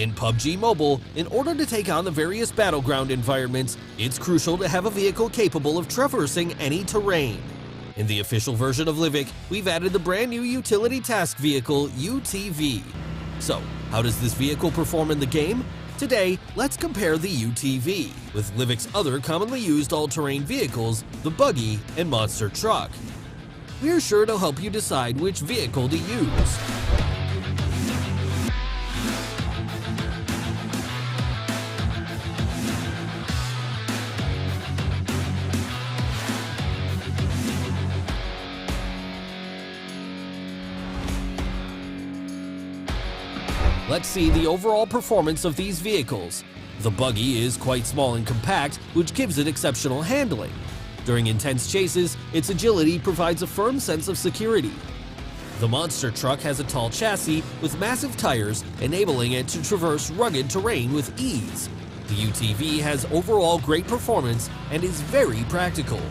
In PUBG Mobile, in order to take on the various battleground environments, it's crucial to have a vehicle capable of traversing any terrain. In the official version of Livic, we've added the brand new utility task vehicle, UTV. So, how does this vehicle perform in the game? Today, let's compare the UTV with Livic's other commonly used all-terrain vehicles, the buggy and monster truck. We're sure to help you decide which vehicle to use. Let's see the overall performance of these vehicles. The buggy is quite small and compact, which gives it exceptional handling. During intense chases, its agility provides a firm sense of security. The monster truck has a tall chassis with massive tires, enabling it to traverse rugged terrain with ease. The UTV has overall great performance and is very practical.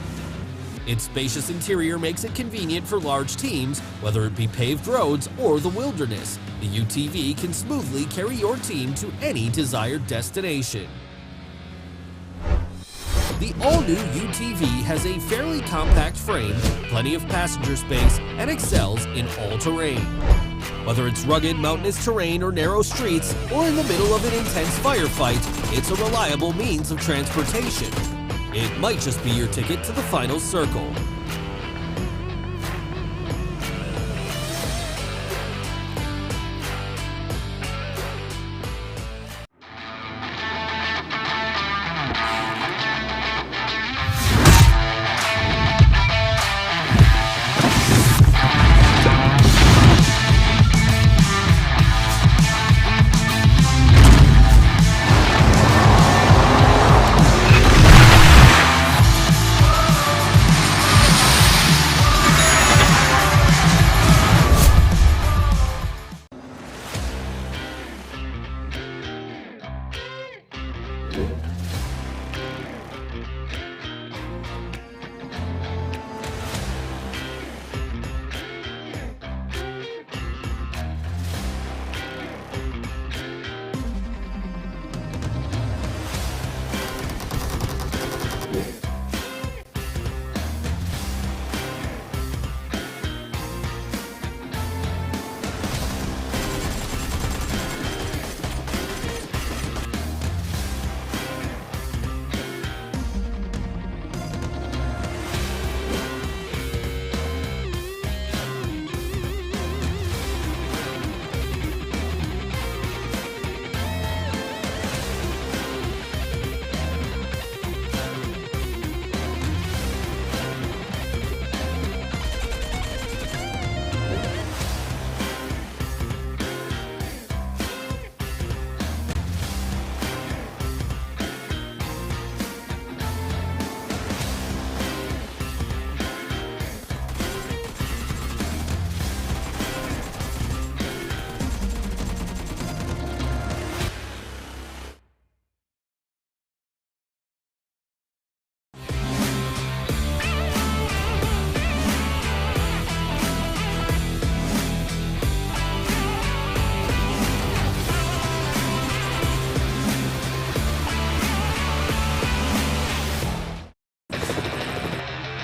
Its spacious interior makes it convenient for large teams, whether it be paved roads or the wilderness. The UTV can smoothly carry your team to any desired destination. The all-new UTV has a fairly compact frame, plenty of passenger space, and excels in all terrain. Whether it's rugged mountainous terrain or narrow streets, or in the middle of an intense firefight, it's a reliable means of transportation. It might just be your ticket to the final circle.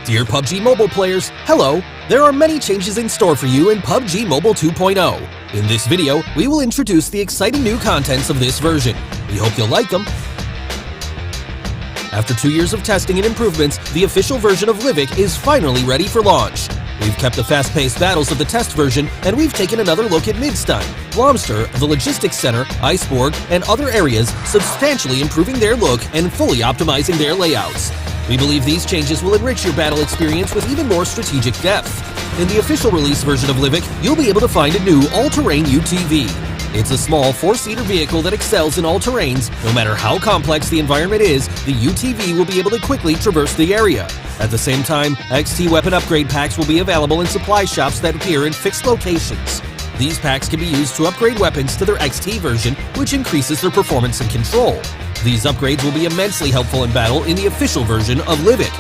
Dear PUBG Mobile players, hello! There are many changes in store for you in PUBG Mobile 2.0. In this video, we will introduce the exciting new contents of this version. We hope you'll like them. After 2 years of testing and improvements, the official version of Livic is finally ready for launch. We've kept the fast-paced battles of the test version, and we've taken another look at Midstein, Blomster, the Logistics Center, Iceborg, and other areas, substantially improving their look and fully optimizing their layouts. We believe these changes will enrich your battle experience with even more strategic depth. In the official release version of Livic, you'll be able to find a new all-terrain UTV. It's a small 4-seater vehicle that excels in all terrains. No matter how complex the environment is, the UTV will be able to quickly traverse the area. At the same time, XT weapon upgrade packs will be available in supply shops that appear in fixed locations. These packs can be used to upgrade weapons to their XT version, which increases their performance and control. These upgrades will be immensely helpful in battle in the official version of Livic.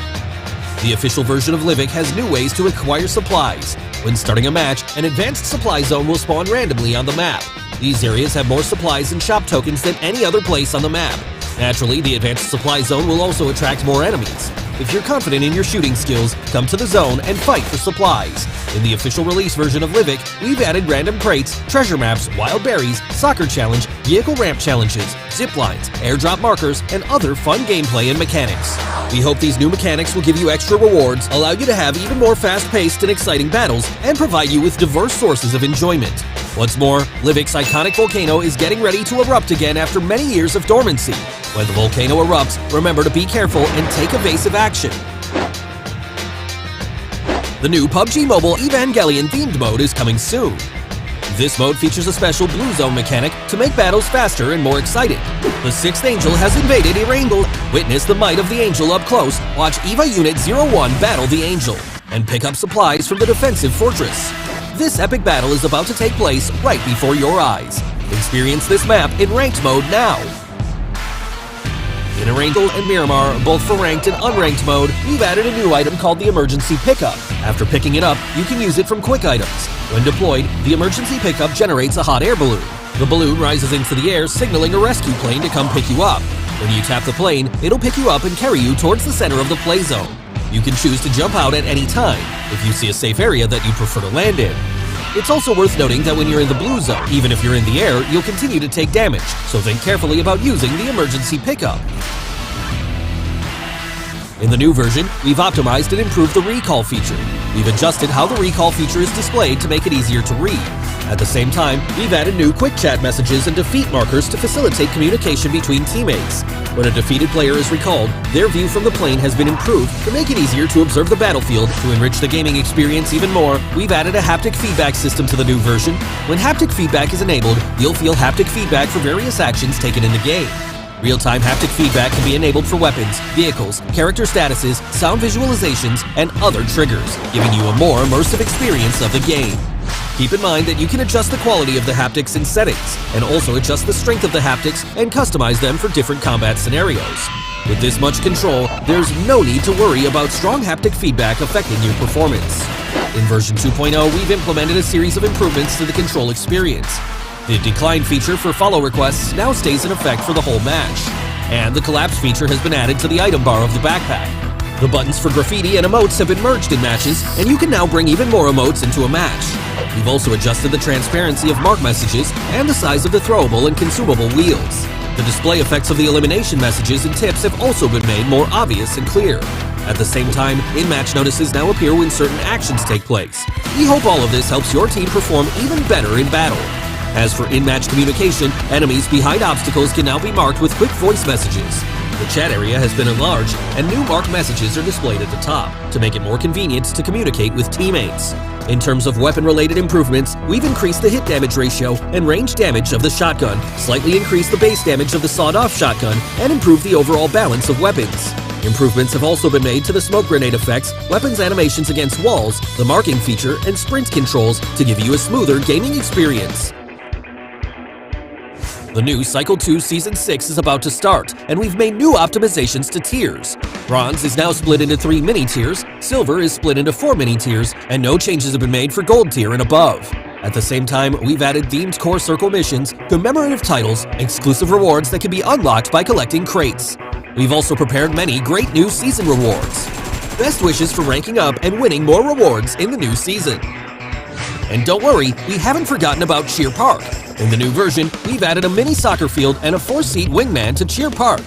The official version of Livic has new ways to acquire supplies. When starting a match, an advanced supply zone will spawn randomly on the map. These areas have more supplies and shop tokens than any other place on the map. Naturally, the advanced supply zone will also attract more enemies. If you're confident in your shooting skills, come to the zone and fight for supplies. In the official release version of Livic, we've added random crates, treasure maps, wild berries, soccer challenge, vehicle ramp challenges, zip lines, airdrop markers, and other fun gameplay and mechanics. We hope these new mechanics will give you extra rewards, allow you to have even more fast-paced and exciting battles, and provide you with diverse sources of enjoyment. What's more, Livic's iconic volcano is getting ready to erupt again after many years of dormancy. When the volcano erupts, remember to be careful and take evasive action. The new PUBG Mobile Evangelion-themed mode is coming soon. This mode features a special blue zone mechanic to make battles faster and more exciting. The 6th Angel has invaded Erangel. Witness the might of the Angel up close, watch EVA Unit 01 battle the Angel, and pick up supplies from the defensive fortress. This epic battle is about to take place right before your eyes. Experience this map in ranked mode now. In Erangel and Myanmar, both for ranked and unranked mode, we've added a new item called the Emergency Pickup. After picking it up, you can use it from quick items. When deployed, the Emergency Pickup generates a hot air balloon. The balloon rises into the air, signaling a rescue plane to come pick you up. When you tap the plane, it'll pick you up and carry you towards the center of the play zone. You can choose to jump out at any time, if you see a safe area that you prefer to land in. It's also worth noting that when you're in the blue zone, even if you're in the air, you'll continue to take damage, so think carefully about using the Emergency Pickup. In the new version, we've optimized and improved the recall feature. We've adjusted how the recall feature is displayed to make it easier to read. At the same time, we've added new quick chat messages and defeat markers to facilitate communication between teammates. When a defeated player is recalled, their view from the plane has been improved to make it easier to observe the battlefield. To enrich the gaming experience even more, we've added a haptic feedback system to the new version. When haptic feedback is enabled, you'll feel haptic feedback for various actions taken in the game. Real-time haptic feedback can be enabled for weapons, vehicles, character statuses, sound visualizations, and other triggers, giving you a more immersive experience of the game. Keep in mind that you can adjust the quality of the haptics in settings, and also adjust the strength of the haptics and customize them for different combat scenarios. With this much control, there's no need to worry about strong haptic feedback affecting your performance. In version 2.0, we've implemented a series of improvements to the control experience. The decline feature for follow requests now stays in effect for the whole match, and the collapse feature has been added to the item bar of the backpack. The buttons for graffiti and emotes have been merged in matches, and you can now bring even more emotes into a match. We've also adjusted the transparency of mark messages and the size of the throwable and consumable wheels. The display effects of the elimination messages and tips have also been made more obvious and clear. At the same time, in-match notices now appear when certain actions take place. We hope all of this helps your team perform even better in battle. As for in-match communication, enemies behind obstacles can now be marked with quick voice messages. The chat area has been enlarged, and new marked messages are displayed at the top to make it more convenient to communicate with teammates. In terms of weapon-related improvements, we've increased the hit damage ratio and range damage of the shotgun, slightly increased the base damage of the sawed-off shotgun, and improved the overall balance of weapons. Improvements have also been made to the smoke grenade effects, weapons animations against walls, the marking feature, and sprint controls to give you a smoother gaming experience. The new Cycle 2 Season 6 is about to start, and we've made new optimizations to tiers. Bronze is now split into 3 mini-tiers, Silver is split into 4 mini-tiers, and no changes have been made for Gold tier and above. At the same time, we've added themed core circle missions, commemorative titles, exclusive rewards that can be unlocked by collecting crates. We've also prepared many great new season rewards. Best wishes for ranking up and winning more rewards in the new season. And don't worry, we haven't forgotten about Cheer Park. In the new version, we've added a mini soccer field and a 4-seat wingman to Cheer Park.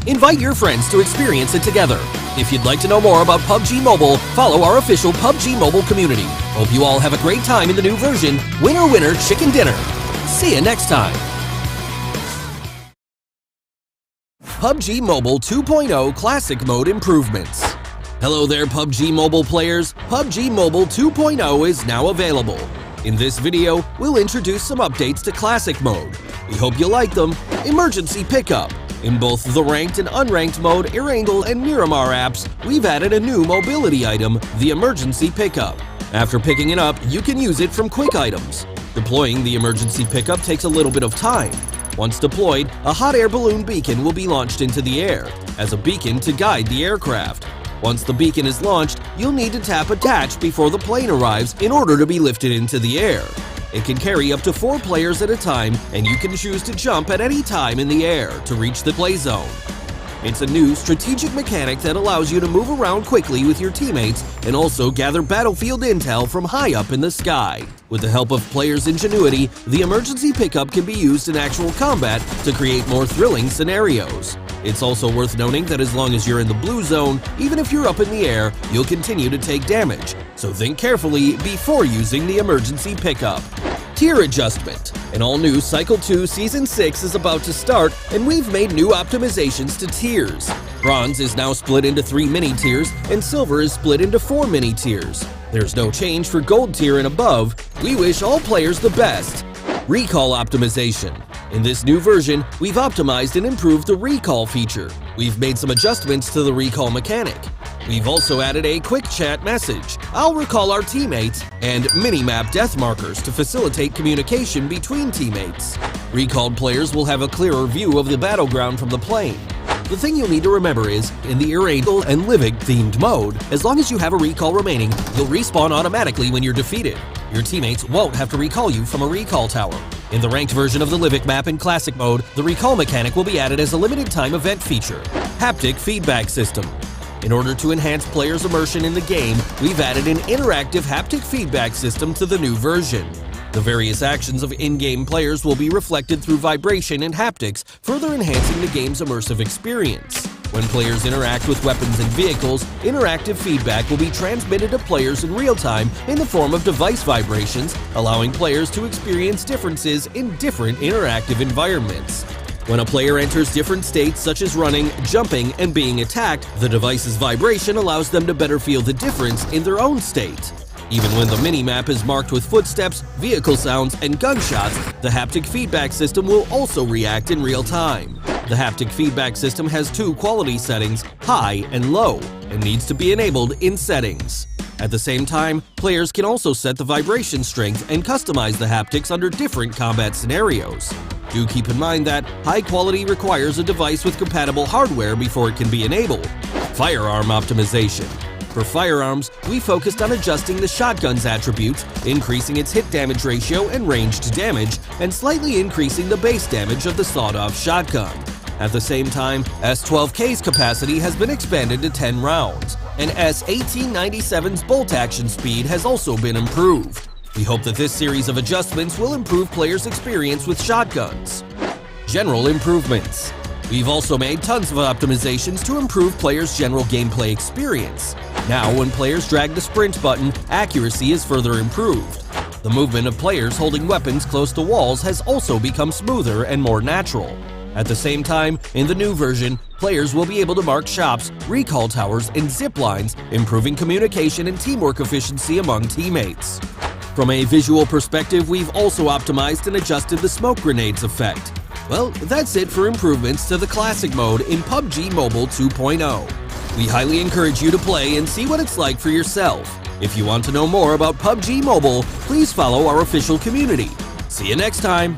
Invite your friends to experience it together. If you'd like to know more about PUBG Mobile, follow our official PUBG Mobile community. Hope you all have a great time in the new version. Winner, winner, chicken dinner. See you next time. PUBG Mobile 2.0 Classic Mode Improvements. Hello there, PUBG Mobile players. PUBG Mobile 2.0 is now available. In this video, we'll introduce some updates to Classic Mode. We hope you like them. Emergency Pickup. In both the ranked and unranked mode, Erangel and Myanmar apps, we've added a new mobility item, the Emergency Pickup. After picking it up, you can use it from quick items. Deploying the Emergency Pickup takes a little bit of time. Once deployed, a hot air balloon beacon will be launched into the air, as a beacon to guide the aircraft. Once the beacon is launched, you'll need to tap attach before the plane arrives in order to be lifted into the air. It can carry up to 4 players at a time, and you can choose to jump at any time in the air to reach the play zone. It's a new strategic mechanic that allows you to move around quickly with your teammates and also gather battlefield intel from high up in the sky. With the help of players' ingenuity, the emergency pickup can be used in actual combat to create more thrilling scenarios. It's also worth noting that as long as you're in the blue zone, even if you're up in the air, you'll continue to take damage, so think carefully before using the emergency pickup. Tier adjustment. An all-new Cycle 2 Season 6 is about to start, and we've made new optimizations to tiers. Bronze is now split into 3 mini-tiers, and Silver is split into 4 mini-tiers. There's no change for Gold tier and above. We wish all players the best. Recall optimization. In this new version, we've optimized and improved the recall feature. We've made some adjustments to the recall mechanic. We've also added a quick chat message, "I'll recall our teammates," and mini-map death markers to facilitate communication between teammates. Recalled players will have a clearer view of the battleground from the plane. The thing you'll need to remember is, in the Irregular and Livig-themed mode, as long as you have a recall remaining, you'll respawn automatically when you're defeated. Your teammates won't have to recall you from a recall tower. In the ranked version of the Livig map in Classic mode, the recall mechanic will be added as a limited-time event feature. Haptic feedback system. In order to enhance players' immersion in the game, we've added an interactive haptic feedback system to the new version. The various actions of in-game players will be reflected through vibration and haptics, further enhancing the game's immersive experience. When players interact with weapons and vehicles, interactive feedback will be transmitted to players in real time in the form of device vibrations, allowing players to experience differences in different interactive environments. When a player enters different states such as running, jumping, and being attacked, the device's vibration allows them to better feel the difference in their own state. Even when the mini-map is marked with footsteps, vehicle sounds, and gunshots, the haptic feedback system will also react in real time. The haptic feedback system has 2 quality settings, high and low, and needs to be enabled in settings. At the same time, players can also set the vibration strength and customize the haptics under different combat scenarios. Do keep in mind that high quality requires a device with compatible hardware before it can be enabled. Firearm optimization. For firearms, we focused on adjusting the shotgun's attributes, increasing its hit damage ratio and range to damage, and slightly increasing the base damage of the sawed-off shotgun. At the same time, S12K's capacity has been expanded to 10 rounds, and S1897's bolt action speed has also been improved. We hope that this series of adjustments will improve players' experience with shotguns. General improvements. We've also made tons of optimizations to improve players' general gameplay experience. Now, when players drag the sprint button, accuracy is further improved. The movement of players holding weapons close to walls has also become smoother and more natural. At the same time, in the new version, players will be able to mark shops, recall towers, and zip lines, improving communication and teamwork efficiency among teammates. From a visual perspective, we've also optimized and adjusted the smoke grenades effect. Well, that's it for improvements to the Classic mode in PUBG Mobile 2.0. We highly encourage you to play and see what it's like for yourself. If you want to know more about PUBG Mobile, please follow our official community. See you next time!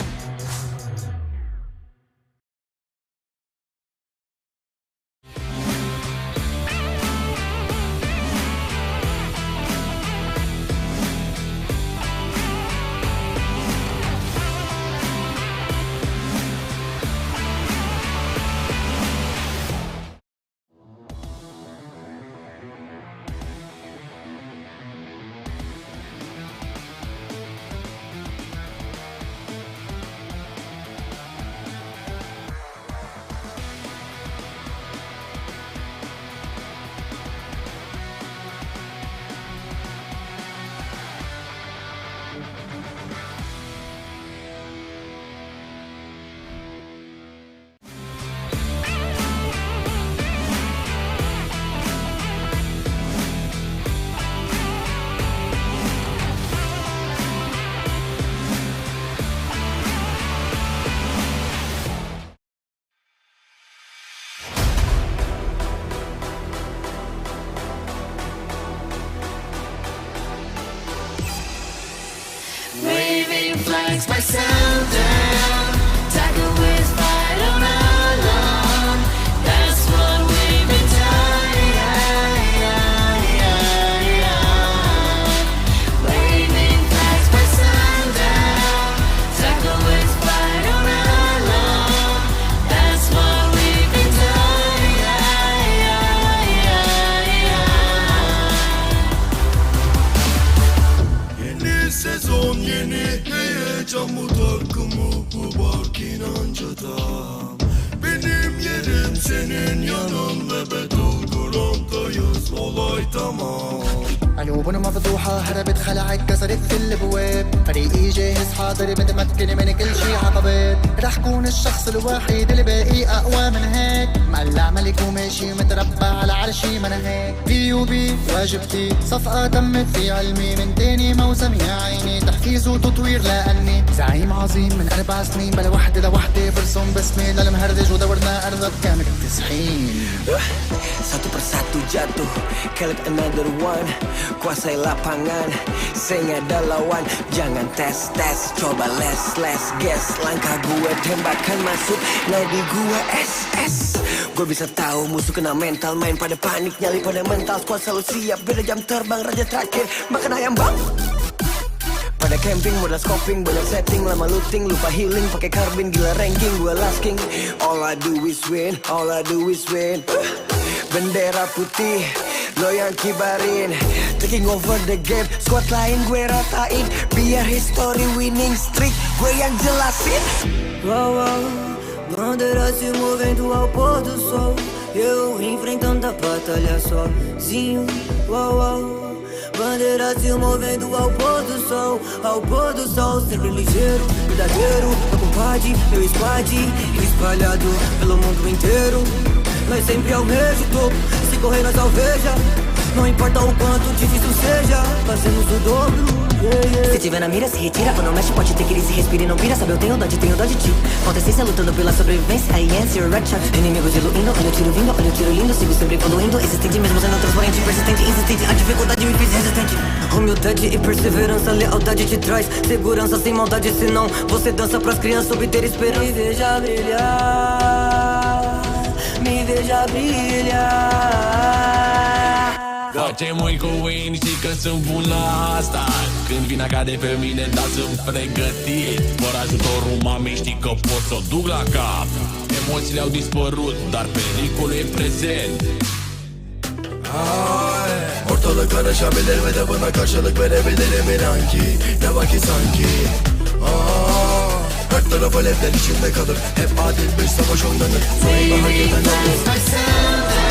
Flags by sound down, tackled with fight on alone. That's what we've been waving flags by sundown. olay tamam. قلوبنا مفتوحة هربت خلعت كسرت في الابواب فريقي جاهز حاضر متمكن من كل شي عقبات رح كون الشخص الوحيد اللي باقي اقوى من هيك مقلع ملك وماشي متربع على عرشي من هيك PUBG واجبتي صفقة تمت في علمي من تاني موسم يا عيني تحفيز وتطوير لاني زعيم عظيم من 4 سنين بلا وحدة لوحدة برسم باسمي للمهردج ودورنا ارضك كامل التسحين Satu persatu jatuh, killed another one. Kuasai lapangan, sing ada lawan. Jangan tes, coba les, guess. Langkah gue tembakan masuk, nadi gue SS. Gue bisa tahu musuh kena mental, main pada panik, nyali pada mental. Squad selalu siap, beda jam terbang, raja terakhir, makan ayam bang. Pada camping, modal scoping, banyak setting, lama looting, lupa healing, pakai karbin, gila ranking, gue last king. All I do is win, all I do is win. Bendera putih, lo yang kibarin, taking over the game, squad lain gue ratain, biar history winning streak, gue yang jelasin. Uau, uau, bandeira se movendo ao pôr do sol. Eu enfrentando a batalha sozinho. Uau, uau, bandeira se movendo ao pôr do sol. Ao pôr do sol, sempre ligeiro, verdadeiro. Meu compadre, meu squad, espalhado pelo mundo inteiro. Nós sempre almeja o topo, se correr nós alveja. Não importa o quanto difícil seja, fazemos o dobro. Se tiver na mira, se retira, quando mexe pode ter crise, respira e não vira. Sabe, eu tenho dó de ti. Falta essência lutando pela sobrevivência. I answer red shot, inimigos diluindo. Olha o tiro vindo, olha o tiro lindo. Sigo sempre evoluindo, existente mesmo sendo transparente, persistente, insistente. A dificuldade me fez resistente. Humildade e perseverança, lealdade te traz segurança sem maldade, senão você dança pras crianças obter esperança. Me veja brilhar, me veja brilhar. Face mâini cu win, știi că sunt bun la asta. Când vine cade pe mine, da, sunt pregătit. Fără ajutorul mamei știi că pot să o duc la cap. Emoțiile au dispărut, dar pericolul e prezent. Ortalık karışabilir ve de buna karşılık verebilirim inan ki. Ne var ki sanki her taraf alevler içinde kalır. Hep adil bir savaş oynanır. Sonunda hak eden olur.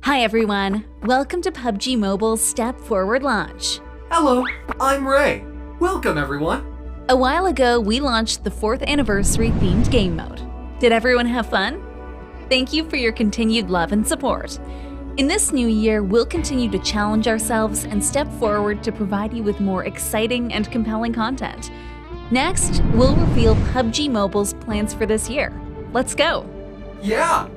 Hi everyone, welcome to PUBG Mobile's Step Forward launch. Hello, I'm Ray. Welcome everyone. A while ago, we launched the 4th anniversary themed game mode. Did everyone have fun? Thank you for your continued love and support. In this new year, we'll continue to challenge ourselves and step forward to provide you with more exciting and compelling content. Next, we'll reveal PUBG Mobile's plans for this year. Let's go! Yeah!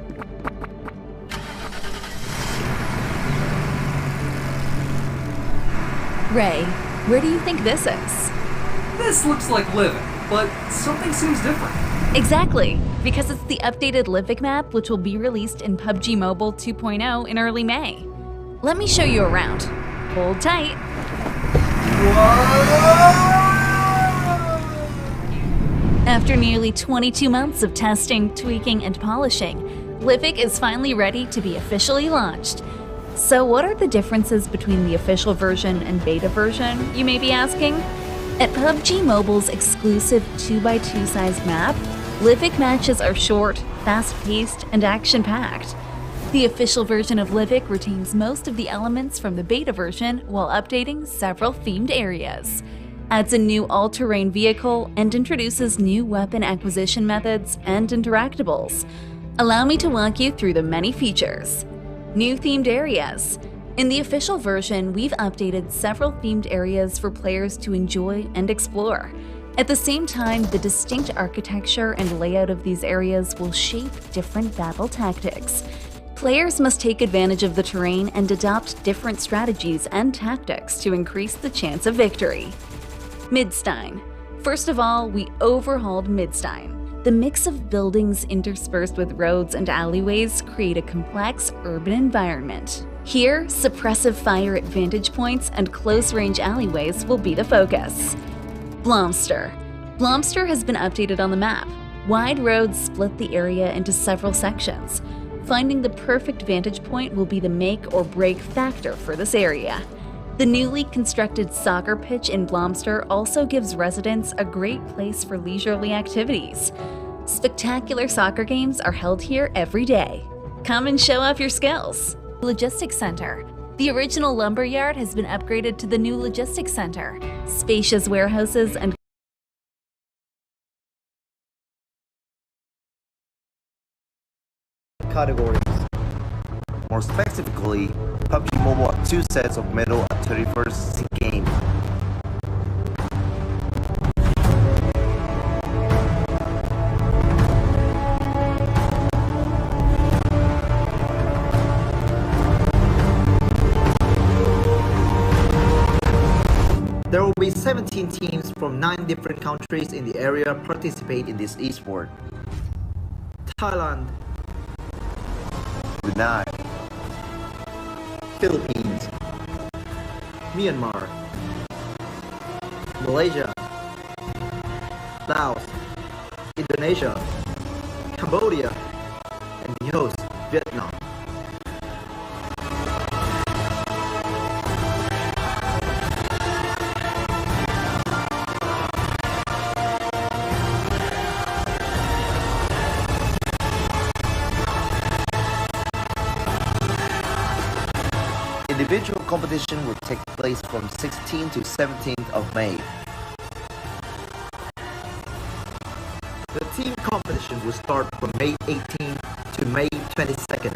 Ray, where do you think this is? This looks like Living, but something seems different. Exactly, because it's the updated Livik map which will be released in PUBG Mobile 2.0 in early May. Let me show you around. Hold tight. After nearly 22 months of testing, tweaking, and polishing, Livik is finally ready to be officially launched. So what are the differences between the official version and beta version, you may be asking? At PUBG Mobile's exclusive 2x2 sized map, Livik matches are short, fast-paced, and action-packed. The official version of Livik retains most of the elements from the beta version while updating several themed areas, adds a new all-terrain vehicle, and introduces new weapon acquisition methods and interactables. Allow me to walk you through the many features. New themed areas. In the official version, we've updated several themed areas for players to enjoy and explore. At the same time, the distinct architecture and layout of these areas will shape different battle tactics. Players must take advantage of the terrain and adopt different strategies and tactics to increase the chance of victory. Midstein. First of all, we overhauled Midstein. The mix of buildings interspersed with roads and alleyways create a complex urban environment. Here, suppressive fire at vantage points and close-range alleyways will be the focus. Blomster. Blomster has been updated on the map. Wide roads split the area into several sections. Finding the perfect vantage point will be the make or break factor for this area. The newly constructed soccer pitch in Blomster also gives residents a great place for leisurely activities. Spectacular soccer games are held here every day. Come and show off your skills. Logistics Center. The original lumber yard has been upgraded to the new Logistics Center. Spacious warehouses and categories. More specifically, PUBG Mobile had 2 sets of medal at 31st SEA Games. There will be 17 teams from 9 different countries in the area participate in this esport. Thailand, Brunei, Philippines, Myanmar, Malaysia, Laos, Indonesia, Cambodia, and the host, Vietnam. Individual competition will take place from 16th to 17th of May. The team competition will start from May 18th to May 22nd.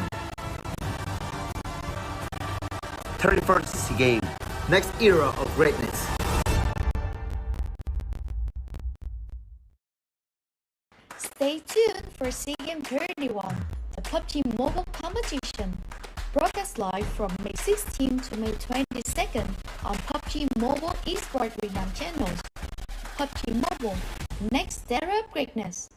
31st SEA Games, next era of greatness. Stay tuned for SEA Games 31, the PUBG Mobile competition. Broadcast live from May 16 to May 22nd on PUBG Mobile Esports renowned channels. PUBG Mobile, next era of greatness.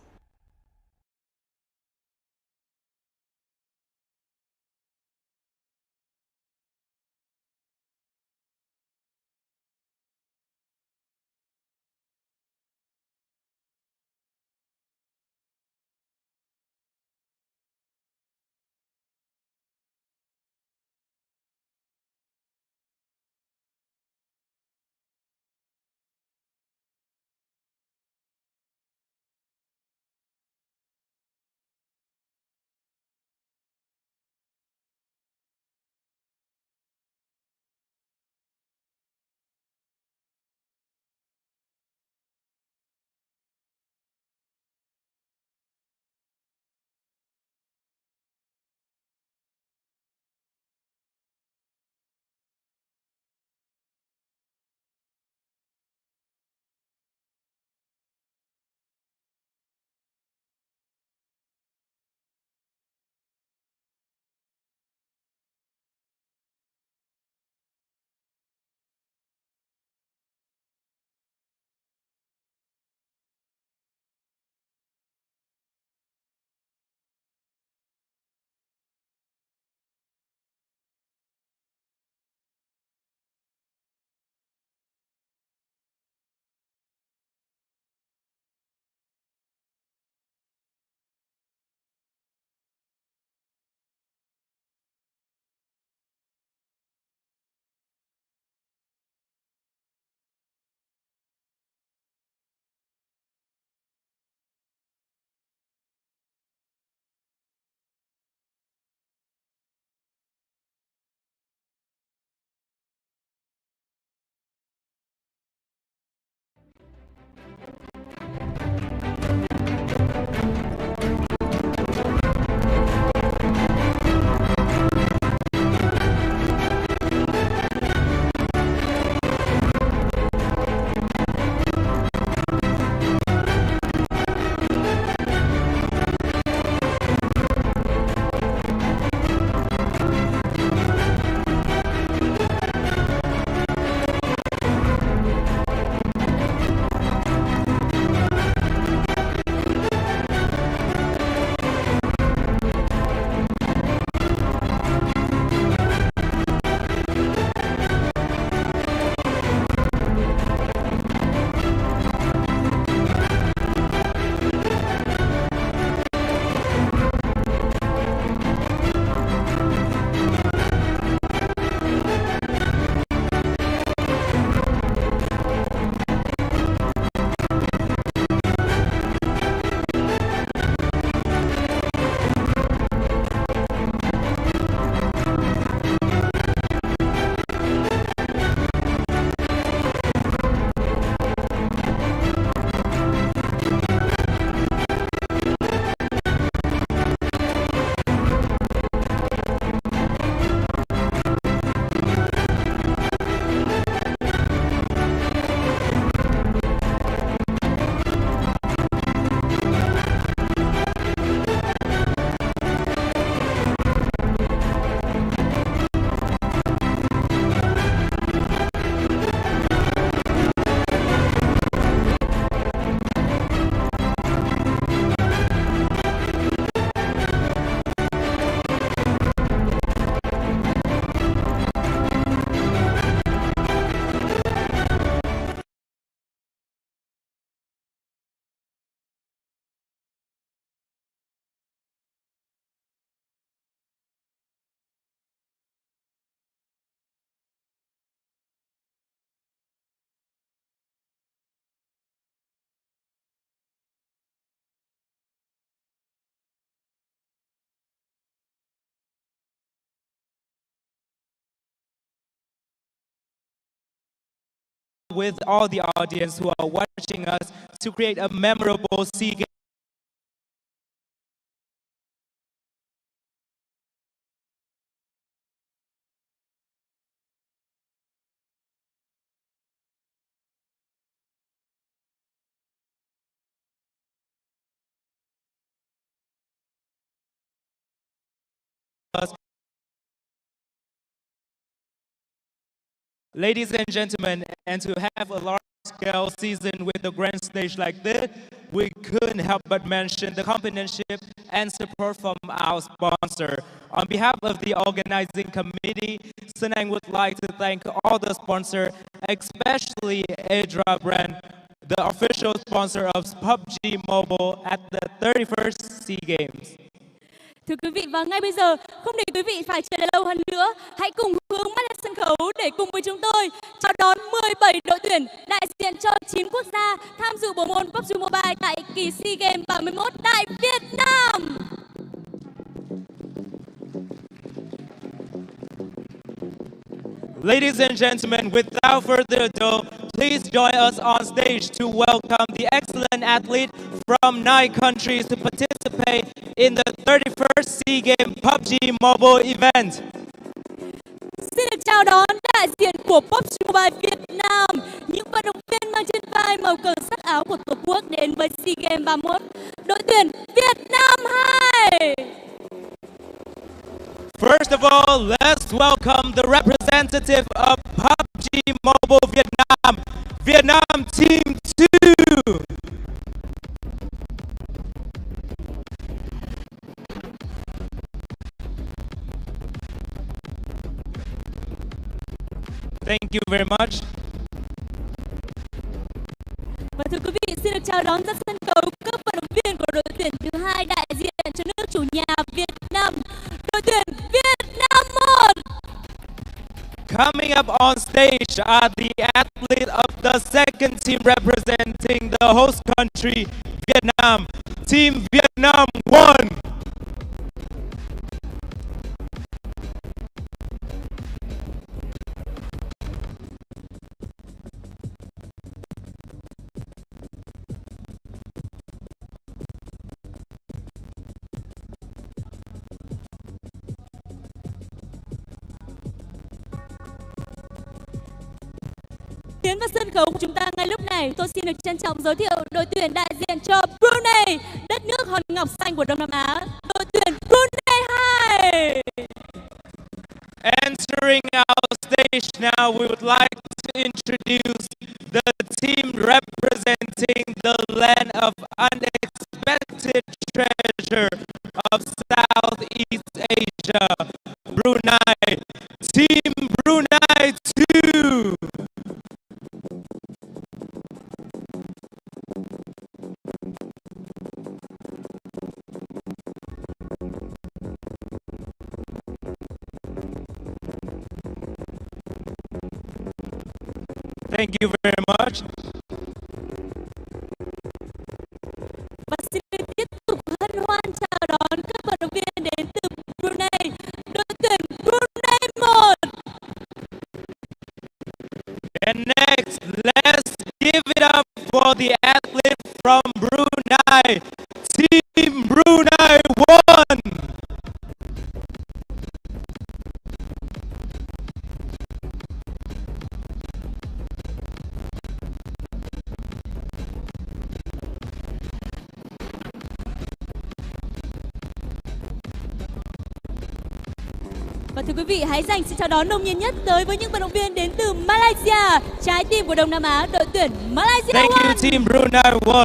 with all the audience who are watching us to create a memorable SEA Games. Ladies and gentlemen, and to have a large-scale season with a grand stage like this, we couldn't help but mention the companionship and support from our sponsor. On behalf of the organizing committee, Sunang would like to thank all the sponsors, especially Adra brand, the official sponsor of PUBG Mobile at the 31st SEA Games. Thưa quý vị, và ngay bây giờ, không để quý vị phải chờ đợi lâu hơn nữa, hãy cùng hướng mắt lên sân khấu để cùng với chúng tôi chào đón 17 đội tuyển đại diện cho 9 quốc gia tham dự bộ môn PUBG Mobile tại kỳ SEA Games 31 tại Việt Nam. Ladies and gentlemen, without further ado, please join us on stage to welcome the excellent athlete from 9 countries to participate in the 31st SEA Games PUBG Mobile event. Xin được chào đón đại diện của PUBG Mobile Việt Nam, những vận động viên mang trên vai màu cờ sắc áo của Tổ quốc đến với SEA Games 31, đội tuyển Việt Nam 2. First of all, let's welcome the representative of PUBG Mobile Vietnam, Vietnam Team 2. Thank you very much. Và thưa quý vị, xin được chào đón ra sân khấu các vận động viên của đội tuyển thứ 2 đại diện cho nước chủ nhà Việt Nam, đội tuyển Việt Nam 1. Coming up on stage are the athletes of the second team representing the host country, Vietnam, Team Vietnam 1. Tiến vào sân khấu của chúng ta ngay lúc này, tôi xin được trân trọng giới thiệu đội tuyển đại diện cho Brunei, đất nước hòn ngọc xanh của Đông Nam Á, đội tuyển Brunei 2. Entering our stage now, we would like to introduce the team representing the land of unexpected treasure of Southeast Asia, Brunei, Team Brunei 2. Thank you very much. Và xin tiếp tục hân hoan chào đón các vận động viên đến từ Brunei, đội tuyển Brunei 1. And next, let's give it up for the athlete from Brunei, Team Brunei 1. Và thưa quý vị, hãy dành sự chào đón nồng nhiệt nhất tới với những vận động viên đến từ Malaysia, trái tim của Đông Nam Á, đội tuyển Malaysia. Thank you, Team Brunei 1.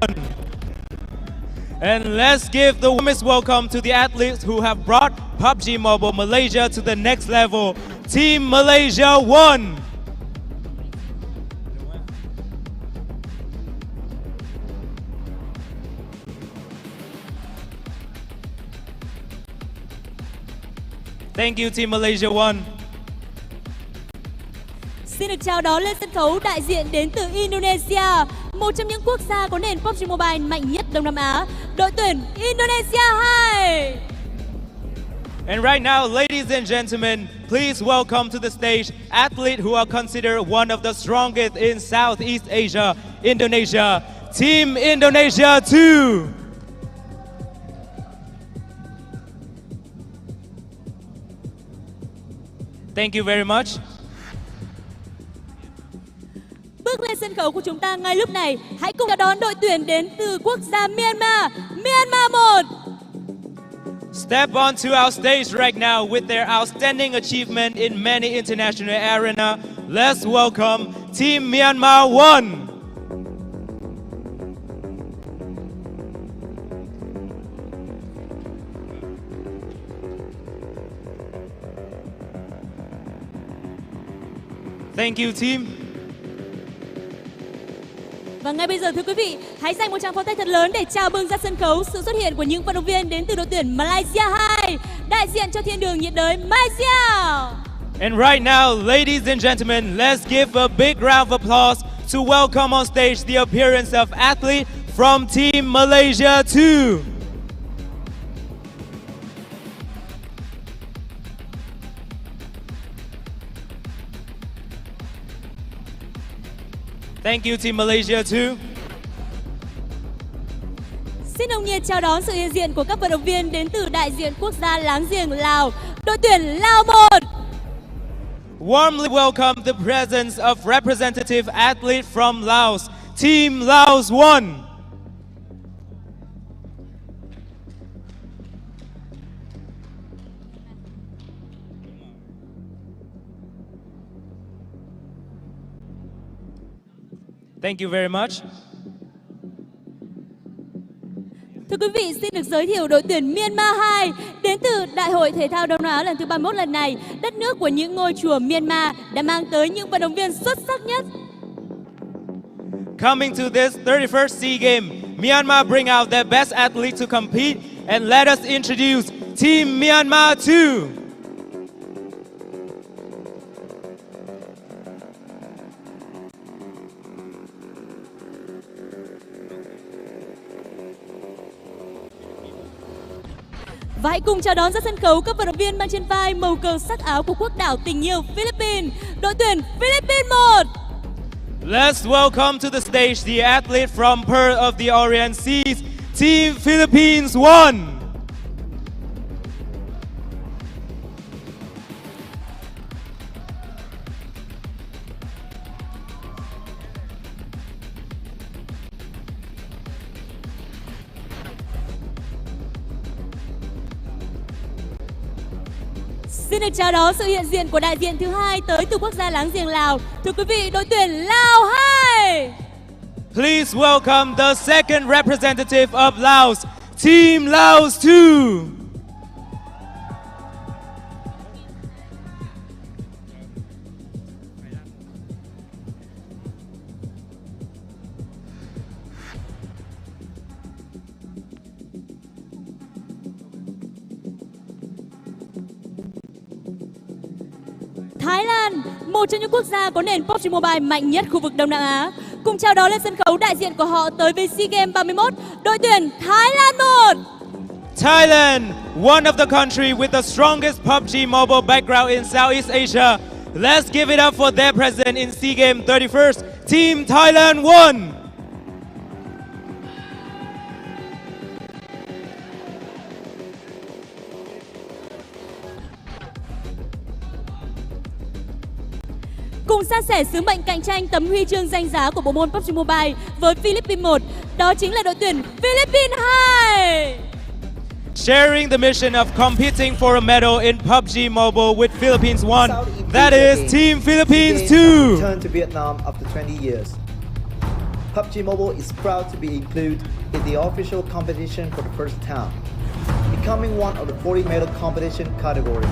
And let's give the warmest welcome to the athletes who have brought PUBG Mobile Malaysia to the next level, Team Malaysia 1. Thank you, Team Malaysia 1. Xin được chào đón lên sân khấu đại diện đến từ Indonesia, một trong những quốc gia có nền PUBG Mobile mạnh nhất Đông Nam Á, đội tuyển Indonesia 2. And right now, ladies and gentlemen, please welcome to the stage athletes who are considered one of the strongest in Southeast Asia, Indonesia, Team Indonesia 2. Thank you very much. Bước lên sân khấu của chúng ta ngay lúc này, hãy cùng chào đón đội tuyển đến từ quốc gia Myanmar, Myanmar 1. Step onto our stage right now with their outstanding achievement in many international arena. Let's welcome Team Myanmar 1. Thank you, team. Và ngay bây giờ thưa quý vị, hãy dành một tràng pháo tay thật lớn để chào mừng ra sân khấu sự xuất hiện của những vận động viên đến từ đội tuyển Malaysia 2, đại diện cho thiên đường nhiệt đới Malaysia. And right now, ladies and gentlemen, let's give a big round of applause to welcome on stage the appearance of athlete from Team Malaysia 2. Thank you, Team Malaysia 2. Xin nồng nhiệt chào đón sự hiện diện của các vận động viên đến từ đại diện quốc gia láng giềng Lào, đội tuyển Lào 1. Warmly welcome the presence of representative athlete from Laos, Team Laos 1. Thank you very much. Thưa quý vị, xin được giới thiệu đội tuyển Myanmar 2 đến từ Đại hội Thể thao Đông Nam Á lần thứ 31 lần này. Đất nước của những ngôi chùa Myanmar đã mang tới những vận động viên xuất sắc nhất. Coming to this 31st SEA Games, Myanmar bring out their best athletes to compete, and let us introduce Team Myanmar 2. Và hãy cùng chào đón ra sân khấu các vận động viên mang trên vai màu cờ sắc áo của quốc đảo tình yêu Philippines, đội tuyển Philippines 1. Let's welcome to the stage the athlete from Pearl of the Orient Seas, Team Philippines 1. Xin được chào đón sự hiện diện của đại diện thứ hai tới từ quốc gia láng giềng Lào. Thưa quý vị, đội tuyển Lào 2. Please welcome the second representative of Laos, Team Laos 2. Thái Lan, một trong những quốc gia có nền PUBG Mobile mạnh nhất khu vực Đông Nam Á. Cùng chào đón lên sân khấu đại diện của họ tới với SEA Games 31, đội tuyển Thái Lan 1. Thailand, one of the country with the strongest PUBG Mobile background in Southeast Asia. Let's give it up for their presence in SEA Games 31st, Team Thailand 1. Cùng san sẻ sứ mệnh cạnh tranh tấm huy chương danh giá của bộ môn PUBG Mobile với Philippines 1, đó chính là đội tuyển Philippines 2. Sharing the mission of competing for a medal in PUBG Mobile with Philippines 1, that is Team Philippines 2. Return to Vietnam after 20 years. PUBG Mobile is proud to be included in the official competition for the first time, becoming one of the 40 medal competition categories.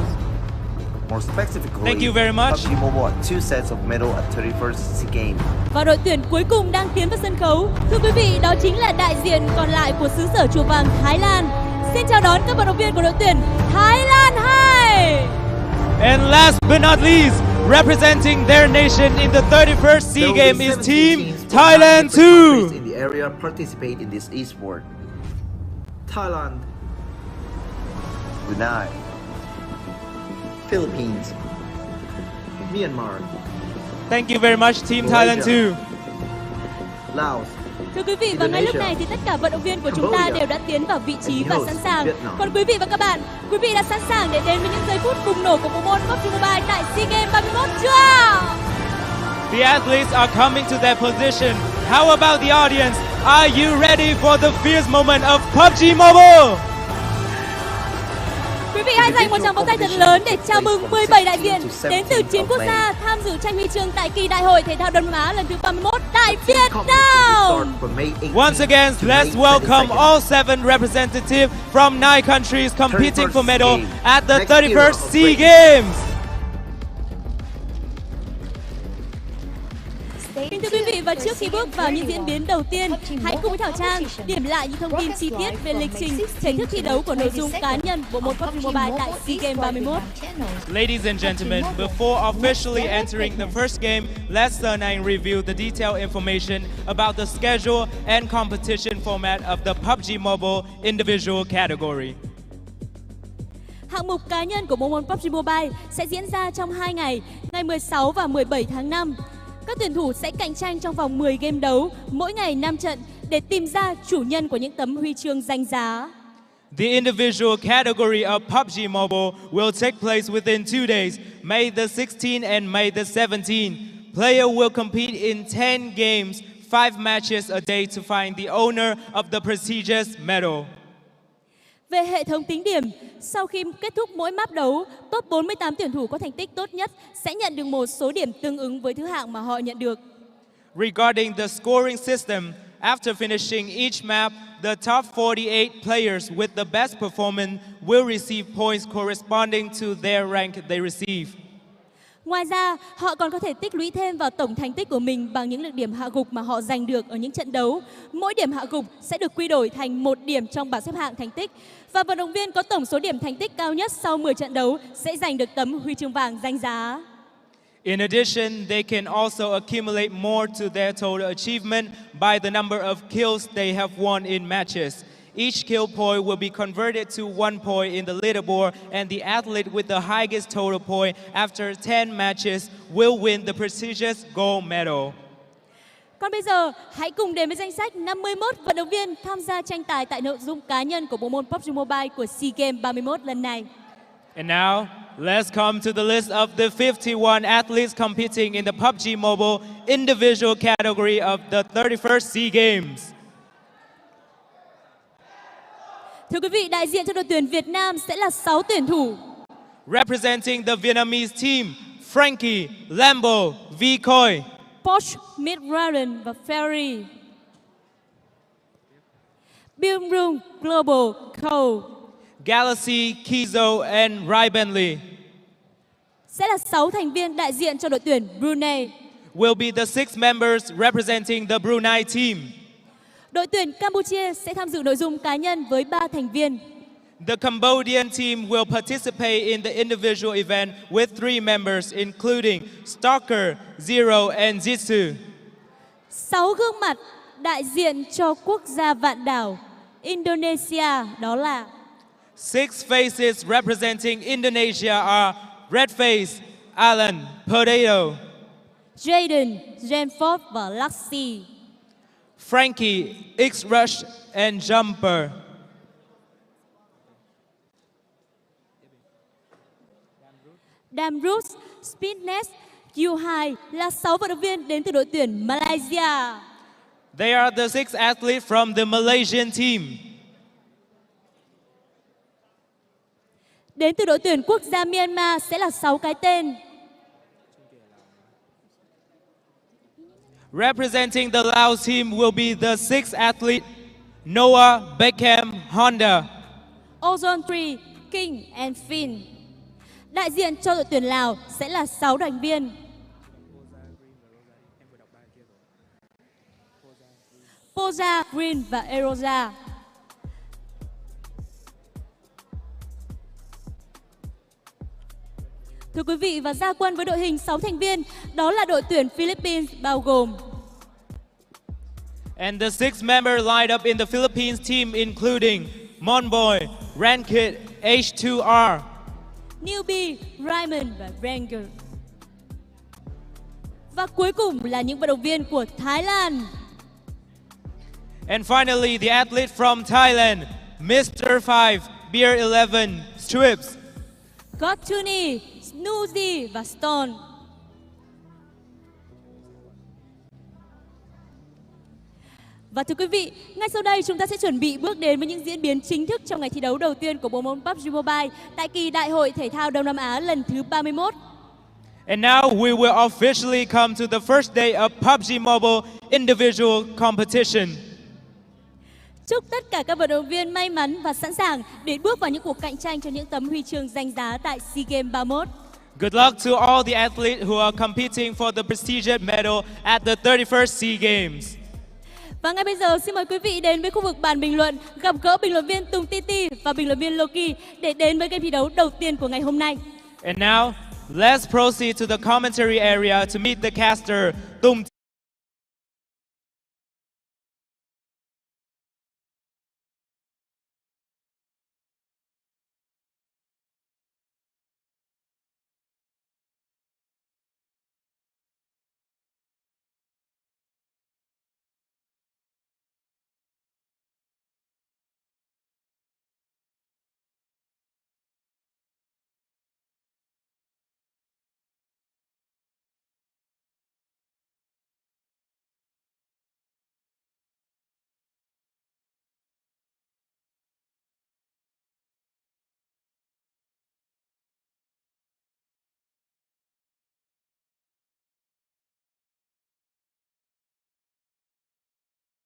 More specifically, Thank you very much. PUBG Mobile had 2 sets of medal at 31st SEA Games. Và đội tuyển cuối cùng đang tiến vào sân khấu. Thưa quý vị, đó chính là đại diện còn lại của xứ sở chùa vàng Thái Lan. Xin chào đón các vận động viên của đội tuyển Thái Lan 2. And last but not least, representing their nation in the 31st SEA Games is Team Thailand 2. In the area participate in this esport. Thailand, Brunei, Philippines, Myanmar, Thank you very much, Team Thailand too. Laos, Thưa quý vị, và ngay lúc này thì tất cả vận động viên của chúng ta đều đã tiến vào vị trí và sẵn sàng. Còn quý vị và các bạn, quý vị đã sẵn sàng để đến với những giây phút bùng nổ của bộ môn PUBG Mobile tại SEA Games 31 chưa? The athletes are coming to their position. How about the audience? Are you ready for the fierce moment of PUBG Mobile? Quý vị hãy dành một tràng vỗ tay thật lớn để chào mừng 17 đại diện đến từ 9 quốc gia tham dự tranh huy chương tại kỳ đại hội thể thao Đông Nam Á lần thứ 31 tại Việt Nam. Once again, let's welcome all 7 representatives from 9 countries competing for medal at the 31st SEA Games. Kính thưa quý vị, và trước khi bước vào những diễn biến đầu tiên, hãy cùng với Thảo Trang điểm lại những thông tin chi tiết về lịch trình thể thức thi đấu của nội dung cá nhân bộ môn PUBG Mobile tại SEA Games 31. Ladies and gentlemen, before officially entering the first game, let's turn and review the detailed information about the schedule and competition format of the PUBG Mobile individual category. Hạng mục cá nhân của bộ môn PUBG Mobile sẽ diễn ra trong 2 ngày, ngày 16 và 17 tháng 5. Các tuyển thủ sẽ cạnh tranh trong vòng 10 game đấu, mỗi ngày 5 trận để tìm ra chủ nhân của những tấm huy chương danh giá. The individual category of PUBG Mobile will take place within 2 days, May the 16th and May the 17th. Player will compete in 10 games, 5 matches a day to find the owner of the prestigious medal. Về hệ thống tính điểm, sau khi kết thúc mỗi map đấu, top 48 tuyển thủ có thành tích tốt nhất sẽ nhận được một số điểm tương ứng với thứ hạng mà họ nhận được. Regarding the scoring system, after finishing each map, the top 48 players with the best performance will receive points corresponding to their rank they receive. Ngoài ra, họ còn có thể tích lũy thêm vào tổng thành tích của mình bằng những lượng điểm hạ gục mà họ giành được ở những trận đấu. Mỗi điểm hạ gục sẽ được quy đổi thành 1 điểm trong bảng xếp hạng thành tích. Và vận động viên có tổng số điểm thành tích cao nhất sau 10 trận đấu sẽ giành được tấm huy chương vàng danh giá. In addition, they can also accumulate more to their total achievement by the number of kills they have won in matches. Each kill point will be converted to 1 point in the leaderboard, and the athlete with the highest total point after 10 matches will win the prestigious gold medal. Còn bây giờ, hãy cùng đến với danh sách 51 vận động viên tham gia tranh tài tại nội dung cá nhân của bộ môn PUBG Mobile của SEA Games 31 lần này. And now, let's come to the list of the 51 athletes competing in the PUBG Mobile individual category of the 31st SEA Games. Thưa quý vị, đại diện cho đội tuyển Việt Nam sẽ là 6 tuyển thủ. Representing the Vietnamese team, Frankie, Lambo, Vicoy, Porsche, Midraren và Ferry. Bilmrung Global Co. Galaxy, Kizo, and Rai Bentley sẽ là 6 thành viên đại diện cho đội tuyển Brunei. will be the 6 members representing the Brunei team. Đội tuyển Cambodia sẽ tham dự nội dung cá nhân với 3 thành viên. The Cambodian team will participate in the individual event with 3 members, including Stalker, Zero, and Jitsu. 6 gương mặt đại diện cho quốc gia vạn đảo Indonesia, đó là 6 faces representing Indonesia are Redface, Alan, Potato, Jaden, Jenford và Luxy. Frankie, X-Rush, and Jumper. Damrus, Speedness, U2 là 6 vận động viên đến từ đội tuyển Malaysia. They are the 6 athletes from the Malaysian team. Đến từ đội tuyển quốc gia Myanmar sẽ là 6 cái tên. Representing the Laos team will be the 6 athletes Noah, Beckham, Honda. Ozone 3, King and Finn. Đại diện cho đội tuyển Lào sẽ là 6 thành viên. Poza, Green và Eroza. Thưa quý vị, và ra quân với đội hình 6 thành viên, đó là đội tuyển Philippines bao gồm And the 6 members lined up in the Philippines team including Monboy, Rankit, H2R, Newbie, Raymond và Ranger. Và cuối cùng là những vận động viên của Thái Lan. And finally, the athlete from Thailand, Mr. 5, Beer 11, Strips. Gotuni, Snoozy và Stone. Và thưa quý vị, ngay sau đây chúng ta sẽ chuẩn bị bước đến với những diễn biến chính thức trong ngày thi đấu đầu tiên của bộ môn PUBG Mobile tại kỳ Đại hội Thể thao Đông Nam Á lần thứ 31. And now we will officially come to the first day of PUBG Mobile individual competition. Chúc tất cả các vận động viên may mắn và sẵn sàng để bước vào những cuộc cạnh tranh cho những tấm huy chương danh giá tại SEA Games 31. Good luck to all the athletes who are competing for the prestigious medal at the 31st SEA Games. Và ngay bây giờ xin mời quý vị đến với khu vực bàn bình luận, gặp gỡ bình luận viên Tùng Titi và bình luận viên Loki để đến với game thi đấu đầu tiên của ngày hôm nay. And now, let's proceed to the commentary area to meet the caster, Tung.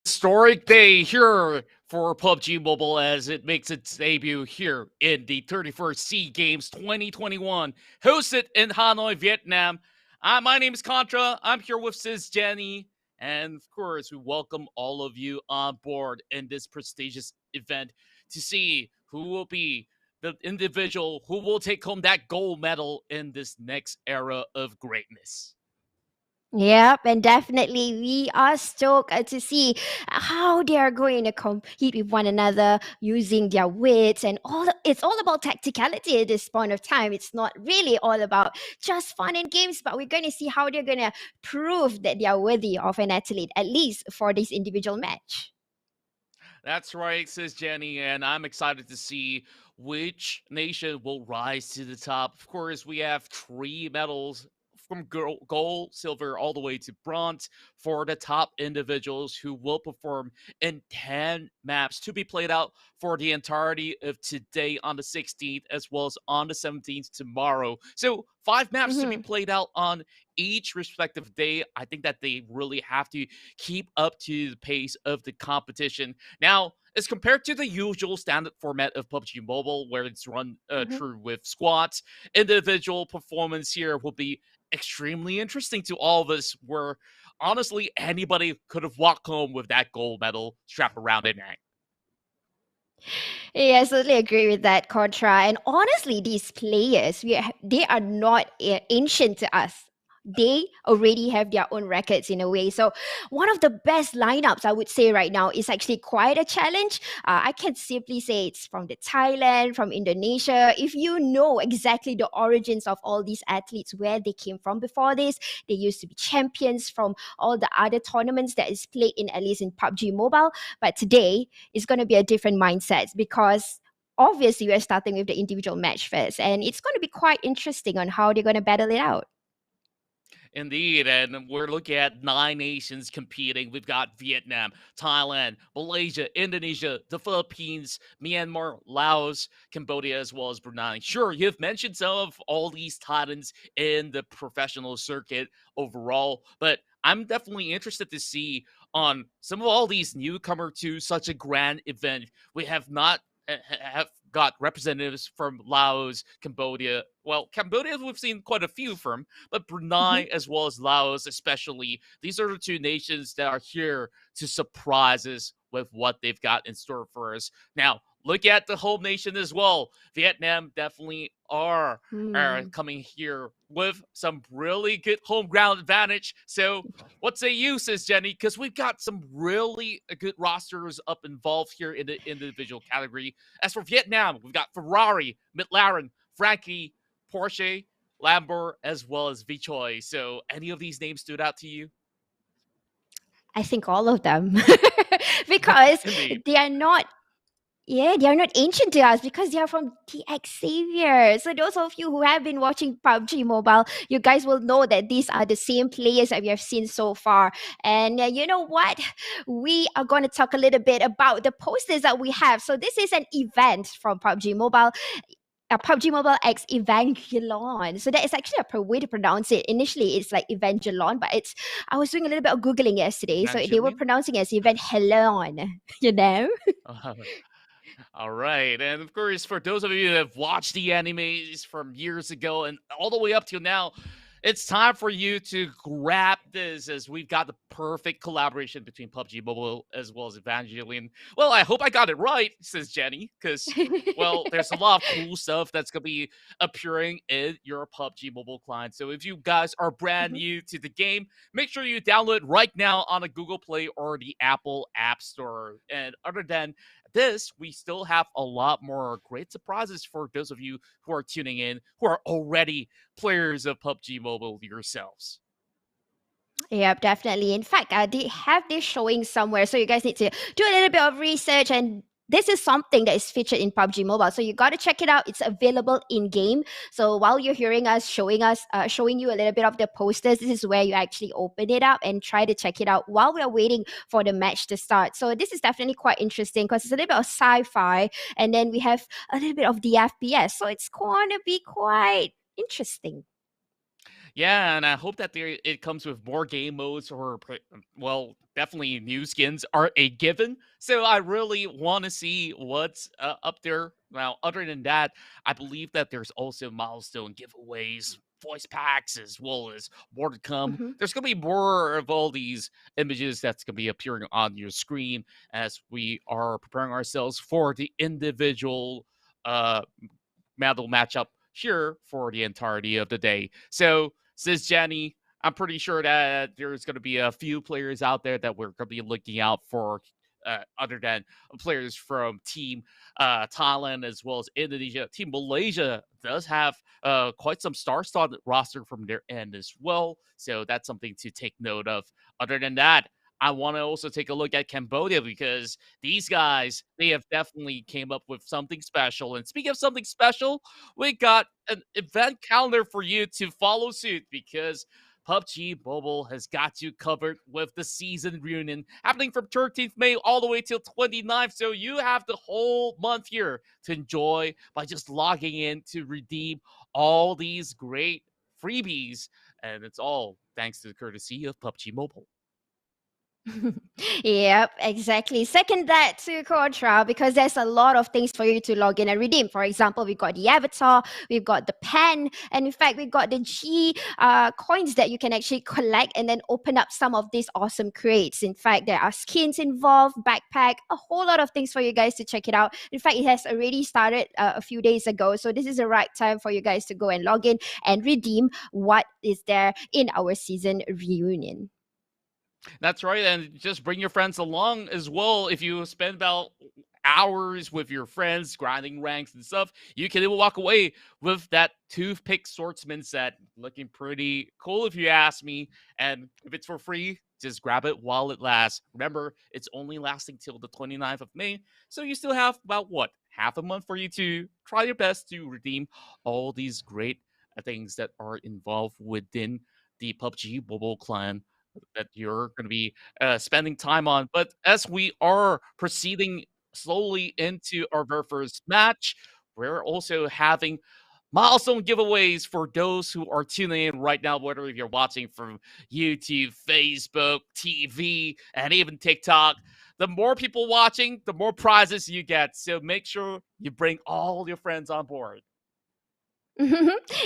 Historic day here for PUBG Mobile as it makes its debut here in the 31st SEA Games 2021, hosted in Hanoi, Vietnam. My name is Contra. I'm here with Sis Jenny. And of course, we welcome all of you on board in this prestigious event to see who will be the individual who will take home that gold medal in this next era of greatness. Yep, and definitely we are stoked to see how they are going to compete with one another using their wits and all. It's all about tacticality at this point of time. It's not really all about just fun and games, but we're going to see how they're going to prove that they are worthy of an athlete, at least for this individual match. That's right, says Jenny, and I'm excited to see which nation will rise to the top. Of course, we have 3 medals from gold, silver, all the way to bronze for the top individuals who will perform in 10 maps to be played out for the entirety of today on the 16th, as well as on the 17th tomorrow. So 5 maps to be played out on each respective day. I think that they really have to keep up to the pace of the competition. Now, as compared to the usual standard format of PUBG Mobile, where it's run through with squads, individual performance here will be extremely interesting to all of us, where honestly anybody could have walked home with that gold medal strapped around their neck. Yeah, I certainly agree with that, Contra. And honestly, these players, they are not ancient to us. They already have their own records in a way. So one of the best lineups, I would say right now, is actually quite a challenge. I can simply say it's from the Thailand, from Indonesia. If you know exactly the origins of all these athletes, where they came from before this, they used to be champions from all the other tournaments that is played in, at least in PUBG Mobile. But today is going to be a different mindset, because obviously we're starting with the individual match first. And it's going to be quite interesting on how they're going to battle it out. Indeed, and we're looking at 9 nations competing. We've got Vietnam, Thailand, Malaysia, Indonesia, the Philippines, Myanmar, Laos, Cambodia, as well as Brunei. Sure, you've mentioned some of all these titans in the professional circuit overall, but I'm definitely interested to see on some of all these newcomer to such a grand event. We have got representatives from Laos, Cambodia. Well, Cambodia we've seen quite a few from, but Brunei as well as Laos especially. These are the 2 nations that are here to surprise us with what they've got in store for us. Now, look at the home nation as well. Vietnam definitely are coming here with some really good home ground advantage. So what say you, says Jenny? Because we've got some really good rosters up involved here in the individual category. As for Vietnam, we've got Ferrari, McLaren, Frankie, Porsche, Lambo, as well as Vichoi. So any of these names stood out to you? I think all of them. Because Indeed. they are not they are not ancient to us because they are from DX Xavier. So those of you who have been watching PUBG Mobile, you guys will know that these are the same players that we have seen so far. And you know what? We are going to talk a little bit about the posters that we have. So this is an event from PUBG Mobile. PUBG Mobile X Evangelon. So that is actually a way to pronounce it. Initially, it's like Evangelon, but I was doing a little bit of Googling yesterday. So they were Evangeline? pronouncing it as Evangelon, you know? All right. And of course, for those of you that have watched the animes from years ago and all the way up till now, it's time for you to grab this as we've got the perfect collaboration between PUBG Mobile as well as Evangeline. Well, I hope I got it right, says Jenny, because, well, there's a lot of cool stuff that's going to be appearing in your PUBG Mobile client. So if you guys are brand new to the game, make sure you download it right now on a Google Play or the Apple App Store. And other than this, we still have a lot more great surprises for those of you who are tuning in, who are already players of PUBG Mobile yourselves. Yep, definitely. In fact, they have this showing somewhere, so you guys need to do a little bit of research. And this is something that is featured in PUBG Mobile, so you got to check it out. It's available in game. So while you're hearing us, showing you a little bit of the posters, this is where you actually open it up and try to check it out while we're waiting for the match to start. So this is definitely quite interesting because it's a little bit of sci-fi, and then we have a little bit of the FPS. So it's going to be quite interesting. Yeah, and I hope that it comes with more game modes or, well, definitely new skins are a given. So I really want to see what's up there. Now, other than that, I believe that there's also milestone giveaways, voice packs, as well as more to come. There's going to be more of all these images that's going to be appearing on your screen as we are preparing ourselves for the individual medal matchup here for the entirety of the day. So, says Jenny, I'm pretty sure that there's going to be a few players out there that we're going to be looking out for, other than players from Team Thailand as well as Indonesia. Team Malaysia does have quite some star-studded roster from their end as well, so that's something to take note of. Other than that, I want to also take a look at Cambodia because these guys, they have definitely came up with something special. And speaking of something special, we got an event calendar for you to follow suit because PUBG Mobile has got you covered with the season reunion happening from 13th May all the way till 29th. So you have the whole month here to enjoy by just logging in to redeem all these great freebies. And it's all thanks to the courtesy of PUBG Mobile. Yep, exactly. Second that to Contra because there's a lot of things for you to log in and redeem. For example, we've got the avatar, we've got the pen, and in fact, we've got the G coins that you can actually collect and then open up some of these awesome crates. In fact, there are skins involved, backpack, a whole lot of things for you guys to check it out. In fact, it has already started a few days ago, so this is the right time for you guys to go and log in and redeem what is there in our season reunion. That's right. And just bring your friends along as well. If you spend about hours with your friends grinding ranks and stuff, you can even walk away with that toothpick swordsman set looking pretty cool if you ask me. And if it's for free, just grab it while it lasts. Remember, it's only lasting till the 29th of May. So you still have about half a month for you to try your best to redeem all these great things that are involved within the PUBG Mobile clan that you're going to be spending time on. But as we are proceeding slowly into our very first match, we're also having milestone giveaways for those who are tuning in right now, whether if you're watching from YouTube, Facebook, TV, and even TikTok. The more people watching, the more prizes you get. So make sure you bring all your friends on board.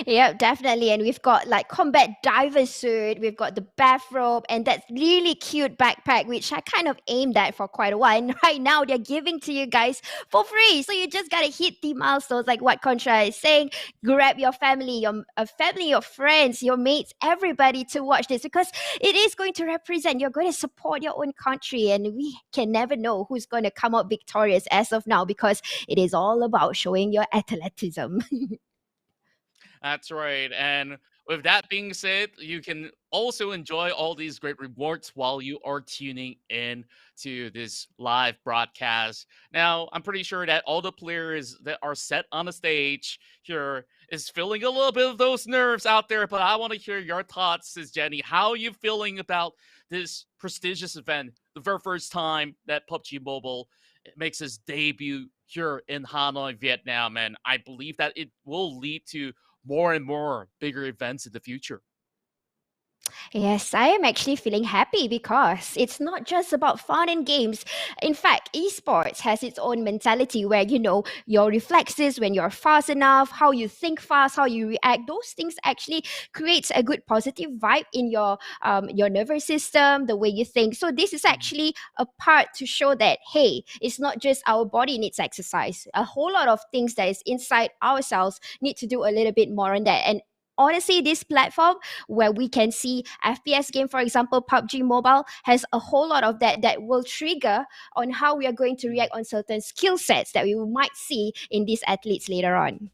Yeah, definitely. And we've got like combat diver suit, we've got the bathrobe, and that really cute backpack, which I kind of aimed at for quite a while. And right now they're giving to you guys for free. So you just gotta hit the milestones, like what Contra is saying. Grab your family, your friends, your mates, everybody to watch this because it is going to represent. You're going to support your own country, and we can never know who's going to come out victorious as of now because it is all about showing your athleticism. That's right. And with that being said, you can also enjoy all these great rewards while you are tuning in to this live broadcast. Now, I'm pretty sure that all the players that are set on the stage here is feeling a little bit of those nerves out there, but I want to hear your thoughts, Sis Jenny. How are you feeling about this prestigious event? The very first time that PUBG Mobile makes its debut here in Hanoi, Vietnam, and I believe that it will lead to more and more bigger events in the future. Yes, I am actually feeling happy because it's not just about fun and games. In fact, esports has its own mentality where, your reflexes when you're fast enough, how you think fast, how you react, those things actually creates a good positive vibe in your nervous system, the way you think. So this is actually a part to show that, hey, it's not just our body needs exercise. A whole lot of things that is inside ourselves need to do a little bit more on that. And honestly, this platform where we can see FPS game, for example, PUBG Mobile has a whole lot of that will trigger on how we are going to react on certain skill sets that we might see in these athletes later on.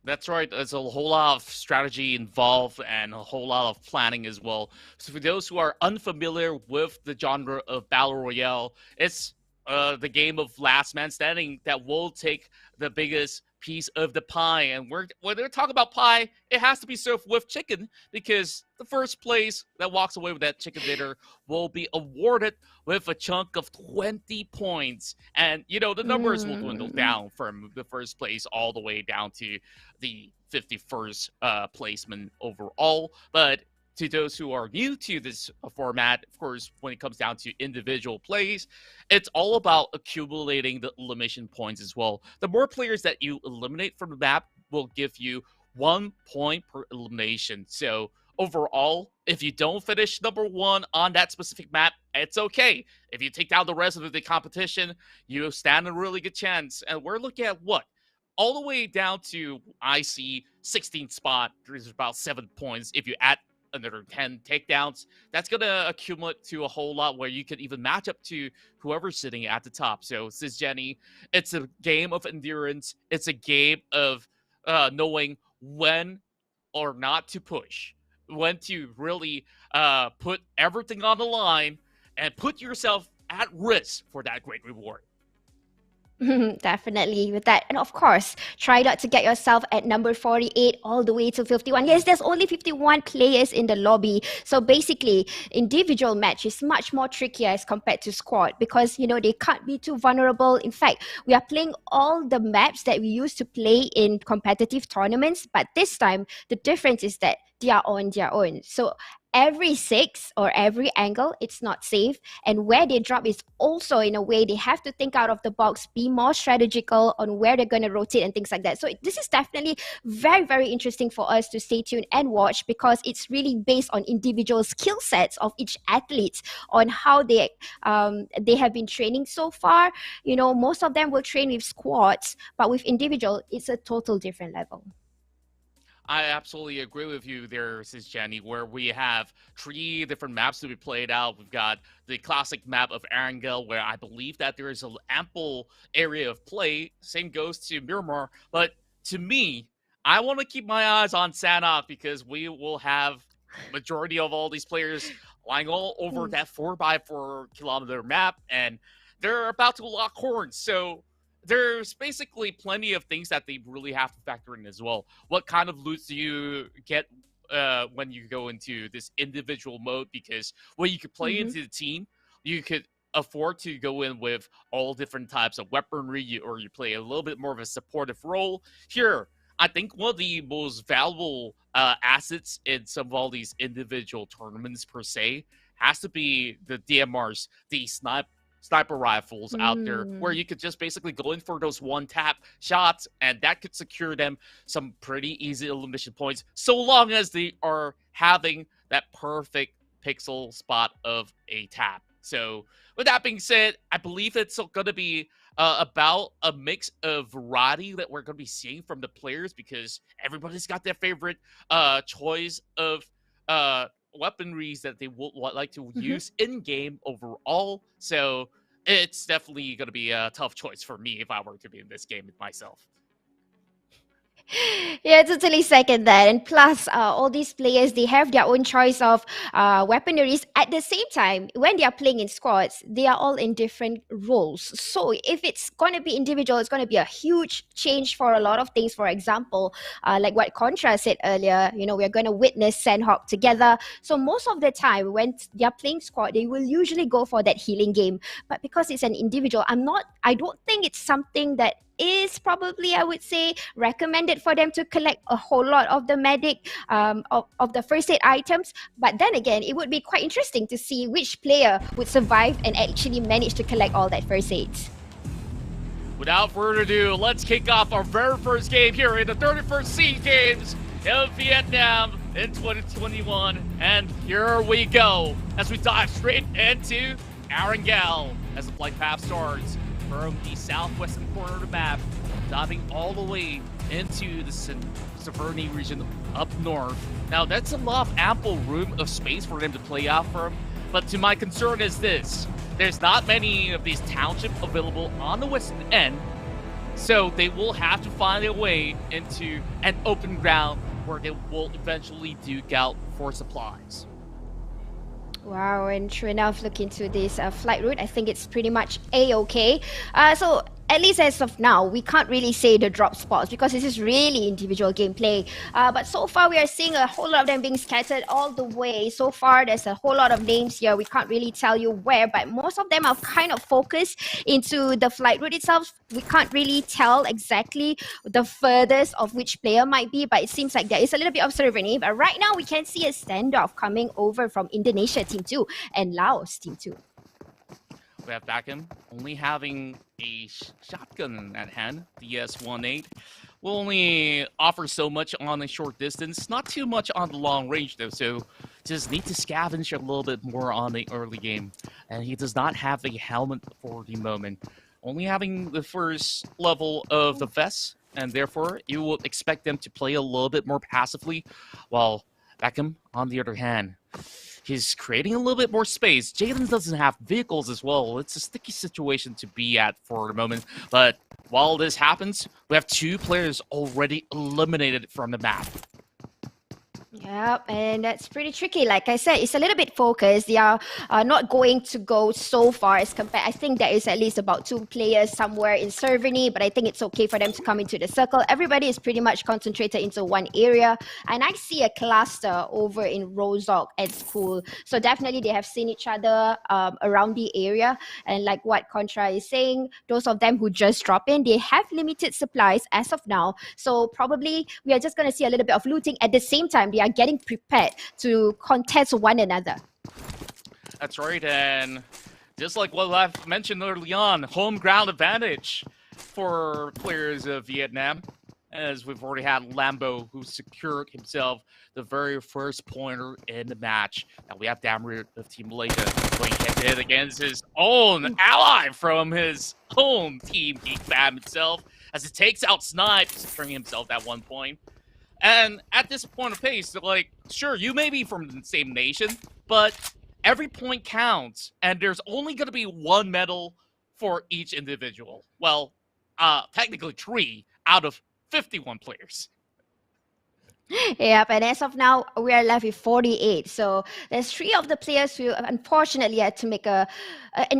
That's right. There's a whole lot of strategy involved and a whole lot of planning as well. So for those who are unfamiliar with the genre of battle royale, it's the game of last man standing that will take the biggest piece of the pie. And when they're talking about pie, it has to be served with chicken because the first place that walks away with that chicken dinner will be awarded with a chunk of 20 points. And, the numbers will dwindle down from the first place all the way down to the 51st placement overall. But to those who are new to this format, of course, when it comes down to individual plays, it's all about accumulating the elimination points as well. The more players that you eliminate from the map will give you 1 point per elimination. So overall, if you don't finish number 1 on that specific map, it's okay. If you take down the rest of the competition, you stand a really good chance. And we're looking at what? All the way down to, I see, 16th spot. There's about 7 points. If you add another 10 takedowns, that's going to accumulate to a whole lot where you could even match up to whoever's sitting at the top. So, Sis Jenny, it's a game of endurance. It's a game of knowing when or not to push, when to really put everything on the line and put yourself at risk for that great reward. Definitely with that. And of course, try not to get yourself at number 48 all the way to 51. Yes, there's only 51 players in the lobby. So basically, individual match is much more trickier as compared to squad because, they can't be too vulnerable. In fact, we are playing all the maps that we used to play in competitive tournaments. But this time, the difference is that they are on their own. So every six or every angle, it's not safe. And where they drop is also, in a way, they have to think out of the box, be more strategical on where they're going to rotate and things like that. So this is definitely very, very interesting for us to stay tuned and watch because it's really based on individual skill sets of each athlete on how they have been training so far. Most of them will train with squads, but with individual, it's a total different level. I absolutely agree with you there, Sis Jenny, where we have 3 different maps to be played out. We've got the classic map of Erangel, where I believe that there is an ample area of play. Same goes to Myanmar. But to me, I want to keep my eyes on Sanok because we will have majority of all these players lying all over that 4x4 kilometer map, and they're about to lock horns. So there's basically plenty of things that they really have to factor in as well. What kind of loot do you get when you go into this individual mode? Because when you could play into the team, you could afford to go in with all different types of weaponry, or you play a little bit more of a supportive role. Here, I think one of the most valuable assets in some of all these individual tournaments per se has to be the DMRs, the sniper rifles out there, where you could just basically go in for those one-tap shots, and that could secure them some pretty easy elimination points, so long as they are having that perfect pixel spot of a tap. So with that being said, I believe it's going to be about a mix of variety that we're going to be seeing from the players, because everybody's got their favorite choice of weaponries that they would like to use in game overall. So it's definitely going to be a tough choice for me if I were to be in this game myself. Yeah, totally second that. And plus, all these players, they have their own choice of weaponaries. At the same time, when they are playing in squads, they are all in different roles. So if it's going to be individual, it's going to be a huge change for a lot of things. For example, like what Contra said earlier, we're going to witness Sandhawk together. So most of the time, when they are playing squad, they will usually go for that healing game. But because it's an individual, I don't think it's something that is probably, I would say, recommended for them to collect a whole lot of the medic of the first aid items. But then again, it would be quite interesting to see which player would survive and actually manage to collect all that first aids. Without further ado, let's kick off our very first game here in the 31st SEA Games of Vietnam in 2021. And here we go as we dive straight into Arangel as the flight path starts from the southwestern corner of the map, diving all the way into the Severny region up north. Now, that's a lot of ample room of space for them to play out from, but to my concern is this. There's not many of these townships available on the western end, so they will have to find a way into an open ground where they will eventually duke out for supplies. Wow, and true enough, look into this flight route. I think it's pretty much A-okay. So at least as of now, we can't really say the drop spots because this is really individual gameplay. But so far, we are seeing a whole lot of them being scattered all the way. So far, there's a whole lot of names here. We can't really tell you where, but most of them are kind of focused into the flight route itself. We can't really tell exactly the furthest of which player might be, but it seems like there is a little bit of Severny. But right now, we can see a standoff coming over from Indonesia Team 2 and Laos Team 2. We have Beckham only having a shotgun at hand, the S18. Will only offer so much on a short distance, not too much on the long range though, so just need to scavenge a little bit more on the early game. And he does not have a helmet for the moment, only having the first level of the vest, and therefore you will expect them to play a little bit more passively, while Beckham, on the other hand, he's creating a little bit more space. Jalen doesn't have vehicles as well. It's a sticky situation to be at for the moment. But while this happens, we have two players already eliminated from the map. Yep, and that's pretty tricky. Like I said, it's a little bit focused. They are not going to go so far as compared. I think there is at least about 2 players somewhere in Severny, but I think it's okay for them to come into the circle. Everybody is pretty much concentrated into one area, and I see a cluster over in Rozok at school. So definitely they have seen each other around the area, and like what Contra is saying, those of them who just drop in, they have limited supplies as of now. So probably we are just going to see a little bit of looting. At the same time, they are getting prepared to contest one another. That's right, and just like what I've mentioned early on, home ground advantage for players of Vietnam, as we've already had Lambo, who secured himself the very first pointer in the match. Now we have Damru of Team Malaysia going head-to-head against his own ally from his own team, Geek Fam himself, as it takes out Snipes, securing himself at one point. And at this point of pace, like, sure, you may be from the same nation, but every point counts, and there's only going to be 1 medal for each individual. Well, technically 3 out of 51 players. Yep, and as of now, we are left with 48. So there's 3 of the players who unfortunately had to make an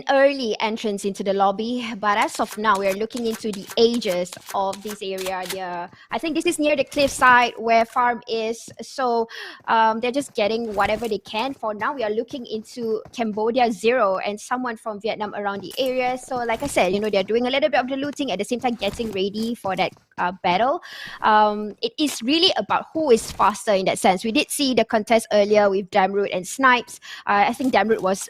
early entrance into the lobby. But as of now, we are looking into the ages of this area. I think this is near the cliffside where farm is. So they're just getting whatever they can. For now, we are looking into Cambodia 0 and someone from Vietnam around the area. So like I said, they're doing a little bit of the looting, at the same time getting ready for that battle. It is really about who is faster in that sense. We did see the contest earlier with Damroot and Snipes. I think Damroot was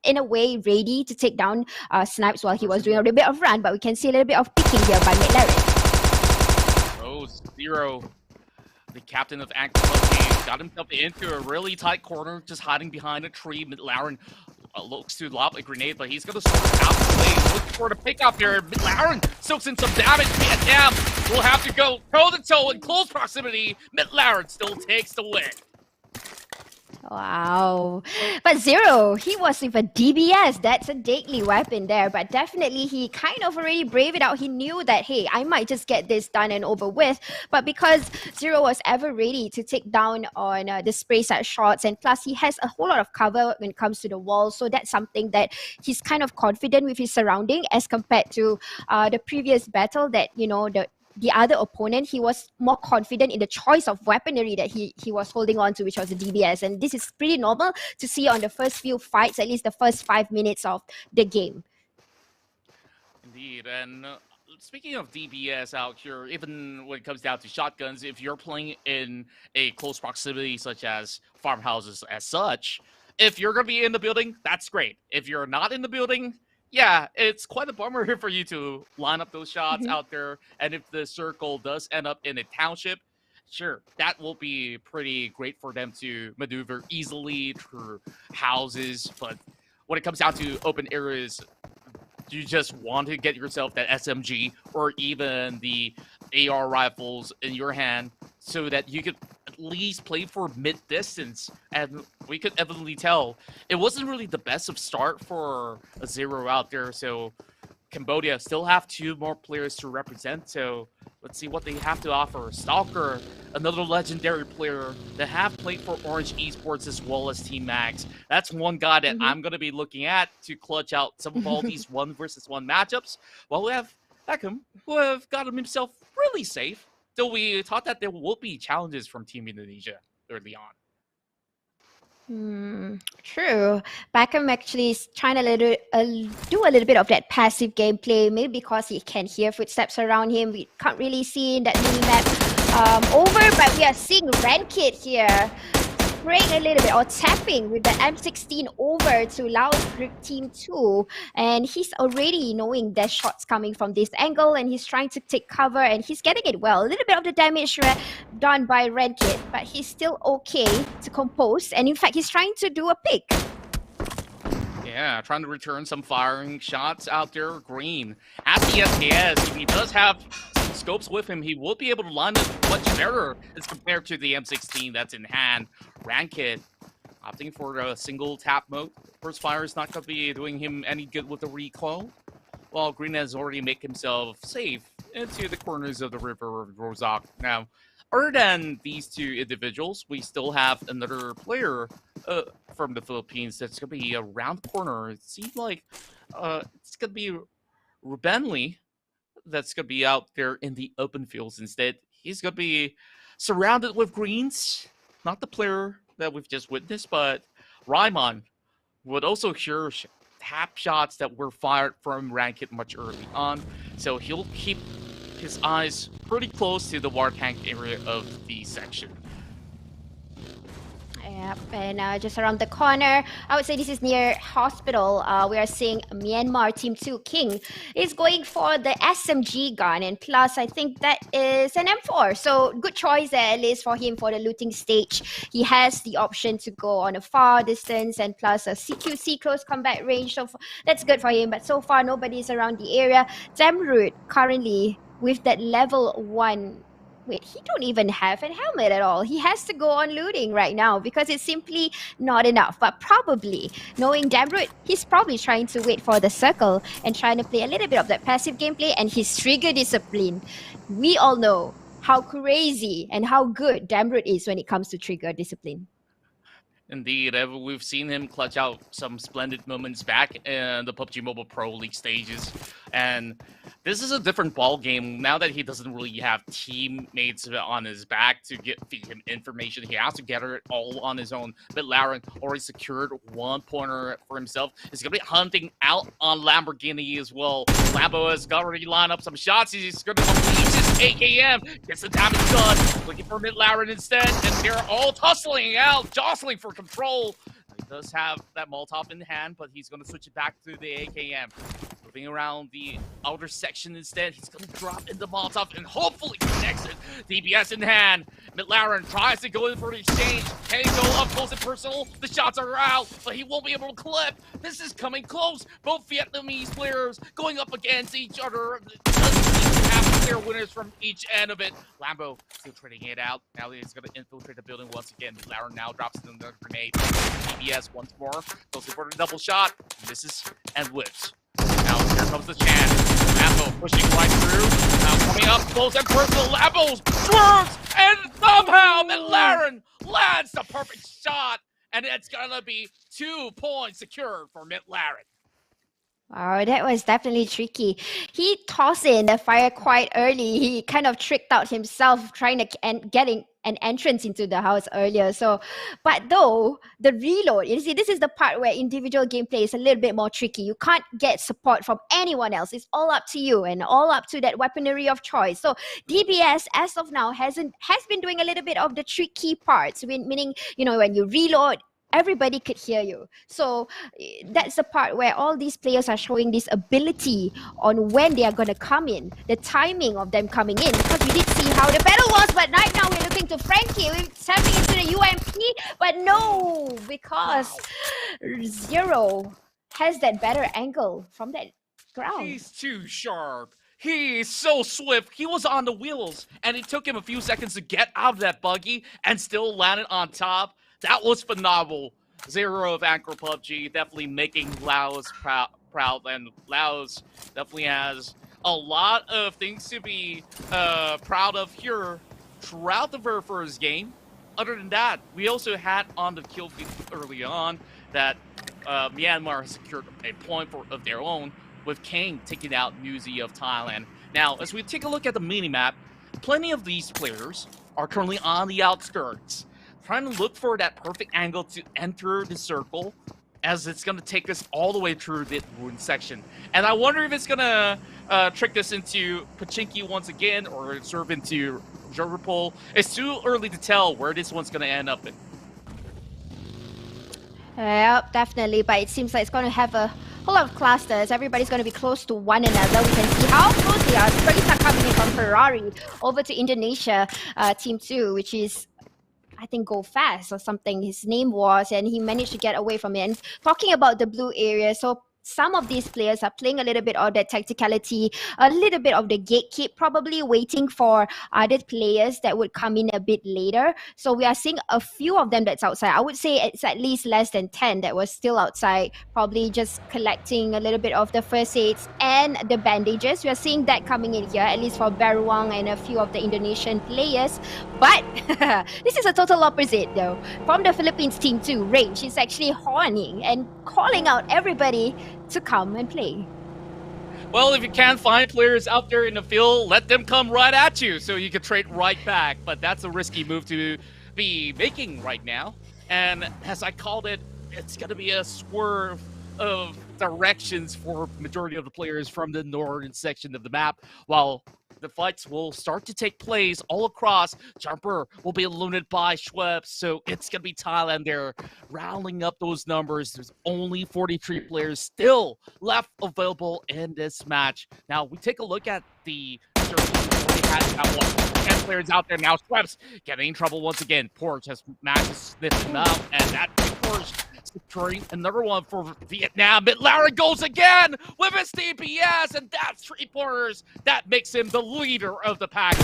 in a way ready to take down Snipes while he was doing a little bit of run, but we can see a little bit of picking here by McLaren. Oh, Zero, the captain of Active Team, got himself into a really tight corner, just hiding behind a tree. McLaren looks to lob a grenade, but he's going to sort out the way, looking for the pickup here. McLaren soaks in some damage. Vietnam will have to go toe-to-toe in close proximity. McLaren still takes the win. Wow. But Zero, he was with a DBS. That's a deadly weapon there. But definitely he kind of already braved it out. He knew that, hey, I might just get this done and over with. But because Zero was ever ready to take down on the spray side shots, and plus he has a whole lot of cover when it comes to the wall. So that's something that he's kind of confident with his surrounding as compared to the previous battle that, you know, the other opponent, he was more confident in the choice of weaponry that he was holding on to, which was the DBS. And this is pretty normal to see on the first few fights, at least the first 5 minutes of the game. Indeed, and speaking of DBS out here, even when it comes down to shotguns, if you're playing in a close proximity, such as farmhouses as such, if you're going to be in the building, that's great. If you're not in the building, yeah, it's quite a bummer for you to line up those shots out there. And if the circle does end up in a township, sure, that will be pretty great for them to maneuver easily through houses. But when it comes down to open areas, you just want to get yourself that SMG or even the AR rifles in your hand so that you could at least play for mid-distance. And we could evidently tell it wasn't really the best of start for a Zero out there. So Cambodia still have 2 more players to represent. So let's see what they have to offer. Stalker, another legendary player that have played for Orange Esports as well as Team Max. That's one guy that I'm going to be looking at to clutch out some of all these 1-versus-1 matchups. While we have Beckham, who have gotten himself really safe. Though we thought that there will be challenges from Team Indonesia early on. True. Beckham actually is trying to do a little bit of that passive gameplay, maybe because he can hear footsteps around him. We can't really see in that mini-map over, but we are seeing Rankit here spraying a little bit or tapping with the M16 over to Laos Team 2, and he's already knowing there's shots coming from this angle, and he's trying to take cover, and he's getting it well. A little bit of the damage done by Rankit, but he's still okay to compose, and in fact he's trying to do a pick. Yeah, trying to return some firing shots out there. Green at the SKS, if he does have some scopes with him, he will be able to line up much better as compared to the M16 that's in hand. Rankit opting for a single tap mode. First fire is not going to be doing him any good with the recoil, while Green has already made himself safe into the corners of the river of Rozak. Now, other than these 2 individuals, we still have another player from the Philippines that's going to be around the corner. It seems like it's going to be Ruben Lee that's going to be out there in the open fields instead. He's going to be surrounded with greens. Not the player that we've just witnessed, but Raimon would also hear tap shots that were fired from Rankit much early on. So he'll keep his eyes pretty close to the water tank area of the section. Yep, and just around the corner, I would say this is near hospital. We are seeing Myanmar Team 2 King is going for the SMG gun, and plus I think that is an M4. So good choice there, at least for him for the looting stage. He has the option to go on a far distance and plus a CQC close combat range. So that's good for him. But so far nobody is around the area. Damroot currently with that level 1. Wait, he don't even have a helmet at all. He has to go on looting right now because it's simply not enough. But probably, knowing Damroot, he's probably trying to wait for the circle and trying to play a little bit of that passive gameplay and his trigger discipline. We all know how crazy and how good Damroot is when it comes to trigger discipline. Indeed, we've seen him clutch out some splendid moments back in the PUBG Mobile Pro League stages. And this is a different ball game now that he doesn't really have teammates on his back to feed him information. He has to gather it all on his own. But Laren already secured 1 pointer for himself. He's going to be hunting out on Lamborghini as well. Lambo has already lined up some shots. He's going to release his AKM. Gets the damage done. Looking for mid Laren instead. And they're all tussling out, jostling for control. He does have that Molotov in hand, but he's going to switch it back to the AKM. Moving around the outer section instead, he's going to drop in the Molotov and hopefully connects it. DBS in hand. McLaren tries to go in for the exchange. Can he go up close and personal? The shots are out, but he won't be able to clip. This is coming close. Both Vietnamese players going up against each other. It doesn't seem to have clear winners from each end of it. Lambo still trading it out. Now he's going to infiltrate the building once again. Lauren now drops in another grenade. DBS once more. Goes in for the double shot. Misses and whips. Now here comes the chance. Lambo pushing right through. Now coming up close and personal. Lambo swerves and somehow McLaren lands the perfect shot. And it's going to be 2 points secured for McLaren. Oh, that was definitely tricky. He tossed in the fire quite early. He kind of tricked out himself trying to getting an entrance into the house earlier. So, but though the reload, you see, this is the part where individual gameplay is a little bit more tricky. You can't get support from anyone else. It's all up to you and all up to that weaponry of choice. So DBS, as of now, has been doing a little bit of the tricky parts. Meaning, you know, when you reload, everybody could hear you. So that's the part where all these players are showing this ability on when they are going to come in, the timing of them coming in. Because we did see how the battle was, but right now we're looking to Frankie. We're stepping into the UMP, but no, because Zero has that better angle from that ground. He's too sharp. He's so swift. He was on the wheels, and it took him a few seconds to get out of that buggy and still landed on top. That was phenomenal. Zero of Anchor PUBG definitely making Laos proud, and Laos definitely has a lot of things to be proud of here throughout the very first game. Other than that, we also had on the kill feed early on that Myanmar has secured a point of their own, with Kane taking out Muzi of Thailand. Now, as we take a look at the minimap, plenty of these players are currently on the outskirts, trying to look for that perfect angle to enter the circle, as it's going to take us all the way through the ruin section. And I wonder if it's going to trick us into Pachinki once again, or serve into Liverpool. It's too early to tell where this one's going to end up in. Yeah, definitely, but it seems like it's going to have a whole lot of clusters. Everybody's going to be close to one another. We can see how close they are. Sprays are coming in from Ferrari over to Indonesia, Team 2, which is, I think, Go Fast or something his name was, and he managed to get away from it. And talking about the blue area, so some of these players are playing a little bit of that tacticality, a little bit of the gatekeep, probably waiting for other players that would come in a bit later. So we are seeing a few of them that's outside. I would say it's at least less than 10 that was still outside, probably just collecting a little bit of the first aids and the bandages. We are seeing that coming in here, at least for Beruang and a few of the Indonesian players. But this is a total opposite though. From the Philippines Team 2, Range is actually horning and calling out everybody to come and play. Well, if you can't find players out there in the field, let them come right at you so you can trade right back. But that's a risky move to be making right now. And as I called it, it's going to be a swerve of directions for majority of the players from the northern section of the map, while the fights will start to take place all across. Jumper will be illuminated by Schweppes, so it's going to be Thailand there rounding up those numbers. There's only 43 players still left available in this match. Now, we take a look at the circle. We already had about 10 players out there now. Schweppes getting in trouble once again. Porch has managed to sniff him out, and that Porch securing another one for Vietnam. But Lara goes again with his DPS, and that's 3 pointers. That makes him the leader of the pack.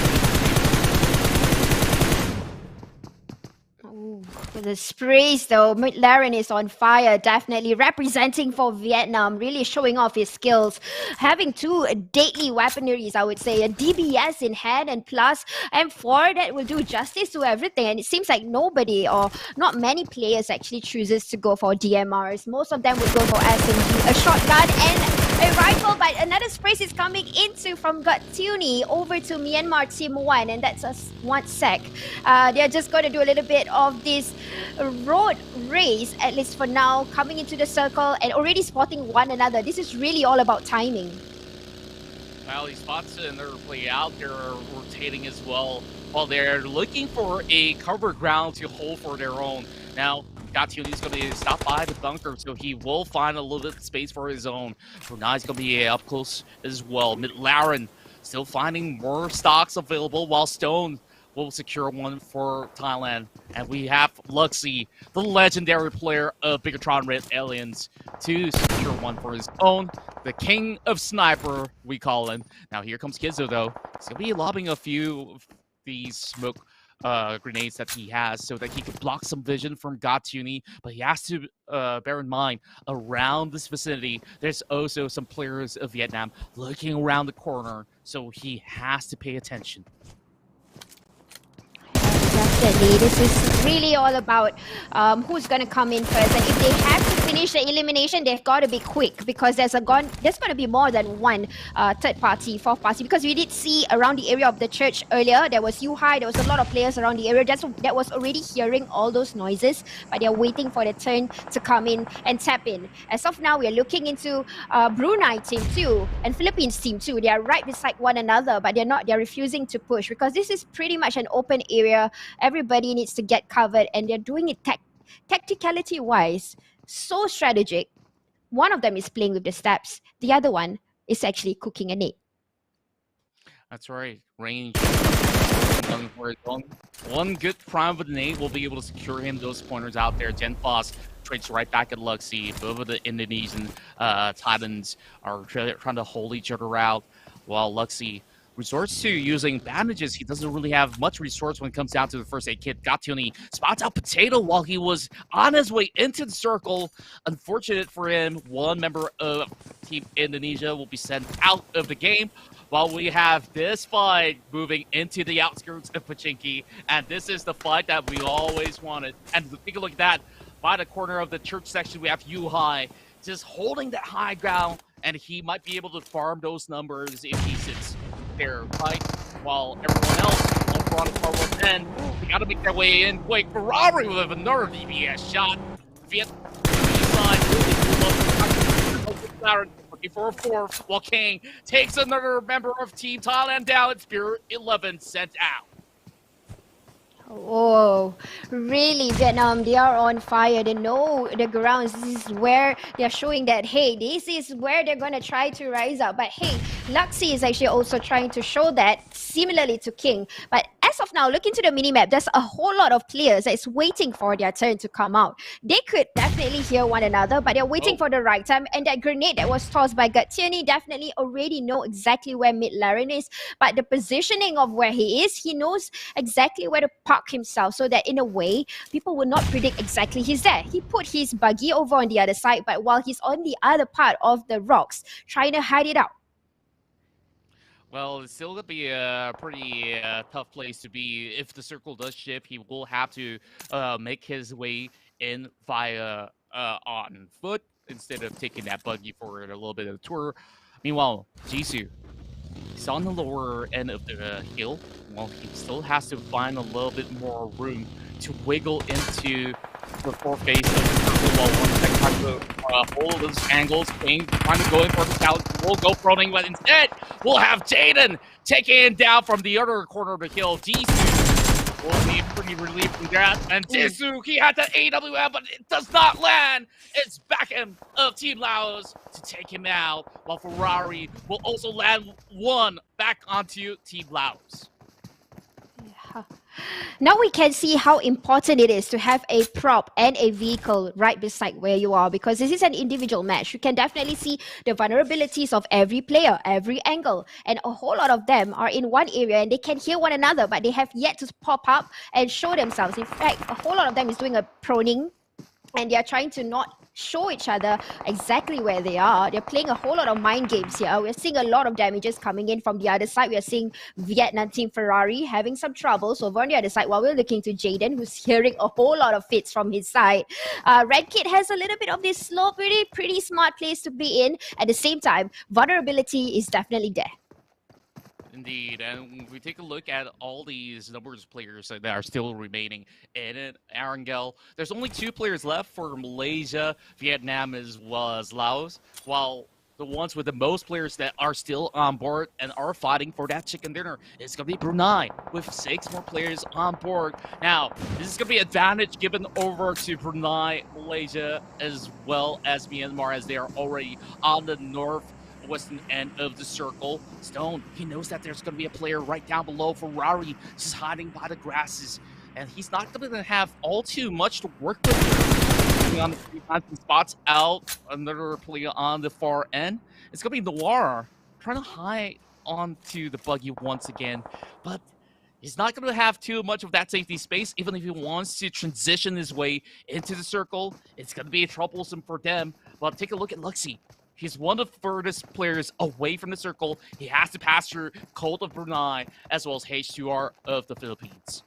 Ooh, for the sprays though, Laren is on fire, definitely representing for Vietnam, really showing off his skills. Having 2 deadly weaponaries, I would say, a DBS in hand and plus M4 that will do justice to everything. And it seems like nobody or not many players actually chooses to go for DMRs. Most of them would go for SMG, a shotgun and a rifle, but another sprays is coming into from Gutuni over to Myanmar Team 1, and that's us 1 sec. They're just going to do a little bit of this road race, at least for now, coming into the circle and already spotting one another. This is really all about timing. Well, he spots another play out there, rotating as well, while they're looking for a cover ground to hold for their own. Now, Gationi's going to stop by the bunker, so he will find a little bit of space for his own. Brunei's going to be up close as well. McLaren still finding more stocks available, while Stone will secure one for Thailand. And we have Luxy, the legendary player of Bigatron Red Aliens, to secure one for his own. The king of sniper, we call him. Now here comes Kizo, though. He's going to be lobbing a few of these smoke grenades that he has so that he can block some vision from Gatuni, but he has to bear in mind around this vicinity there's also some players of Vietnam looking around the corner, so he has to pay attention. Definitely, this is really all about who's going to come in first, and if they have to finish the elimination, they've got to be quick, because there's going to be more than one third party, fourth party, because we did see around the area of the church earlier, there was Yuhai, there was a lot of players around the area that was already hearing all those noises, but they're waiting for the turn to come in and tap in. As of now, we're looking into Brunei team 2 and Philippines team 2. They are right beside one another, but they're refusing to push, because this is pretty much an open area. Everybody needs to get covered, and they're doing it tacticality wise, so strategic. One of them is playing with the steps, the other one is actually cooking a nade. That's right, range. One good prime with the nade will be able to secure him those pointers out there. Gen Foss trades right back at Luxy. Both of the Indonesian Titans are trying to hold each other out, while Luxy resorts to using bandages. He doesn't really have much resource when it comes down to the first aid kit. Gatuni spots out Potato while he was on his way into the circle. Unfortunate for him, one member of Team Indonesia will be sent out of the game, while we have this fight moving into the outskirts of Pachinki. And this is the fight that we always wanted. And take a look at that. By the corner of the church section, we have Yuhai just holding that high ground, and he might be able to farm those numbers if he sits there, right? While everyone else on front of Marvel 10, they gotta make their way in quick. Ferrari with another DBS shot. Viet side looking for a fourth, while King takes another member of Team Thailand down. It's Spirit 11 sent out. Oh, really, Vietnam, they are on fire. They know the grounds. This is where they're showing that, hey, this is where they're going to try to rise up. But hey, Luxy is actually also trying to show that similarly to King. But as of now, look into the minimap. There's a whole lot of players that's waiting for their turn to come out. They could definitely hear one another, but they're waiting for the right time. And that grenade that was tossed by Gatuni definitely already know exactly where mid Laren is. But the positioning of where he is, he knows exactly where to park himself, so that in a way, people will not predict exactly he's there. He put his buggy over on the other side, but while he's on the other part of the rocks, trying to hide it out. Well, it's still going to be a pretty tough place to be. If the circle does shift, he will have to make his way in via on foot instead of taking that buggy for a little bit of a tour. Meanwhile, Jisoo, he's on the lower end of the hill. Well, he still has to find a little bit more room to wiggle into the foreface of the circle, while one tech tries to hold those angles. King trying to go in for the challenge. We'll go proning, but instead, we'll have Jaden taken down from the other corner of the hill. Jisoo will be pretty relieved from that. And Jisoo, he had that AWM, but it does not land. It's back end of Team Laos to take him out, while Ferrari will also land one back onto Team Laos. Now we can see how important it is to have a prop and a vehicle right beside where you are, because this is an individual match. You can definitely see the vulnerabilities of every player, every angle, and a whole lot of them are in one area and they can hear one another, but they have yet to pop up and show themselves. In fact, a whole lot of them is doing a proning, and they are trying to not show each other exactly where they are. They're playing a whole lot of mind games here. We're seeing a lot of damages coming in from the other side. We're seeing Vietnam Team Ferrari having some troubles over on the other side, while we're looking to Jaden, who's hearing a whole lot of fits from his side. Red Kit has a little bit of this slow, pretty smart place to be in. At the same time, vulnerability is definitely there. Indeed, and when we take a look at all these numbers of players that are still remaining in it, Arangel, there's only 2 players left for Malaysia, Vietnam, as well as Laos, while the ones with the most players that are still on board and are fighting for that chicken dinner is going to be Brunei, with 6 more players on board. Now, this is going to be advantage given over to Brunei, Malaysia, as well as Myanmar, as they are already on the north western end of the circle. Stone, he knows that there's going to be a player right down below. Ferrari just hiding by the grasses. And he's not going to have all too much to work with. On the spots out, another player on the far end. It's going to be Noir trying to hide onto the buggy once again. But he's not going to have too much of that safety space, even if he wants to transition his way into the circle. It's going to be troublesome for them. But take a look at Luxie. He's one of the furthest players away from the circle. He has to pass through Colt of Brunei as well as H2R of the Philippines.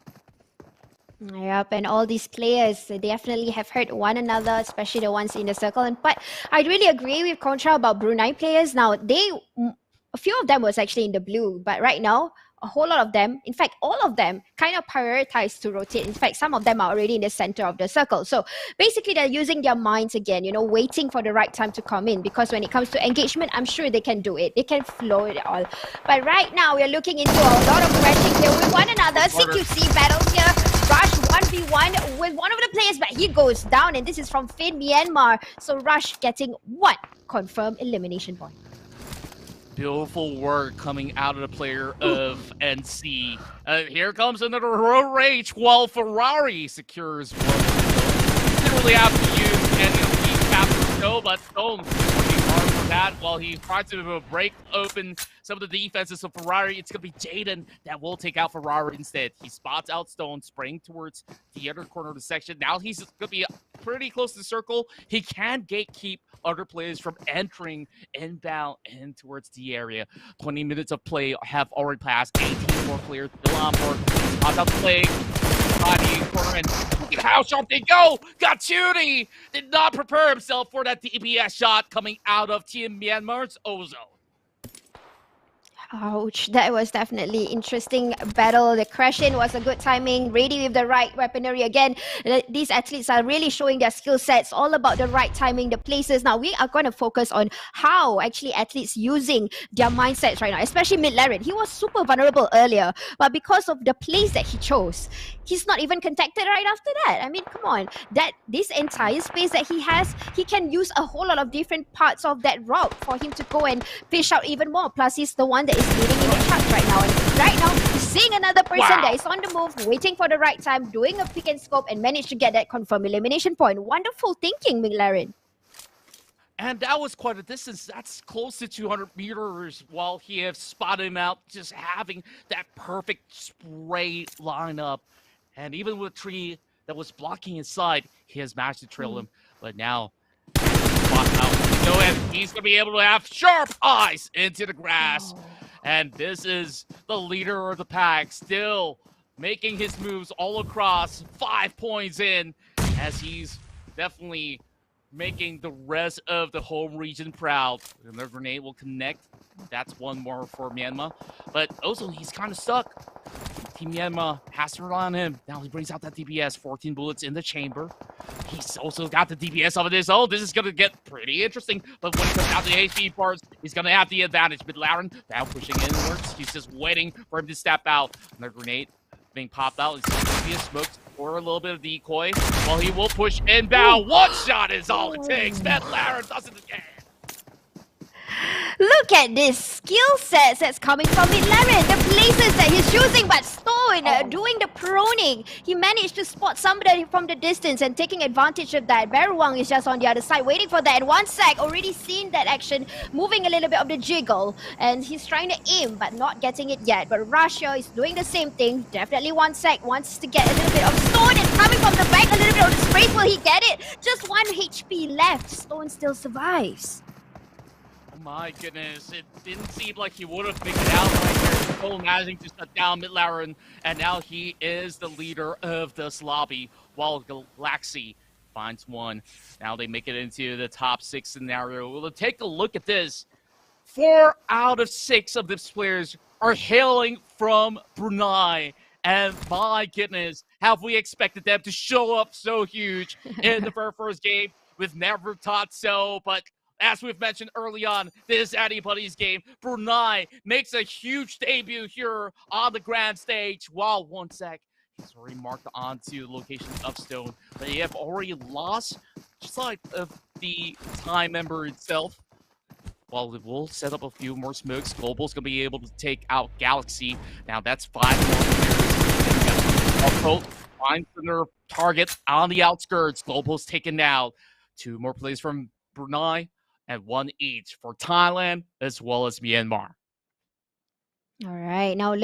Yep, and all these players definitely have hurt one another, especially the ones in the circle. But I really agree with Contra about Brunei players. Now, a few of them was actually in the blue, but right now, a whole lot of them, in fact, all of them kind of prioritize to rotate. In fact, some of them are already in the center of the circle. So basically, they're using their minds again, waiting for the right time to come in. Because when it comes to engagement, I'm sure they can do it. They can flow it all. But right now, we're looking into a lot of crashing here with one another. CQC battles here. Rush 1v1 with one of the players, but he goes down. And this is from Finn Myanmar. So Rush getting one confirmed elimination point. Beautiful work coming out of the player of NC. Here comes another road rage while Ferrari secures one. Didn't really have to use any of the captain's go, but Stone working hard for that while he tries to break open some of the defenses of Ferrari. It's going to be Jaden that will take out Ferrari instead. He spots out Stone, spraying towards the other corner of the section. Now he's going to be pretty close to the circle. He can gatekeep other players from entering inbound in towards the area. 20 minutes of play have already passed. 18 more players still on board. Spots out the play. Corner and look at how sharp they go. Gattuti did not prepare himself for that DPS shot coming out of Team Myanmar's Ozone. Ouch, that was definitely interesting battle. The crash in was a good timing, ready with the right weaponry. Again, these athletes are really showing their skill sets, all about the right timing, the places. Now, we are going to focus on how actually athletes using their mindsets right now, especially mid-Laren. He was super vulnerable earlier, but because of the place that he chose, he's not even contacted right after that. I mean, come on. This entire space that he has, he can use a whole lot of different parts of that route for him to go and fish out even more. Plus, he's the one that is leading in the charge right now. And right now, seeing another person that is on the move, waiting for the right time, doing a pick and scope, and managed to get that confirmed elimination point. Wonderful thinking, McLaren. And that was quite a distance. That's close to 200 meters while he has spotted him out, just having that perfect spray lineup. And even with a tree that was blocking his side, he has managed to trail him. But now, he's going to be able to have sharp eyes into the grass. And this is the leader of the pack, still making his moves all across, 5 points in, as he's definitely making the rest of the home region proud. Another grenade will connect. That's one more for Myanmar. But also, he's kind of stuck. Team Myanmar has to rely on him. Now he brings out that DPS, 14 bullets in the chamber. He's also got the DPS of his own. This is going to get pretty interesting. But when it comes out to the HP parts, he's going to have the advantage. But Laren now pushing inwards. He's just waiting for him to step out. Another grenade being popped out. He's going to be smoked for a little bit of decoy. While he will push inbound. One shot is all it takes. That Laren does it again. Look at this skill sets that's coming from McLaren. The places that he's choosing, but Stone doing the proning. He managed to spot somebody from the distance and taking advantage of that. Beruang is just on the other side waiting for that. 1 sec, already seen that action, moving a little bit of the jiggle. And he's trying to aim, but not getting it yet. But Russia is doing the same thing. Definitely 1 sec, wants to get a little bit of Stone. And coming from the back, a little bit of the sprays. Will he get it? Just 1 HP left. Stone still survives. My goodness, it didn't seem like he would have figured it out right here. Cole managing to shut down McLaren, and now he is the leader of this lobby, while Galaxy finds one. Now they make it into the top 6 scenario. We'll take a look at this. 4 out of 6 of these players are hailing from Brunei. And my goodness, have we expected them to show up so huge in the very first game? We've never thought so, but as we've mentioned early on, this is anybody's game. Brunei makes a huge debut here on the grand stage. While 1 sec, he's already marked onto the location of Stone. They have already lost sight of the time member itself. Well, it will set up a few more smokes. Global's going to be able to take out Galaxy. Now that's 5 more players. Also, finds their target on the outskirts. Global's taken out. 2 more players from Brunei and 1 each for Thailand as well as Myanmar. All right, now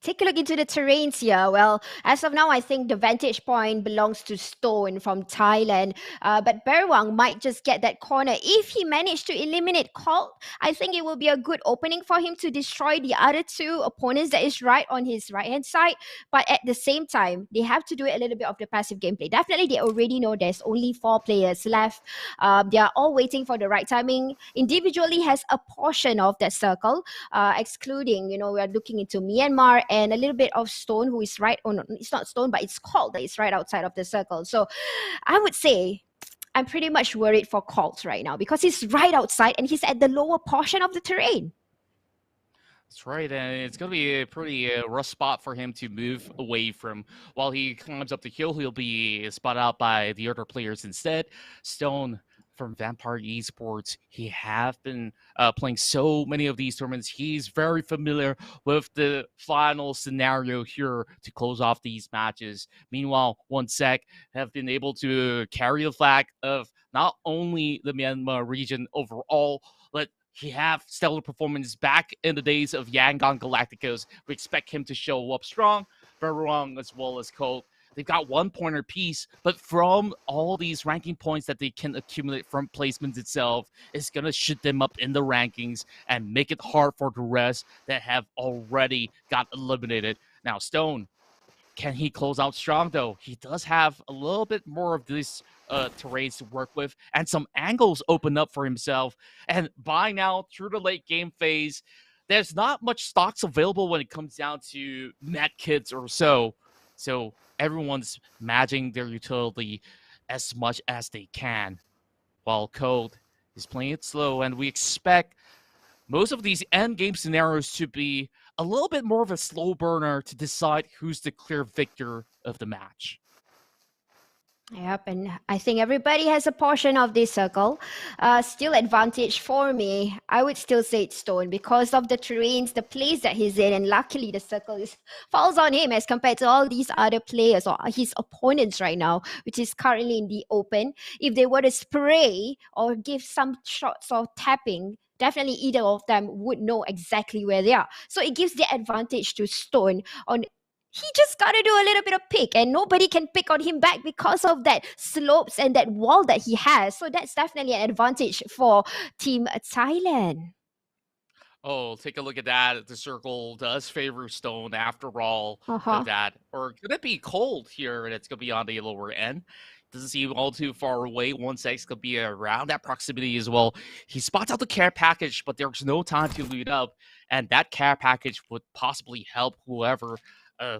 take a look into the terrains here. Well, as of now, I think the vantage point belongs to Stone from Thailand. But Berwang might just get that corner. If he managed to eliminate Colt, I think it will be a good opening for him to destroy the other 2 opponents that is right on his right-hand side. But at the same time, they have to do a little bit of the passive gameplay. Definitely, they already know there's only 4 players left. They are all waiting for the right timing. Individually has a portion of that circle, excluding, we are looking into Myanmar and a little bit of Stone, who is right on, it's not Stone, but it's Colt that is right outside of the circle. So I would say I'm pretty much worried for Colt right now because he's right outside and he's at the lower portion of the terrain. That's right, and it's going to be a pretty rough spot for him to move away from. While he climbs up the hill, he'll be spotted out by the other players instead. Stone from Vampire Esports, he have been playing so many of these tournaments. He's very familiar with the final scenario here to close off these matches. Meanwhile, 1sec have been able to carry the flag of not only the Myanmar region overall, but he have stellar performance back in the days of Yangon Galacticos. We expect him to show up strong, Berwang as well as Colt. They've got 1 point apiece, but from all these ranking points that they can accumulate from placements itself, it's going to shoot them up in the rankings and make it hard for the rest that have already got eliminated. Now, Stone, can he close out strong, though? He does have a little bit more of this terrains to work with, and some angles open up for himself. And by now, through the late game phase, there's not much stocks available when it comes down to med kits or so. So everyone's matching their utility as much as they can, while Code is playing it slow, and we expect most of these end game scenarios to be a little bit more of a slow burner to decide who's the clear victor of the match. Yep, and I think everybody has a portion of this circle. Still advantage for me. I would still say it's Stone because of the terrains, the place that he's in, and luckily the circle falls on him as compared to all these other players or his opponents right now, which is currently in the open. If they were to spray or give some shots or tapping, definitely either of them would know exactly where they are. So it gives the advantage to Stone on. He just got to do a little bit of pick, and nobody can pick on him back because of that slopes and that wall that he has. So that's definitely an advantage for Team Thailand. Oh, take a look at that. The circle does favor Stone after all of that. Or could it be Cold here and it's going to be on the lower end? Doesn't seem all too far away. 1sec could be around that proximity as well. He spots out the care package, but there's no time to loot up. And that care package would possibly help whoever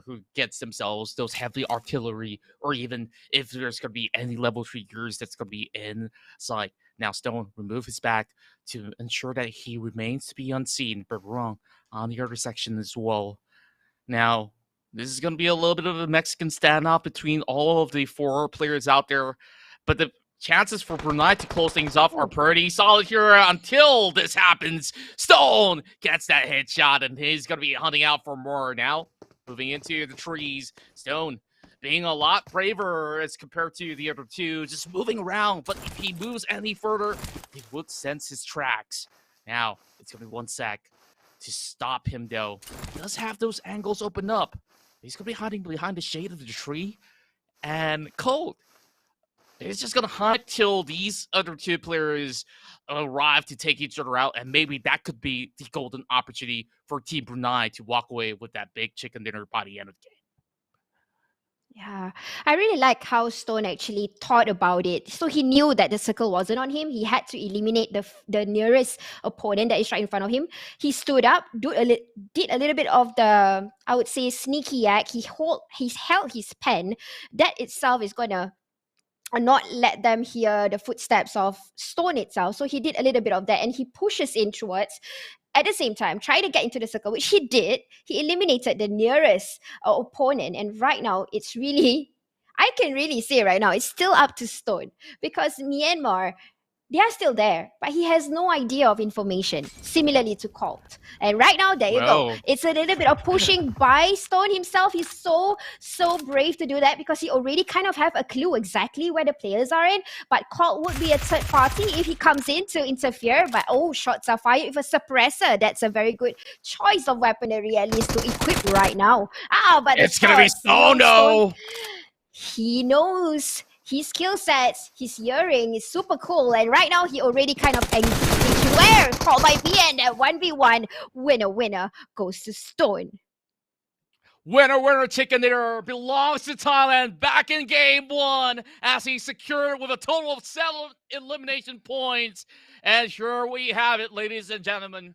who gets themselves those heavy artillery, or even if there's going to be any level 3 gears that's going to be inside. Now, Stone remove his back to ensure that he remains to be unseen, but wrong on the other section as well. Now, this is going to be a little bit of a Mexican standoff between all of the 4 players out there, but the chances for Brunei to close things off are pretty solid here until this happens. Stone gets that headshot, and he's going to be hunting out for more now. Moving into the trees, Stone being a lot braver as compared to the other 2, just moving around. But if he moves any further, he would sense his tracks. Now, it's going to be 1sec to stop him, though. He does have those angles open up. He's going to be hiding behind the shade of the tree. And Cold is just going to hunt till these other 2 players arrive to take each other out, and maybe that could be the golden opportunity for Team Brunei to walk away with that big chicken dinner by the end of the game. Yeah, I really like how Stone actually thought about it. So he knew that the circle wasn't on him. He had to eliminate the nearest opponent that is right in front of him. He stood up, did a little bit of the, I would say, sneaky act. He held his pen. That itself is gonna not let them hear the footsteps of Stone itself. So he did a little bit of that, and he pushes in towards. At the same time, try to get into the circle, which he did. He eliminated the nearest opponent. And right now, it's really, I can really say right now, it's still up to Stone. Because Myanmar, They are still there, but he has no idea of information, similarly to Colt. And right now, there you go. Well. It's a little bit of pushing by Stone himself. He's so brave to do that because he already kind of have a clue exactly where the players are in. But Colt would be a third party if he comes in to interfere. But shots are fired with a suppressor. That's a very good choice of weaponry, at least to equip right now. But it's gonna be Stone, no. he knows his skill sets, his hearing is super cool, and right now he already kind of engaged where Colt might be, and that 1v1 winner goes to Stone. Winner, chicken dinner belongs to Thailand back in game 1 as he secured with a total of 7 elimination points. And here we have it, ladies and gentlemen.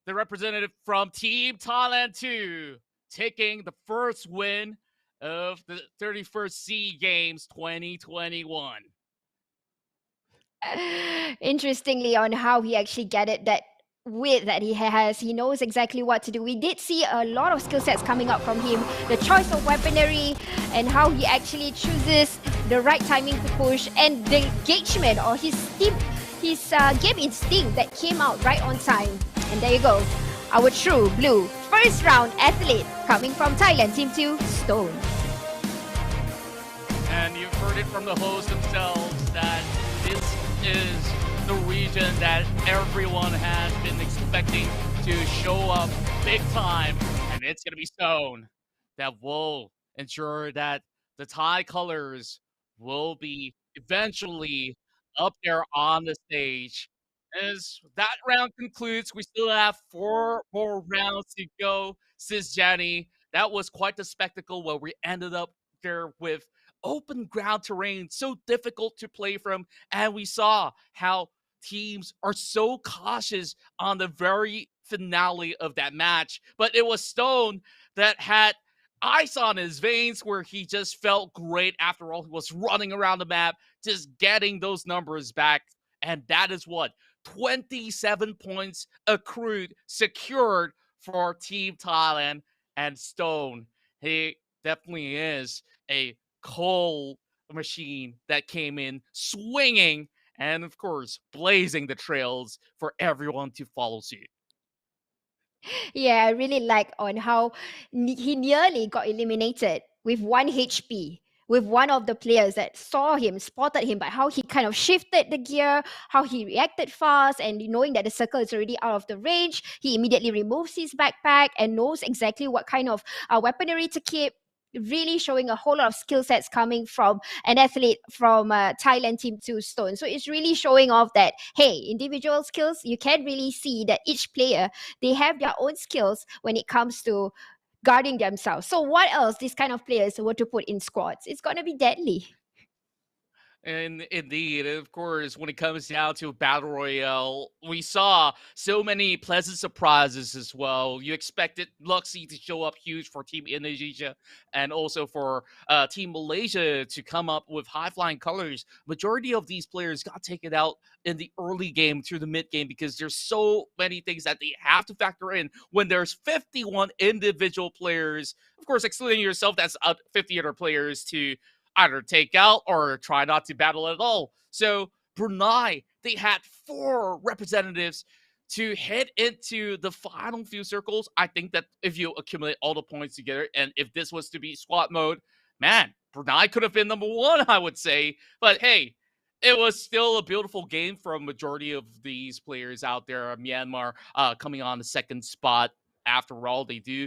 The representative from Team Thailand 2 taking the first win of the 31st SEA Games 2021. Interestingly, on how he actually gathered that wit that he has, he knows exactly what to do. We did see a lot of skill sets coming up from him, the choice of weaponry and how he actually chooses the right timing to push, and the engagement or his game instinct that came out right on time. And there you go, our true blue first round athlete coming from Thailand, Team 2, Stone. And you've heard it from the hosts themselves that this is the region that everyone has been expecting to show up big time, and it's going to be Stone that will ensure that the Thai colors will be eventually up there on the stage. As that round concludes, we still have 4 more rounds to go. Sis Jenny, that was quite the spectacle where we ended up there with open ground terrain, so difficult to play from, and we saw how teams are so cautious on the very finale of that match. But it was Stone that had ice on his veins, where he just felt great after all. He was running around the map, just getting those numbers back, and that is what 27 points accrued, secured for Team Thailand. And Stone, he definitely is a coal machine that came in swinging and, of course, blazing the trails for everyone to follow suit. Yeah, I really like on how he nearly got eliminated with 1 HP. With one of the players that saw him, spotted him, but how he kind of shifted the gear, how he reacted fast, and knowing that the circle is already out of the range, he immediately removes his backpack and knows exactly what kind of weaponry to keep. Really showing a whole lot of skill sets coming from an athlete from Thailand, Team 2, Stone. So it's really showing off that, hey, individual skills, you can really see that each player, they have their own skills when it comes to guarding themselves. So what else these kind of players were to put in squads? It's going to be deadly. And indeed, of course, when it comes down to Battle Royale, we saw so many pleasant surprises as well. You expected Luxy to show up huge for Team Indonesia and also for Team Malaysia to come up with high-flying colors. Majority of these players got taken out in the early game through the mid game because there's so many things that they have to factor in when there's 51 individual players. Of course, excluding yourself, that's 50 other players to either take out or try not to battle at all. So Brunei, they had 4 representatives to head into the final few circles. I think that if you accumulate all the points together, and if this was to be squad mode, man, Brunei could have been number 1, I would say. But hey, it was still a beautiful game for a majority of these players out there. Myanmar coming on the 2nd spot. After all, they do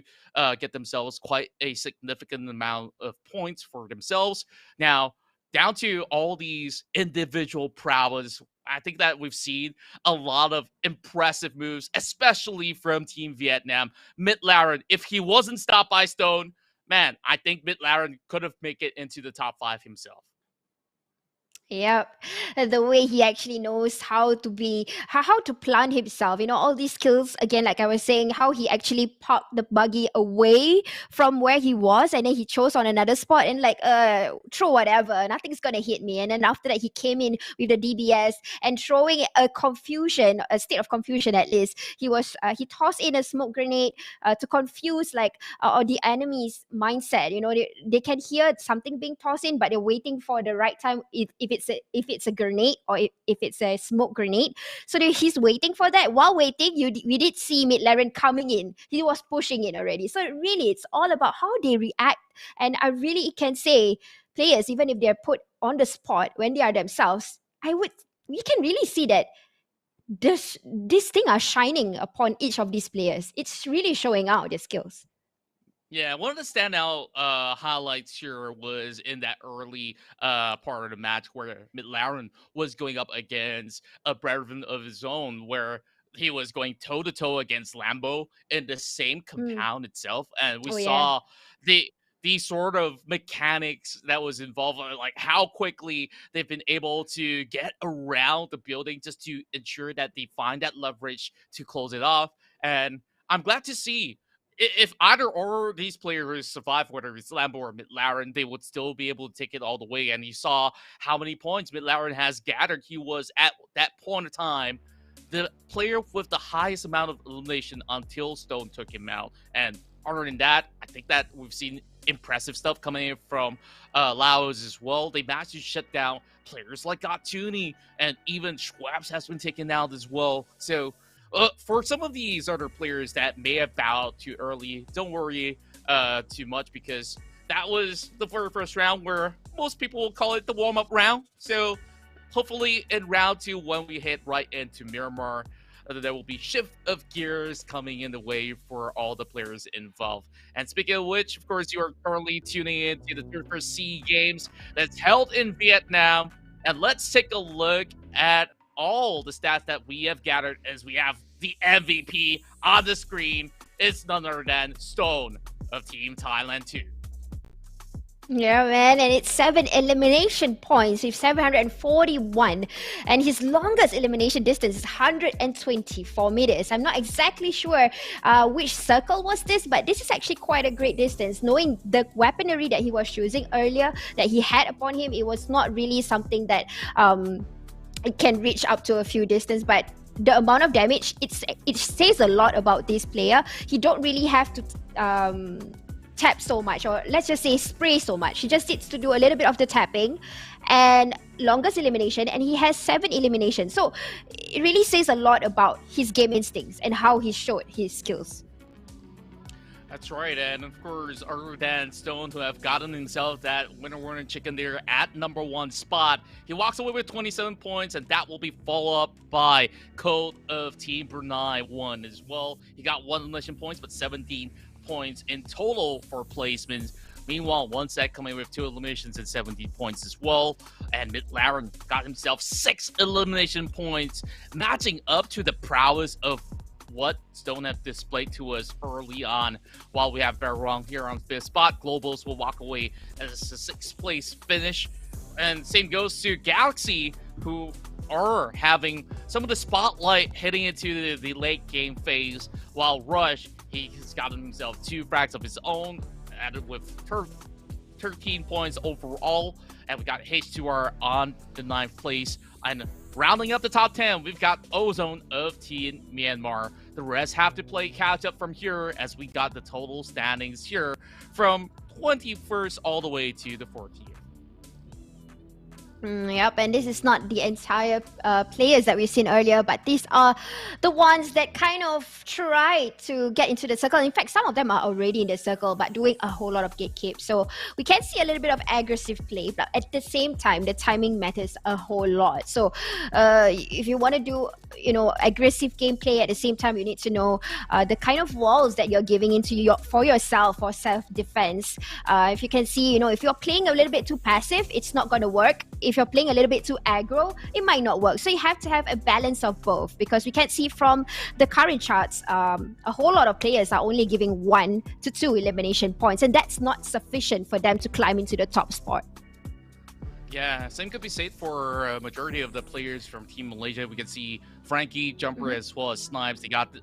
get themselves quite a significant amount of points for themselves. Now, down to all these individual prowess, I think that we've seen a lot of impressive moves, especially from Team Vietnam. Midlaren, if he wasn't stopped by Stone, man, I think Midlaren could have made it into the top 5 himself. Yep. The way he actually knows how to plant himself, all these skills, again, like I was saying, how he actually parked the buggy away from where he was, and then he chose on another spot and throw whatever, nothing's gonna hit me. And then after that, he came in with the DBS and throwing a state of confusion at least. He tossed in a smoke grenade to confuse or the enemy's mindset. They can hear something being tossed in, but they're waiting for the right time. If it's if it's a grenade or if it's a smoke grenade. So he's waiting for that. While waiting, we did see McLaren coming in. He was pushing in already. So really, it's all about how they react. And I really can say players, even if they're put on the spot when they are themselves, we can really see that this thing are shining upon each of these players. It's really showing out their skills. Yeah, one of the standout highlights here was in that early part of the match where McLaren was going up against a brethren of his own, where he was going toe-to-toe against Lambo in the same compound itself. And we saw the sort of mechanics that was involved, like how quickly they've been able to get around the building just to ensure that they find that leverage to close it off. And I'm glad to see if either or these players survive, whether it's Lambo or McLaren, they would still be able to take it all the way. And you saw how many points McLaren has gathered. He was at that point of time the player with the highest amount of elimination until Stone took him out. And other than that, I think that we've seen impressive stuff coming in from Laos as well. They managed to shut down players like Gatuni, and even Schwabs has been taken out as well. So for some of these other players that may have bowed too early, don't worry too much, because that was the very first round where most people will call it the warm-up round. So hopefully in round 2, when we head right into Myanmar, there will be shift of gears coming in the way for all the players involved. And speaking of which, of course, you are currently tuning in to the 31st SEA Games that's held in Vietnam. And let's take a look at all the stats that we have gathered, as we have the MVP on the screen. It's none other than Stone of Team Thailand 2. Yeah, man, and it's 7 elimination points with 741, and his longest elimination distance is 124 meters. I'm not exactly sure which circle was this, but this is actually quite a great distance. Knowing the weaponry that he was using earlier, that he had upon him, it was not really something that it can reach up to a few distance, but the amount of damage, it says a lot about this player. He don't really have to tap so much, or let's just say spray so much. He just needs to do a little bit of the tapping, and longest elimination, and he has 7 eliminations. So it really says a lot about his game instincts and how he showed his skills. That's right, and of course, other than Stone, to have gotten himself that winner chicken there at number 1 spot, he walks away with 27 points, and that will be followed up by Code of Team Brunei 1 as well. He got 1 elimination points, but 17 points in total for placements. Meanwhile, one set coming with 2 eliminations and 17 points as well. And McLaren got himself 6 elimination points, matching up to the prowess of what Stone have displayed to us early on. While we have Barong here on 5th spot, Globals will walk away as a 6th place finish. And same goes to Galaxy, who are having some of the spotlight heading into the late game phase, while Rush, he has gotten himself 2 frags of his own, added with 13 points overall. And we got H2R on the 9th place. And rounding up the top 10, we've got Ozone of Team Myanmar. The rest have to play catch up from here, as we got the total standings here from 21st all the way to the 14th. Yep, and this is not the entire players that we've seen earlier, but these are the ones that kind of try to get into the circle. In fact, some of them are already in the circle, but doing a whole lot of gatekeep. So we can see a little bit of aggressive play, but at the same time, the timing matters a whole lot. So if you want to do, aggressive gameplay, at the same time, you need to know the kind of walls that you're giving into for yourself, for self-defense. If you can see, if you're playing a little bit too passive, it's not going to work. If you're playing a little bit too aggro, it might not work. So you have to have a balance of both, because we can see from the current charts, a whole lot of players are only giving 1 to 2 elimination points, and that's not sufficient for them to climb into the top spot. Yeah, same could be said for a majority of the players from Team Malaysia. We can see Frankie, Jumper, as well as Snipes. They got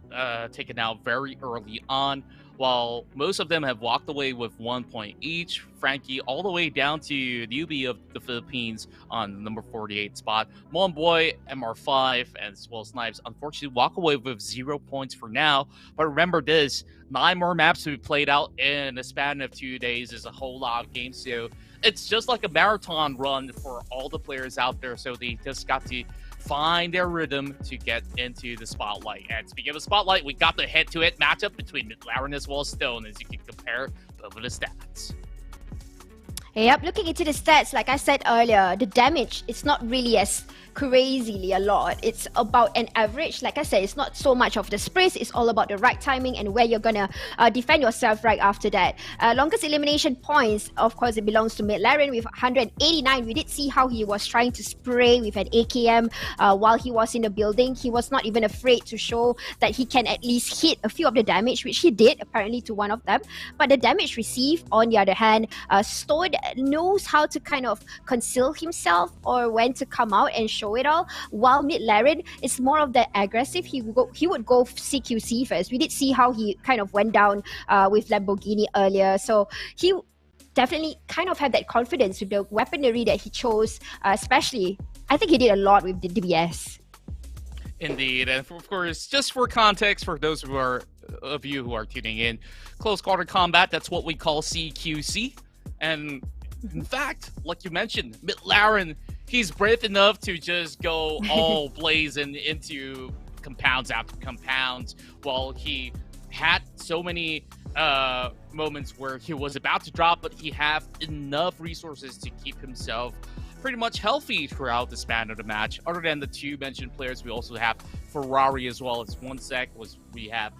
taken out very early on, while most of them have walked away with 1 point each. Frankie all the way down to newbie of the Philippines on the number 48 spot. Monboy, MR5, as well as Snipes, unfortunately walk away with 0 points for now. But remember this, 9 more maps to be played out in a span of 2 days is a whole lot of games. So it's just like a marathon run for all the players out there. So they just got to find their rhythm to get into the spotlight. And speaking of the spotlight, we got the head-to-head matchup between McLaren as well as Stone, as you can compare both of the stats. Yep, looking into the stats, like I said earlier, the damage is not really as crazily a lot. It's about an average. Like I said, it's not so much of the sprays. It's all about the right timing and where you're gonna defend yourself right after that. Longest elimination points, of course, it belongs to McLaren with 189. We did see how he was trying to spray with an AKM while he was in the building. He was not even afraid to show that he can at least hit a few of the damage, which he did apparently to one of them. But the damage received, on the other hand, Stone knows how to kind of conceal himself or when to come out and show it all, while McLaren is more of the aggressive. He would go CQC first. We did see how he kind of went down with Lamborghini earlier, so he definitely kind of had that confidence with the weaponry that he chose, especially I think he did a lot with the DBS. Indeed, and of course, just for context, for those of you who are tuning in, close quarter combat, that's what we call CQC. And in fact, like you mentioned, McLaren, he's brave enough to just go all blazing into compounds after compounds, while he had so many moments where he was about to drop, but he had enough resources to keep himself pretty much healthy throughout the span of the match. Other than the two mentioned players, we also have Ferrari as well as 1sec. We have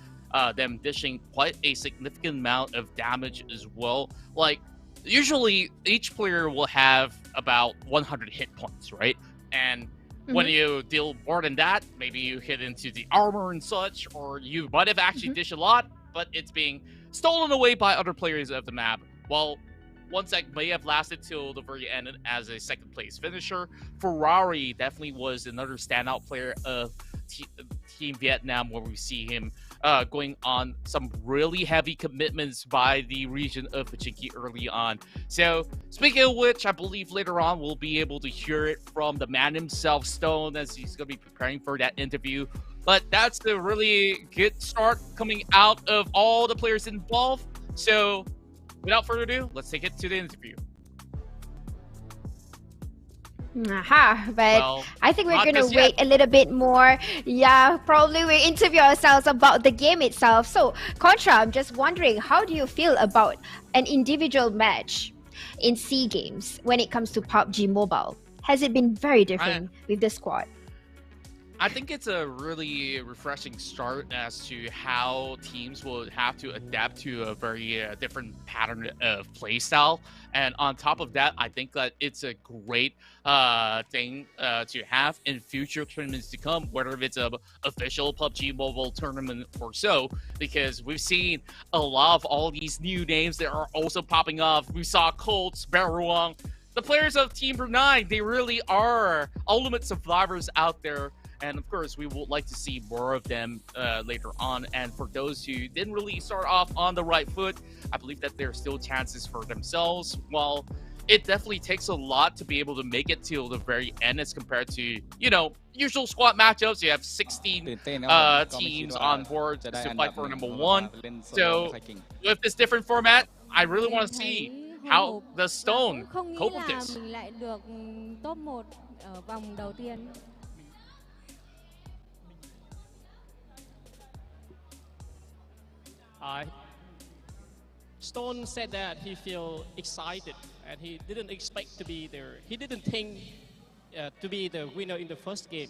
them dishing quite a significant amount of damage as well. Like, usually each player will have about 100 hit points, right? And when you deal more than that, maybe you hit into the armor and such, or you might have actually dished a lot, but it's being stolen away by other players of the map. While 1sec may have lasted till the very end as a second place finisher, Ferrari definitely was another standout player of Team Vietnam, where we see him going on some really heavy commitments by the region of Pachinki early on. So, speaking of which, I believe later on we'll be able to hear it from the man himself, Stone, as he's going to be preparing for that interview. But that's the really good start coming out of all the players involved. So, without further ado, let's take it to the interview. But Well, I think we're not gonna just wait yet. a little bit more. Yeah, probably we'll interview ourselves about the game itself. So, Contra, I'm just wondering, how do you feel about an individual match in SEA Games when it comes to PUBG Mobile? Has it been very different with the squad? I think it's a really refreshing start as to how teams will have to adapt to a very different pattern of playstyle. And on top of that, I think that it's a great thing to have in future tournaments to come, whether it's a official PUBG Mobile tournament or so, because we've seen a lot of all these new names that are also popping off. We saw Colts, Baruang. The players of Team Brunei, they really are ultimate survivors out there. And of course, we would like to see more of them later on. And for those who didn't really start off on the right foot, I believe that there are still chances for themselves. While it definitely takes a lot to be able to make it till the very end as compared to, you know, usual squad matchups. You have 16 teams on board to fight for number one. So with this different format, I really want to see how the Stone cope with this. Mình lại được top 1 ở vòng đầu tiên. Stone said that he feel excited and he didn't expect to be there. He didn't think to be the winner in the first game.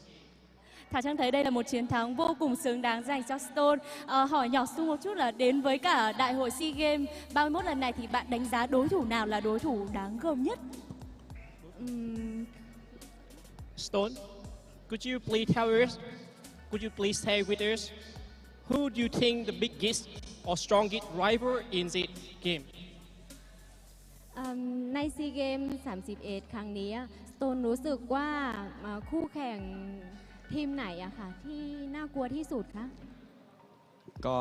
Thảo Trang thấy đây là một chiến thắng vô cùng xứng đáng dành cho Stone. Hỏi nhỏ Su một chút là đến với cả đại hội SEA Games 31 lần này thì bạn đánh giá đối thủ nào là đối thủ đáng gờm nhất? Stone, could you please tell with us who do you think the biggest or strongest rival in the game? ในซีเกม31ครั้งนี้Stoneรู้สึกว่าคู่แข่งทีมไหนอะค่ะที่น่ากลัวที่สุดคะ ก็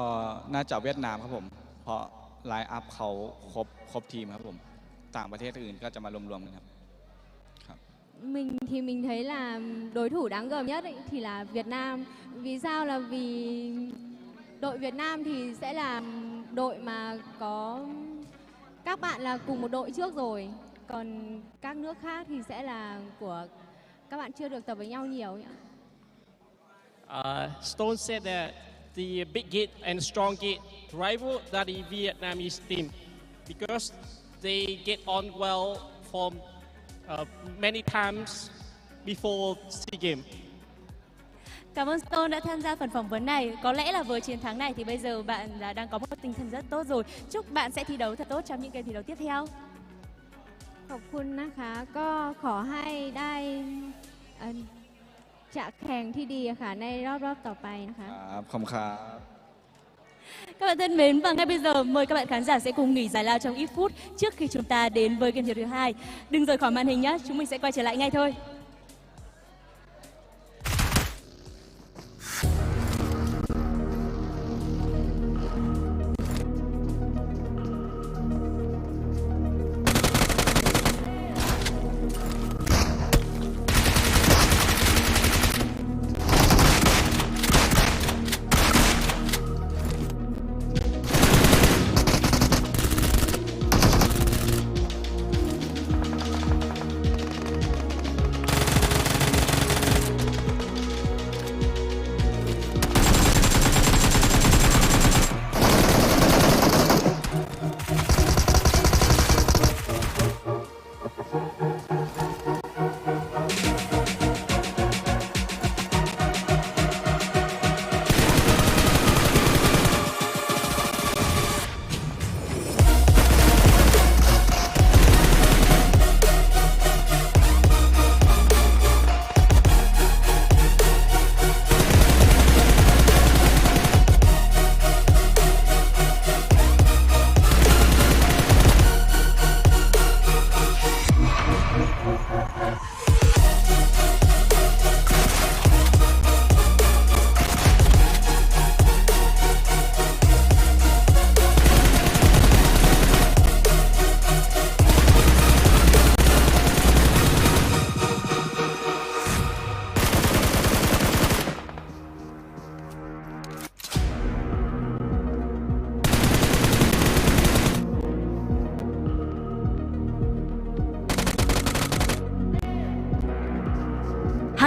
น่าจะเวียดนามครับผม เพราะไลน์อัพเขาครบทีมครับผมต่างประเทศอื่นก็จะมารวมๆกันครับ Mình thì mình thấy là đối thủ đáng gờm nhất ấy, thì là Việt Nam. Vì sao? Là vì đội Việt Nam thì sẽ là đội mà có các bạn là cùng một đội trước rồi. Còn các nước khác thì sẽ là của các bạn chưa được tập với nhau nhiều ấy. Stone said that the biggest and strongest rival that the Vietnamese team because they get on well from many times before SEA Games. Cảm ơn Stone đã tham gia phần phỏng vấn này. Có lẽ là với chiến thắng này thì bây giờ bạn đang có một tinh thần rất tốt rồi. Chúc bạn sẽ thi đấu thật tốt trong những game thi đấu tiếp theo. ขอบคุณนะคะก็ขอให้ได้จะแข่งที่ดีค่ะในรอบต่อไปนะคะ ครับขอบคุณครับ Các bạn thân mến, và ngay bây giờ mời các bạn khán giả sẽ cùng nghỉ giải lao trong ít phút trước khi chúng ta đến với game thi đấu thứ hai. Đừng rời khỏi màn hình nhé, chúng mình sẽ quay trở lại ngay thôi.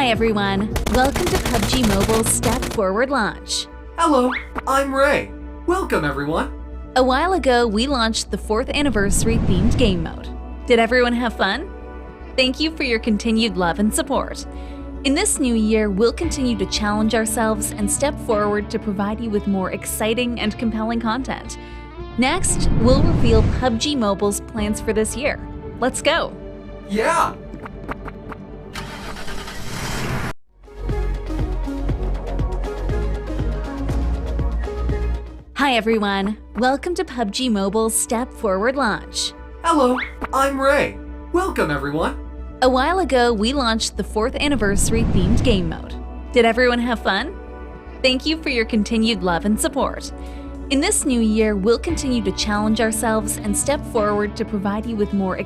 Hi everyone, welcome to PUBG Mobile's Step Forward launch. Hello, I'm Ray. Welcome everyone. A while ago, we launched the 4th anniversary themed game mode. Did everyone have fun? Thank you for your continued love and support. In this new year, we'll continue to challenge ourselves and step forward to provide you with more exciting and compelling content. Next, we'll reveal PUBG Mobile's plans for this year. Let's go! Yeah! Hi everyone, welcome to PUBG Mobile's Step Forward launch. Hello, I'm Ray. Welcome everyone. A while ago, we launched the 4th anniversary themed game mode. Did everyone have fun? Thank you for your continued love and support. In this new year, we'll continue to challenge ourselves and step forward to provide you with more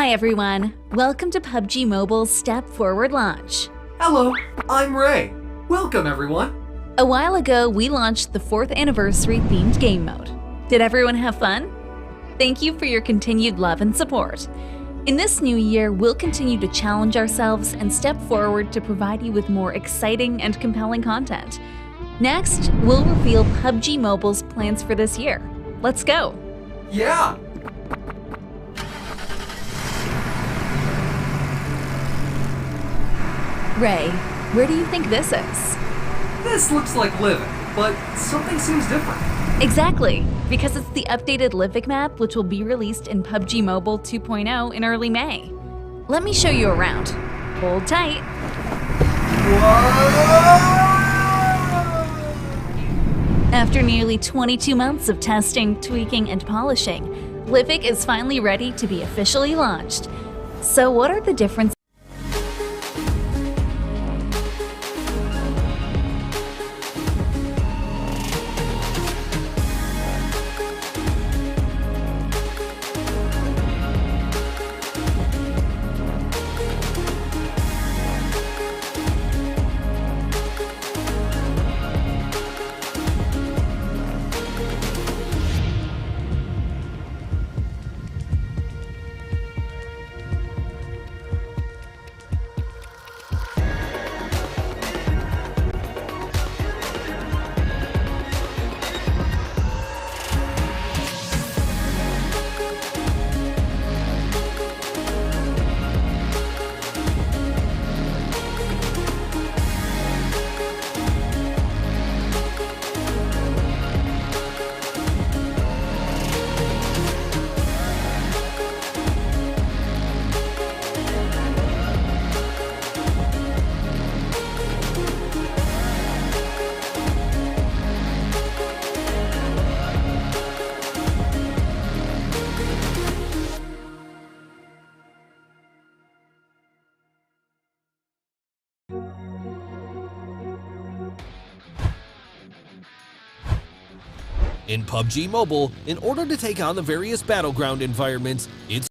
Hi everyone, welcome to PUBG Mobile's Step Forward launch. Hello, I'm Ray. Welcome everyone. A while ago, we launched the 4th anniversary themed game mode. Did everyone have fun? Thank you for your continued love and support. In this new year, we'll continue to challenge ourselves and step forward to provide you with more exciting and compelling content. Next, we'll reveal PUBG Mobile's plans for this year. Let's go! Yeah! Ray, where do you think this is? This looks like Living, but something seems different. Exactly, because it's the updated Livik map which will be released in PUBG Mobile 2.0 in early May. Let me show you around. Hold tight. After nearly 22 months of testing, tweaking, and polishing, Livik is finally ready to be officially launched. So what are the differences? In PUBG Mobile, in order to take on the various battleground environments, it's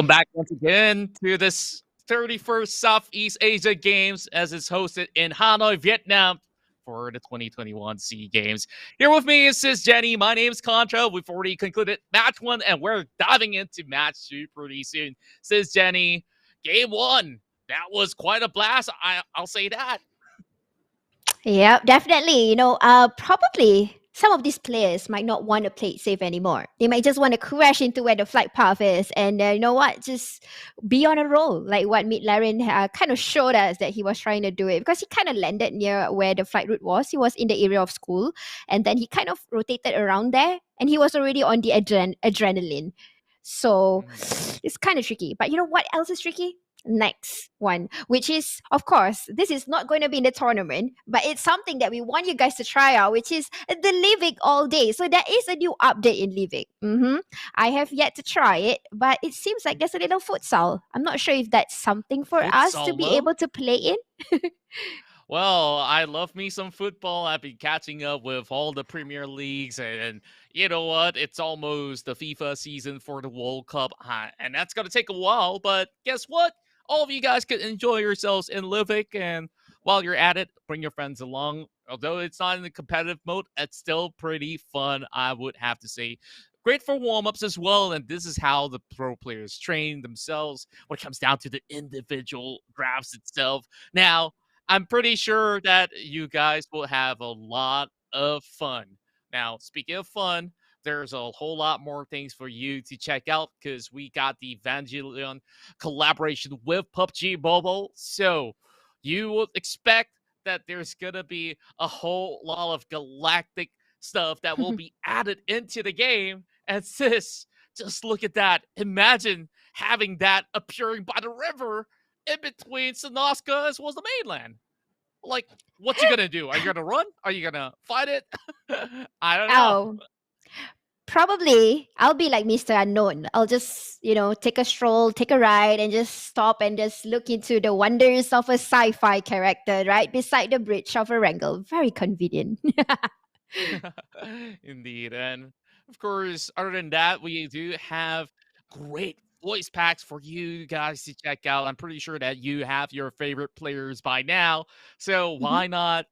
back once again to this 31st Southeast Asia Games as it's hosted in Hanoi, Vietnam for the 2021 SEA Games. Here with me is Sis Jenny. My name's Contra. We've already concluded match 1 and we're diving into match 2 pretty soon. Sis Jenny, game 1. That was quite a blast. I'll say that. Yeah, definitely. Probably some of these players might not want to play it safe anymore. They might just want to crash into where the flight path is and you know what? Just be on a roll. Like what Midlaren kind of showed us that he was trying to do it because he kind of landed near where the flight route was. He was in the area of school and then he kind of rotated around there and he was already on the adrenaline. So it's kind of tricky. But you know what else is tricky? Next one, which is, of course, this is not going to be in the tournament, but it's something that we want you guys to try out, which is the Livic all day. So there is a new update in Livic. I have yet to try it, but it seems like there's a little futsal. I'm not sure if that's something for us to be able to play in. Well, I love me some football. I've been catching up with all the Premier Leagues, and you know what? It's almost the FIFA season for the World Cup, and that's going to take a while, but guess what? All of you guys can enjoy yourselves in Livic, and while you're at it, bring your friends along. Although it's not in the competitive mode, it's still pretty fun, I would have to say. Great for warm-ups as well, and this is how the pro players train themselves when it comes down to the individual drafts itself. Now, I'm pretty sure that you guys will have a lot of fun. Now, speaking of fun, there's a whole lot more things for you to check out because we got the Evangelion collaboration with PUBG Mobile. So you would expect that there's going to be a whole lot of galactic stuff that will be added into the game. And sis, just look at that. Imagine having that appearing by the river in between Sinoska as well as the mainland. Like, what's you gonna do? Are you gonna run? Are you gonna fight it? I don't know. Probably I'll be like Mr. Unknown. I'll just, take a stroll, take a ride, and just stop and just look into the wonders of a sci-fi character right beside the bridge of a wrangle. Very convenient. Indeed. And of course, other than that, we do have great voice packs for you guys to check out. I'm pretty sure that you have your favorite players by now. So why not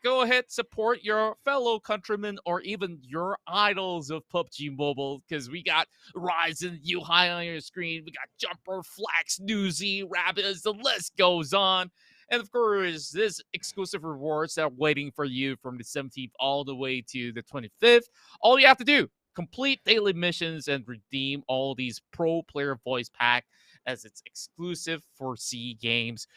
go ahead, support your fellow countrymen or even your idols of PUBG Mobile? Because we got Ryzen, you high on your screen. We got Jumper, Flax, Newsy, Rabbids. The list goes on. And of course, this exclusive rewards that are waiting for you from the 17th all the way to the 25th. All you have to do, complete daily missions and redeem all these pro player voice pack as it's exclusive for SEA Games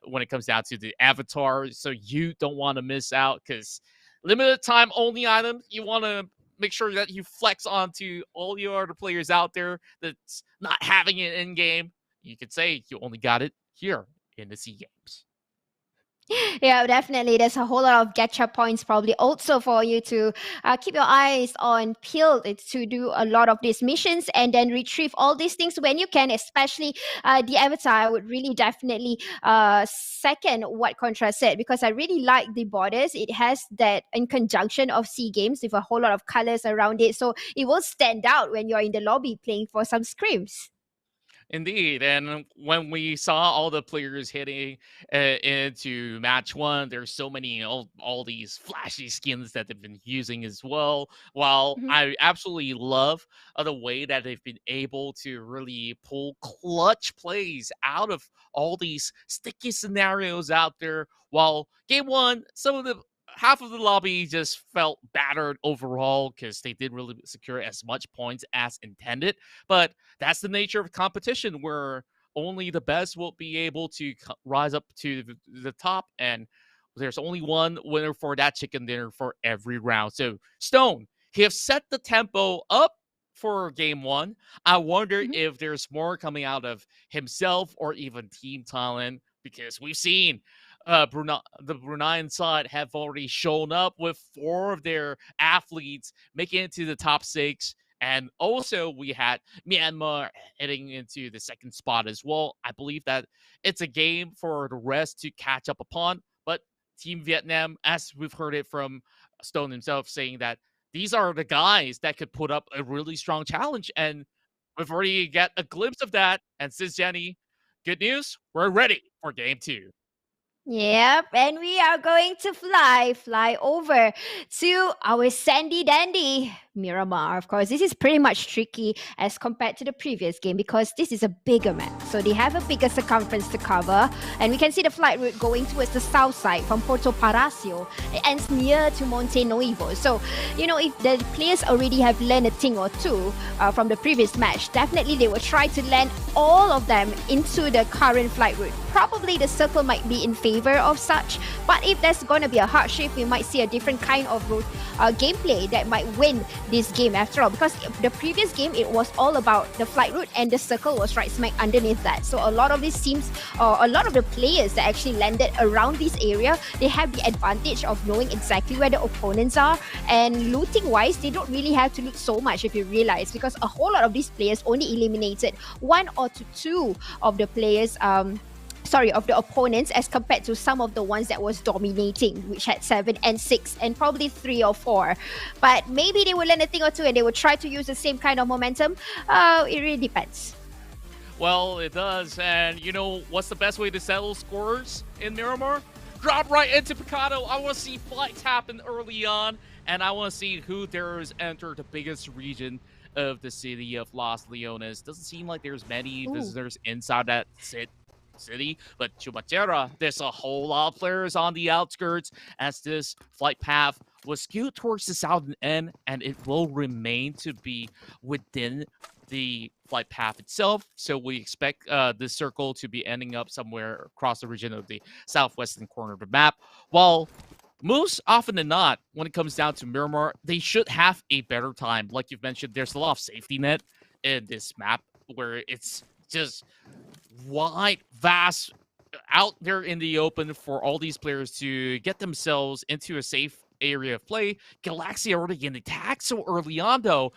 when it comes down to the avatar. So you don't want to miss out because limited time only items. You want to make sure that you flex onto all your other players out there that's not having it in game. You could say you only got it here in the SEA Games. Yeah, definitely. There's a whole lot of gacha points probably also for you to keep your eyes on peeled to do a lot of these missions and then retrieve all these things when you can, especially the avatar. I would really definitely second what Contra said because I really like the borders. It has that in conjunction of SEA Games with a whole lot of colors around it. So it will stand out when you're in the lobby playing for some scrims. Indeed, and when we saw all the players hitting into match 1, there's so many all these flashy skins that they've been using as well. While I absolutely love the way that they've been able to really pull clutch plays out of all these sticky scenarios out there. While game 1, half of the lobby just felt battered overall because they didn't really secure as much points as intended. But that's the nature of competition where only the best will be able to rise up to the top. And there's only one winner for that chicken dinner for every round. So Stone, he have set the tempo up for game 1. I wonder if there's more coming out of himself or even Team Thailand because we've seen the Bruneian side have already shown up with 4 of their athletes making it to the top 6. And also we had Myanmar heading into the 2nd spot as well. I believe that it's a game for the rest to catch up upon. But Team Vietnam, as we've heard it from Stone himself, saying that these are the guys that could put up a really strong challenge. And we've already got a glimpse of that. And since Jenny, good news, we're ready for game 2. Yep, and we are going to fly over to our sandy dandy Miramar. Of course, this is pretty much tricky as compared to the previous game because this is a bigger map. So they have a bigger circumference to cover, and we can see the flight route going towards the south side from Porto Paracio. It ends near to Monte Nuevo. So, if the players already have learned a thing or two from the previous match, definitely they will try to land all of them into the current flight route. Probably the circle might be in favor of such, but if there's going to be a hard shift, we might see a different kind of gameplay that might win this game after all, because the previous game it was all about the flight route and the circle was right smack underneath that. So a lot of these teams, or a lot of the players that actually landed around this area, they have the advantage of knowing exactly where the opponents are, and looting wise they don't really have to loot so much if you realize, because a whole lot of these players only eliminated 1 or 2 of the players of the opponents, as compared to some of the ones that was dominating, which had 7 and 6 and probably 3 or 4. But maybe they will learn a thing or two and they will try to use the same kind of momentum. It really depends. Well, it does. And what's the best way to settle scores in Miramar? Drop right into Picado. I want to see fights happen early on, and I want to see who dares enter the biggest region of the city of Los Leones. Doesn't seem like there's many visitors inside that city, but Chumacera, there's a whole lot of players on the outskirts, as this flight path was skewed towards the southern end, and it will remain to be within the flight path itself. So we expect this circle to be ending up somewhere across the region of the southwestern corner of the map. While most often than not, when it comes down to Miramar, they should have a better time. Like you've mentioned, there's a lot of safety net in this map where it's just wide, vast, out there in the open for all these players to get themselves into a safe area of play. Galaxy already in attack so early on, though.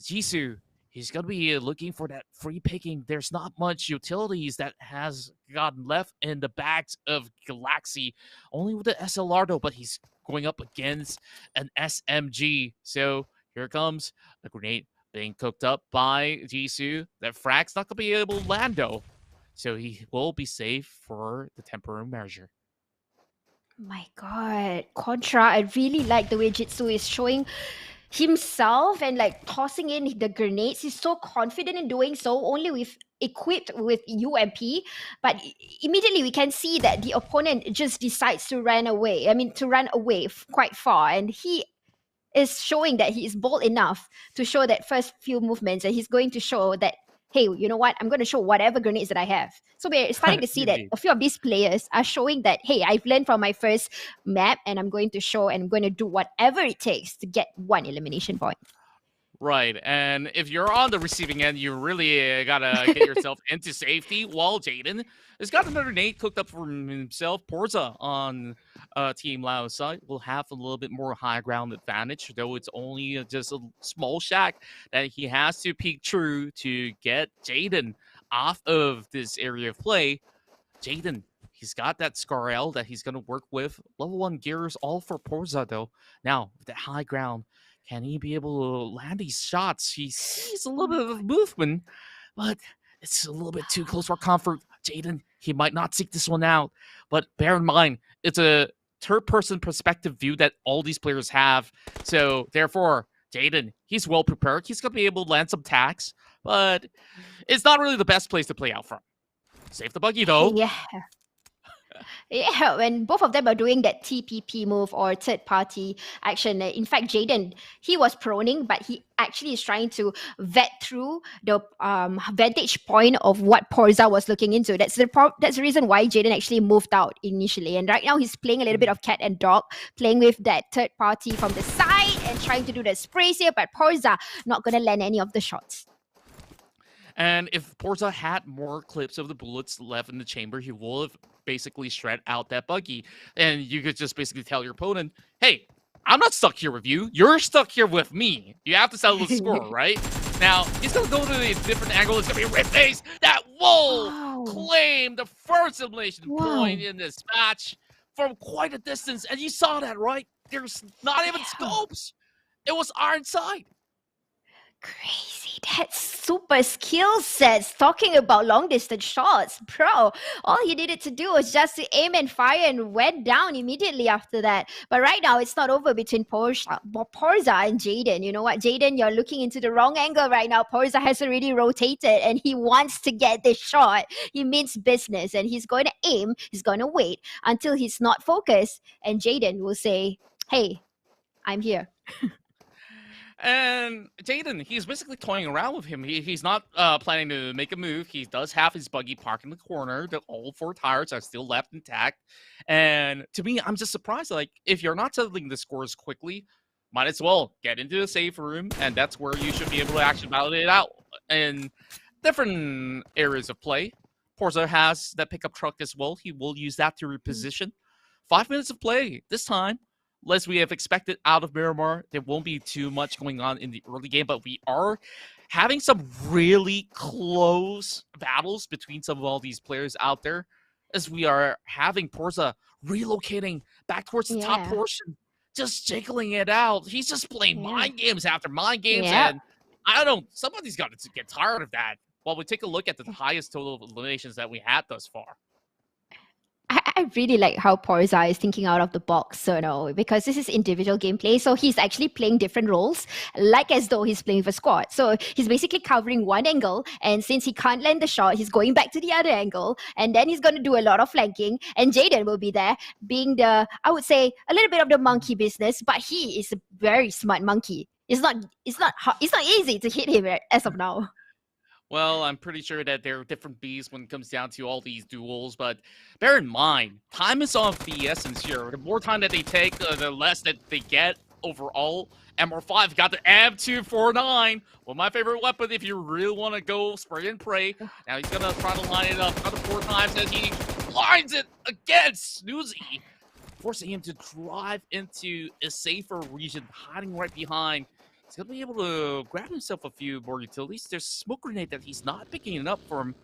Jisoo, he's going to be looking for that free picking. There's not much utilities that has gotten left in the bags of Galaxy. Only with the SLR, though, but he's going up against an SMG. So here comes a grenade being cooked up by Jisoo. That frag's not going to be able to land, though. So he will be safe for the temporary measure. My God, Contra, I really like the way Jitsu is showing himself and tossing in the grenades. He's so confident in doing so, only equipped with UMP, but immediately we can see that the opponent just decides to run away. To run away quite far, and he is showing that he is bold enough to show that first few movements, and he's going to show that, hey, you know what? I'm going to show whatever grenades that I have. So we're starting to see that a few of these players are showing that, hey, I've learned from my first map, and I'm going to show and I'm going to do whatever it takes to get 1 elimination point. Right, and if you're on the receiving end, you really gotta get yourself into safety. While Jaden has got another nade cooked up for himself. Porza on Team Laos side will have a little bit more high ground advantage, though it's only just a small shack that he has to peek through to get Jaden off of this area of play. Jaden, he's got that Scar L that he's gonna work with. Level 1 gears all for Porza, though. Now, with that high ground, can he be able to land these shots? He sees a little bit of movement, but it's a little bit too close for comfort. Jaden, he might not seek this one out, but bear in mind, it's a third-person perspective view that all these players have. So, therefore, Jaden, he's well prepared. He's going to be able to land some tags, but it's not really the best place to play out from. Save the buggy, though. Yeah. Yeah, when both of them are doing that TPP move or third party action. In fact, Jaden, he was proning, but he actually is trying to vet through the vantage point of what Porza was looking into. That's the reason why Jaden actually moved out initially. And right now he's playing a little bit of cat and dog, playing with that third party from the side and trying to do the sprays here, but Porza not going to land any of the shots. And if Porza had more clips of the bullets left in the chamber, he will have basically shred out that buggy. And you could just basically tell your opponent, hey, I'm not stuck here with you. You're stuck here with me. You have to settle the score, right? Now, he's going to go to a different angle. It's going to be Red Face that will claim the first elimination point in this match from quite a distance. And you saw that, right? There's not even scopes. It was Ironside. Crazy. That's super skill sets. Talking about long distance shots, bro. All he needed to do was just to aim and fire and went down immediately after that. But right now, it's not over between Porza and Jaden. You know what, Jaden, you're looking into the wrong angle right now. Porza has already rotated and he wants to get this shot. He means business and he's going to aim. He's going to wait until he's not focused. And Jaden will say, hey, I'm here. And Jaden, he's basically toying around with him. He's not planning to make a move. He does have his buggy parked in the corner. All 4 tires are still left intact. And to me, I'm just surprised. Like, if you're not settling the scores quickly, might as well get into the safe room. And that's where you should be able to actually battle it out in different areas of play. Porza has that pickup truck as well. He will use that to reposition. 5 minutes of play this time. Less we have expected out of Myanmar. There won't be too much going on in the early game, but we are having some really close battles between some of all these players out there, as we are having Porza relocating back towards the top portion, just jiggling it out. He's just playing mind games after mind games, and I don't know, somebody's got to get tired of that. While we take a look at the highest total of eliminations that we had thus far. I really like how Porza is thinking out of the box, because this is individual gameplay. So he's actually playing different roles, like as though he's playing with a squad. So he's basically covering one angle, and since he can't land the shot, he's going back to the other angle, and then he's going to do a lot of flanking. And Jaden will be there, being I would say, a little bit of the monkey business, but he is a very smart monkey. It's not easy to hit him as of now. Well, I'm pretty sure that there are different beasts when it comes down to all these duels, but bear in mind, time is of the essence here. The more time that they take, the less that they get overall. MR5 got the M249. Well, my favorite weapon if you really want to go spray and pray. Now he's going to try to line it up another 4 times as he lines it against Snoozy, forcing him to drive into a safer region, hiding right behind. He's going to be able to grab himself a few more utilities. There's smoke grenade that he's not picking it up for him.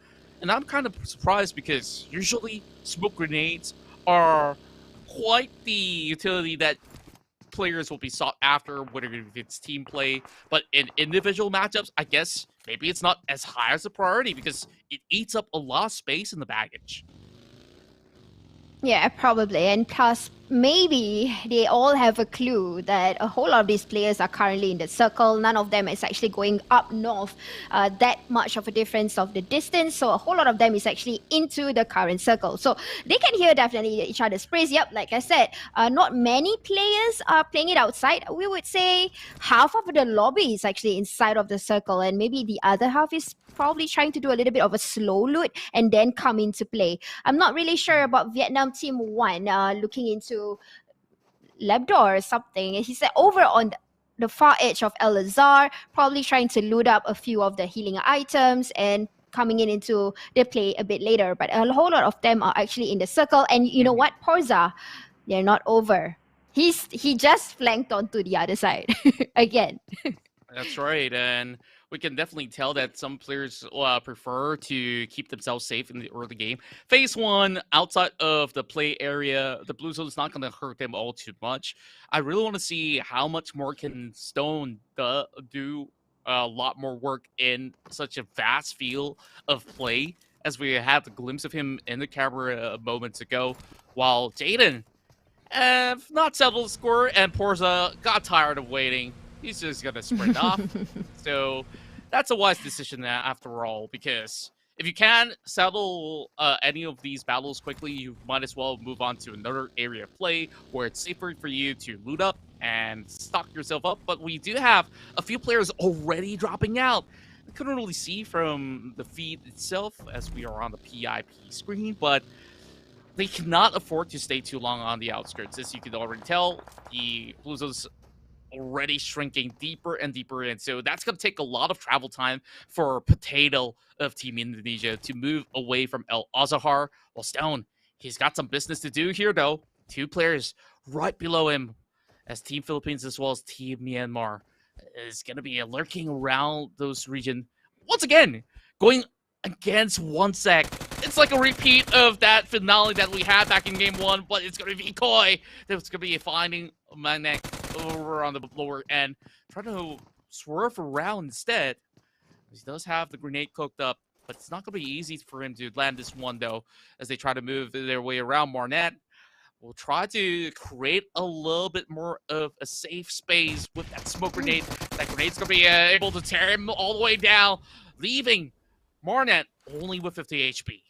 And I'm kind of surprised because usually smoke grenades are quite the utility that players will be sought after, whether it's team play. But in individual matchups, I guess maybe it's not as high as a priority because it eats up a lot of space in the baggage. Yeah, probably. And plus, maybe they all have a clue that a whole lot of these players are currently in the circle. None of them is actually going up north that much of a difference of the distance. So a whole lot of them is actually into the current circle. So they can hear definitely each other's praise. Yep, like I said, not many players are playing it outside. We would say half of the lobby is actually inside of the circle, and maybe the other half is probably trying to do a little bit of a slow loot and then come into play. I'm not really sure about Vietnam Team 1 looking into Labdor or something. He said over on the far edge of El Azhar, probably trying to loot up a few of the healing items and coming into the play a bit later. But a whole lot of them are actually in the circle. And you know what, Porza, they're not over. He just flanked onto the other side again. That's right, and we can definitely tell that some players prefer to keep themselves safe in the early game. Phase 1, outside of the play area, the blue zone is not going to hurt them all too much. I really want to see how much more can Stone do a lot more work in such a vast field of play, as we had the glimpse of him in the camera moments ago, while Jaden not settled the score, and Porza got tired of waiting. He's just going to sprint off. So that's a wise decision after all, because if you can settle any of these battles quickly, you might as well move on to another area of play where it's safer for you to loot up and stock yourself up. But we do have a few players already dropping out. I couldn't really see from the feed itself as we are on the PIP screen, but they cannot afford to stay too long on the outskirts. As you can already tell, the Blue Zones already shrinking deeper and deeper in. So that's going to take a lot of travel time for Potato of Team Indonesia to move away from El Azhar. Well, Stone, he's got some business to do here, though. 2 players right below him as Team Philippines as well as Team Myanmar is going to be lurking around those regions. Once again, going against 1sec. It's like a repeat of that finale that we had back in game 1, but it's going to be Koi. There's going to be finding Magnek over on the lower end, trying to swerve around instead. He does have the grenade cooked up, but it's not going to be easy for him to land this one, though, as they try to move their way around. Marnet will try to create a little bit more of a safe space with that smoke grenade. That grenade's going to be able to tear him all the way down, leaving Marnet only with 50 HP.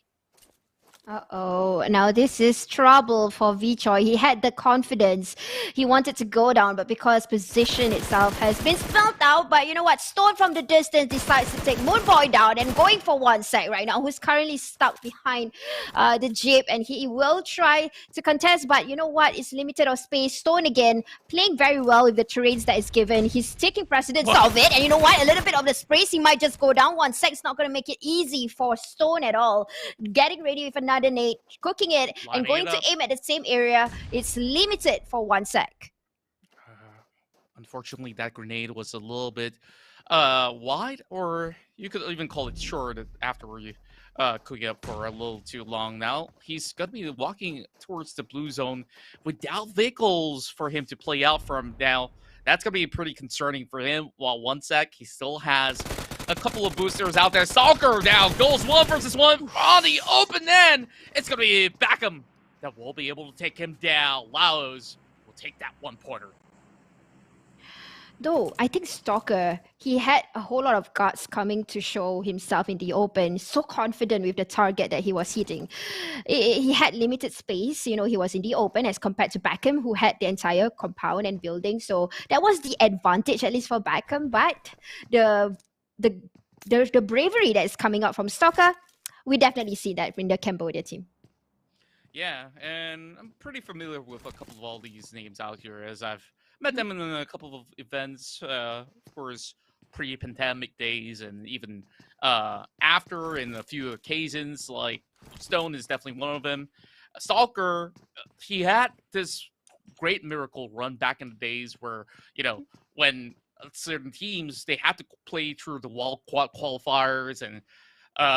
Uh-oh, now this is trouble for Vichoi. He had the confidence. He wanted to go down, but because position itself has been spelled out, but you know what? Stone from the distance decides to take Moonboy down and going for one sec right now, who's currently stuck behind the jeep, and he will try to contest, but you know what? It's limited of space. Stone again, playing very well with the terrains that is given. He's taking precedence of it, and you know what? A little bit of the space, he might just go down. One sec's not going to make it easy for Stone at all. Getting ready with another nade, cooking it, and going to aim at the same area. It's limited for one sec. Unfortunately, that grenade was a little bit wide, or you could even call it short after we cooking up for a little too long. Now he's going to be walking towards the blue zone without vehicles for him to play out from. Now that's going to be pretty concerning for him. While one sec, he still has a couple of boosters out there. Stalker now goes 1 versus 1 on the open end. It's going to be Backham that will be able to take him down. Laos will take that 1 pointer. Though, I think Stalker, he had a whole lot of guts coming to show himself in the open, so confident with the target that he was hitting. He had limited space, you know, he was in the open as compared to Backham, who had the entire compound and building. So that was the advantage, at least for Backham. But the bravery that is coming out from Stalker, we definitely see that in the Cambodia team. Yeah, and I'm pretty familiar with a couple of all these names out here, as I've met them in a couple of events, of course, pre-pandemic days, and even after in a few occasions. Like Stone is definitely one of them. Stalker, he had this great miracle run back in the days where, you know, when certain teams, they had to play through the wall qualifiers, and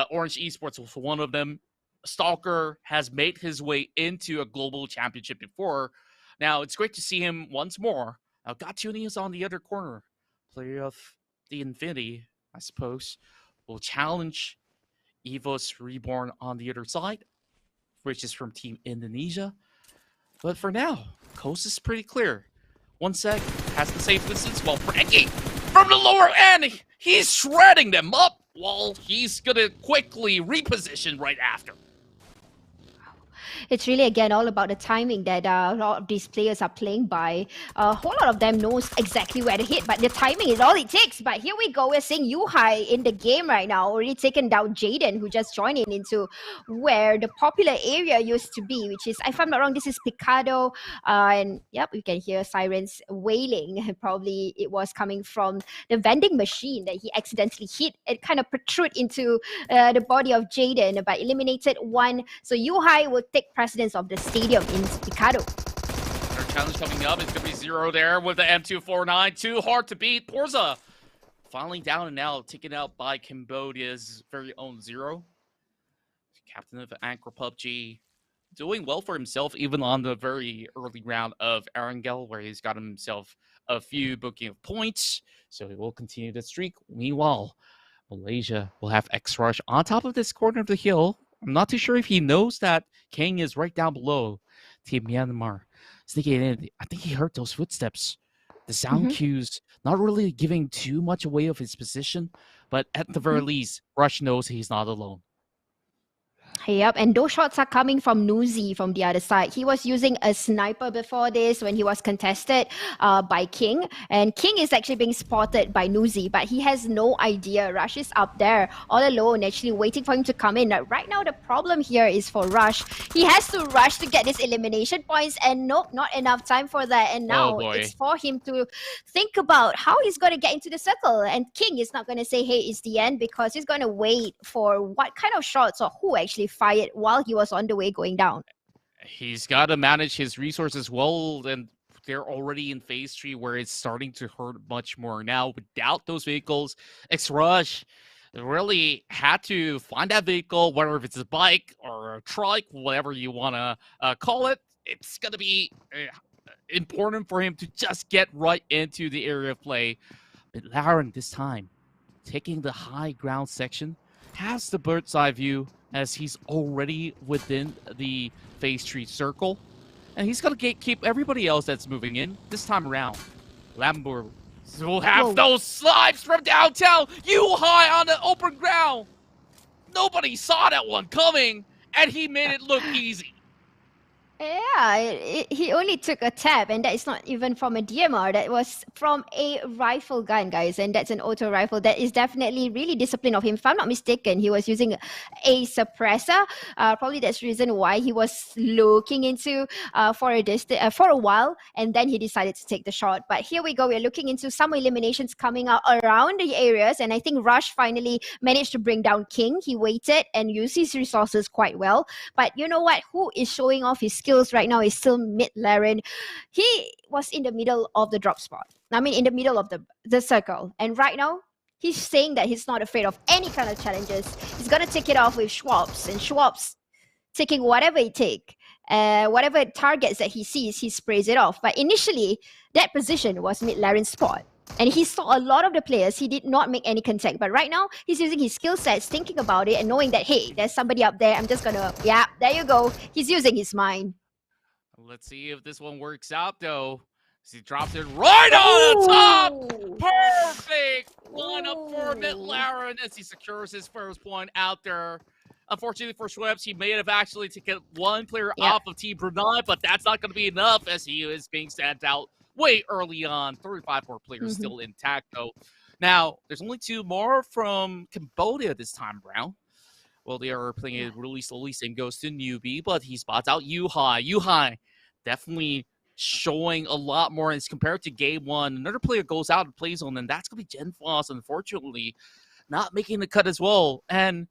Orange Esports was one of them. Stalker has made his way into a global championship before. Now, it's great to see him once more. Now, Gatuni is on the other corner. Player of the Infinity, I suppose, will challenge Evos Reborn on the other side, which is from Team Indonesia. But for now, coast is pretty clear. One sec has the safe distance, while Frankie from the lower end, he's shredding them up while he's going to quickly reposition right after. It's really, again, all about the timing that a lot of these players are playing by. A whole lot of them knows exactly where to hit, but the timing is all it takes. But here we go. We're seeing Yuhai in the game right now, already taken down Jaden, who just joined in into where the popular area used to be, which is, if I'm not wrong, this is Picado. And yep, you can hear sirens wailing. Probably it was coming from the vending machine that he accidentally hit. It kind of protrude into the body of Jaden, but eliminated one. So Yuhai will take precedence of the stadium in Picado. Their challenge coming up is going to be Zero there with the M249. Too hard to beat. Porza finally down and now taken out by Cambodia's very own Zero. Captain of Anchor PUBG. Doing well for himself even on the very early round of Erangel, where he's got himself a few booking of points. So he will continue the streak. Meanwhile, Malaysia will have X-Rush on top of this corner of the hill. I'm not too sure if he knows that Kang is right down below Team Myanmar. Sneaking in, I think he heard those footsteps. The sound cues, not really giving too much away of his position, but at the very least, Rush knows he's not alone. Yep, and those shots are coming from Nuzi from the other side. He was using a sniper before this when he was contested by King. And King is actually being spotted by Nuzi, but he has no idea. Rush is up there all alone, actually waiting for him to come in. Right now, the problem here is for Rush. He has to rush to get his elimination points, and nope, not enough time for that. And now it's for him to think about how he's going to get into the circle. And King is not going to say, hey, it's the end, because he's going to wait for what kind of shots or who actually fired while he was on the way going down. He's got to manage his resources well, and they're already in phase 3 where it's starting to hurt much more now. Without those vehicles, X-Rush really had to find that vehicle, whether if it's a bike or a truck, whatever you want to call it. It's going to be important for him to just get right into the area of play. But Lauren, this time, taking the high ground section, has the bird's eye view as he's already within the phase tree circle. And he's going to keep everybody else that's moving in this time around. Lambor will have those slides from downtown. You high on the open ground. Nobody saw that one coming, and he made it look easy. Yeah, he only took a tap, and that is not even from a DMR. That was from a rifle gun, guys, and that's an auto rifle. That is definitely really disciplined of him. If I'm not mistaken, he was using a suppressor. Probably that's the reason why he was looking into for a while, and then he decided to take the shot. But here we go. We're looking into some eliminations coming out around the areas, and I think Rush finally managed to bring down King. He waited and used his resources quite well. But you know what? Who is showing off his skills right now is still mid Laren. He was in the middle of the drop spot. I mean, in the middle of the circle. And right now, he's saying that he's not afraid of any kind of challenges. He's going to take it off with Schwabs. And Schwabs taking whatever he take. Whatever targets that he sees, he sprays it off. But initially, that position was mid Laren's spot. And he saw a lot of the players. He did not make any contact. But right now, he's using his skill sets, thinking about it and knowing that, hey, there's somebody up there. I'm just going to, yeah, there you go. He's using his mind. Let's see if this one works out, though. He drops it right on the top. Perfect lineup for McLaren as he secures his first point out there. Unfortunately for Schweppes, he may have actually taken one player off of Team Brunei, but that's not going to be enough as he is being sent out way early on. 35 more players still intact, though. Now, there's only 2 more from Cambodia this time around. Well, they are playing it really slowly. Same goes to Newbie, but he spots out Yuhai. Yuhai definitely showing a lot more as compared to game 1. Another player goes out and plays on, and that's going to be Genfos, unfortunately, not making the cut as well. And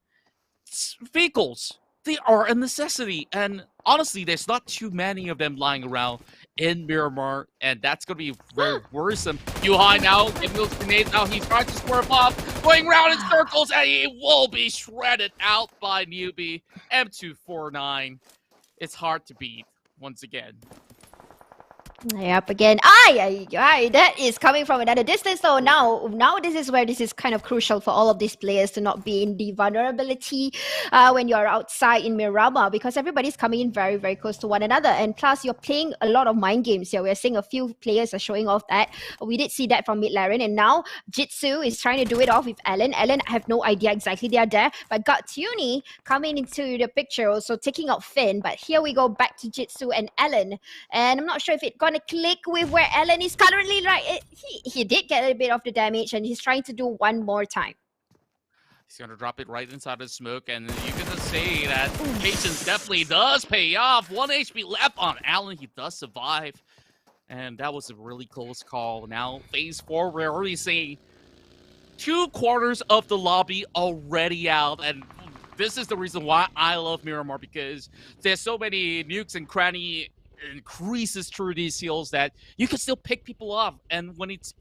vehicles, they are a necessity. And honestly, there's not too many of them lying around in Myanmar, and that's going to be very worrisome. Yuhai now giving those grenades. Now he's trying to swerve off, going around in circles, and he will be shredded out by Newbie. M249. It's hard to beat once again. Yep, again. That is coming from another distance. So now this is where this is kind of crucial for all of these players to not be in the vulnerability when you're outside in Miramar, because everybody's coming in very, very close to one another. And plus, you're playing a lot of mind games here. We're seeing a few players are showing off that. We did see that from mid Laren, and now Jitsu is trying to do it off with Alan. Alan, I have no idea exactly they are there, but got Tuni coming into the picture, also taking out Finn. But here we go back to Jitsu and Alan, and I'm not sure if it's gonna click with where Alan is currently. Right, he did get a bit of the damage, and he's trying to do one more time. He's going to drop it right inside the smoke, and you can just say that patience definitely does pay off. 1 HP left on Alan. He does survive, and that was a really close call. Now, phase 4, we're already seeing 2/4 of the lobby already out, and this is the reason why I love Miramar, because there's so many nukes and cranny increases through these hills that you can still pick people off. And when it's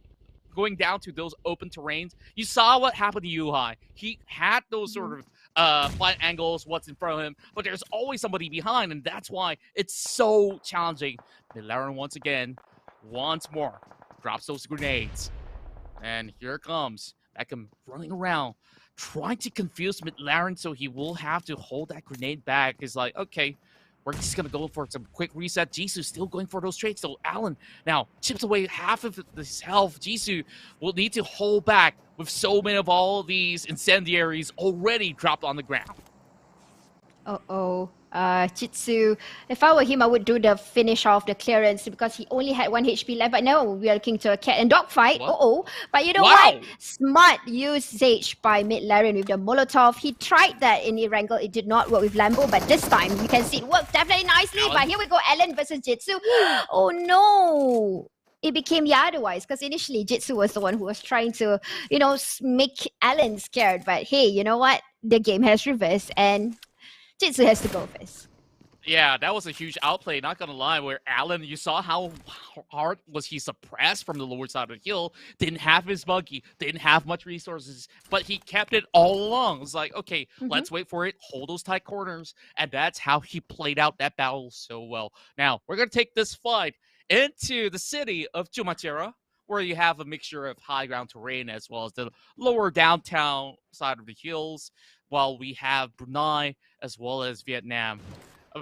going down to those open terrains, you saw what happened to Yuhai. He had those sort of flight angles, what's in front of him, but there's always somebody behind, and that's why it's so challenging. Laren once more drops those grenades, and here it comes Beckham running around trying to confuse McLaren, so he will have to hold that grenade back. It's like, okay, we're just going to go for some quick reset. Jisoo still going for those trades. So Alan now chips away half of his health. Jisoo will need to hold back with so many of all of these incendiaries already dropped on the ground. Jitsu, if I were him, I would do the finish off the clearance because he only had 1 HP left. But no, we are looking to a cat and dog fight. But you know what? Smart usage by mid Laren with the Molotov. He tried that in Erangel. It did not work with Lambo, but this time you can see it worked definitely nicely. Alan. But here we go, Alan versus Jitsu. Oh no! It became the otherwise, because initially Jitsu was the one who was trying to, make Alan scared. But hey, you know what? The game has reversed, and Jitsu has to go first. Yeah, that was a huge outplay, not gonna lie, where Alan, you saw how hard was he suppressed from the lower side of the hill, didn't have his buggy, didn't have much resources, but he kept it all along. It's like, okay, let's wait for it, hold those tight corners, and that's how he played out that battle so well. Now, we're gonna take this fight into the city of Jumatera, where you have a mixture of high ground terrain as well as the lower downtown side of the hills, while we have Brunei as well as Vietnam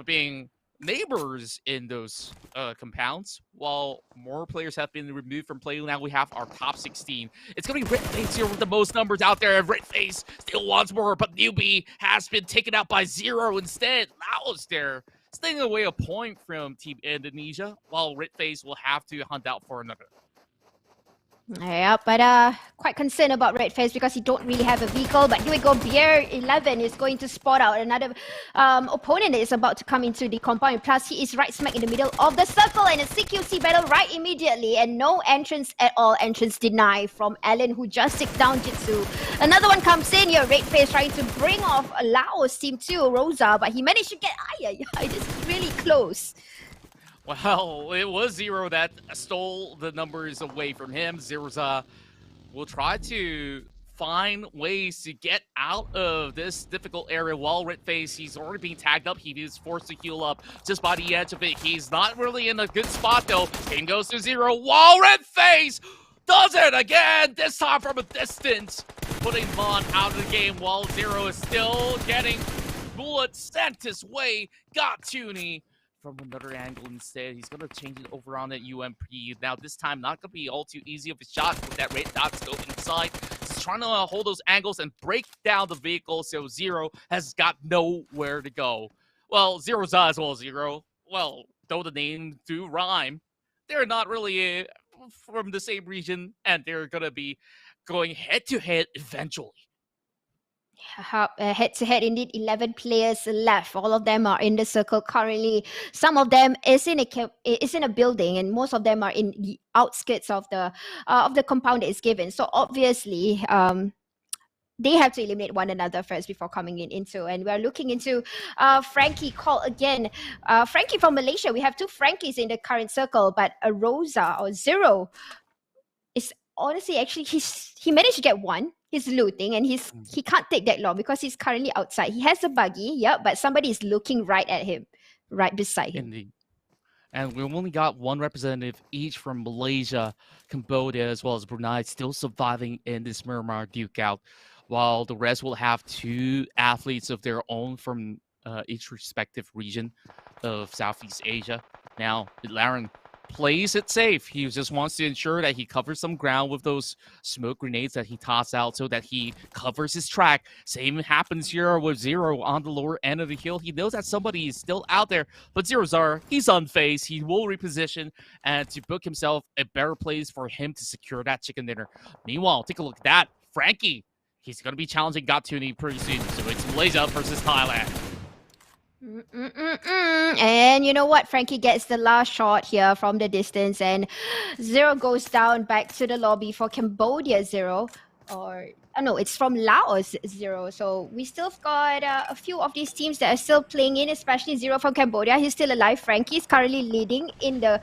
being neighbors in those compounds. While more players have been removed from play, now we have our top 16. It's going to be Redface here with the most numbers out there. Redface still wants more, but Newbie has been taken out by Zero instead. Laos there, staying away a point from Team Indonesia, while Redface will have to hunt out for another. Yeah, but quite concerned about Redface because he don't really have a vehicle. But here we go, Beer 11 is going to spot out another opponent that is about to come into the compound. Plus, he is right smack in the middle of the circle, and a CQC battle right immediately, and no entrance at all. Entrance denied from Alan, who just took down Jitsu. Another one comes in here, Redface trying to bring off Laos team 2, Rosa, but he managed to get this is really close. Well, it was Zero that stole the numbers away from him. Zeroza will try to find ways to get out of this difficult area. While Redface, he's already being tagged up. He is forced to heal up just by the edge of it. He's not really in a good spot, though. Game goes to Zero. While Redface does it again, this time from a distance, putting Vaughn out of the game while Zero is still getting bullets sent his way. Got Toonie from another angle instead. He's going to change it over on that UMP. Now, this time, not going to be all too easy of a shot with that red dot scope inside. He's trying to hold those angles and break down the vehicle, so Zero has got nowhere to go. Well, Zero's as well as Zero. Well, though the name do rhyme, they're not really from the same region, and they're going to be going head-to-head eventually. Head-to-head indeed, 11 players left. All of them are in the circle currently. Some of them is in a building, and most of them are in the outskirts of the compound that is given. So obviously, they have to eliminate one another first before coming into. And we're looking into Frankie call again. Frankie from Malaysia. We have 2 Frankies in the current circle, but a Rosa or Zero is honestly actually he managed to get one. He's looting, and he can't take that long because he's currently outside. He has a buggy, yeah, but somebody is looking right at him, right beside him. Indeed. And we've only got one representative each from Malaysia, Cambodia, as well as Brunei, still surviving in this Myanmar Duke out, while the rest will have 2 athletes of their own from each respective region of Southeast Asia. Now, Laren plays it safe. He just wants to ensure that he covers some ground with those smoke grenades that he tosses out so that he covers his track. Same happens here with Zero on the lower end of the hill. He knows that somebody is still out there, but Zero, he's unfazed. He will reposition and to book himself a better place for him to secure that chicken dinner. Meanwhile, take a look at that. Frankie, he's going to be challenging Gatuni pretty soon. So it's Malaysia versus Thailand. And you know what? Frankie gets the last shot here from the distance, and Zero goes down back to the lobby for Cambodia Zero. Or no, it's from Laos Zero. So we still got a few of these teams that are still playing in, especially Zero from Cambodia. He's still alive. Frankie is currently leading in the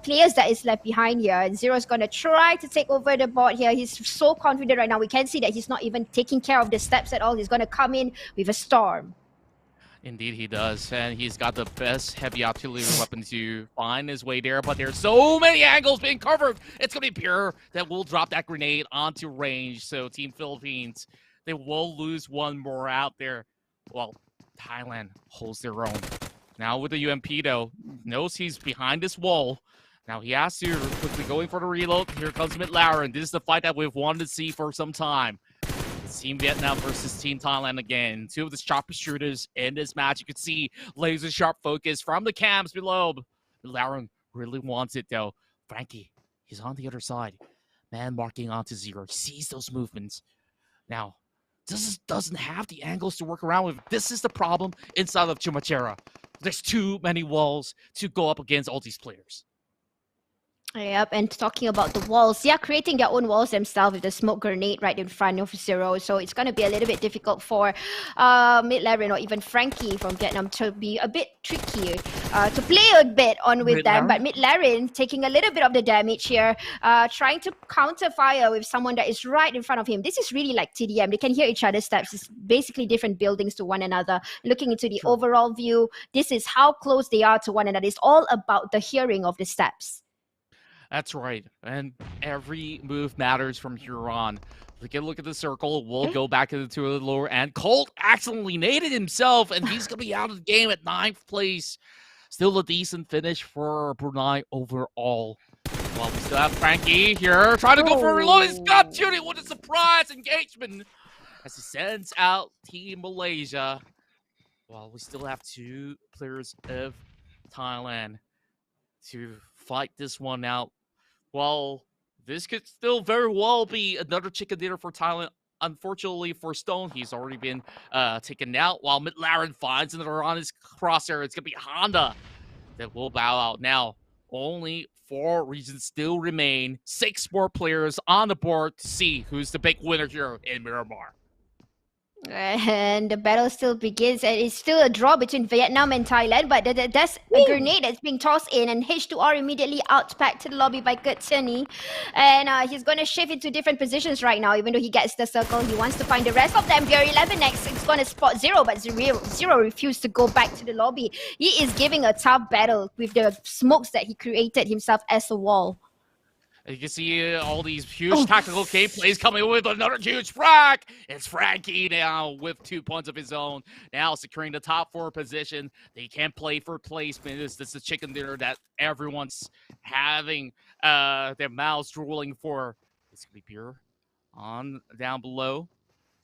players that is left behind here. And Zero is going to try to take over the board here. He's so confident right now. We can see that he's not even taking care of the steps at all. He's going to come in with a storm. Indeed he does, and he's got the best heavy artillery weapon to find his way there, but there's so many angles being covered. It's going to be Pure that will drop that grenade onto range, so Team Philippines, they will lose one more out there. Well, Thailand holds their own. Now with the UMP, though, knows he's behind this wall. Now he has to quickly going for the reload. Here comes McLaren. This is the fight that we've wanted to see for some time. Team Vietnam versus Team Thailand again. 2 of the sharpest shooters in this match. You can see laser sharp focus from the cams below. Laren really wants it though. Frankie, he's on the other side. Man marking onto Zero. He sees those movements. Now, this doesn't have the angles to work around with. This is the problem inside of Chumachera. There's too many walls to go up against all these players. Yep, and talking about the walls, they are creating their own walls themselves with the smoke grenade right in front of Zero. So it's going to be a little bit difficult for Mid-Laren or even Frankie from Vietnam to be a bit tricky to play a bit on with them. But Mid-Laren taking a little bit of the damage here, trying to counter fire with someone that is right in front of him. This is really like TDM. They can hear each other's steps. It's basically different buildings to one another. Looking into the overall view, this is how close they are to one another. It's all about the hearing of the steps. That's right. And every move matters from here on. Take a look at the circle. We'll go back into the lower end. Colt accidentally naded himself, and he's going to be out of the game at 9th place. Still a decent finish for Brunei overall. Well, we still have Frankie here trying to go for a reload. He's got Judy with a surprise engagement as he sends out Team Malaysia. Well, we still have 2 players of Thailand to fight this one out. Well, this could still very well be another chicken dinner for Thailand. Unfortunately for Stone, he's already been taken out, while McLaren finds another on his crosshair. It's going to be Honda that will bow out. Now, only 4 regions still remain. 6 more players on the board to see who's the big winner here in Myanmar. And the battle still begins, and it's still a draw between Vietnam and Thailand, but there's a grenade that's being tossed in, and H2R immediately outpacked to the lobby by Gutsuni. And he's going to shift into different positions right now, even though he gets the circle. He wants to find the rest of them. Gear 11 next is going to spot Zero, but Zero refused to go back to the lobby. He is giving a tough battle with the smokes that he created himself as a wall. You can see all these huge tactical game plays coming with another huge frag. It's Frankie now with 2 points of his own. Now securing the top 4 position. They can't play for placement. This is the chicken dinner that everyone's having their mouths drooling for. It's going to be Beer on down below.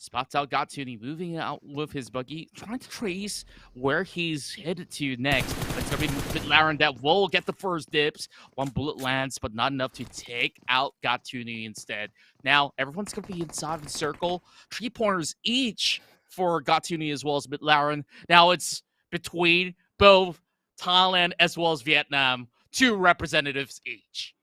Spots out Gatsuni, moving out with his buggy, trying to trace where he's headed to next. It's going to be McLaren that will get the first dips. 1 bullet lands, but not enough to take out Gatsuni instead. Now, everyone's going to be inside the circle. 3 pointers each for Gatsuni as well as McLaren. Now, it's between both Thailand as well as Vietnam. 2 representatives each.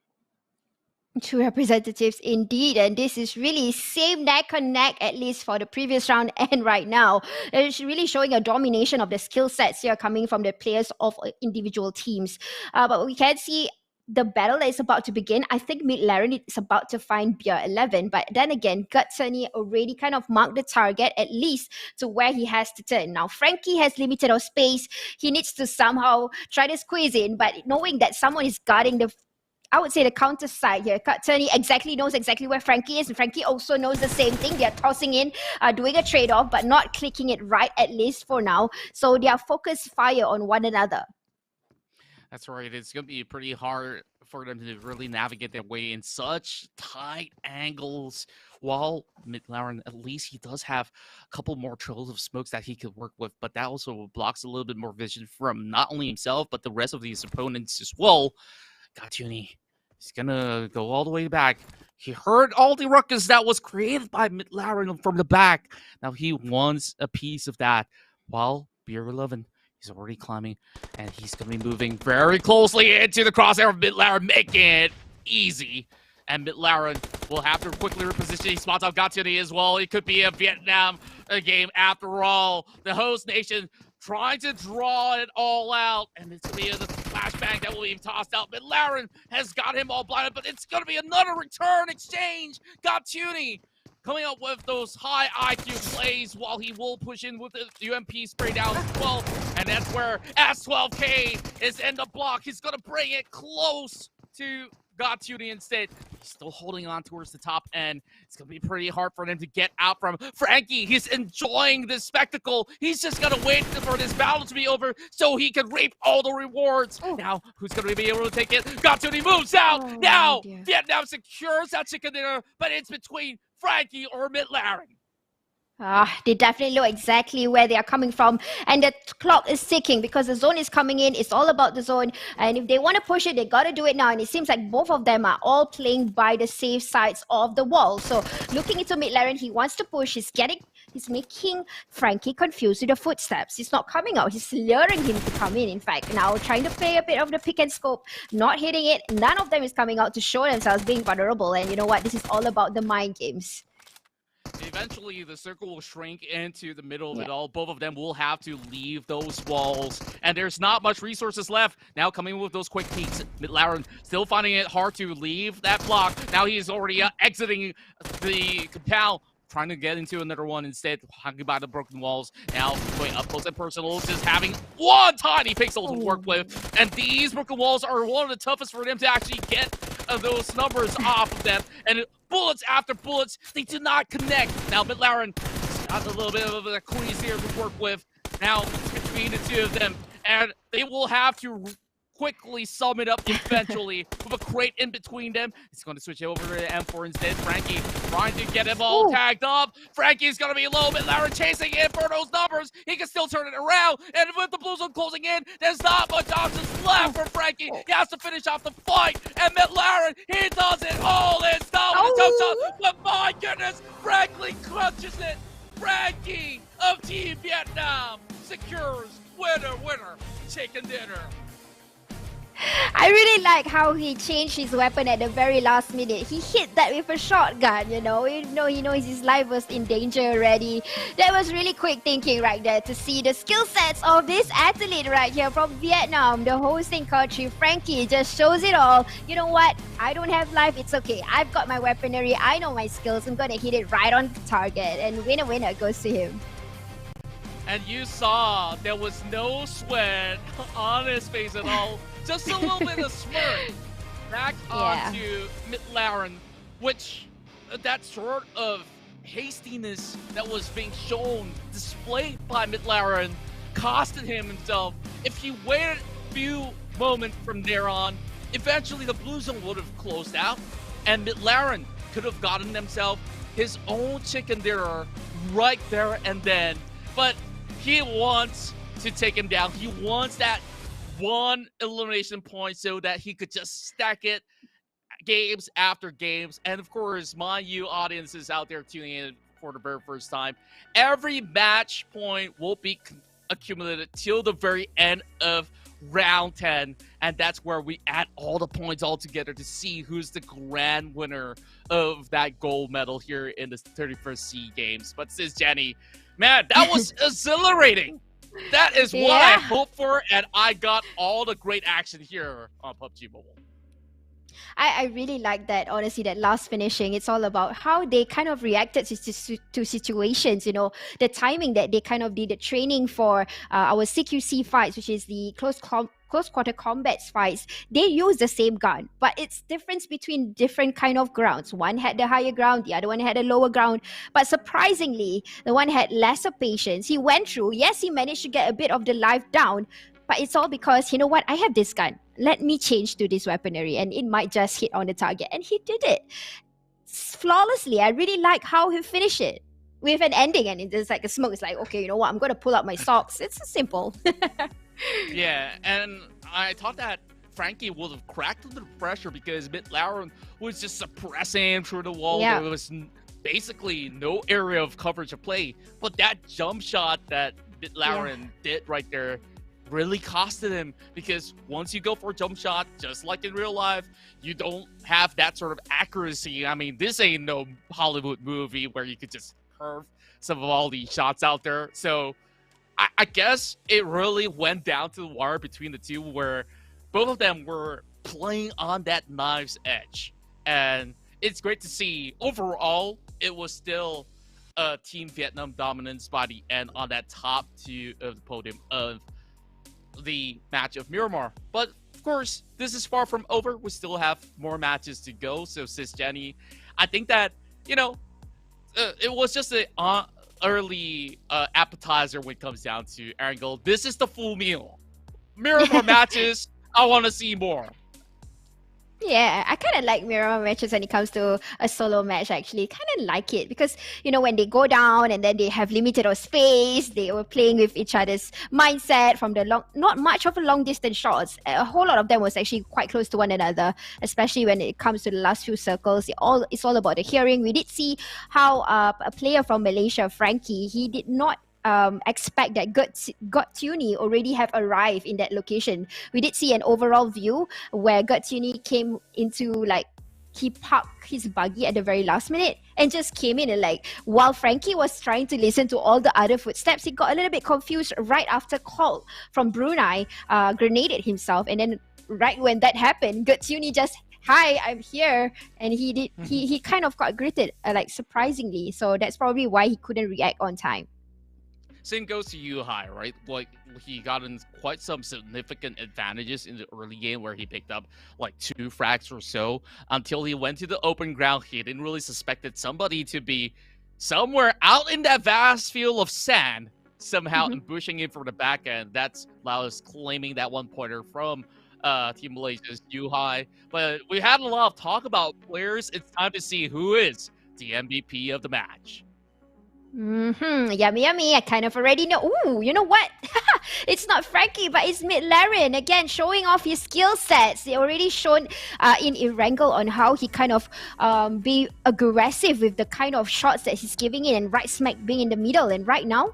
2 representatives indeed, and this is really same neck and neck, at least for the previous round and right now. It's really showing a domination of the skill sets here coming from the players of individual teams. But we can see the battle that is about to begin. I think McLaren is about to find Beer 11, but then again, Gutsuni already kind of marked the target, at least to where he has to turn. Now, Frankie has limited of space. He needs to somehow try to squeeze in, but knowing that someone is guarding the counter side here. Gutsuni knows exactly where Frankie is, and Frankie also knows the same thing. They're tossing in, doing a trade-off, but not clicking it right, at least for now. So they are focused fire on one another. That's right. It's going to be pretty hard for them to really navigate their way in such tight angles. While McLaren, at least he does have a couple more trails of smokes that he could work with, but that also blocks a little bit more vision from not only himself, but the rest of his opponents as well. Gatsuni, he's gonna go all the way back. He heard all the ruckus that was created by McLaren from the back. Now he wants a piece of that. While Beer 11, he's already climbing, and he's gonna be moving very closely into the crosshair of McLaren, making it easy. And McLaren will have to quickly reposition. He spots out Gatsuni as well. It could be a Vietnam game after all. The host nation trying to draw it all out, and it's going to be a flashbang that will be tossed out. McLaren has got him all blinded, but it's going to be another return exchange. Gatsuni coming up with those high IQ plays while he will push in with the UMP spray down as well. And that's where S12K is in the block. He's going to bring it close to Gatsuni instead. He's still holding on towards the top end. It's going to be pretty hard for him to get out from Frankie. He's enjoying this spectacle. He's just going to wait for this battle to be over so he can reap all the rewards. Now, who's going to be able to take it? Gatsuni moves out. Now, Vietnam secures that chicken dinner, but it's between Frankie or McLaren. They definitely know exactly where they are coming from, and the clock is ticking because the zone is coming in. It's all about the zone, and if they want to push it, they got to do it now. And it seems like both of them are all playing by the safe sides of the wall. So looking into McLaren, he wants to push. He's making Frankie confused with the footsteps. He's not coming out. He's luring him to come in fact. Now trying to play a bit of the pick and scope, not hitting it. None of them is coming out to show themselves being vulnerable. And you know what? This is all about the mind games. Eventually, the circle will shrink into the middle of it all. Both of them will have to leave those walls. And there's not much resources left. Now coming with those quick peeks. McLaren still finding it hard to leave that block. Now he's already exiting the compound, trying to get into another one instead, hugging by the broken walls. Now going up close and personal, just having one tiny pixel to work with. And these broken walls are one of the toughest for them to actually get those numbers off of them, and bullets after bullets, they do not connect. Now McLaren got a little bit of a crease here to work with. Now it's between the two of them, and they will have to quickly sum it up eventually with a crate in between them. He's going to switch it over to M4 instead. Frankie trying to get him all tagged up. Frankie's going to be low. McLaren chasing in for those numbers. He can still turn it around. And with the blue zone closing in, there's not much options left for Frankie. He has to finish off the fight. And McLaren, he does it all. It's not with a jump shot. But my goodness, Frankie clutches it. Frankie of Team Vietnam secures winner, chicken dinner. I really like how he changed his weapon at the very last minute. He hit that with a shotgun, even though he knows his life was in danger already. That was really quick thinking right there to see the skill sets of this athlete right here from Vietnam. The hosting country, Frankie, just shows it all. You know what? I don't have life. It's okay. I've got my weaponry. I know my skills. I'm going to hit it right on the target. And winner goes to him. And you saw there was no sweat on his face at all. Just a little bit of smirk back onto McLaren, which that sort of hastiness that was being shown, displayed by McLaren, costed him himself. If he waited a few moments from there on, eventually the blue zone would have closed out, and McLaren could have gotten himself his own chicken dinner right there and then. But he wants to take him down. He wants that one elimination point so that he could just stack it games after games. And of course, mind you, audiences out there tuning in for the very first time, every match point will be accumulated till the very end of round 10, and that's where we add all the points all together to see who's the grand winner of that gold medal here in the 31st SEA Games. But sis Jenny, man, that was exhilarating. That is what I hoped for, and I got all the great action here on PUBG Mobile. I really like that, honestly, that last finishing. It's all about how they kind of reacted to situations, the timing that they kind of did the training for our CQC fights, which is the close quarter combat fights. They use the same gun, but it's difference between different kind of grounds. One had the higher ground, the other one had a lower ground. But surprisingly, the one had lesser patience. He went through, yes, he managed to get a bit of the life down, but it's all because, you know what, I have this gun. Let me change to this weaponry and it might just hit on the target. And he did it flawlessly. I really like how he finished it with an ending, and it's like a smoke. It's like, okay, you know what, I'm going to pull out my socks. It's simple. Yeah, and I thought that Frankie would have cracked under the pressure because McLaren was just suppressing through the wall. Yeah. There was basically no area of coverage to play. But that jump shot that McLaren did right there really costed him, because once you go for a jump shot, just like in real life, you don't have that sort of accuracy. I mean, this ain't no Hollywood movie where you could just curve some of all these shots out there. So I guess it really went down to the wire between the two, where both of them were playing on that knife's edge. And it's great to see. Overall, it was still Team Vietnam dominance by the end on that top two of the podium of the match of Myanmar. But of course, this is far from over. We still have more matches to go. So sis Jenny, I think that, it was just an early appetizer when it comes down to Angle. This is the full meal. Myanmar matches, I want to see more. Yeah, I kind of like mirror matches when it comes to a solo match, actually. Kind of like it because, when they go down and then they have limited of space, they were playing with each other's mindset from the not much of a long distance shots. A whole lot of them was actually quite close to one another, especially when it comes to the last few circles. It's all about the hearing. We did see how a player from Malaysia, Frankie, he did not expect that Guttuni already have arrived in that location. We did see an overall view where Guttuni came into, he parked his buggy at the very last minute and just came in, and while Frankie was trying to listen to all the other footsteps, he got a little bit confused right after Colt from Brunei grenaded himself, and then right when that happened, Guttuni just, hi, I'm here, and he kind of got gritted, surprisingly. So that's probably why he couldn't react on time. same goes to Yuhai, right? Like, he got in quite some significant advantages in the early game where he picked up like 2 frags or so until he went to the open ground. He didn't really suspected somebody to be somewhere out in that vast field of sand, somehow ambushing him from the back end. That's Laos claiming that 1-pointer from Team Malaysia's Yuhai. But we had a lot of talk about players. It's time to see who is the MVP of the match. Yummy, yummy. I kind of already know. Ooh, you know what? It's not Frankie, but it's Midlaren. Again, showing off his skill sets. They already shown in Erangel on how he kind of be aggressive with the kind of shots that he's giving in, and right smack being in the middle. And right now,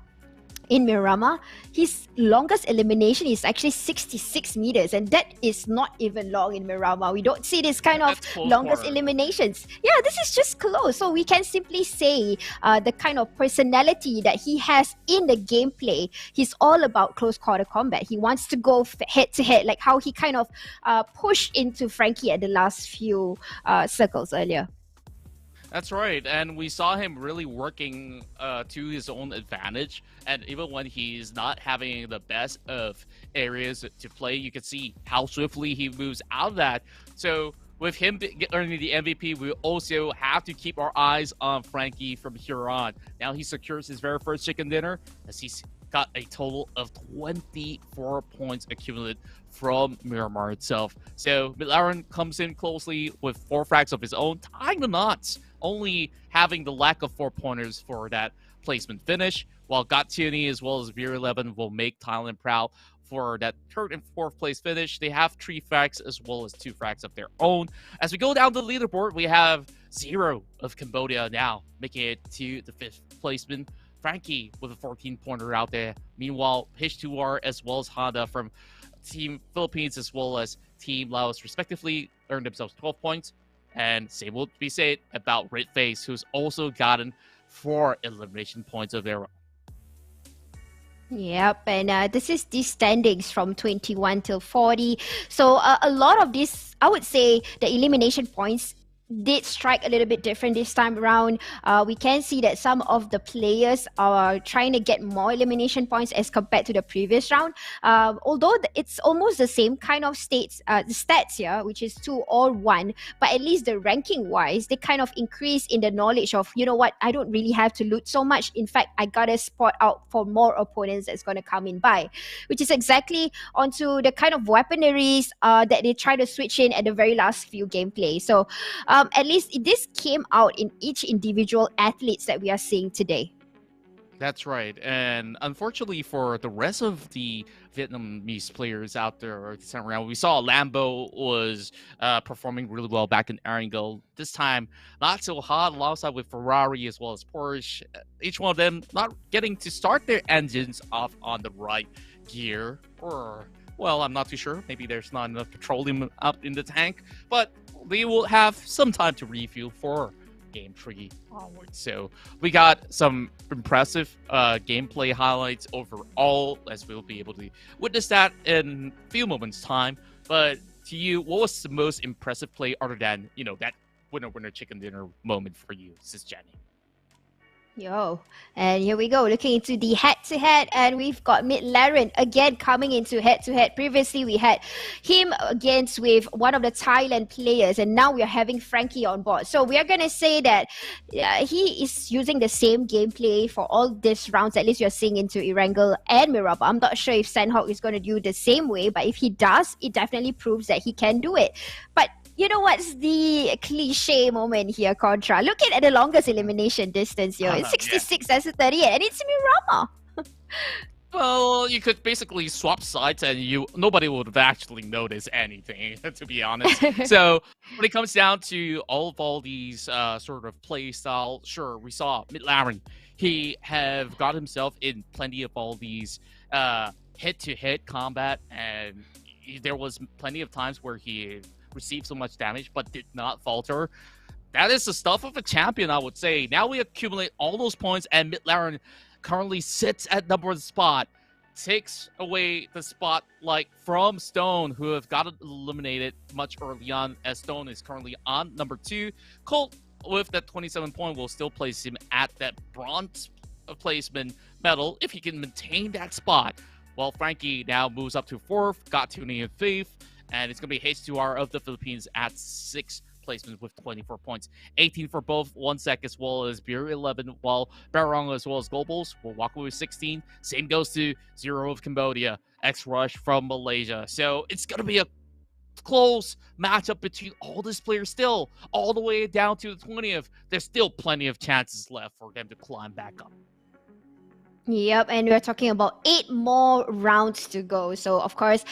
in Miramar, his longest elimination is actually 66 meters, and that is not even long in Miramar. We don't see this kind of longest eliminations. Yeah, this is just close. So we can simply say the kind of personality that he has in the gameplay, he's all about close quarter combat. He wants to go head to head, like how he kind of pushed into Frankie at the last few circles earlier. That's right, and we saw him really working to his own advantage. And even when he's not having the best of areas to play, you can see how swiftly he moves out of that. So with him earning the MVP, we also have to keep our eyes on Frankie from here on. Now he secures his very first chicken dinner as he's got a total of 24 points accumulated from Miramar itself. So Midlaren comes in closely with 4 frags of his own, tying the knots, only having the lack of 4-pointers for that placement finish, while Gatuni as well as Veer 11 will make Thailand proud for that 3rd and 4th place finish. They have 3 frags as well as 2 frags of their own. As we go down the leaderboard, we have 0 of Cambodia now making it to the 5th placement. Frankie with a 14-pointer out there. Meanwhile, H2R as well as Honda from Team Philippines as well as Team Laos respectively earned themselves 12 points. And same will be said about Red Face, who's also gotten 4 elimination points of their own. Yep, and this is the standings from 21 till 40. So a lot of this, I would say, the elimination points did strike a little bit different this time around. We can see that some of the players are trying to get more elimination points as compared to the previous round. Although it's almost the same kind of stats here, which is 2 or 1, but at least the ranking wise, they kind of increase in the knowledge of, you know what, I don't really have to loot so much. In fact, I gotta spot out for more opponents that's gonna come in by, which is exactly onto the kind of weaponaries that they try to switch in at the very last few gameplay. So at least this came out in each individual athletes that we are seeing today. That's right. And unfortunately for the rest of the Vietnamese players out there this time around, we saw Lambo was performing really well back in Erangel. This time, not so hot alongside with Ferrari as well as Porsche. Each one of them not getting to start their engines off on the right gear. Or, well, I'm not too sure. Maybe there's not enough petroleum up in the tank. But they will have some time to refuel for Game 3 onwards. So we got some impressive gameplay highlights overall, as we'll be able to witness that in a few moments' time. But to you, what was the most impressive play other than, you know, that winner chicken dinner moment for you, Sis Jenny? Yo, and here we go, looking into the head-to-head, and we've got Midlaren again coming into head-to-head. Previously, we had him against with one of the Thailand players, and now we are having Frankie on board. So we are going to say that he is using the same gameplay for all these rounds. At least you're seeing into Erangel and Miramar. I'm not sure if Sandhawk is going to do the same way, but if he does, it definitely proves that he can do it. But you know what's the cliche moment here, Contra? Look at the longest elimination distance here. It's 66 as a 38, and it's Miramar. Well, you could basically swap sides and nobody would have actually noticed anything, to be honest. So when it comes down to all these sort of play style, sure, we saw Midlaren. He have got himself in plenty of all these head-to-head combat, and there was plenty of times where he received so much damage but did not falter. That is the stuff of a champion, I would say. Now we accumulate all those points, and Midlaren currently sits at number 1 spot, takes away the spotlight from Stone, who have got eliminated much early on, as Stone is currently on number 2. Colt, with that 27 point, will still place him at that bronze placement medal if he can maintain that spot. Well, Frankie now moves up to 4th, got Tuni in 5th, and it's going to be H2R of the Philippines at 6th placement with 24 points. 18 for both 1sec as well as Beer 11, while Barong as well as Globals will walk away with 16. Same goes to Zero of Cambodia, X-Rush from Malaysia. So it's going to be a close matchup between all these players still, all the way down to the 20th. There's still plenty of chances left for them to climb back up. Yep, and we're talking about 8 more rounds to go. So, of course,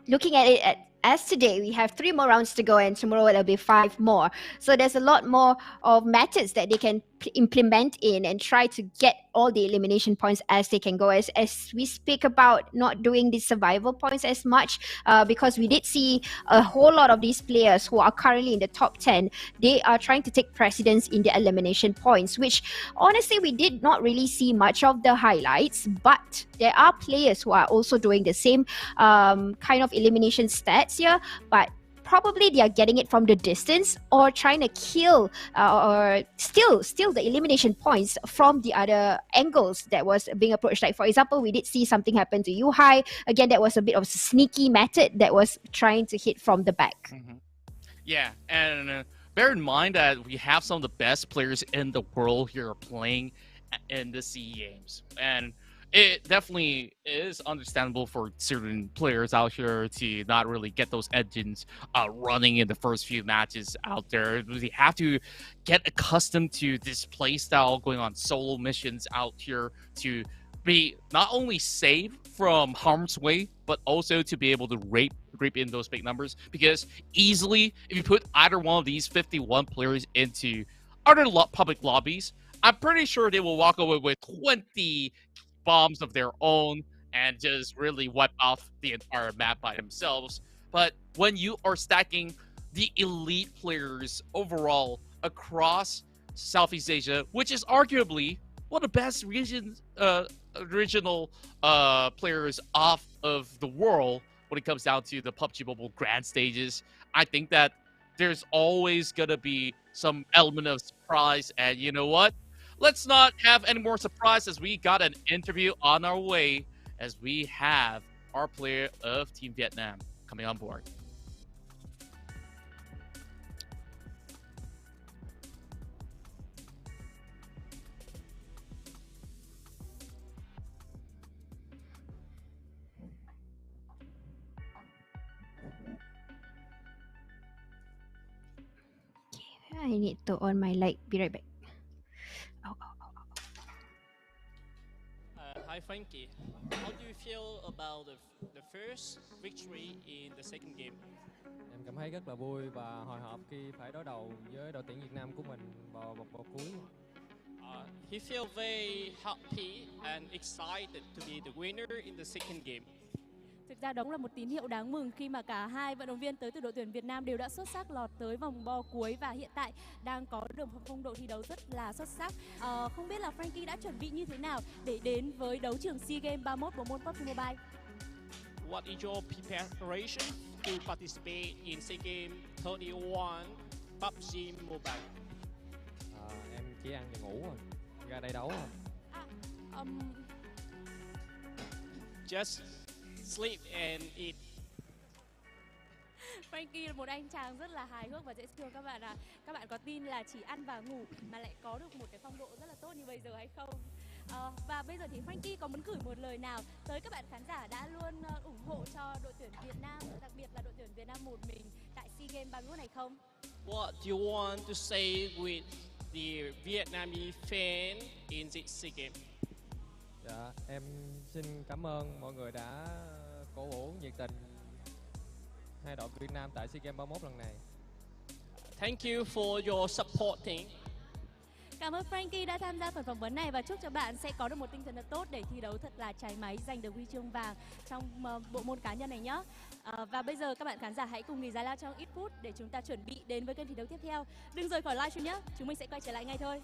looking at it as today, we have 3 more rounds to go, and tomorrow it'll be 5 more. So there's a lot more of methods that they can implement in and try to get all the elimination points as they can go. As we speak about not doing the survival points as much, because we did see a whole lot of these players who are currently in the top 10, they are trying to take precedence in the elimination points, which honestly we did not really see much of the highlights, but there are players who are also doing the same kind of elimination stats here, but probably they are getting it from the distance or trying to kill or steal the elimination points from the other angles that was being approached. Like, for example, we did see something happen to Yuhai. Again, that was a bit of a sneaky method that was trying to hit from the back. Yeah, and bear in mind that we have some of the best players in the world here playing in the SEA Games. And it definitely is understandable for certain players out here to not really get those engines running in the first few matches out there. We have to get accustomed to this play style, going on solo missions out here to be not only safe from harm's way, but also to be able to rape in those big numbers. Because easily, if you put either one of these 51 players into other public lobbies, I'm pretty sure they will walk away with 20 bombs of their own and just really wipe off the entire map by themselves. But when you are stacking the elite players overall across Southeast Asia, which is arguably one of the best regional players off of the world when it comes down to the PUBG Mobile grand stages, I think that there's always gonna be some element of surprise. And you know what? Let's not have any more surprise, as we got an interview on our way, as we have our player of Team Vietnam coming on board. I need to on my light. Be right back. Hi Frankie, how do you feel about the first victory in the second game? Em cảm thấy rất là vui và hồi hộp khi phải đối đầu với đội tuyển Việt Nam của mình vào vòng cuối. He feel very happy and excited to be the winner in the second game. Thực ra đó cũng là một tín hiệu đáng mừng khi mà cả hai vận động viên tới từ đội tuyển Việt Nam đều đã xuất sắc lọt tới vòng bo cuối và hiện tại đang có được một phong độ thi đấu rất là xuất sắc. Không biết là Frankie đã chuẩn bị như thế nào để đến với đấu trường SEA Games 31 bộ môn PUBG Mobile? What is your preparation to participate in SEA Games 31 PUBG Mobile? Em chỉ ăn và ngủ rồi, ra đây đấu rồi. Just sleep and eat. Frankie là một anh chàng rất là hài hước và dễ thương các bạn ạ. Các bạn có tin là chỉ ăn và ngủ mà lại có được một cái phong độ rất là tốt như bây giờ hay không? Và bây giờ thì Frankie có muốn gửi một lời nào tới các bạn khán giả đã luôn ủng hộ cho đội tuyển Việt Nam, đặc biệt là đội tuyển Việt Nam một mình tại SEA Games 31 này không? What do you want to say with the Vietnamese fan in this SEA Games? Dạ, em xin cảm ơn mọi người đã cổ vũ nhiệt tình hai đội Việt Nam tại SEA Games 31 lần này. Thank you for your supporting. Cảm ơn Frankie đã tham gia phần phỏng vấn này và chúc cho bạn sẽ có được một tinh thần thật tốt để thi đấu thật là cháy máy, giành được huy chương vàng trong bộ môn cá nhân này nhé. Và bây giờ các bạn khán giả hãy cùng nghỉ giải lao trong ít phút để chúng ta chuẩn bị đến với kênh thi đấu tiếp theo. Đừng rời khỏi livestream nhé, chúng mình sẽ quay trở lại ngay thôi.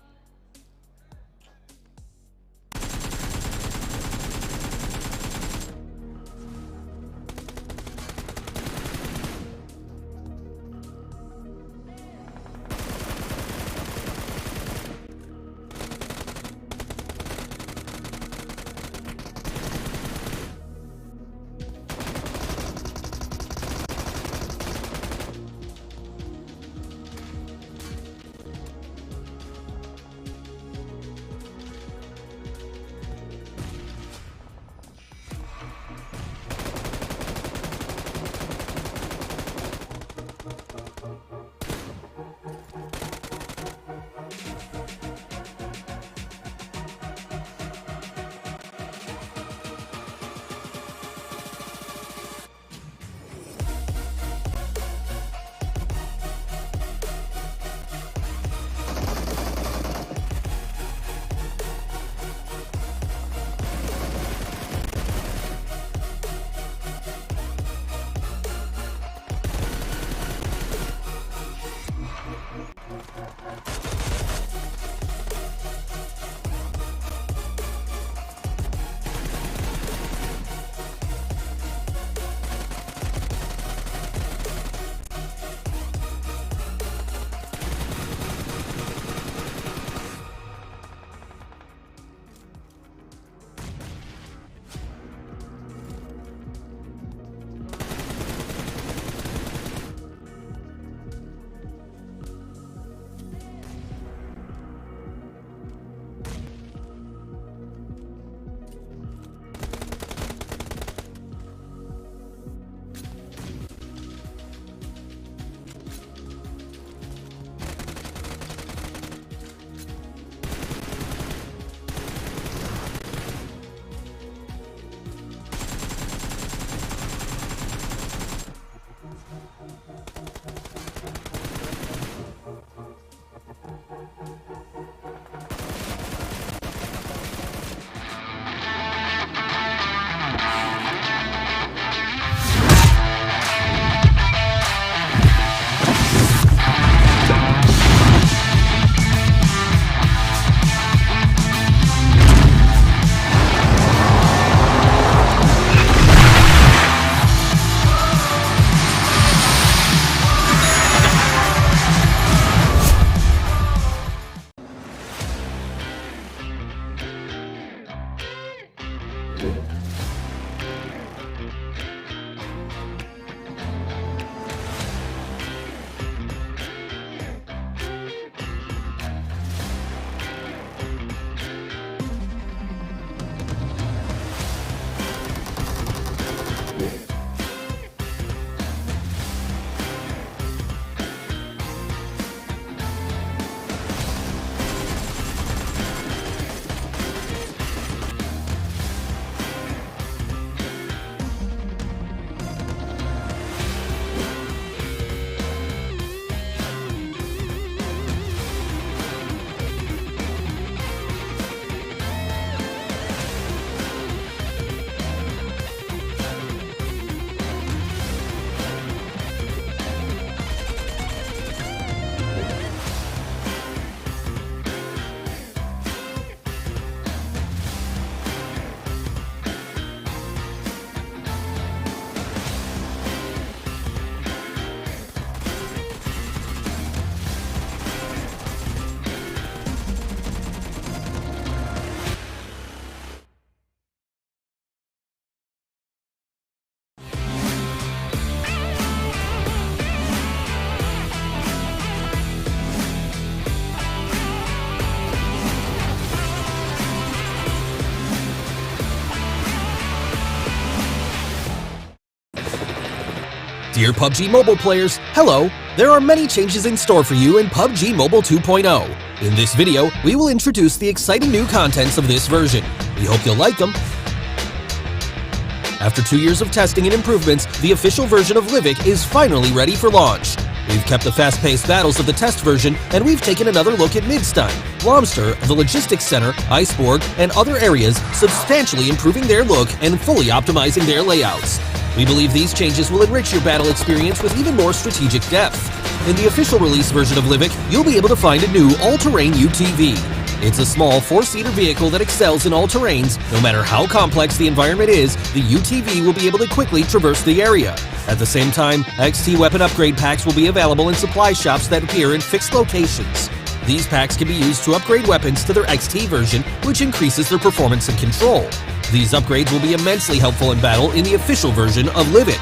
Dear PUBG Mobile players, hello! There are many changes in store for you in PUBG Mobile 2.0. In this video, we will introduce the exciting new contents of this version. We hope you'll like them. After 2 years of testing and improvements, the official version of Livik is finally ready for launch. We've kept the fast-paced battles of the test version, and we've taken another look at Midstein, Blomster, the Logistics Center, Iceborg, and other areas, substantially improving their look and fully optimizing their layouts. We believe these changes will enrich your battle experience with even more strategic depth. In the official release version of Livik, you'll be able to find a new all-terrain UTV. It's a small 4-seater vehicle that excels in all terrains. No matter how complex the environment is, the UTV will be able to quickly traverse the area. At the same time, XT weapon upgrade packs will be available in supply shops that appear in fixed locations. These packs can be used to upgrade weapons to their XT version, which increases their performance and control. These upgrades will be immensely helpful in battle in the official version of Livik.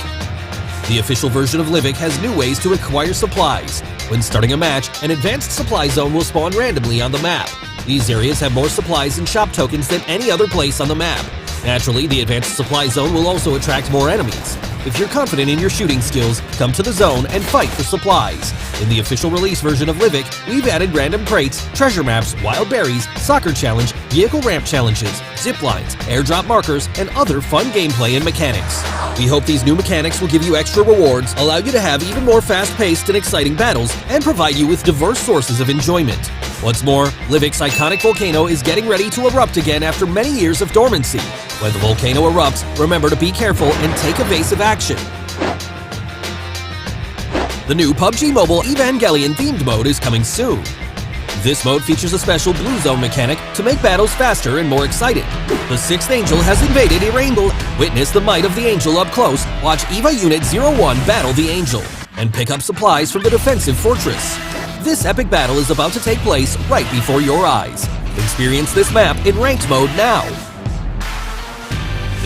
The official version of Livik has new ways to acquire supplies. When starting a match, an advanced supply zone will spawn randomly on the map. These areas have more supplies and shop tokens than any other place on the map. Naturally, the advanced supply zone will also attract more enemies. If you're confident in your shooting skills, come to the zone and fight for supplies. In the official release version of Livik, we've added random crates, treasure maps, wild berries, soccer challenge, vehicle ramp challenges, zip lines, airdrop markers, and other fun gameplay and mechanics. We hope these new mechanics will give you extra rewards, allow you to have even more fast-paced and exciting battles, and provide you with diverse sources of enjoyment. What's more, Livik's iconic volcano is getting ready to erupt again after many years of dormancy. When the volcano erupts, remember to be careful and take evasive action. The new PUBG Mobile Evangelion themed mode is coming soon. This mode features a special blue zone mechanic to make battles faster and more exciting. The 6th Angel has invaded Erangel. Witness the might of the Angel up close. Watch EVA Unit 01 battle the Angel and pick up supplies from the defensive fortress. This epic battle is about to take place right before your eyes. Experience this map in ranked mode now.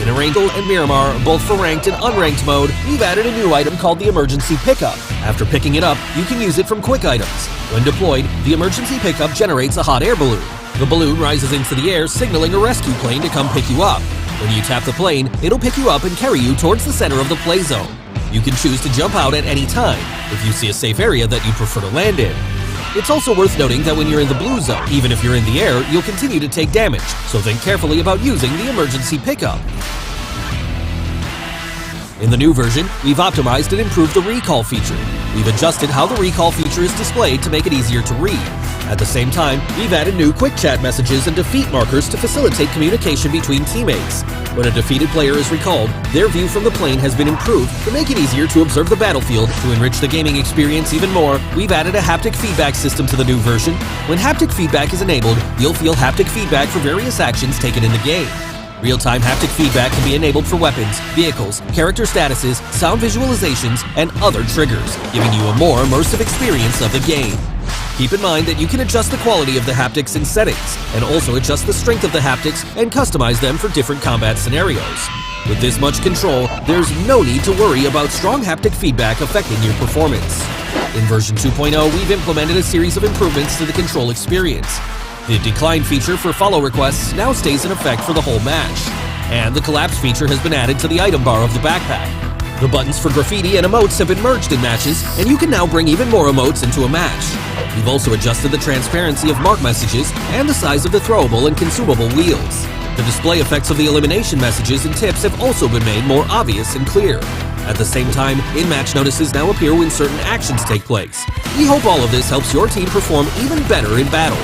In Erangel and Myanmar, both for ranked and unranked mode, we've added a new item called the Emergency Pickup. After picking it up, you can use it from quick items. When deployed, the Emergency Pickup generates a hot air balloon. The balloon rises into the air, signaling a rescue plane to come pick you up. When you tap the plane, it'll pick you up and carry you towards the center of the play zone. You can choose to jump out at any time, if you see a safe area that you prefer to land in. It's also worth noting that when you're in the blue zone, even if you're in the air, you'll continue to take damage, so think carefully about using the Emergency Pickup. In the new version, we've optimized and improved the recall feature. We've adjusted how the recall feature is displayed to make it easier to read. At the same time, we've added new quick chat messages and defeat markers to facilitate communication between teammates. When a defeated player is recalled, their view from the plane has been improved to make it easier to observe the battlefield. To enrich the gaming experience even more, we've added a haptic feedback system to the new version. When haptic feedback is enabled, you'll feel haptic feedback for various actions taken in the game. Real-time haptic feedback can be enabled for weapons, vehicles, character statuses, sound visualizations, and other triggers, giving you a more immersive experience of the game. Keep in mind that you can adjust the quality of the haptics in settings, and also adjust the strength of the haptics and customize them for different combat scenarios. With this much control, there's no need to worry about strong haptic feedback affecting your performance. In version 2.0, we've implemented a series of improvements to the control experience. The decline feature for follow requests now stays in effect for the whole match, and the collapse feature has been added to the item bar of the backpack. The buttons for graffiti and emotes have been merged in matches, and you can now bring even more emotes into a match. We've also adjusted the transparency of mark messages and the size of the throwable and consumable wheels. The display effects of the elimination messages and tips have also been made more obvious and clear. At the same time, in-match notices now appear when certain actions take place. We hope all of this helps your team perform even better in battle.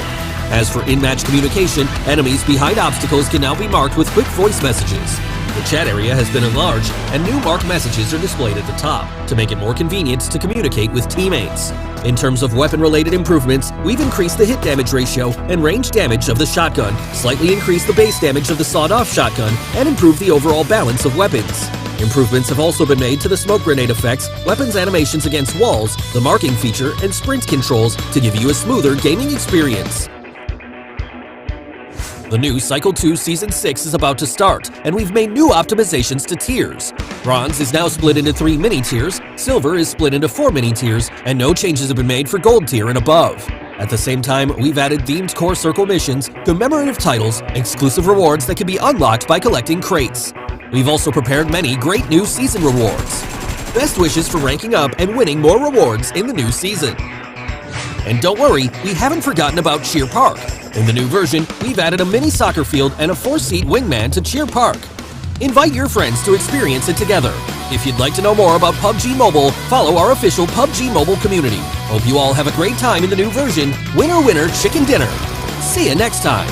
As for in-match communication, enemies behind obstacles can now be marked with quick voice messages. The chat area has been enlarged, and new marked messages are displayed at the top to make it more convenient to communicate with teammates. In terms of weapon-related improvements, we've increased the hit damage ratio and range damage of the shotgun, slightly increased the base damage of the sawed-off shotgun, and improved the overall balance of weapons. Improvements have also been made to the smoke grenade effects, weapons animations against walls, the marking feature, and sprint controls to give you a smoother gaming experience. The new Cycle 2 Season 6 is about to start, and we've made new optimizations to tiers. Bronze is now split into 3 mini-tiers, Silver is split into 4 mini-tiers, and no changes have been made for Gold tier and above. At the same time, we've added themed core circle missions, commemorative titles, exclusive rewards that can be unlocked by collecting crates. We've also prepared many great new season rewards. Best wishes for ranking up and winning more rewards in the new season. And don't worry, we haven't forgotten about Cheer Park. In the new version, we've added a mini soccer field and a 4-seat wingman to Cheer Park. Invite your friends to experience it together. If you'd like to know more about PUBG Mobile, follow our official PUBG Mobile community. Hope you all have a great time in the new version. Winner, winner, chicken dinner. See you next time.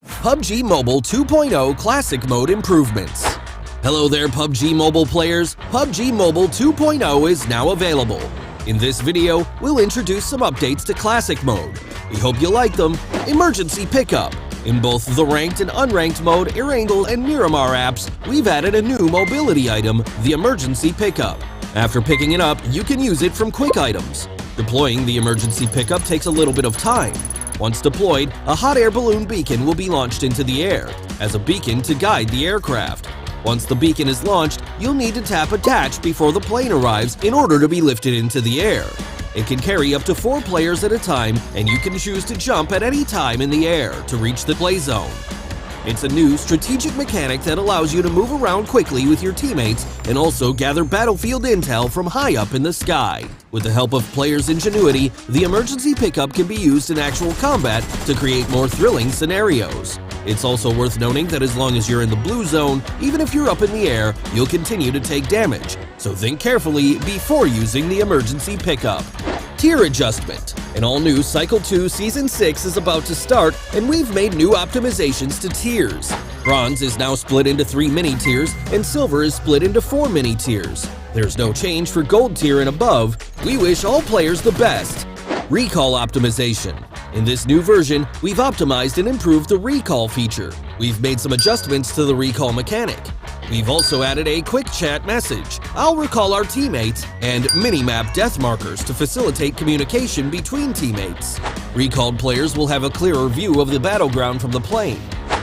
PUBG Mobile 2.0 Classic Mode Improvements. Hello there, PUBG Mobile players. PUBG Mobile 2.0 is now available. In this video, we'll introduce some updates to Classic Mode. We hope you like them. Emergency Pickup. In both the Ranked and Unranked mode, Erangel and Miramar apps, we've added a new mobility item, the Emergency Pickup. After picking it up, you can use it from quick items. Deploying the Emergency Pickup takes a little bit of time. Once deployed, a hot air balloon beacon will be launched into the air, as a beacon to guide the aircraft. Once the beacon is launched, you'll need to tap attach before the plane arrives in order to be lifted into the air. It can carry up to 4 players at a time, and you can choose to jump at any time in the air to reach the play zone. It's a new strategic mechanic that allows you to move around quickly with your teammates and also gather battlefield intel from high up in the sky. With the help of players' ingenuity, the emergency pickup can be used in actual combat to create more thrilling scenarios. It's also worth noting that as long as you're in the blue zone, even if you're up in the air, you'll continue to take damage. So think carefully before using the emergency pickup. Tier adjustment. An all-new Cycle 2 Season 6 is about to start, and we've made new optimizations to tiers. Bronze is now split into 3 mini-tiers, and Silver is split into 4 mini-tiers. There's no change for Gold tier and above. We wish all players the best. Recall optimization. In this new version, we've optimized and improved the recall feature. We've made some adjustments to the recall mechanic. We've also added a quick chat message, I'll recall our teammates, and mini-map death markers to facilitate communication between teammates. Recalled players will have a clearer view of the battleground from the plane.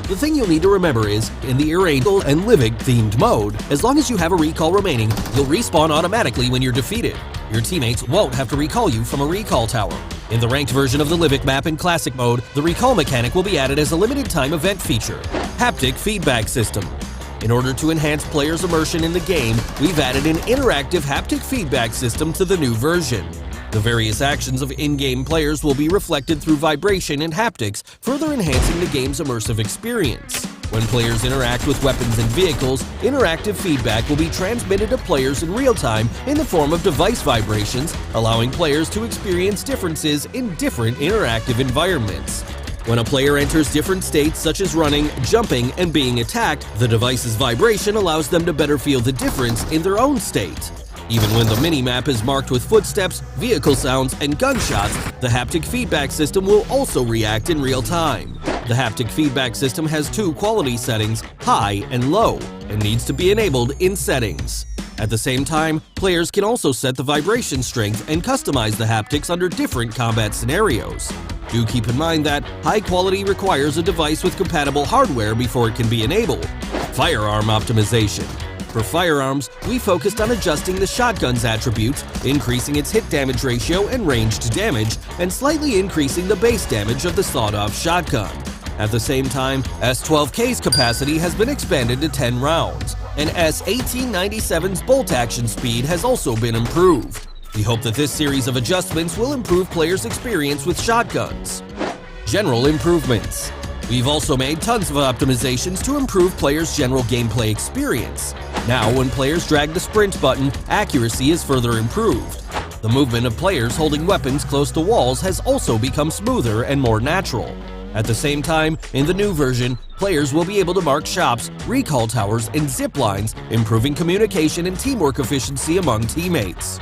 The thing you'll need to remember is, in the Erangel and Livig themed mode, as long as you have a recall remaining, you'll respawn automatically when you're defeated. Your teammates won't have to recall you from a recall tower. In the ranked version of the Livig map in Classic mode, the recall mechanic will be added as a limited time event feature. Haptic feedback system. In order to enhance players' immersion in the game, we've added an interactive haptic feedback system to the new version. The various actions of in-game players will be reflected through vibration and haptics, further enhancing the game's immersive experience. When players interact with weapons and vehicles, interactive feedback will be transmitted to players in real time in the form of device vibrations, allowing players to experience differences in different interactive environments. When a player enters different states such as running, jumping, and being attacked, the device's vibration allows them to better feel the difference in their own state. Even when the mini-map is marked with footsteps, vehicle sounds, and gunshots, the haptic feedback system will also react in real time. The haptic feedback system has 2 quality settings, high and low, and needs to be enabled in settings. At the same time, players can also set the vibration strength and customize the haptics under different combat scenarios. Do keep in mind that high quality requires a device with compatible hardware before it can be enabled. Firearm optimization. For firearms, we focused on adjusting the shotgun's attributes, increasing its hit damage ratio and ranged damage, and slightly increasing the base damage of the sawed-off shotgun. At the same time, S12K's capacity has been expanded to 10 rounds, and S1897's bolt action speed has also been improved. We hope that this series of adjustments will improve players' experience with shotguns. General improvements. We've also made tons of optimizations to improve players' general gameplay experience. Now, when players drag the sprint button, accuracy is further improved. The movement of players holding weapons close to walls has also become smoother and more natural. At the same time, in the new version, players will be able to mark shops, recall towers, and zip lines, improving communication and teamwork efficiency among teammates.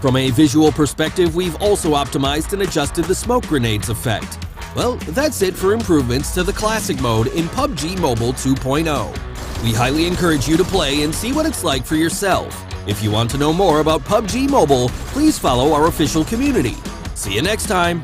From a visual perspective, we've also optimized and adjusted the smoke grenades effect. Well, that's it for improvements to the classic mode in PUBG Mobile 2.0. We highly encourage you to play and see what it's like for yourself. If you want to know more about PUBG Mobile, please follow our official community. See you next time!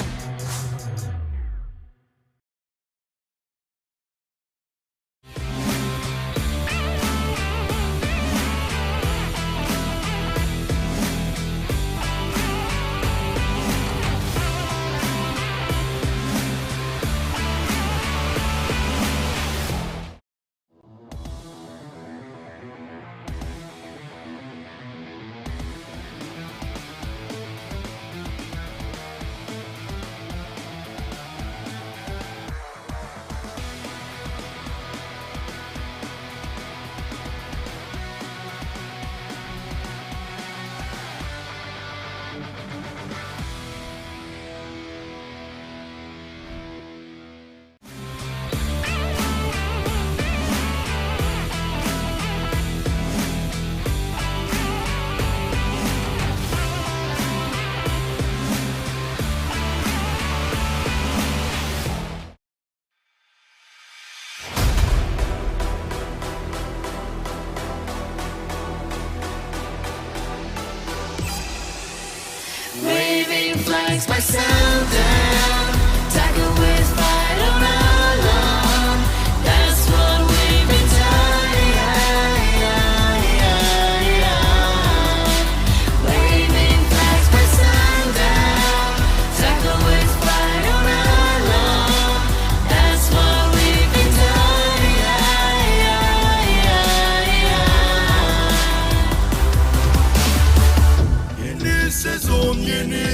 Flags by sound down, tackle with fight on our lawn. That's what we've been done. Waving flags by sundown, tackle with fight on our lawn. That's what we've been done. Yeni sezon yeni.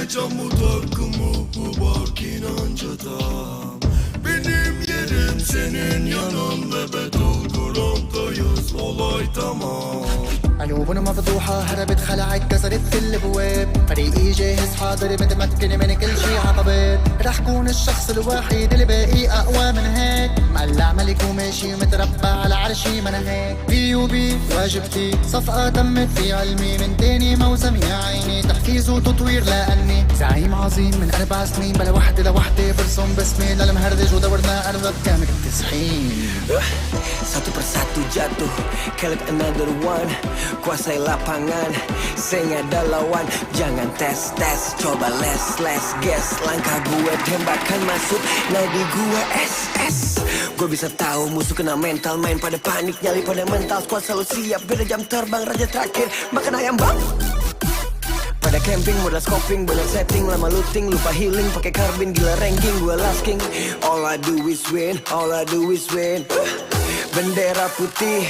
Camı takımı bu bark inancada. Benim yerim senin yanında ve dolgurantayız olay tamam. عيوبنا مفتوحة هربت خلعت كسرت في الابواب فريقي جاهز حاضر متمكن من كل شي عقبات رح كون الشخص الوحيد اللي باقي اقوى من هيك مقلع ملك وماشي متربع على عرشي ما انا هيك بي واجبتي صفقة تمت في علمي من تاني موسم يا عيني تحفيز وتطوير لاني زعيم عظيم من 4 سنين بلا وحدة لوحدة برسم باسمي للمهردج ودورنا ارض كامل التسحين Satu persatu jatuh, killed another one. Kuasai lapangan, saya ada lawan. Jangan tes, coba les, guess. Langkah gue tembakan masuk, nadi gue SS. Gue bisa tahu musuh kena mental, main pada panik, nyali pada mental. Squad selalu siap, beda jam terbang, raja terakhir, makan ayam bang. Pada camping, modal scoping, bener setting, lama looting, lupa healing, pakai karbin, gila ranking, gue last king. All I do is win, all I do is win. Bendera putih,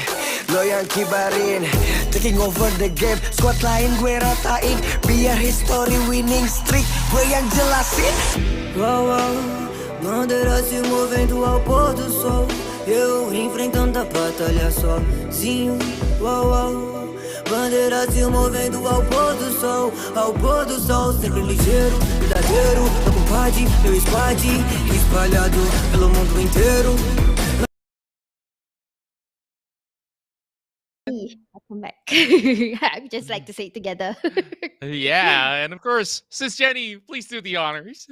lo yang kibarin, taking over the game. Squad lain gue ratain, biar history winning streak gue yang jelasin. Wow, wow, bandeira se movendo ao pôr do sol. Eu enfrentando a batalha sozinho. Wow, wow, bandeira se movendo ao pôr do sol. Ao pôr do sol, sempre ligeiro, verdadeiro. Meu compadre, meu squad, espalhado pelo mundo inteiro. Come back. I just like to say it together. Yeah, and of course, Sis Jenny, please do the honors.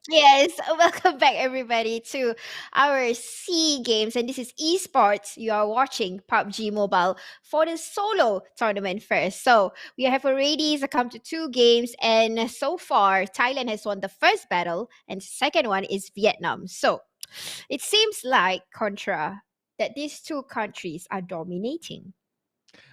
Yes, welcome back everybody to our SEA Games, and this is Esports. You are watching PUBG Mobile for the solo tournament first. So we have already succumbed to 2 games, and so far Thailand has won the first battle, and second one is Vietnam. So it seems like Contra that these two countries are dominating.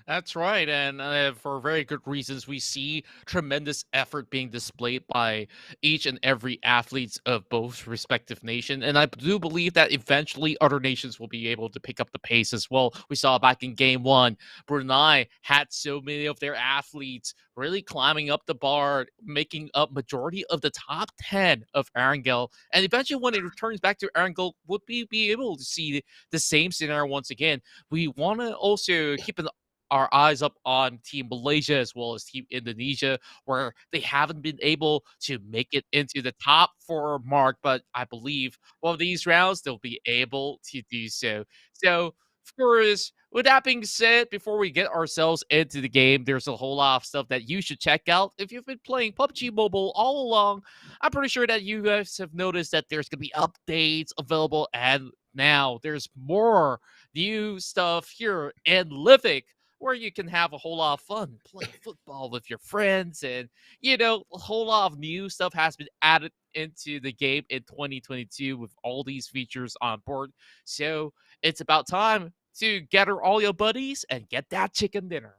That's right, and for very good reasons. We see tremendous effort being displayed by each and every athletes of both respective nation, and I do believe that eventually other nations will be able to pick up the pace as well. We saw back in Game One, Brunei had so many of their athletes really climbing up the bar, making up majority of the top 10 of Erangel, and eventually when it returns back to Erangel, would we be able to see the same scenario once again? We want to also keep an our eyes up on Team Malaysia as well as Team Indonesia, where they haven't been able to make it into the top 4 mark, but I believe one of these rounds they'll be able to do so. So, of course, with that being said, before we get ourselves into the game, there's a whole lot of stuff that you should check out. If you've been playing PUBG Mobile all along, I'm pretty sure that you guys have noticed that there's going to be updates available, and now there's more new stuff here in Livik where you can have a whole lot of fun playing football with your friends. And, a whole lot of new stuff has been added into the game in 2022 with all these features on board. So it's about time to gather all your buddies and get that chicken dinner.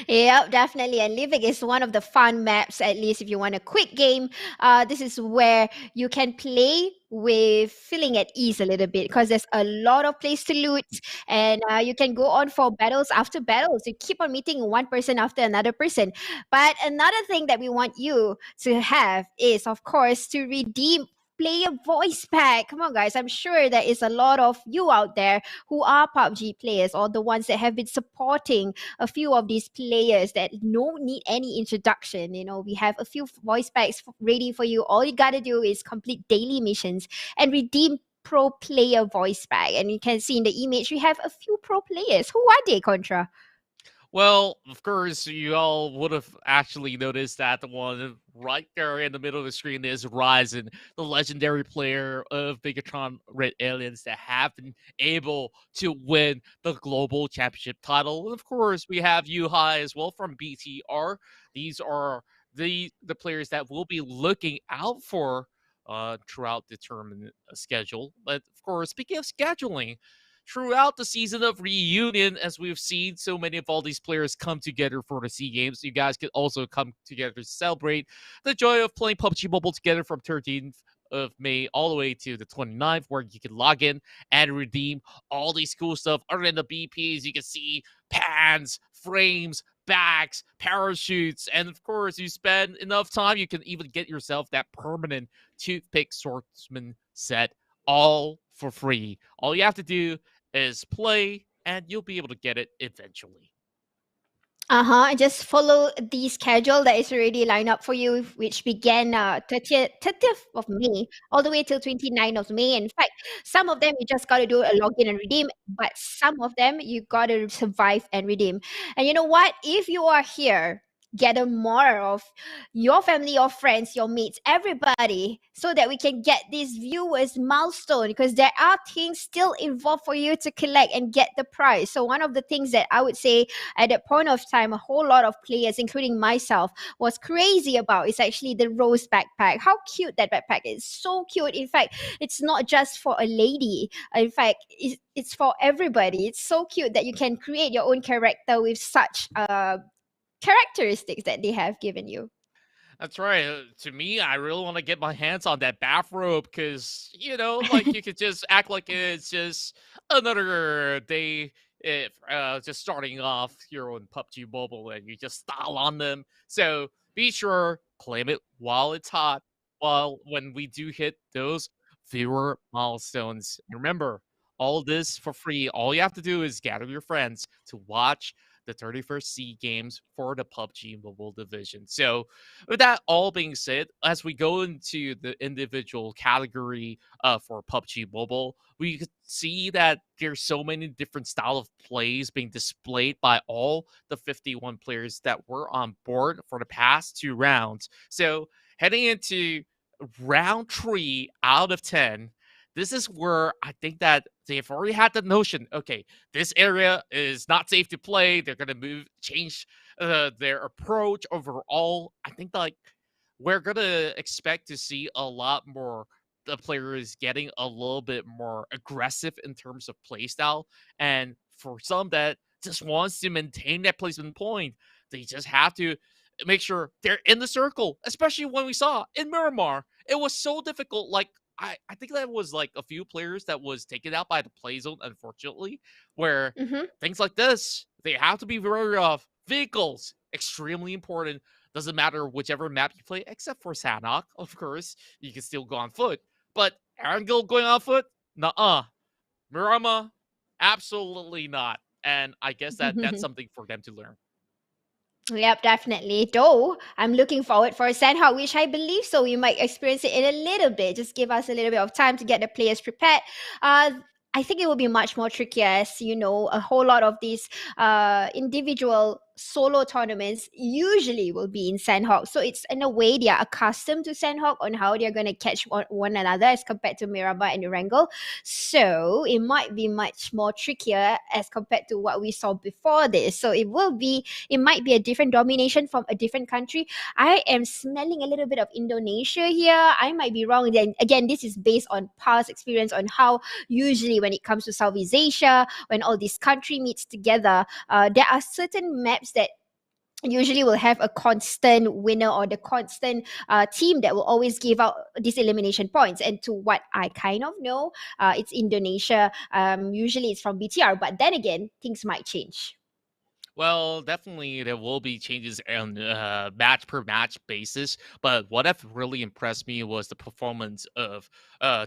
Yep, definitely. And Livik is one of the fun maps, at least if you want a quick game. This is where you can play with feeling at ease a little bit because there's a lot of place to loot, and you can go on for battles after battles. You keep on meeting one person after another person. But another thing that we want you to have is, of course, to redeem player voice pack. Come on, guys. I'm sure there is a lot of you out there who are PUBG players or the ones that have been supporting a few of these players that don't need any introduction. We have a few voice packs ready for you. All you gotta do is complete daily missions and redeem pro player voice pack. And you can see in the image we have a few pro players. Who are they, Contra? Well, of course, you all would have actually noticed that the one right there in the middle of the screen is Ryzen, the legendary player of Bigatron Red Aliens that have been able to win the global championship title. And of course, we have Yuhai as well from BTR. These are the players that we'll be looking out for throughout the tournament schedule. But of course, speaking of scheduling, throughout the season of reunion, as we've seen so many of all these players come together for the SEA Games, you guys can also come together to celebrate the joy of playing PUBG Mobile together from 13th of May all the way to the 29th, where you can log in and redeem all these cool stuff. Other than the BPs, you can see pans, frames, bags, parachutes, and of course, you spend enough time, you can even get yourself that permanent toothpick swordsman set, all for free. All you have to do is play, and you'll be able to get it eventually. Just follow the schedule that is already lined up for you, which began 30th of May all the way till 29th of May. In fact, some of them you just got to do a login and redeem, but some of them you got to survive and redeem. And you know what? If you are here, gather more of your family, your friends, your mates, everybody, so that we can get these viewers milestone, because there are things still involved for you to collect and get the prize. So one of the things that I would say at that point of time, a whole lot of players, including myself, was crazy about is actually the rose backpack. How cute that backpack is. So cute. In fact, it's not just for a lady. In fact, it's for everybody. It's so cute that you can create your own character with such characteristics that they have given you. That's right. To me, I really want to get my hands on that bathrobe because, like you could just act like it's just another day, if just starting off here on PUBG Mobile, and you just style on them. So be sure, claim it while it's hot, while when we do hit those viewer milestones. And remember, all this for free. All you have to do is gather your friends to watch the 31st SEA Games for the PUBG Mobile division. So, with that all being said, as we go into the individual category for PUBG Mobile, we could see that there's so many different style of plays being displayed by all the 51 players that were on board for the past 2 rounds. So, heading into round 3 out of 10, this is where I think that they've already had the notion, okay, this area is not safe to play. They're going to change their approach overall. I think like we're going to expect to see a lot more the players getting a little bit more aggressive in terms of play style. And for some that just wants to maintain that placement point, they just have to make sure they're in the circle, especially when we saw in Myanmar, it was so difficult. Like, I think that was like a few players that was taken out by the play zone, unfortunately, where things like this, they have to be very off. Vehicles, extremely important. Doesn't matter whichever map you play, except for Sanhok, of course. You can still go on foot. But Erangel going on foot? Nuh-uh. Murama? Absolutely not. And I guess that's something for them to learn. Yep, definitely. Though I'm looking forward for Sandhawk, which I believe so. We might experience it in a little bit. Just give us a little bit of time to get the players prepared. I think it will be much more trickier, as you know, a whole lot of these individual solo tournaments usually will be in Sandhawk. So it's in a way they are accustomed to Sandhawk on how they're going to catch one another as compared to Miraba and Erangel. So it might be much more trickier as compared to what we saw before this. So it might be a different domination from a different country. I am smelling a little bit of Indonesia here. I might be wrong. Then again, this is based on past experience on how usually when it comes to Southeast Asia, when all these country meets together, there are certain maps that usually will have a constant winner or the constant team that will always give out these elimination points. And to what I kind of know, it's Indonesia. Usually it's from BTR, but then again, things might change. Well, definitely there will be changes on match per match basis. But what have really impressed me was the performance of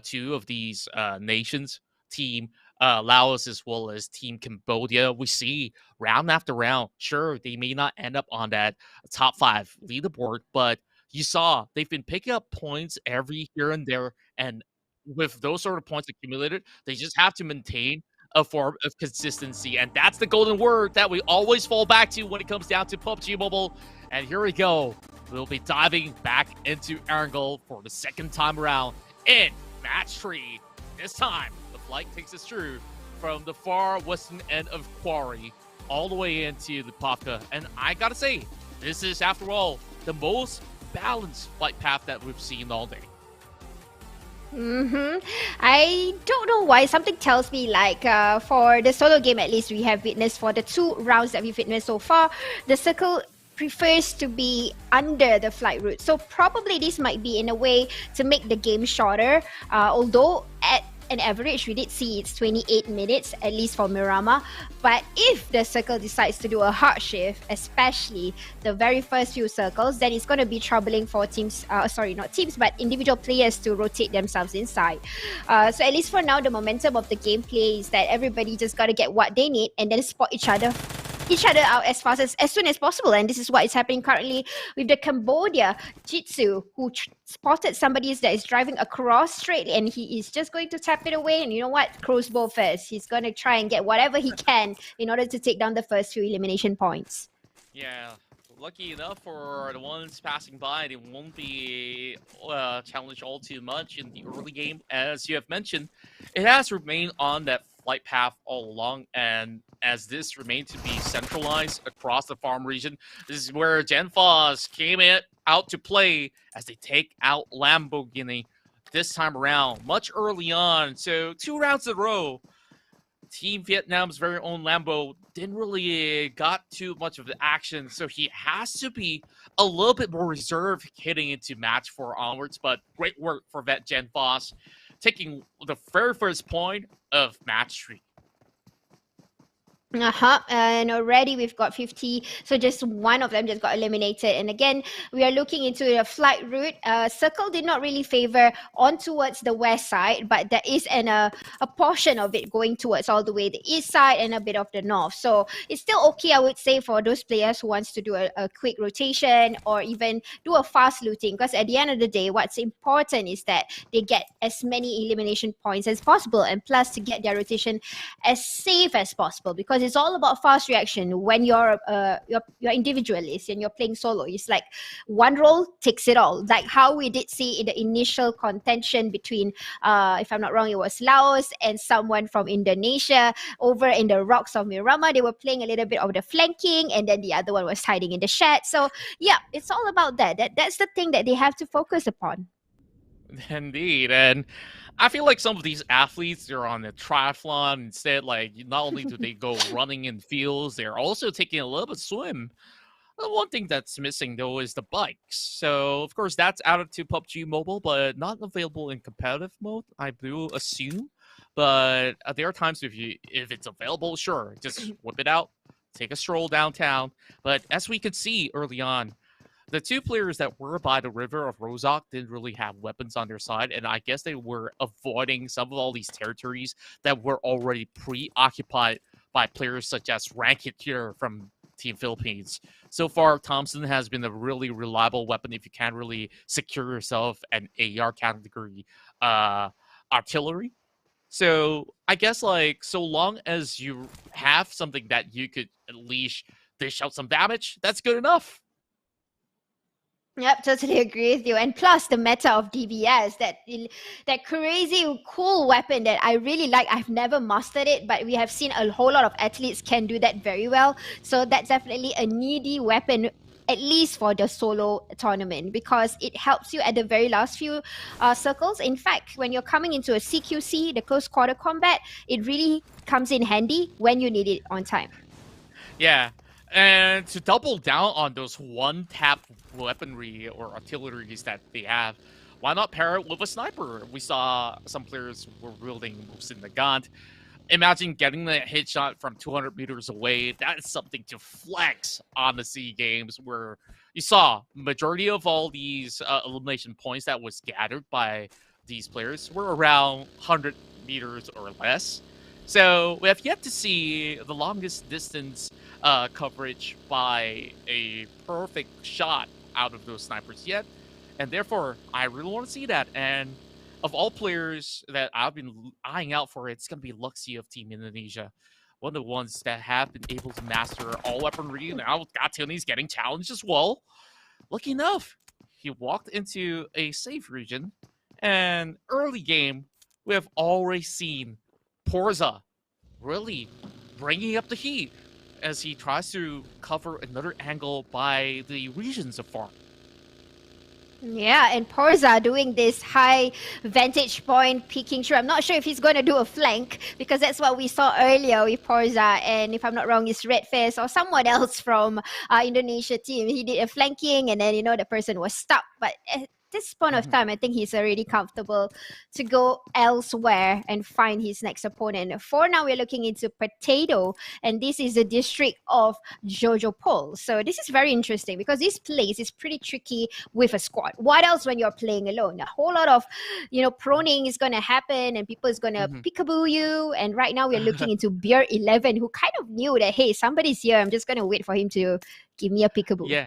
2 of these nations, Team Laos as well as Team Cambodia. We see round after round, sure, they may not end up on that top 5 leaderboard, but you saw they've been picking up points every here and there. And with those sort of points accumulated, they just have to maintain a form of consistency. And that's the golden word that we always fall back to when it comes down to PUBG Mobile. And here we go. We'll be diving back into Erangel for the second time around in match 3. This time, the flight takes us through from the far western end of Quarry all the way into the Papka. And I gotta say, this is, after all, the most balanced flight path that we've seen all day. I don't know why. Something tells me like for the solo game, at least we have witnessed for the 2 rounds that we've witnessed so far, the circle prefers to be under the flight route. So probably this might be in a way to make the game shorter. Although at an average, we did see it's 28 minutes, at least for Mirama. But if the circle decides to do a hard shift, especially the very first few circles, then it's going to be troubling for teams, not teams, but individual players to rotate themselves inside. So at least for now, the momentum of the gameplay is that everybody just got to get what they need and then spot each other out as soon as possible. And this is what is happening currently with the Cambodia Jitsu, who spotted somebody that is driving across straight, and he is just going to tap it away. And you know what? Crossbow first. He's going to try and get whatever he can in order to take down the first 2 elimination points. Yeah. Lucky enough for the ones passing by, they won't be challenged all too much in the early game. As you have mentioned, it has remained on that flight path all along, and as this remained to be centralized across the farm region, this is where Genfos came out to play as they take out Lamborghini this time around, much early on. So 2 rounds in a row, Team Vietnam's very own Lambo didn't really got too much of the action, so he has to be a little bit more reserved heading into match 4 onwards. But great work for Vet Genfos, taking the very first point of match 3. And already we've got 50. So just one of them just got eliminated. And again, we are looking into the flight route. Circle did not really favor on towards the west side, but there is a portion of it going towards all the way the east side and a bit of the north. So it's still okay, I would say, for those players who wants to do a quick rotation or even do a fast looting. Because at the end of the day, what's important is that they get as many elimination points as possible, and plus to get their rotation as safe as possible, because it's all about fast reaction when you're individualist and you're playing solo. It's like one role takes it all, like how we did see in the initial contention between if I'm not wrong, it was Laos and someone from Indonesia over in the rocks of Miramar. They were playing a little bit of the flanking, and then the other one was hiding in the shed. So yeah, it's all about that's the thing that they have to focus upon. Indeed, and I feel like some of these athletes, they're on the triathlon instead. Like, not only do they go running in fields, they're also taking a little bit of swim. One thing that's missing, though, is the bikes. So, of course, that's added to PUBG Mobile, but not available in competitive mode, I do assume. But there are times if it's available, sure, just whip it out, take a stroll downtown. But as we could see early on, the two players that were by the river of Rozak didn't really have weapons on their side, and I guess they were avoiding some of all these territories that were already preoccupied by players such as Ranked here from Team Philippines. So far, Thompson has been a really reliable weapon if you can't really secure yourself an AR category artillery. So I guess, like, so long as you have something that you could at least dish out some damage, that's good enough. Yep, totally agree with you. And plus the meta of DBS, that crazy cool weapon that I really like. I've never mastered it, but we have seen a whole lot of athletes can do that very well. So that's definitely a needy weapon, at least for the solo tournament, because it helps you at the very last few circles. In fact, when you're coming into a CQC, the close quarter combat, it really comes in handy when you need it on time. Yeah. And to double down on those one-tap weaponry or artilleries that they have, why not pair it with a sniper? We saw some players were wielding Musin Nagant. Imagine getting the headshot from 200 meters away. That is something to flex on the SEA Games, where you saw majority of all these elimination points that was gathered by these players were around 100 meters or less. So we have yet to see the longest distance coverage by a perfect shot out of those snipers yet. And therefore, I really want to see that. And of all players that I've been eyeing out for, it's going to be Luxy of Team Indonesia. One of the ones that have been able to master all weaponry. Now Gatuni's getting challenged as well. Lucky enough, he walked into a safe region. And early game, we have already seen Porza really bringing up the heat as he tries to cover another angle by the region so far. Yeah, and Porza doing this high vantage point peeking through. I'm not sure if he's going to do a flank, because that's what we saw earlier with Porza. And if I'm not wrong, it's Redface or someone else from Indonesia team. He did a flanking, and then, the person was stuck. But at this point of time, I think he's already comfortable to go elsewhere and find his next opponent. For now, we're looking into Potato, and this is the district of Jojo Pol. So this is very interesting, because this place is pretty tricky with a squad. What else when you're playing alone? A whole lot of, proning is going to happen, and people is going to peekaboo you. And right now, we're looking into Beer 11, who kind of knew that, hey, somebody's here. I'm just going to wait for him to give me a peekaboo. Yeah.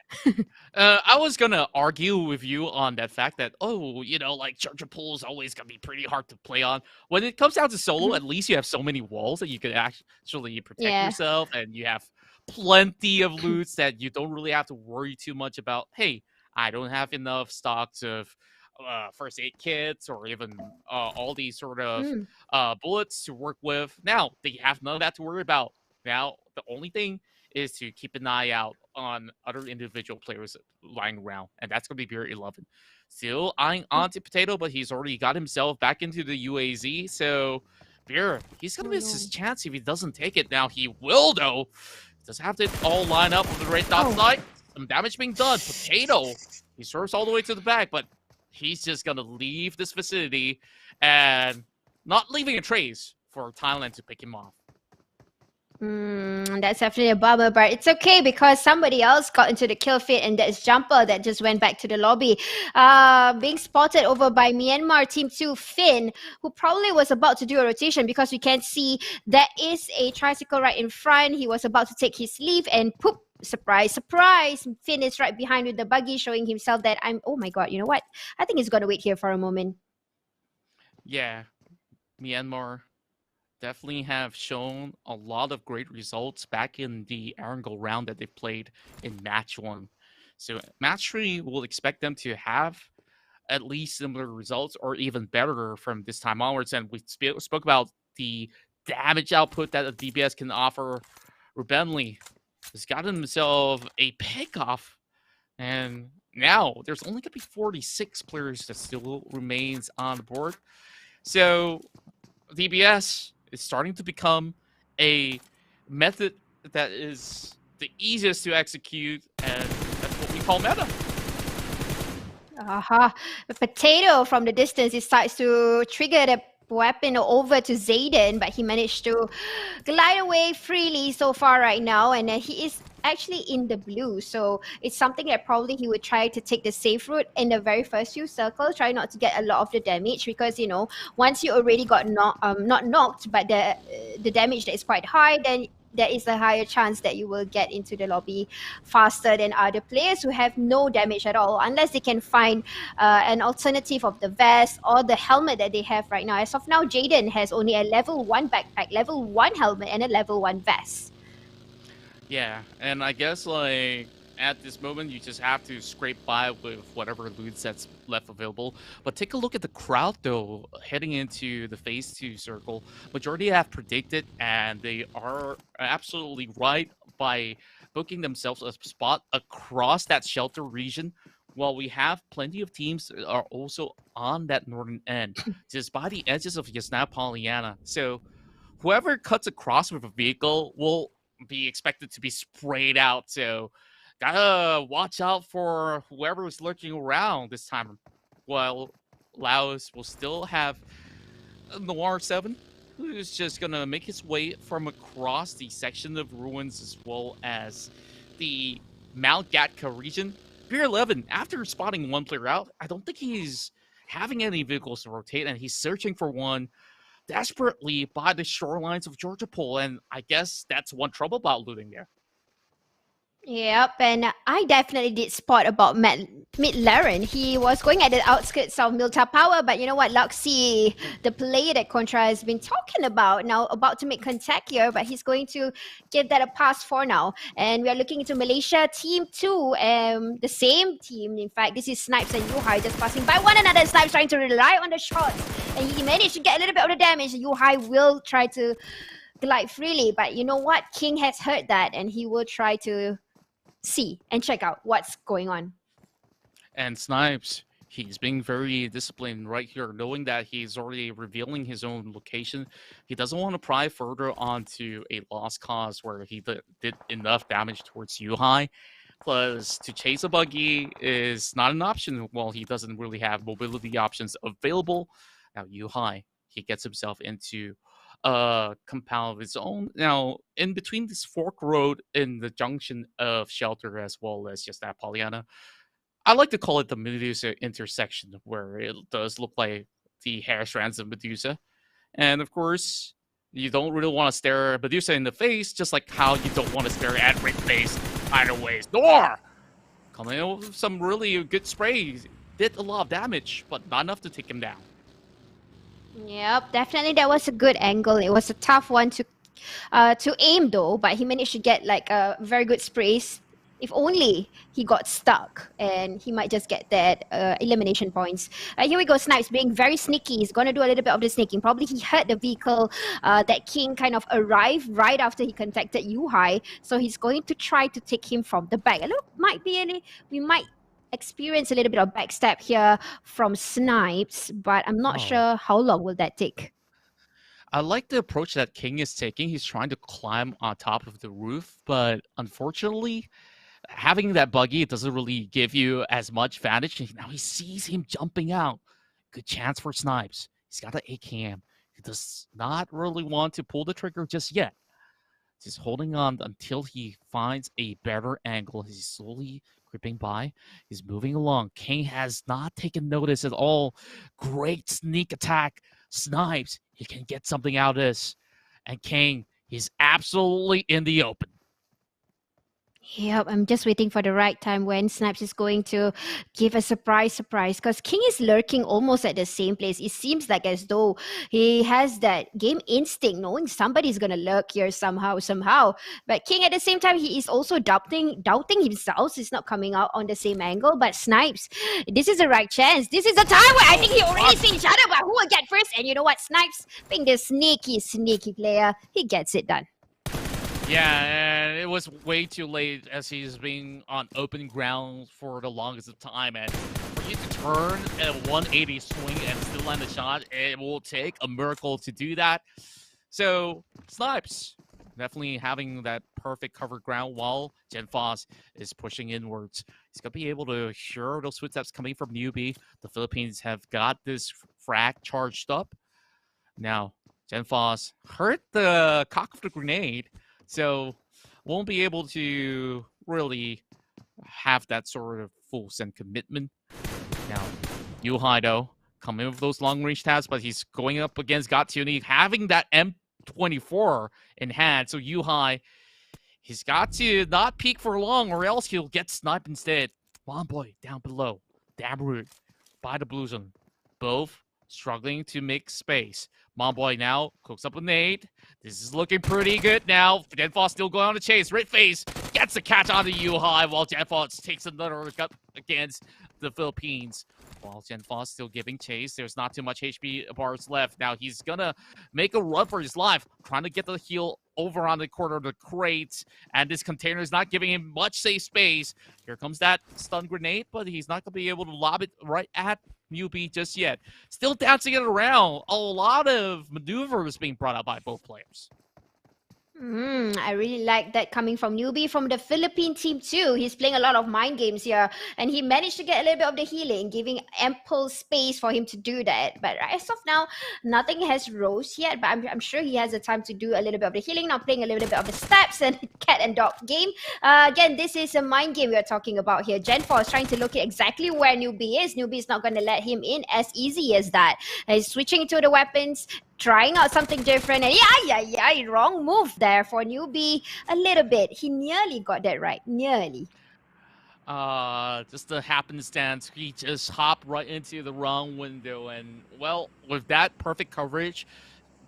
I was going to argue with you on that fact that, like Jojo Pol is always going to be pretty hard to play on. When it comes down to solo, at least you have so many walls that you can actually protect yourself, and you have plenty of loots that you don't really have to worry too much about. Hey, I don't have enough stocks of first aid kits or even all these sort of bullets to work with. Now, they have none of that to worry about. Now, the only thing is to keep an eye out on other individual players lying around, and that's going to be Beer 11. Still eyeing onto Potato, but he's already got himself back into the UAZ, so Beer, he's going to miss his chance if he doesn't take it. Now, he will, though. Does have to all line up with the red dot side. Some damage being done. Potato, he serves all the way to the back, but he's just going to leave this vicinity and not leaving a trace for Thailand to pick him off. That's definitely a bummer, but it's okay because somebody else got into the kill feed, and that's Jumper that just went back to the lobby. Being spotted over by Myanmar Team 2 Finn, who probably was about to do a rotation because we can see there is a tricycle right in front. He was about to take his leave and poop. Surprise, surprise! Finn is right behind with the buggy, showing himself that oh my god, you know what? I think he's gonna wait here for a moment. Yeah, Myanmar definitely have shown a lot of great results back in the Erangel round that they played in match 1. So match 3, we'll expect them to have at least similar results or even better from this time onwards. And we spoke about the damage output that the DPS can offer. Rubenli has gotten himself a pick-off, and now there's only going to be 46 players that still remains on the board. So DPS is starting to become a method that is the easiest to execute, and that's what we call meta. The potato from the distance decides to trigger the weapon over to Zayden, but he managed to glide away freely so far right now, and he is actually in the blue, so it's something that probably he would try to take the safe route in the very first few circles, try not to get a lot of the damage, because you know, once you already got not knocked, but the damage that is quite high, then there is a higher chance that you will get into the lobby faster than other players who have no damage at all, unless they can find an alternative of the vest or the helmet that they have right now. As of now, Jaden has only a level 1 backpack, level 1 helmet, and a level 1 vest. Yeah, and I guess like at this moment you just have to scrape by with whatever loot that's left available. But take a look at the crowd though, heading into the phase 2 circle. Majority have predicted, and they are absolutely right by booking themselves a spot across that shelter region, while we have plenty of teams that are also on that northern end, just by the edges of Yasna Pollyanna. So whoever cuts across with a vehicle will be expected to be sprayed out. So gotta watch out for whoever is lurking around this time. While Laos will still have Noir 7, who's just gonna make his way from across the section of ruins as well as the Mount Gatka region. Beer 11, after spotting one player out, I don't think he's having any vehicles to rotate, and he's searching for one desperately by the shorelines of Georgia Pole, and I guess that's one trouble about looting there. Yep, and I definitely did spot about Mid-Laren. He was going at the outskirts of Milta Power, but you know what, Luxie, the player that Contra has been talking about, now about to make contact here, but he's going to give that a pass for now. And we are looking into Malaysia Team 2, the same team, in fact. This is Snipes and Yuhai just passing by one another. Snipes trying to rely on the shots, and he managed to get a little bit of the damage. Yuhai will try to glide freely, but you know what, King has heard that, and he will try to see and check out what's going on. And Snipes, he's being very disciplined right here, knowing that he's already revealing his own location. He doesn't want to pry further onto a lost cause where he did enough damage towards Yuhai. Plus, to chase a buggy is not an option while he doesn't really have mobility options available. Now, Yuhai, he gets himself into a compound of its own. Now, in between this fork road in the junction of Shelter as well as just that Pollyanna, I like to call it the Medusa intersection, where it does look like the hair strands of Medusa. And of course, you don't really want to stare Medusa in the face, just like how you don't want to stare at Rick face either ways. Nor coming in with some really good sprays, did a lot of damage, but not enough to take him down. Yep, definitely that was a good angle. It was a tough one to aim though, but he managed to get like a very good sprays. If only he got stuck, and he might just get that elimination points. Here we go, Snipes being very sneaky. He's going to do a little bit of the sneaking. Probably he heard the vehicle that King kind of arrived right after he contacted Yuhai. So he's going to try to take him from the back. Look, we might experience a little bit of backstab here from Snipes, but I'm not sure how long will that take. I like the approach that King is taking. He's trying to climb on top of the roof, but unfortunately, having that buggy, it doesn't really give you as much advantage. Now he sees him jumping out. Good chance for Snipes. He's got an AKM. He does not really want to pull the trigger just yet. Just holding on until he finds a better angle. He's slowly creeping by. He's moving along. King has not taken notice at all. Great sneak attack. Snipes. He can get something out of this. And King, he's absolutely in the open. Yep, I'm just waiting for the right time when Snipes is going to give a surprise, because King is lurking almost at the same place. It seems like as though he has that game instinct, knowing somebody's gonna lurk here somehow. But King at the same time, he is also doubting himself. He's not coming out on the same angle. But Snipes, this is the right chance. This is the time where I think he already seen each other, but who will get first? And you know what? Snipes, being the sneaky player, he gets it done. Yeah, and it was way too late as he's being on open ground for the longest of time. And for you to turn a 180 swing and still land the shot, it will take a miracle to do that. So, Snipes definitely having that perfect covered ground while Genfos is pushing inwards. He's going to be able to hear those footsteps coming from newbie. The Philippines have got this frag charged up. Now, Genfos heard the cock of the grenade, so won't be able to really have that sort of full send commitment. Now, Yuhai, though, coming with those long-range tabs, but he's going up against Gatsuni, having that M24 in hand. So Yuhai, he's got to not peek for long or else he'll get sniped instead. Bomboy down below. Damroot by the blue zone. Both struggling to make space. Momboy now cooks up a nade. This is looking pretty good now. Genfos still going on the chase. Red Face gets the catch on the Yuhai while Genfos takes another cut against the Philippines. While Genfos still giving chase, there's not too much HP bars left. Now he's gonna make a run for his life, trying to get the heal over on the corner of the crate, and this container is not giving him much safe space. Here comes that stun grenade, but he's not gonna be able to lob it right at newbie just yet. Still dancing it around. A lot of maneuvers being brought out by both players. I really like that coming from newbie from the Philippine team too. He's playing a lot of mind games here, and he managed to get a little bit of the healing, giving ample space for him to do that. But as of now, nothing has rose yet, but I'm sure he has the time to do a little bit of the healing. Now playing a little bit of the steps and cat and dog game. Again, this is a mind game we are talking about here. Genfos trying to locate exactly where newbie is. Newbie is not going to let him in as easy as that. He's switching to the weapons, trying out something different, and wrong move there for newbie a little bit. He nearly got that right, nearly. Just the happenstance, he just hopped right into the wrong window, and well, with that perfect coverage,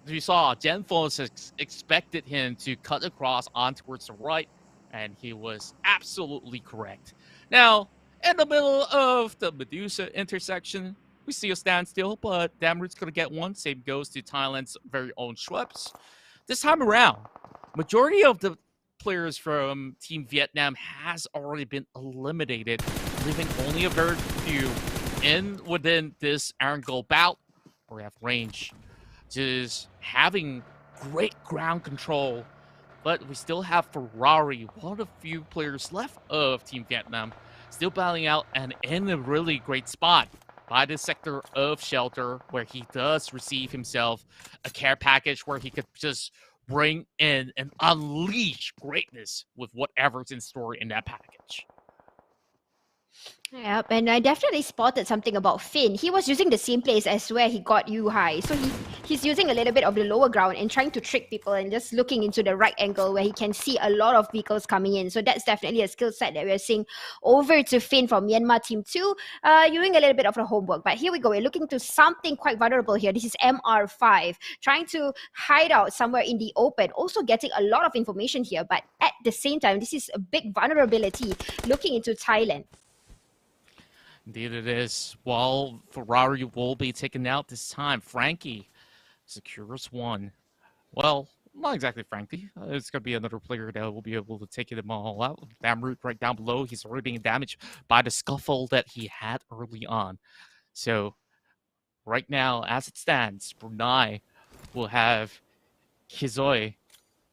you saw Genfos expected him to cut across on towards the right, and he was absolutely correct. Now, in the middle of the Medusa intersection, we see a standstill, but Damroot's going to get one. Same goes to Thailand's very own Schweppes. This time around, majority of the players from Team Vietnam has already been eliminated, leaving only a very few within this Iron Goal bout, where we have range. Just having great ground control, but we still have Ferrari, one of the few players left of Team Vietnam, still battling out and in a really great spot by the sector of shelter, where he does receive himself a care package where he could just bring in and unleash greatness with whatever's in store in that package. Yep, and I definitely spotted something about Finn. He was using the same place as where he got Yuhai. So he's using a little bit of the lower ground and trying to trick people and just looking into the right angle where he can see a lot of vehicles coming in. So that's definitely a skill set that we're seeing over to Finn from Myanmar Team 2, doing a little bit of the homework. But here we go. We're looking to something quite vulnerable here. This is MR5, trying to hide out somewhere in the open. Also getting a lot of information here. But at the same time, this is a big vulnerability looking into Thailand. Indeed it is. While Ferrari will be taken out this time, Frankie secures one. Well, not exactly Frankie. It's going to be another player that will be able to take them all out. Damroot right down below. He's already being damaged by the scuffle that he had early on. So, right now, as it stands, Brunei will have Kizoi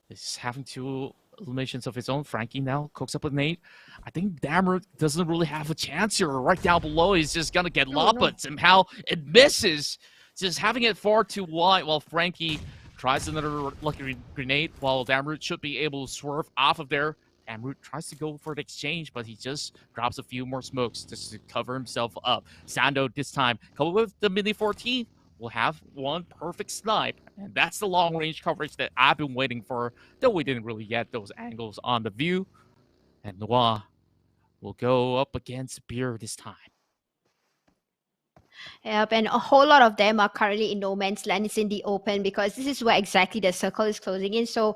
is having two eliminations of his own. Frankie now cooks up a nade. I think Damroot doesn't really have a chance here. Right down below, he's just going to get lobbed, but somehow it misses. Just having it far too wide while Frankie tries another lucky grenade, while Damroot should be able to swerve off of there. Damroot tries to go for the exchange, but he just drops a few more smokes just to cover himself up. Sando this time, coupled with the Mini 14, will have one perfect snipe. And that's the long-range coverage that I've been waiting for, though we didn't really get those angles on the view. And Noah will go up against Beer this time. Yep, and a whole lot of them are currently in no man's land. It's in the open because this is where exactly the circle is closing in. So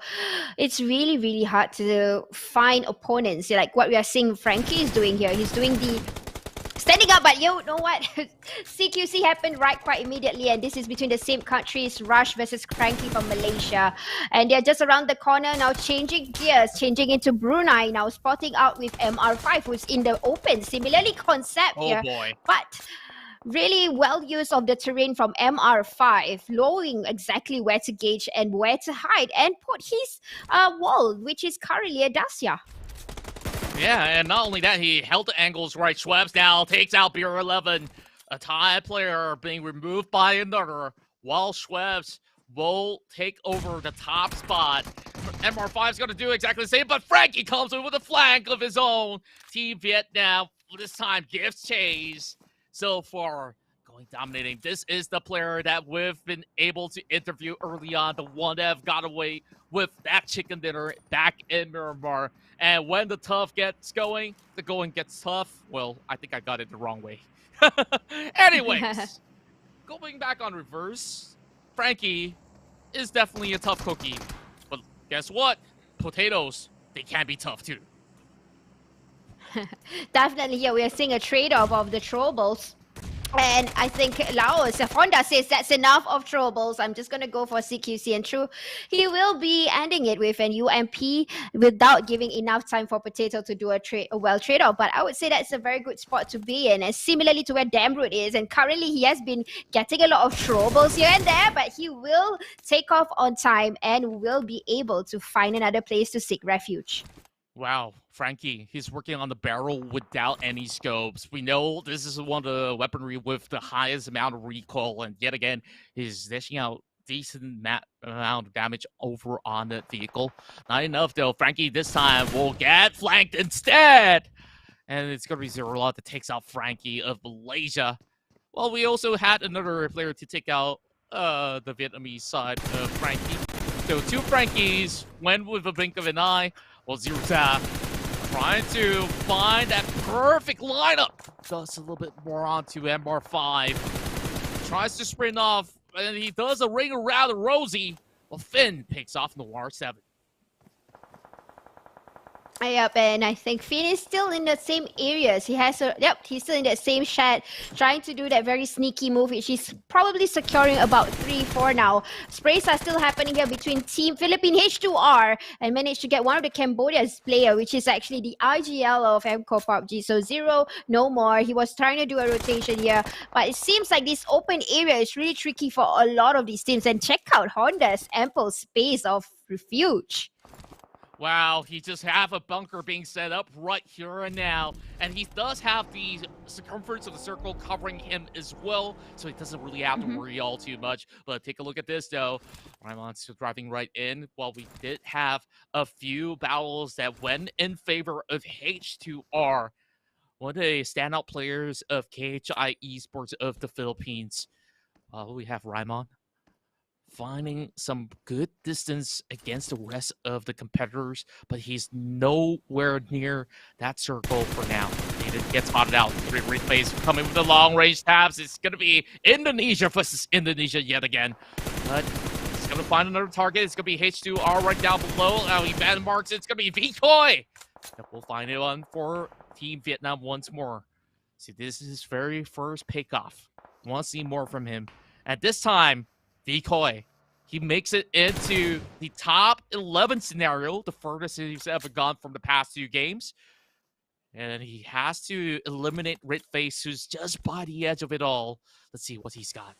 it's really, really hard to find opponents. Like what we are seeing Frankie is doing here. He's doing the standing up, but you know what? CQC happened right quite immediately, and this is between the same countries, Rush versus Cranky from Malaysia. And they're just around the corner now, changing gears, changing into Brunei now, spotting out with MR5, who's in the open. Similarly, concept here. Oh boy. But really well use of the terrain from MR5, knowing exactly where to gauge and where to hide, and put his wall, which is currently a Dacia. Yeah, and not only that, he held the angles right. Schwebs now takes out Beer 11. A Thai player being removed by another, while Schwebs will take over the top spot. MR5 is going to do exactly the same, but Frankie comes in with a flank of his own. Team Vietnam this time gives chase. So far, going dominating. This is the player that we've been able to interview early on, the one that have got away with that chicken dinner back in Myanmar. And when the tough gets going, the going gets tough. Well, I think I got it the wrong way. Anyways, going back on reverse, Frankie is definitely a tough cookie. But guess what? Potatoes, they can be tough too. Definitely, yeah, we are seeing a trade-off of the throwables. And I think Laos, Honda says that's enough of throwables. I'm just going to go for CQC. And true, he will be ending it with an UMP without giving enough time for Potato to do a well trade-off. But I would say that's a very good spot to be in. And similarly to where Damroot is. And currently he has been getting a lot of throwables here and there. But he will take off on time and will be able to find another place to seek refuge. Wow, Frankie, he's working on the barrel without any scopes. We know this is one of the weaponry with the highest amount of recoil, and yet again, he's dishing out decent amount of damage over on the vehicle. Not enough, though. Frankie this time will get flanked instead. And it's going to be Zerolot that takes out Frankie of Malaysia. Well, we also had another player to take out the Vietnamese side of Frankie. So two Frankies went with a blink of an eye. Well, Zerota trying to find that perfect lineup. Does a little bit more onto MR5. Tries to sprint off, and he does a ring around the Rosie. Well, Finn picks off Noir 7. Yep, and I think Finn is still in the same areas. He has a, yep, he's still in that same shed, trying to do that very sneaky move, which he's probably securing about 3-4 now. Sprays are still happening here between Team Philippine H2R and managed to get one of the Cambodia's player, which is actually the IGL of MCO PUBG. So Zero, no more. He was trying to do a rotation here, but it seems like this open area is really tricky for a lot of these teams. And check out Honda's ample space of refuge. Wow, he just have a bunker being set up right here and now. And he does have the circumference of the circle covering him as well, so he doesn't really have to worry all too much. But take a look at this, though. Raimon's driving right in. While we did have a few battles that went in favor of H2R, one of the standout players of KHI Esports of the Philippines. We have Raimon finding some good distance against the rest of the competitors, but he's nowhere near that circle for now. He gets spotted out. Replays coming with the long-range tabs. It's going to be Indonesia versus Indonesia yet again. But he's going to find another target. It's going to be H2R right down below. Now he ban marks. It's going to be Vcoy. We'll find it on for Team Vietnam once more. See, this is his very first pickoff. Want to see more from him. At this time, Vcoy, he makes it into the top 11 scenario, the furthest he's ever gone from the past 2 games. And he has to eliminate Ritface, who's just by the edge of it all. Let's see what he's got.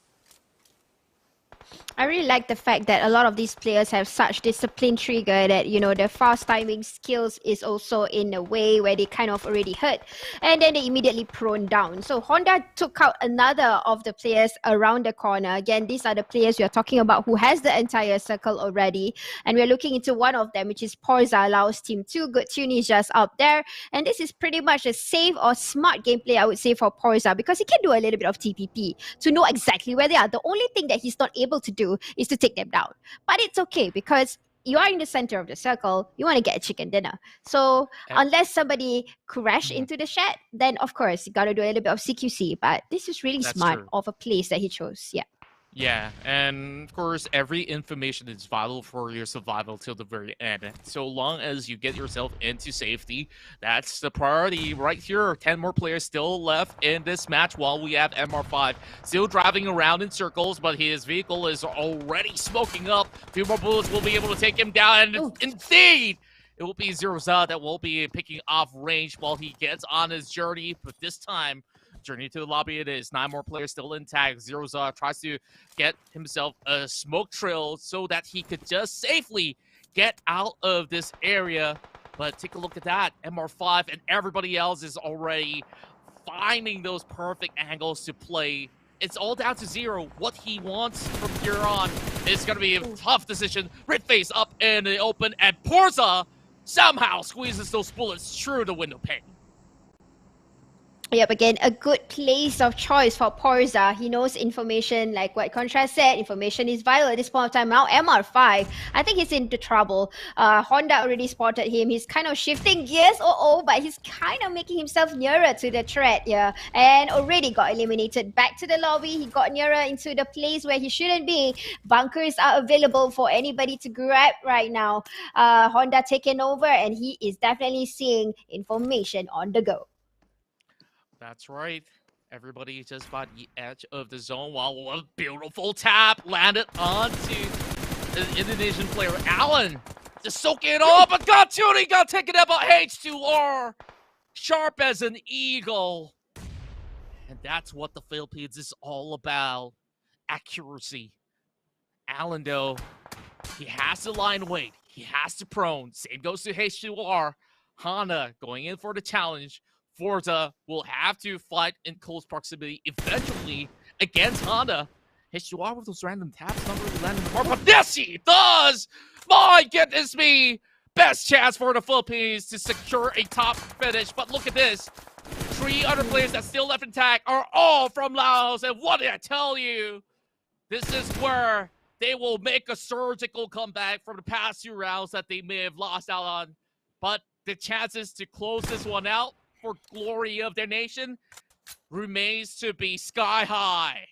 I really like the fact that a lot of these players have such discipline trigger that, you know, their fast timing skills is also in a way where they kind of already hurt and then they immediately prone down. So Honda took out another of the players around the corner. Again, these are the players we are talking about who has the entire circle already. And we're looking into one of them, which is Porza, Laos team 2. Good Tunisia's up there. And this is pretty much a safe or smart gameplay, I would say, for Porza, because he can do a little bit of TPP to know exactly where they are. The only thing that he's not able to do is to take them down. But it's okay because you are in the center of the circle, you want to get a chicken dinner. So unless somebody crash into the shed, then of course you got to do a little bit of CQC. But this is really smart of a place that he chose. Yeah. Yeah, and of course, every information is vital for your survival till the very end. So long as you get yourself into safety, that's the priority right here. 10 more players still left in this match while we have MR5 still driving around in circles, but his vehicle is already smoking up. A few more bullets will be able to take him down, and indeed, it will be Zeroza that will be picking off range while he gets on his journey, but this time, journey to the lobby it is. 9 more players still intact. Zeroza tries to get himself a smoke trail so that he could just safely get out of this area. But take a look at that. MR5 and everybody else is already finding those perfect angles to play. It's all down to Zero. What he wants from here on is going to be a tough decision. Red face up in the open, and Porza somehow squeezes those bullets through the window pane. Yep, again, a good place of choice for Porza. He knows information, like what Contrast said, information is vital at this point of time. Now MR5, I think he's into trouble. Honda already spotted him. He's kind of shifting gears, but he's kind of making himself nearer to the threat, yeah. And already got eliminated. Back to the lobby, he got nearer into the place where he shouldn't be. Bunkers are available for anybody to grab right now. Honda taken over, and he is definitely seeing information on the go. That's right. Everybody just by the edge of the zone while a beautiful tap landed onto the Indonesian player, Alan. Just soaking it all, but got tuning, got taken out by H2R. Sharp as an eagle. And that's what the Philippines is all about. Accuracy. Alan, though, he has to line weight. He has to prone. Same goes to H2R. Hana going in for the challenge. Forza will have to fight in close proximity eventually against Honda. H2R with those random taps, not really landing the mark, but yes, he does! My goodness me! Best chance for the Philippines to secure a top finish, but look at this. 3 other players that still left intact are all from Laos, and what did I tell you? This is where they will make a surgical comeback from the past 2 rounds that they may have lost out on. But the chances to close this one out for glory of their nation remains to be sky high.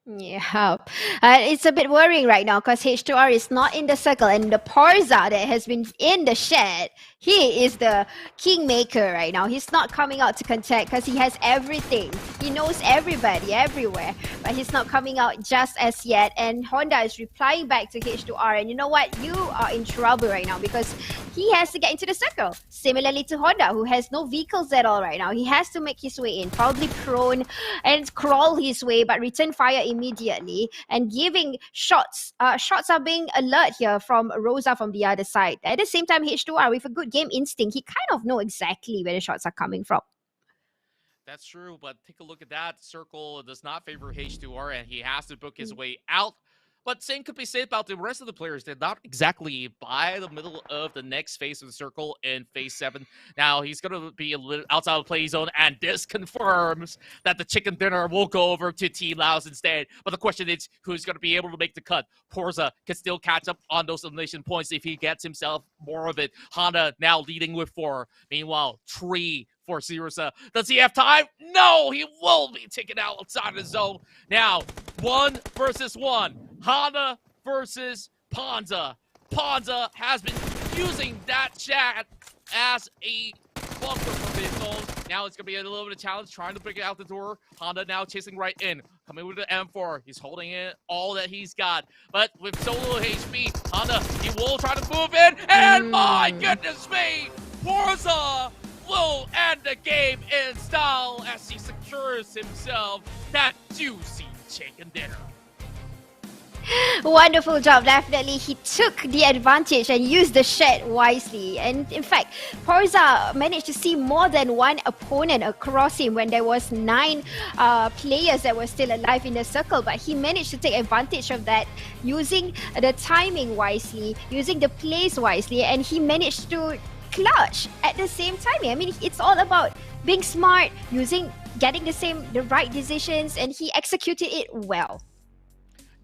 Yeah, it's a bit worrying right now because H2R is not in the circle, and the Porza that has been in the shed, he is the kingmaker right now. He's not coming out to contest because he has everything. He knows everybody everywhere, but he's not coming out just as yet. And Honda is replying back to H2R, and you know what? You are in trouble right now because he has to get into the circle. Similarly to Honda, who has no vehicles at all right now. He has to make his way in, probably prone and crawl his way, but return fire immediately and giving shots. Shots are being alert here from Rosa from the other side. At the same time, H2R with a good game instinct, he kind of know exactly where the shots are coming from. That's true, but take a look at that. Circle does not favor H2R, and he has to book his way out. But same could be said about the rest of the players. They're not exactly by the middle of the next phase of the circle in phase 7. Now, he's going to be a little outside of the play zone, and this confirms that the chicken dinner will go over to Team Laos instead. But the question is, who's going to be able to make the cut? Porza can still catch up on those elimination points if he gets himself more of it. Honda now leading with 4. Meanwhile, 3 for Zeroza. Does he have time? No, he will be taken out outside the zone. Now, 1 versus 1. Honda versus Ponza. Ponza has been using that chat as a bunker for his zone. Now it's going to be a little bit of challenge, trying to break it out the door. Honda now chasing right in. Coming with the M4. He's holding in all that he's got. But with so little HP, Honda, he will try to move in. And my goodness me, Porza will end the game in style as he secures himself that juicy chicken dinner. Wonderful job. Definitely, he took the advantage and used the shed wisely. And in fact, Porza managed to see more than one opponent across him when there was 9 players that were still alive in the circle. But he managed to take advantage of that, using the timing wisely, using the plays wisely, and he managed to clutch at the same time. I mean, it's all about being smart, getting the right decisions, and he executed it well.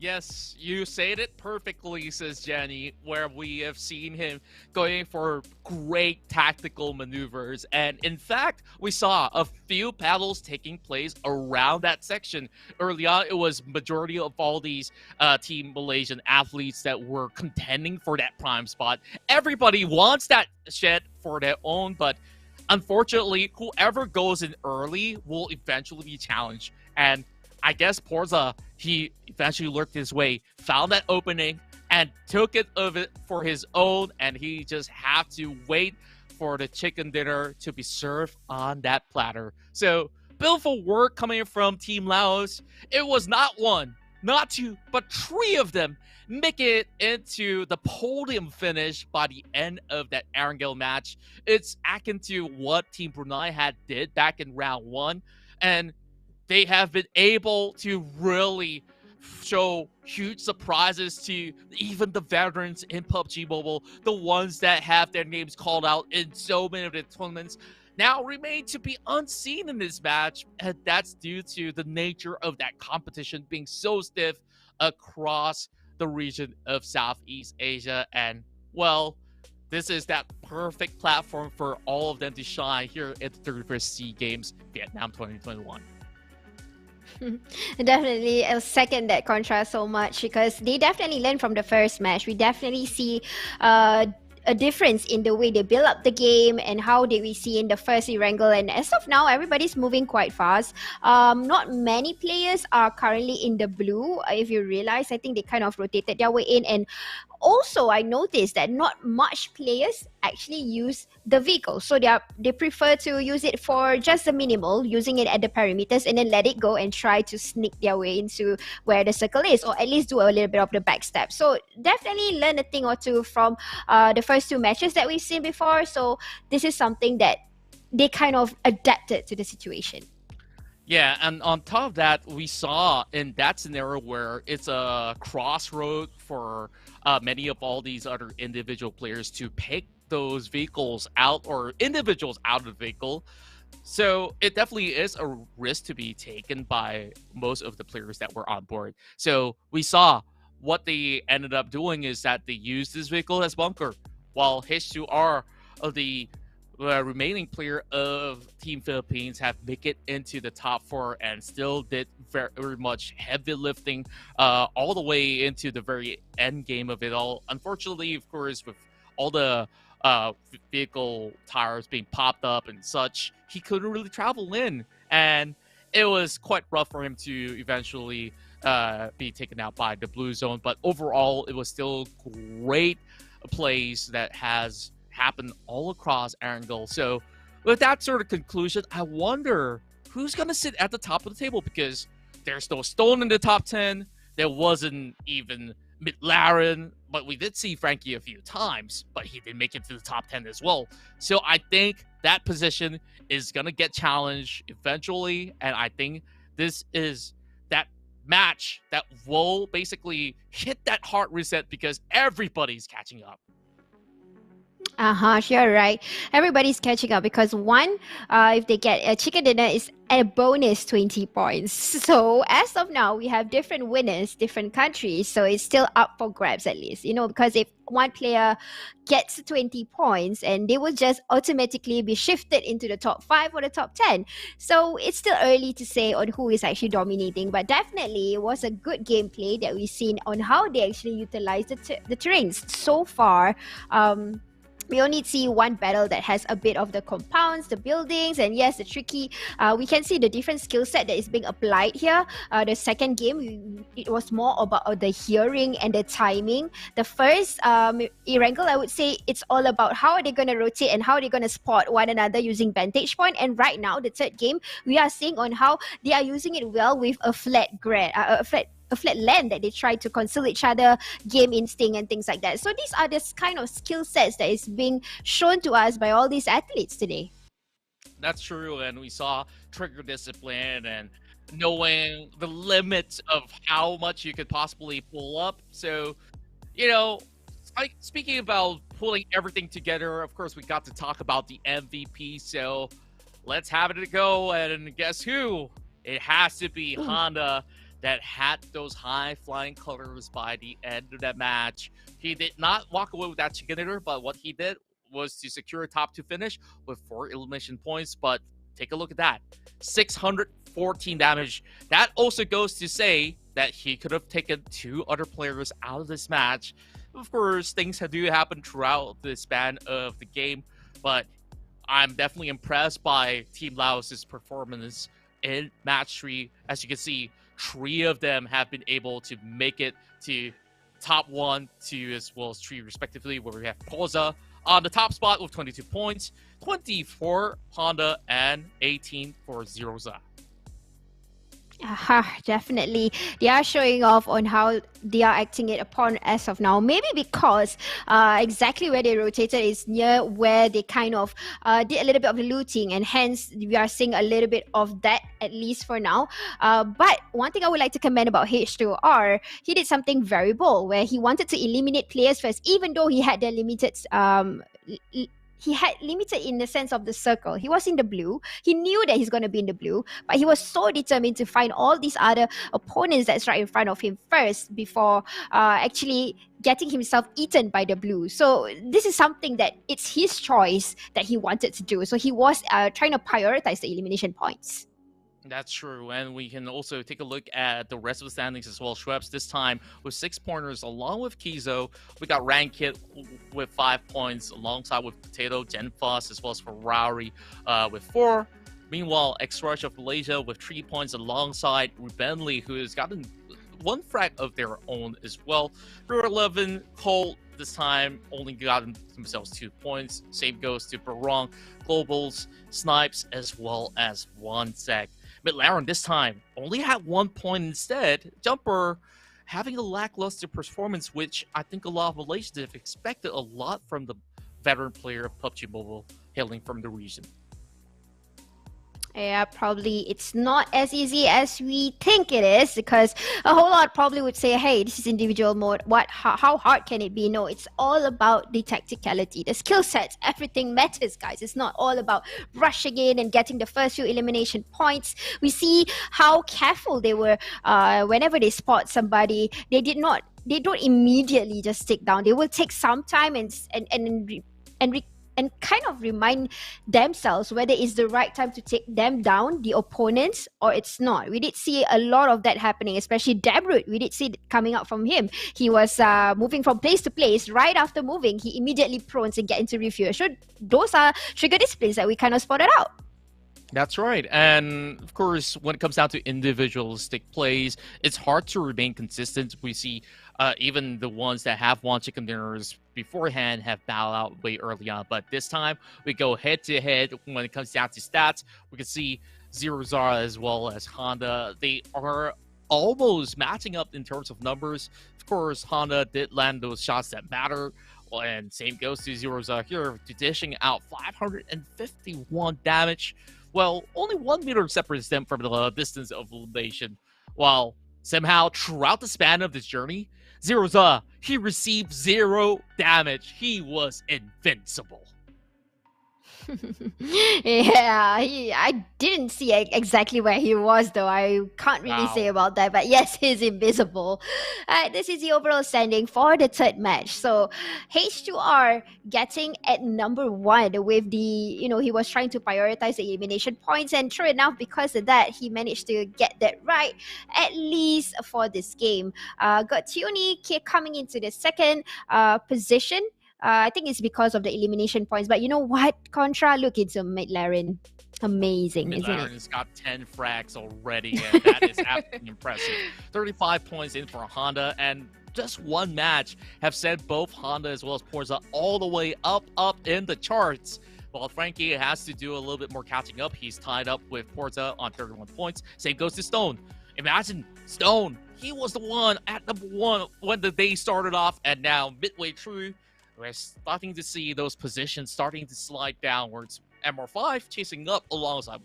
Yes, you said it perfectly, says Jenny, where we have seen him going for great tactical maneuvers. And in fact, we saw a few battles taking place around that section. Early on, it was majority of all these Team Malaysian athletes that were contending for that prime spot. Everybody wants that shed for their own, but unfortunately, whoever goes in early will eventually be challenged. And I guess Porza, he eventually lurked his way, found that opening, and took it for his own, and he just had to wait for the chicken dinner to be served on that platter. So, beautiful work coming from Team Laos. It was not 1, not 2, but 3 of them make it into the podium finish by the end of that Erangel match. It's akin to what Team Brunei had did back in round 1, and they have been able to really show huge surprises to even the veterans in PUBG Mobile, the ones that have their names called out in so many of the tournaments, now remain to be unseen in this match, and that's due to the nature of that competition being so stiff across the region of Southeast Asia. And, well, this is that perfect platform for all of them to shine here at the 31st SEA Games Vietnam 2021. Definitely, I'll second that contrast so much, because they definitely learned from the first match. We definitely see a difference in the way they build up the game and how we see in the first Erangel. And as of now, everybody's moving quite fast. Not many players are currently in the blue. If you realize, I think they kind of rotated their way in. And also, I noticed that not much players actually use the vehicle. So they prefer to use it for just the minimal, using it at the perimeters, and then let it go and try to sneak their way into where the circle is, or at least do a little bit of the backstab. So definitely learn a thing or two from the first 2 matches that we've seen before. So this is something that they kind of adapted to the situation. Yeah, and on top of that, we saw in that scenario where it's a crossroad for many of all these other individual players to pick those vehicles out, or individuals out of the vehicle. So it definitely is a risk to be taken by most of the players that were on board. So we saw what they ended up doing is that they used this vehicle as bunker, while H2R, the remaining player of Team Philippines, have make it into the top 4 and still did very much heavy lifting all the way into the very end game of it all. Unfortunately, of course, with all the vehicle tires being popped up and such, he couldn't really travel in, and it was quite rough for him to eventually be taken out by the blue zone. But overall, it was still great plays that has happened all across Erangel. So with that sort of conclusion, I wonder who's going to sit at the top of the table, because there's no Stone in the top 10. There wasn't even McLaren, but we did see Frankie a few times, but he didn't make it to the top 10 as well. So I think that position is going to get challenged eventually, and I think this is that match that will basically hit that hard reset, because everybody's catching up. You're right. Everybody's catching up, because if they get a chicken dinner, is a bonus 20 points. So as of now, we have different winners, different countries. So it's still up for grabs, at least, because if one player gets 20 points, and they will just automatically be shifted into the top 5 or the top 10. So it's still early to say on who is actually dominating, but definitely it was a good gameplay that we've seen on how they actually utilize the terrains so far. We only see one battle that has a bit of the compounds, the buildings, and yes, the tricky. We can see the different skill set that is being applied here. The second game, it was more about the hearing and the timing. The first Erangel, I would say it's all about how are they going to rotate and how are they going to spot one another using vantage point. And right now, the third game, we are seeing on how they are using it well with a flat flat land that they try to conceal each other, game instinct and things like that. So these are the kind of skill sets that is being shown to us by all these athletes today. That's true, and we saw trigger discipline and knowing the limits of how much you could possibly pull up. So, like speaking about pulling everything together, of course, we got to talk about the MVP. So let's have it go. And guess who? It has to be Honda that had those high flying colors by the end of that match. He did not walk away with that chicken dinner, but what he did was to secure a top 2 finish with 4 elimination points. But take a look at that. 614 damage. That also goes to say that he could have taken 2 other players out of this match. Of course, things do happen throughout the span of the game, but I'm definitely impressed by Team Laos's performance in match 3. As you can see, 3 of them have been able to make it to top 1, 2, as well as 3 respectively, where we have Porza on the top spot with 22 points, 24 Honda, and 18 for Zeroza. Definitely. They are showing off on how they are acting it upon as of now. Maybe because exactly where they rotated is near where they kind of did a little bit of the looting, and hence we are seeing a little bit of that, at least for now. But one thing I would like to comment about H2R, he did something very bold where he wanted to eliminate players first, even though he had the limited he had limited in the sense of the circle. He was in the blue. He knew that he's going to be in the blue, but he was so determined to find all these other opponents that's right in front of him first before actually getting himself eaten by the blue. So this is something that it's his choice that he wanted to do. So he was trying to prioritize the elimination points. That's true, and we can also take a look at the rest of the standings as well. Schweppes this time with 6 pointers along with Kizo. We got Rankit with 5 points alongside with Potato, Genfos, as well as Ferrari with 4. Meanwhile, X-Rush of Malaysia with 3 points alongside Rubenli, who has gotten 1 frag of their own as well. Brewer 11, Colt this time only gotten themselves 2 points. Same goes to Barong, Globals, Snipes, as well as 1 sec. McLaren this time only had 1 point instead. Jumper having a lackluster performance, which I think a lot of Malaysians have expected a lot from the veteran player of PUBG Mobile hailing from the region. Yeah, probably it's not as easy as we think it is, because a whole lot probably would say, hey, this is individual mode. How hard can it be? No, it's all about the tacticality, the skill sets. Everything matters, guys. It's not all about rushing in and getting the first few elimination points. We see how careful they were whenever they spot somebody. They don't immediately just take down. They will take some time and kind of remind themselves whether it's the right time to take them down, the opponents, or it's not. We did see a lot of that happening, especially Dabrut. We did see it coming out from him. He was moving from place to place. Right after moving, he immediately prones and get into refuel. So those are trigger disciplines that we kind of spotted out. That's right. And of course, when it comes down to individualistic plays, it's hard to remain consistent. We see even the ones that have won chicken dinners beforehand have bowed out way early on. But this time, we go head-to-head when it comes down to stats. We can see Zero Zara as well as Honda. They are almost matching up in terms of numbers. Of course, Honda did land those shots that matter. And same goes to Zero Zara here, dishing out 551 damage. Well, only 1 meter separates them from the distance of elimination. While somehow, throughout the span of this journey, Zeroza, he received 0 damage. He was invincible. Yeah, I didn't see exactly where he was, though. I can't really say about that. But yes, he's invisible. This is the overall standing for the third match. So H2R getting at number 1 with the, he was trying to prioritize the elimination points. And true enough, because of that, he managed to get that right, at least for this game. Got Tioni coming into the second position. I think it's because of the elimination points. But you know what, Contra? Look into McLaren. Amazing, isn't it? McLaren's got 10 frags already, and that is absolutely impressive. 35 points in for Honda, and just 1 match have sent both Honda as well as Porza all the way up in the charts. While Frankie has to do a little bit more catching up. He's tied up with Porza on 31 points. Same goes to Stone. Imagine Stone, he was the one at number 1 when the day started off, and now midway through, we're starting to see those positions starting to slide downwards. MR5 chasing up alongside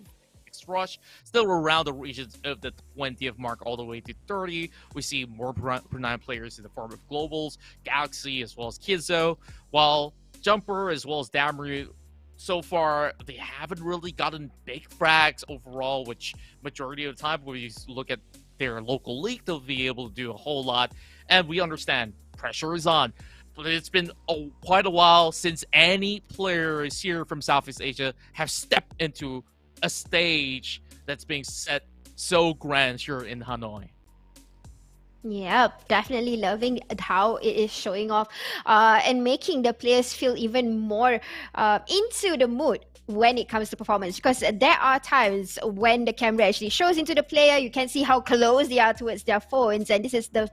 Rush, still around the regions of the 20th mark all the way to 30. We see more Brunei players in the form of Globals, Galaxy, as well as Kizo, while Jumper as well as Damaru, so far they haven't really gotten big frags overall, which majority of the time when you look at their local league, they'll be able to do a whole lot. And we understand pressure is on. But it's been quite a while since any players here from Southeast Asia have stepped into a stage that's being set so grand here in Hanoi. Yeah, definitely loving how it is showing off and making the players feel even more into the mood when it comes to performance, because there are times when the camera actually shows into the player, you can see how close they are towards their phones, and this is the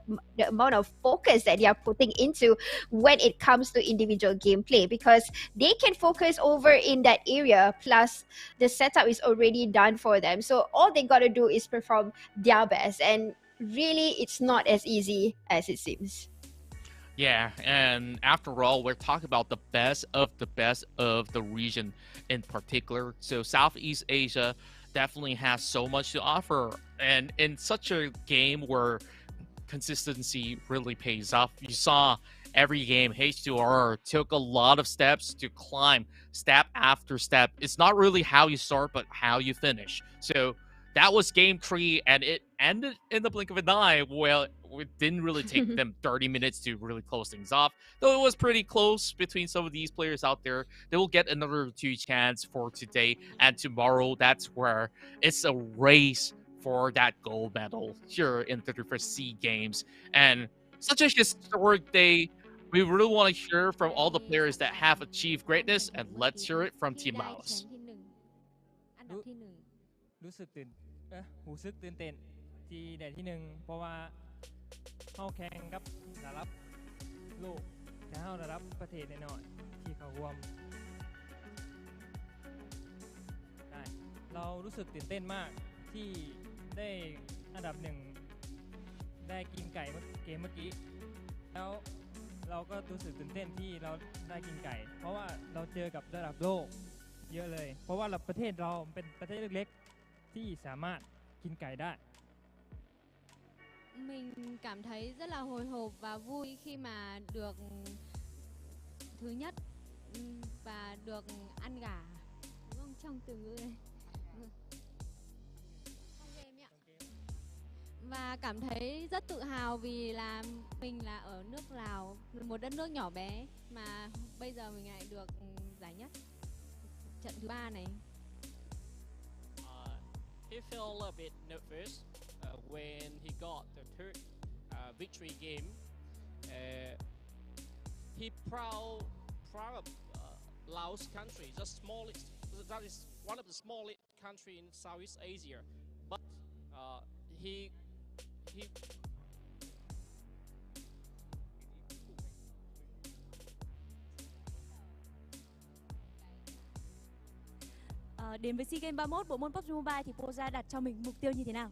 amount of focus that they are putting into when it comes to individual gameplay, because they can focus over in that area, plus the setup is already done for them, so all they got to do is perform their best, and really it's not as easy as it seems. Yeah, and after all, we're talking about the best of the region in particular. So Southeast Asia definitely has so much to offer. And in such a game where consistency really pays off, you saw every game H2R took a lot of steps to climb step after step. It's not really how you start, but how you finish. So that was game 3, and it ended in the blink of an eye. Well, it didn't really take them 30 minutes to really close things off, though it was pretty close between some of these players out there. They will get another 2 chance for today and tomorrow. That's where it's a race for that gold medal here in the 31st SEA Games. And such a historic day. We really want to hear from all the players that have achieved greatness, and let's hear it from Team Laos. รู้สึกรู้สึกตื่นเต้นที่ได้ที่1เพราะว่าเข้าแข่งกับระดับโลกแต่เข้าระดับประเทศน้อยๆที่เข้าร่วมได้เรารู้สึกตื่นเต้นมากที่ได้อันดับ1ได้กินไก่เกมเมื่อกี้แล้วเราก็รู้สึกตื่นเต้นที่เราได้กินไก่เพราะว่าเราเจอกับระดับโลกเยอะเลยเพราะว่าประเทศเราเป็นประเทศเล็กๆที่สามารถกินไก่ได้ Mình cảm thấy rất là hồi hộp và vui khi mà được thứ nhất và được ăn gà, đúng không? Trong từ ngữ này. Và cảm thấy rất tự hào vì là mình là ở nước Lào, một đất nước nhỏ bé mà bây giờ mình lại được giải nhất trận thứ 3 này. He felt a bit nervous when he got the third victory game. He proud of Laos country, that is one of the smallest country in Southeast Asia. But he Đến với SEA Games 31, bộ môn PUBG Mobile thì Poza đặt cho mình mục tiêu như thế nào?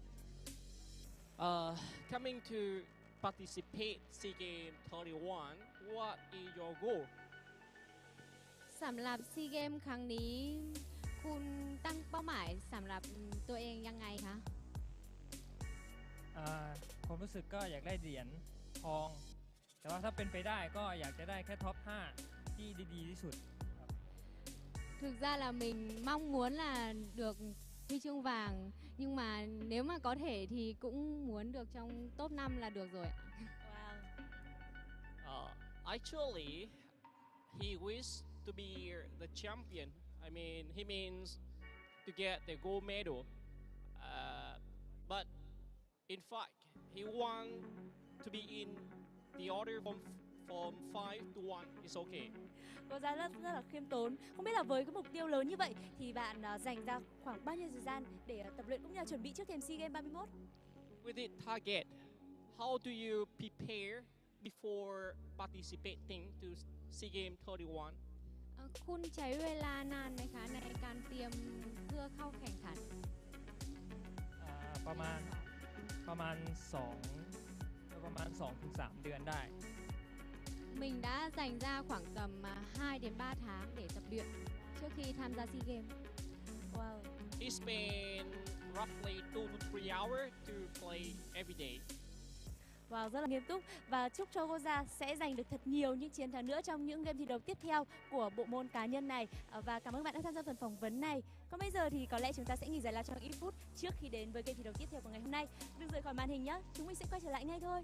Coming to participate SEA Games 31, what is your goal? สำหรับ SEA Games ครั้งนี้คุณตั้งเป้าหมายสำหรับตัวเองยังไงคะ ความรู้สึกก็อยากได้เหรียญทองแต่ว่าถ้าเป็นไปได้ก็อยากจะได้แค่ท็อป 5 ที่ดีที่สุด Thực ra là mình mong muốn là được huy chương vàng, nhưng mà nếu mà có thể thì cũng muốn được trong top 5 là được rồi ạ. Actually, he wishes to be the champion. I mean, he means to get the gold medal. But in fact, he wants to be in the order from 5 to 1. It's okay. Cô ra rất là khiêm tốn. Không biết là với cái mục tiêu lớn như vậy thì bạn dành ra khoảng bao nhiêu thời gian để tập luyện cũng như là chuẩn bị trước thềm SEA Games 31? With the target, how do you prepare before participating to SEA Games 31? คุณใช้เวลานานไหมคะในการเตรียมเพื่อเข้าแข่งขัน ประมาณ ประมาณ2-3 เดือนได้ Mình đã dành ra khoảng tầm 2 đến 3 tháng để tập luyện trước khi tham gia SEA Games. Wow. It's been roughly 2 to 3 hours to play every day. Wow, rất là nghiêm túc và chúc cho Goza sẽ giành được thật nhiều những chiến thắng nữa trong những game thi đấu tiếp theo của bộ môn cá nhân này. Và cảm ơn bạn đã tham gia phần phỏng vấn này. Còn bây giờ thì có lẽ chúng ta sẽ nghỉ giải lao trong ít phút trước khi đến với game thi đấu tiếp theo của ngày hôm nay. Đừng rời khỏi màn hình nhé, chúng mình sẽ quay trở lại ngay thôi.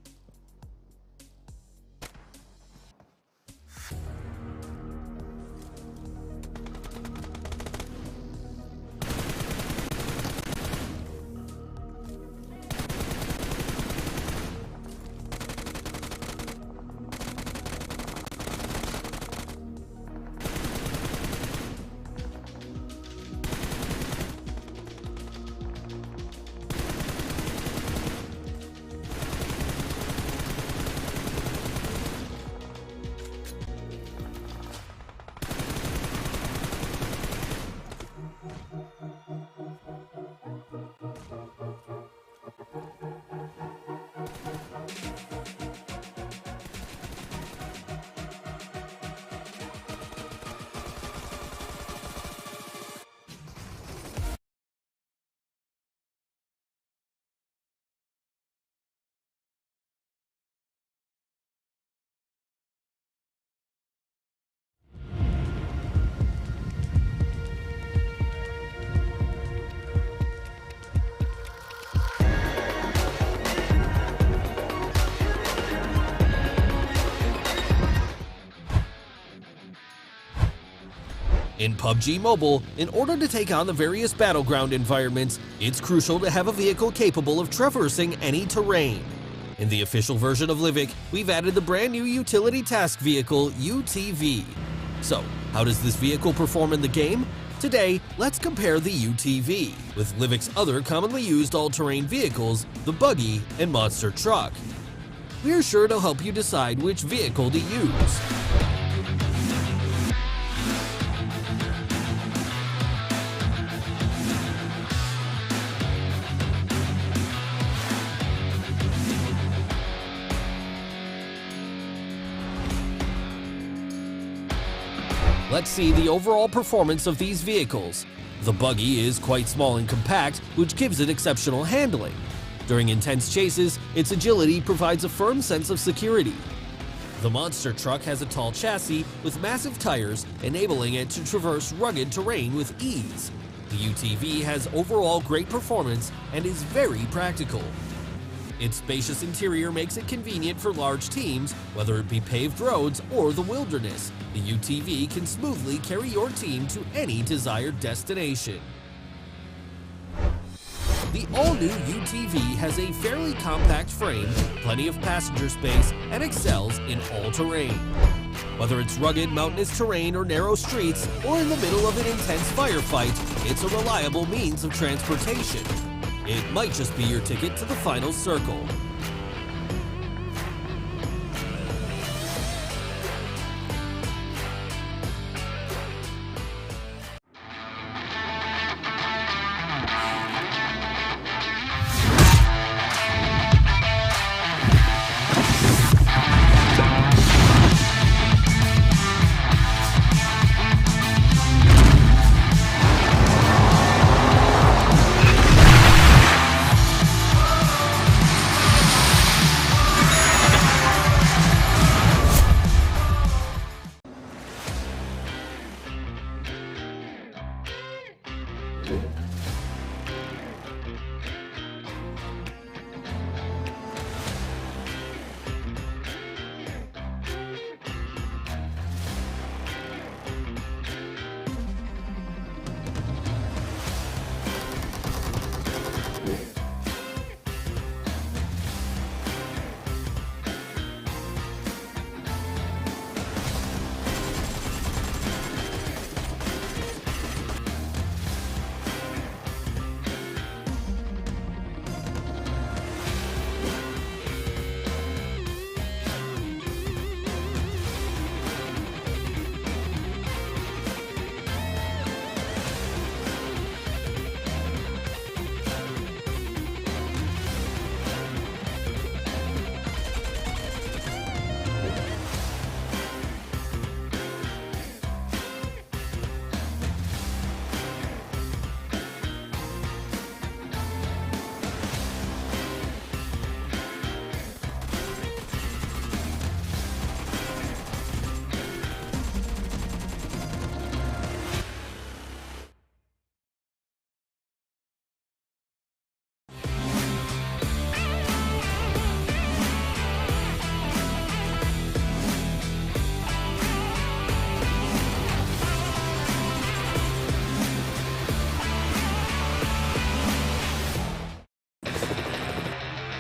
In PUBG Mobile, in order to take on the various battleground environments, it's crucial to have a vehicle capable of traversing any terrain. In the official version of Livic, we've added the brand new utility task vehicle, UTV. So, how does this vehicle perform in the game? Today, let's compare the UTV with Livic's other commonly used all-terrain vehicles, the buggy and monster truck. We're sure to help you decide which vehicle to use. Let's see the overall performance of these vehicles. The buggy is quite small and compact, which gives it exceptional handling. During intense chases, its agility provides a firm sense of security. The monster truck has a tall chassis with massive tires, enabling it to traverse rugged terrain with ease. The UTV has overall great performance and is very practical. Its spacious interior makes it convenient for large teams, whether it be paved roads or the wilderness. The UTV can smoothly carry your team to any desired destination. The all-new UTV has a fairly compact frame, plenty of passenger space, and excels in all terrain. Whether it's rugged mountainous terrain or narrow streets, or in the middle of an intense firefight, it's a reliable means of transportation. It might just be your ticket to the final circle.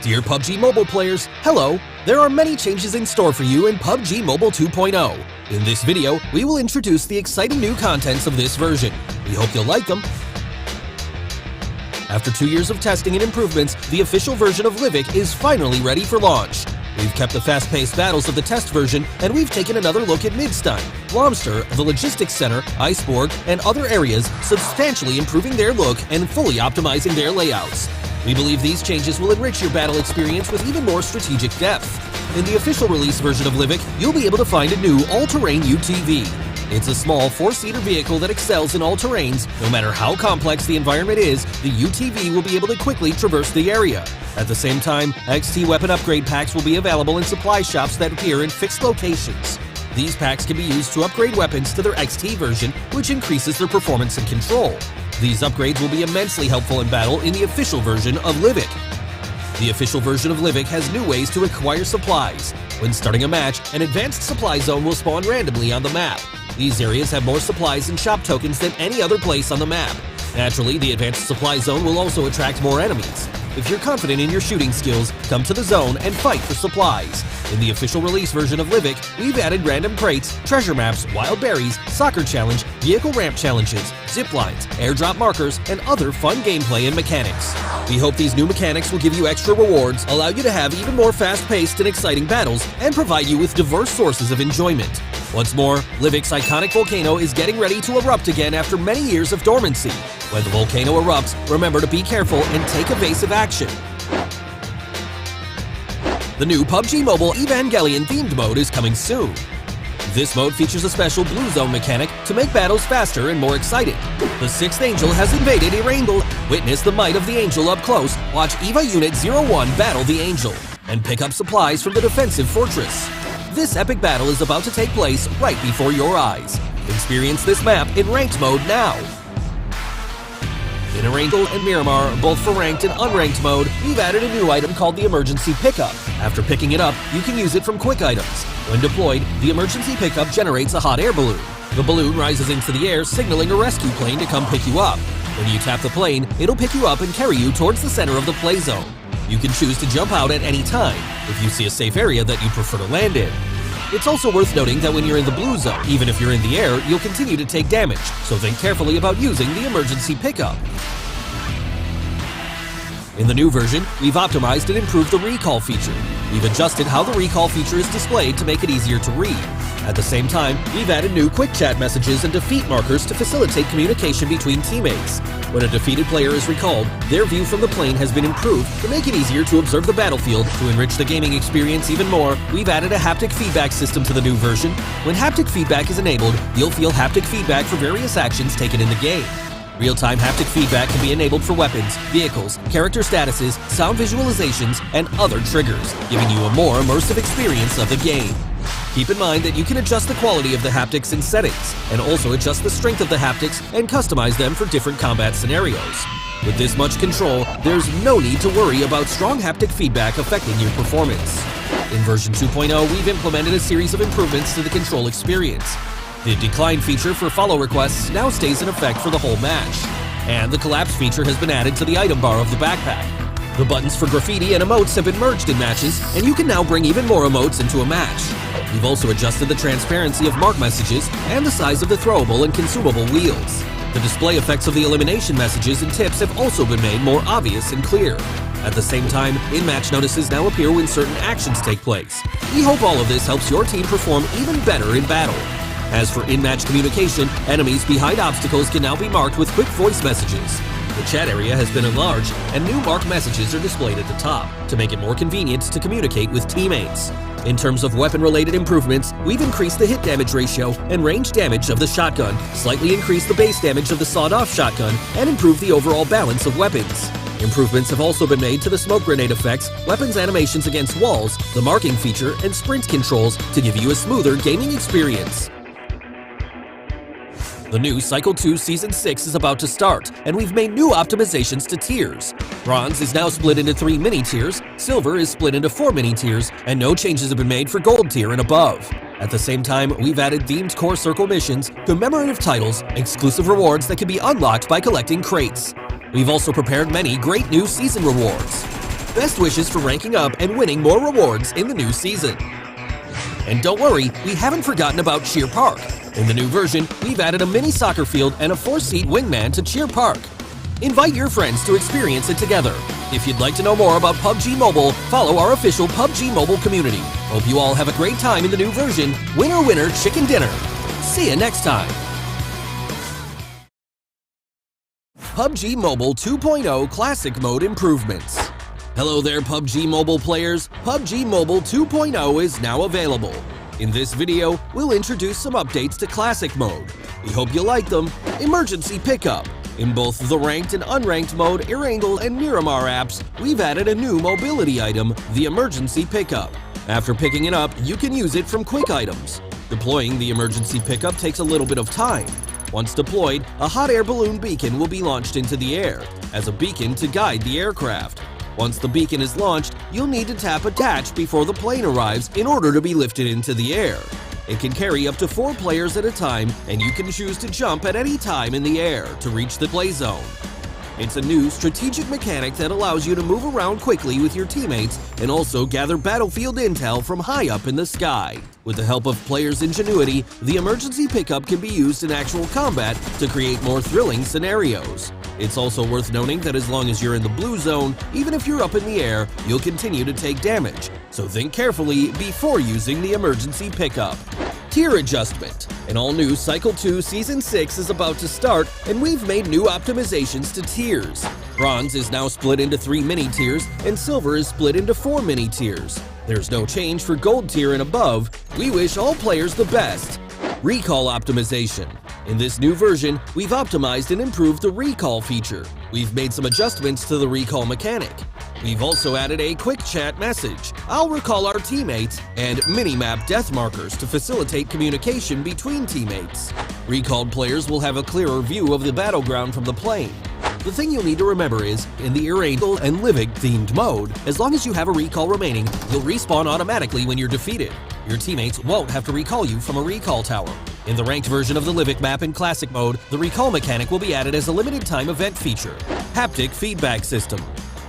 Dear PUBG Mobile players, hello! There are many changes in store for you in PUBG Mobile 2.0. In this video, we will introduce the exciting new contents of this version. We hope you'll like them. After 2 years of testing and improvements, the official version of Livic is finally ready for launch. We've kept the fast-paced battles of the test version, and we've taken another look at Midstein, Blomster, the Logistics Center, Iceborg, and other areas, substantially improving their look and fully optimizing their layouts. We believe these changes will enrich your battle experience with even more strategic depth. In the official release version of Livic, you'll be able to find a new all-terrain UTV. It's a small 4-seater vehicle that excels in all terrains. No matter how complex the environment is, the UTV will be able to quickly traverse the area. At the same time, XT weapon upgrade packs will be available in supply shops that appear in fixed locations. These packs can be used to upgrade weapons to their XT version, which increases their performance and control. These upgrades will be immensely helpful in battle in the official version of Livic. The official version of Livic has new ways to acquire supplies. When starting a match, an advanced supply zone will spawn randomly on the map. These areas have more supplies and shop tokens than any other place on the map. Naturally, the advanced supply zone will also attract more enemies. If you're confident in your shooting skills, come to the zone and fight for supplies. In the official release version of Livic, we've added random crates, treasure maps, wild berries, soccer challenge, vehicle ramp challenges, zip lines, airdrop markers, and other fun gameplay and mechanics. We hope these new mechanics will give you extra rewards, allow you to have even more fast-paced and exciting battles, and provide you with diverse sources of enjoyment. Once more, Livic's iconic volcano is getting ready to erupt again after many years of dormancy. When the volcano erupts, remember to be careful and take evasive action. The new PUBG Mobile Evangelion-themed mode is coming soon. This mode features a special blue zone mechanic to make battles faster and more exciting. The 6th Angel has invaded a rainbow. Witness the might of the Angel up close. Watch EVA Unit 01 battle the Angel, and pick up supplies from the defensive fortress. This epic battle is about to take place right before your eyes. Experience this map in ranked mode now. In Arangel and Myanmar, both for ranked and unranked mode, we've added a new item called the Emergency Pickup. After picking it up, you can use it from quick items. When deployed, the Emergency Pickup generates a hot air balloon. The balloon rises into the air, signaling a rescue plane to come pick you up. When you tap the plane, it'll pick you up and carry you towards the center of the play zone. You can choose to jump out at any time, if you see a safe area that you prefer to land in. It's also worth noting that when you're in the blue zone, even if you're in the air, you'll continue to take damage, so think carefully about using the Emergency Pickup. In the new version, we've optimized and improved the recall feature. We've adjusted how the recall feature is displayed to make it easier to read. At the same time, we've added new quick chat messages and defeat markers to facilitate communication between teammates. When a defeated player is recalled, their view from the plane has been improved to make it easier to observe the battlefield. To enrich the gaming experience even more, we've added a haptic feedback system to the new version. When haptic feedback is enabled, you'll feel haptic feedback for various actions taken in the game. Real-time haptic feedback can be enabled for weapons, vehicles, character statuses, sound visualizations, and other triggers, giving you a more immersive experience of the game. Keep in mind that you can adjust the quality of the haptics in settings, and also adjust the strength of the haptics and customize them for different combat scenarios. With this much control, there's no need to worry about strong haptic feedback affecting your performance. In version 2.0, we've implemented a series of improvements to the control experience. The decline feature for follow requests now stays in effect for the whole match, and the collapse feature has been added to the item bar of the backpack. The buttons for graffiti and emotes have been merged in matches, and you can now bring even more emotes into a match. We've also adjusted the transparency of mark messages and the size of the throwable and consumable wheels. The display effects of the elimination messages and tips have also been made more obvious and clear. At the same time, in-match notices now appear when certain actions take place. We hope all of this helps your team perform even better in battle. As for in-match communication, enemies behind obstacles can now be marked with quick voice messages. The chat area has been enlarged, and new marked messages are displayed at the top to make it more convenient to communicate with teammates. In terms of weapon-related improvements, we've increased the hit damage ratio and range damage of the shotgun, slightly increased the base damage of the sawed-off shotgun, and improved the overall balance of weapons. Improvements have also been made to the smoke grenade effects, weapons animations against walls, the marking feature, and sprint controls to give you a smoother gaming experience. The new Cycle 2 Season 6 is about to start, and we've made new optimizations to tiers. Bronze is now split into 3 mini-tiers, Silver is split into 4 mini-tiers, and no changes have been made for Gold tier and above. At the same time, we've added themed core circle missions, commemorative titles, exclusive rewards that can be unlocked by collecting crates. We've also prepared many great new season rewards. Best wishes for ranking up and winning more rewards in the new season. And don't worry, we haven't forgotten about Cheer Park. In the new version, we've added a mini soccer field and a 4-seat wingman to Cheer Park. Invite your friends to experience it together. If you'd like to know more about PUBG Mobile, follow our official PUBG Mobile community. Hope you all have a great time in the new version. Winner, winner, chicken dinner. See you next time. PUBG Mobile 2.0 Classic Mode Improvements. Hello there, PUBG Mobile players. PUBG Mobile 2.0 is now available. In this video, we'll introduce some updates to Classic Mode. We hope you like them. Emergency Pickup. In both the ranked and unranked mode, Erangel and Miramar apps, we've added a new mobility item, the Emergency Pickup. After picking it up, you can use it from quick items. Deploying the Emergency Pickup takes a little bit of time. Once deployed, a hot air balloon beacon will be launched into the air as a beacon to guide the aircraft. Once the beacon is launched, you'll need to tap attach before the plane arrives in order to be lifted into the air. It can carry up to 4 players at a time, and you can choose to jump at any time in the air to reach the play zone. It's a new strategic mechanic that allows you to move around quickly with your teammates and also gather battlefield intel from high up in the sky. With the help of players' ingenuity, the emergency pickup can be used in actual combat to create more thrilling scenarios. It's also worth noting that as long as you're in the blue zone, even if you're up in the air, you'll continue to take damage, so think carefully before using the emergency pickup. Tier Adjustment. An all-new Cycle 2 Season 6 is about to start, and we've made new optimizations to tiers. Bronze is now split into 3 mini-tiers, and Silver is split into 4 mini-tiers. There's no change for Gold tier and above. We wish all players the best. Recall Optimization. In this new version, we've optimized and improved the recall feature. We've made some adjustments to the recall mechanic. We've also added a quick chat message, I'll recall our teammates, and mini-map death markers to facilitate communication between teammates. Recalled players will have a clearer view of the battleground from the plane. The thing you'll need to remember is, in the Erangel and Livik themed mode, as long as you have a recall remaining, you'll respawn automatically when you're defeated. Your teammates won't have to recall you from a recall tower. In the ranked version of the Livik map in Classic mode, the recall mechanic will be added as a limited time event feature. Haptic Feedback System.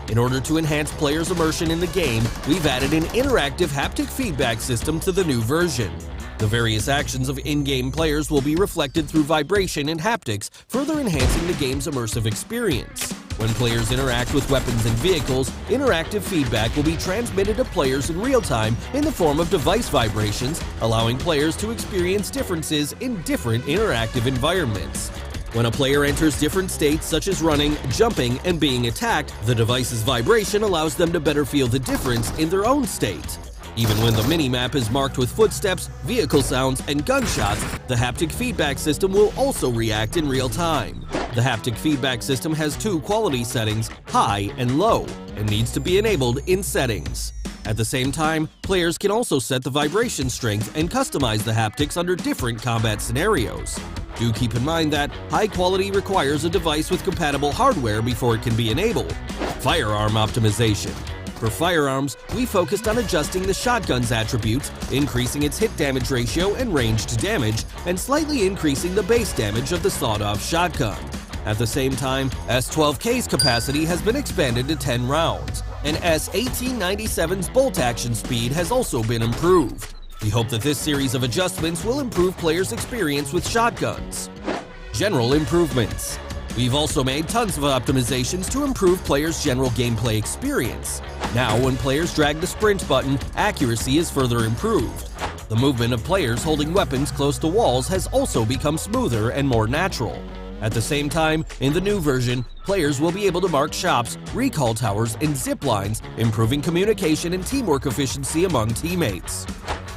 In order to enhance players' immersion in the game, we've added an interactive haptic feedback system to the new version. The various actions of in-game players will be reflected through vibration and haptics, further enhancing the game's immersive experience. When players interact with weapons and vehicles, interactive feedback will be transmitted to players in real time in the form of device vibrations, allowing players to experience differences in different interactive environments. When a player enters different states such as running, jumping, and being attacked, the device's vibration allows them to better feel the difference in their own state. Even when the minimap is marked with footsteps, vehicle sounds, and gunshots, the haptic feedback system will also react in real time. The haptic feedback system has 2 quality settings, high and low, and needs to be enabled in settings. At the same time, players can also set the vibration strength and customize the haptics under different combat scenarios. Do keep in mind that high quality requires a device with compatible hardware before it can be enabled. Firearm Optimization. For firearms, we focused on adjusting the shotgun's attributes, increasing its hit damage ratio and ranged damage, and slightly increasing the base damage of the sawed-off shotgun. At the same time, S12K's capacity has been expanded to 10 rounds, and S1897's bolt action speed has also been improved. We hope that this series of adjustments will improve players' experience with shotguns. General Improvements. We've also made tons of optimizations to improve players' general gameplay experience. Now, when players drag the sprint button, accuracy is further improved. The movement of players holding weapons close to walls has also become smoother and more natural. At the same time, in the new version, players will be able to mark shops, recall towers, and zip lines, improving communication and teamwork efficiency among teammates.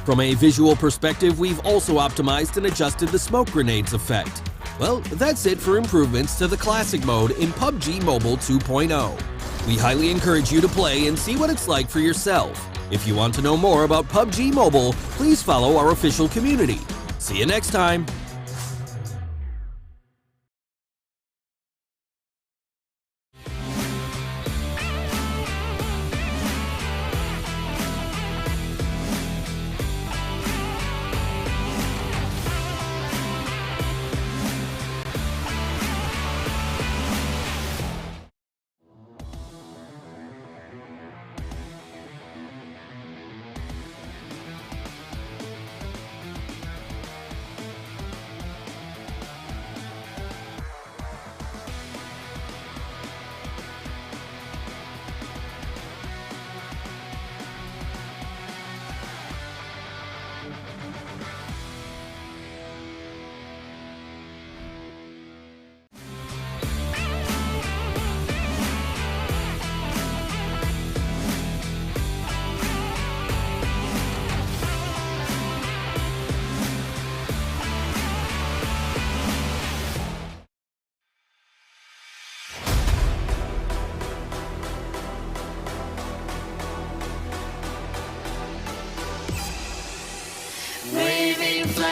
From a visual perspective, we've also optimized and adjusted the smoke grenades effect. Well, that's it for improvements to the Classic mode in PUBG Mobile 2.0. We highly encourage you to play and see what it's like for yourself. If you want to know more about PUBG Mobile, please follow our official community. See you next time!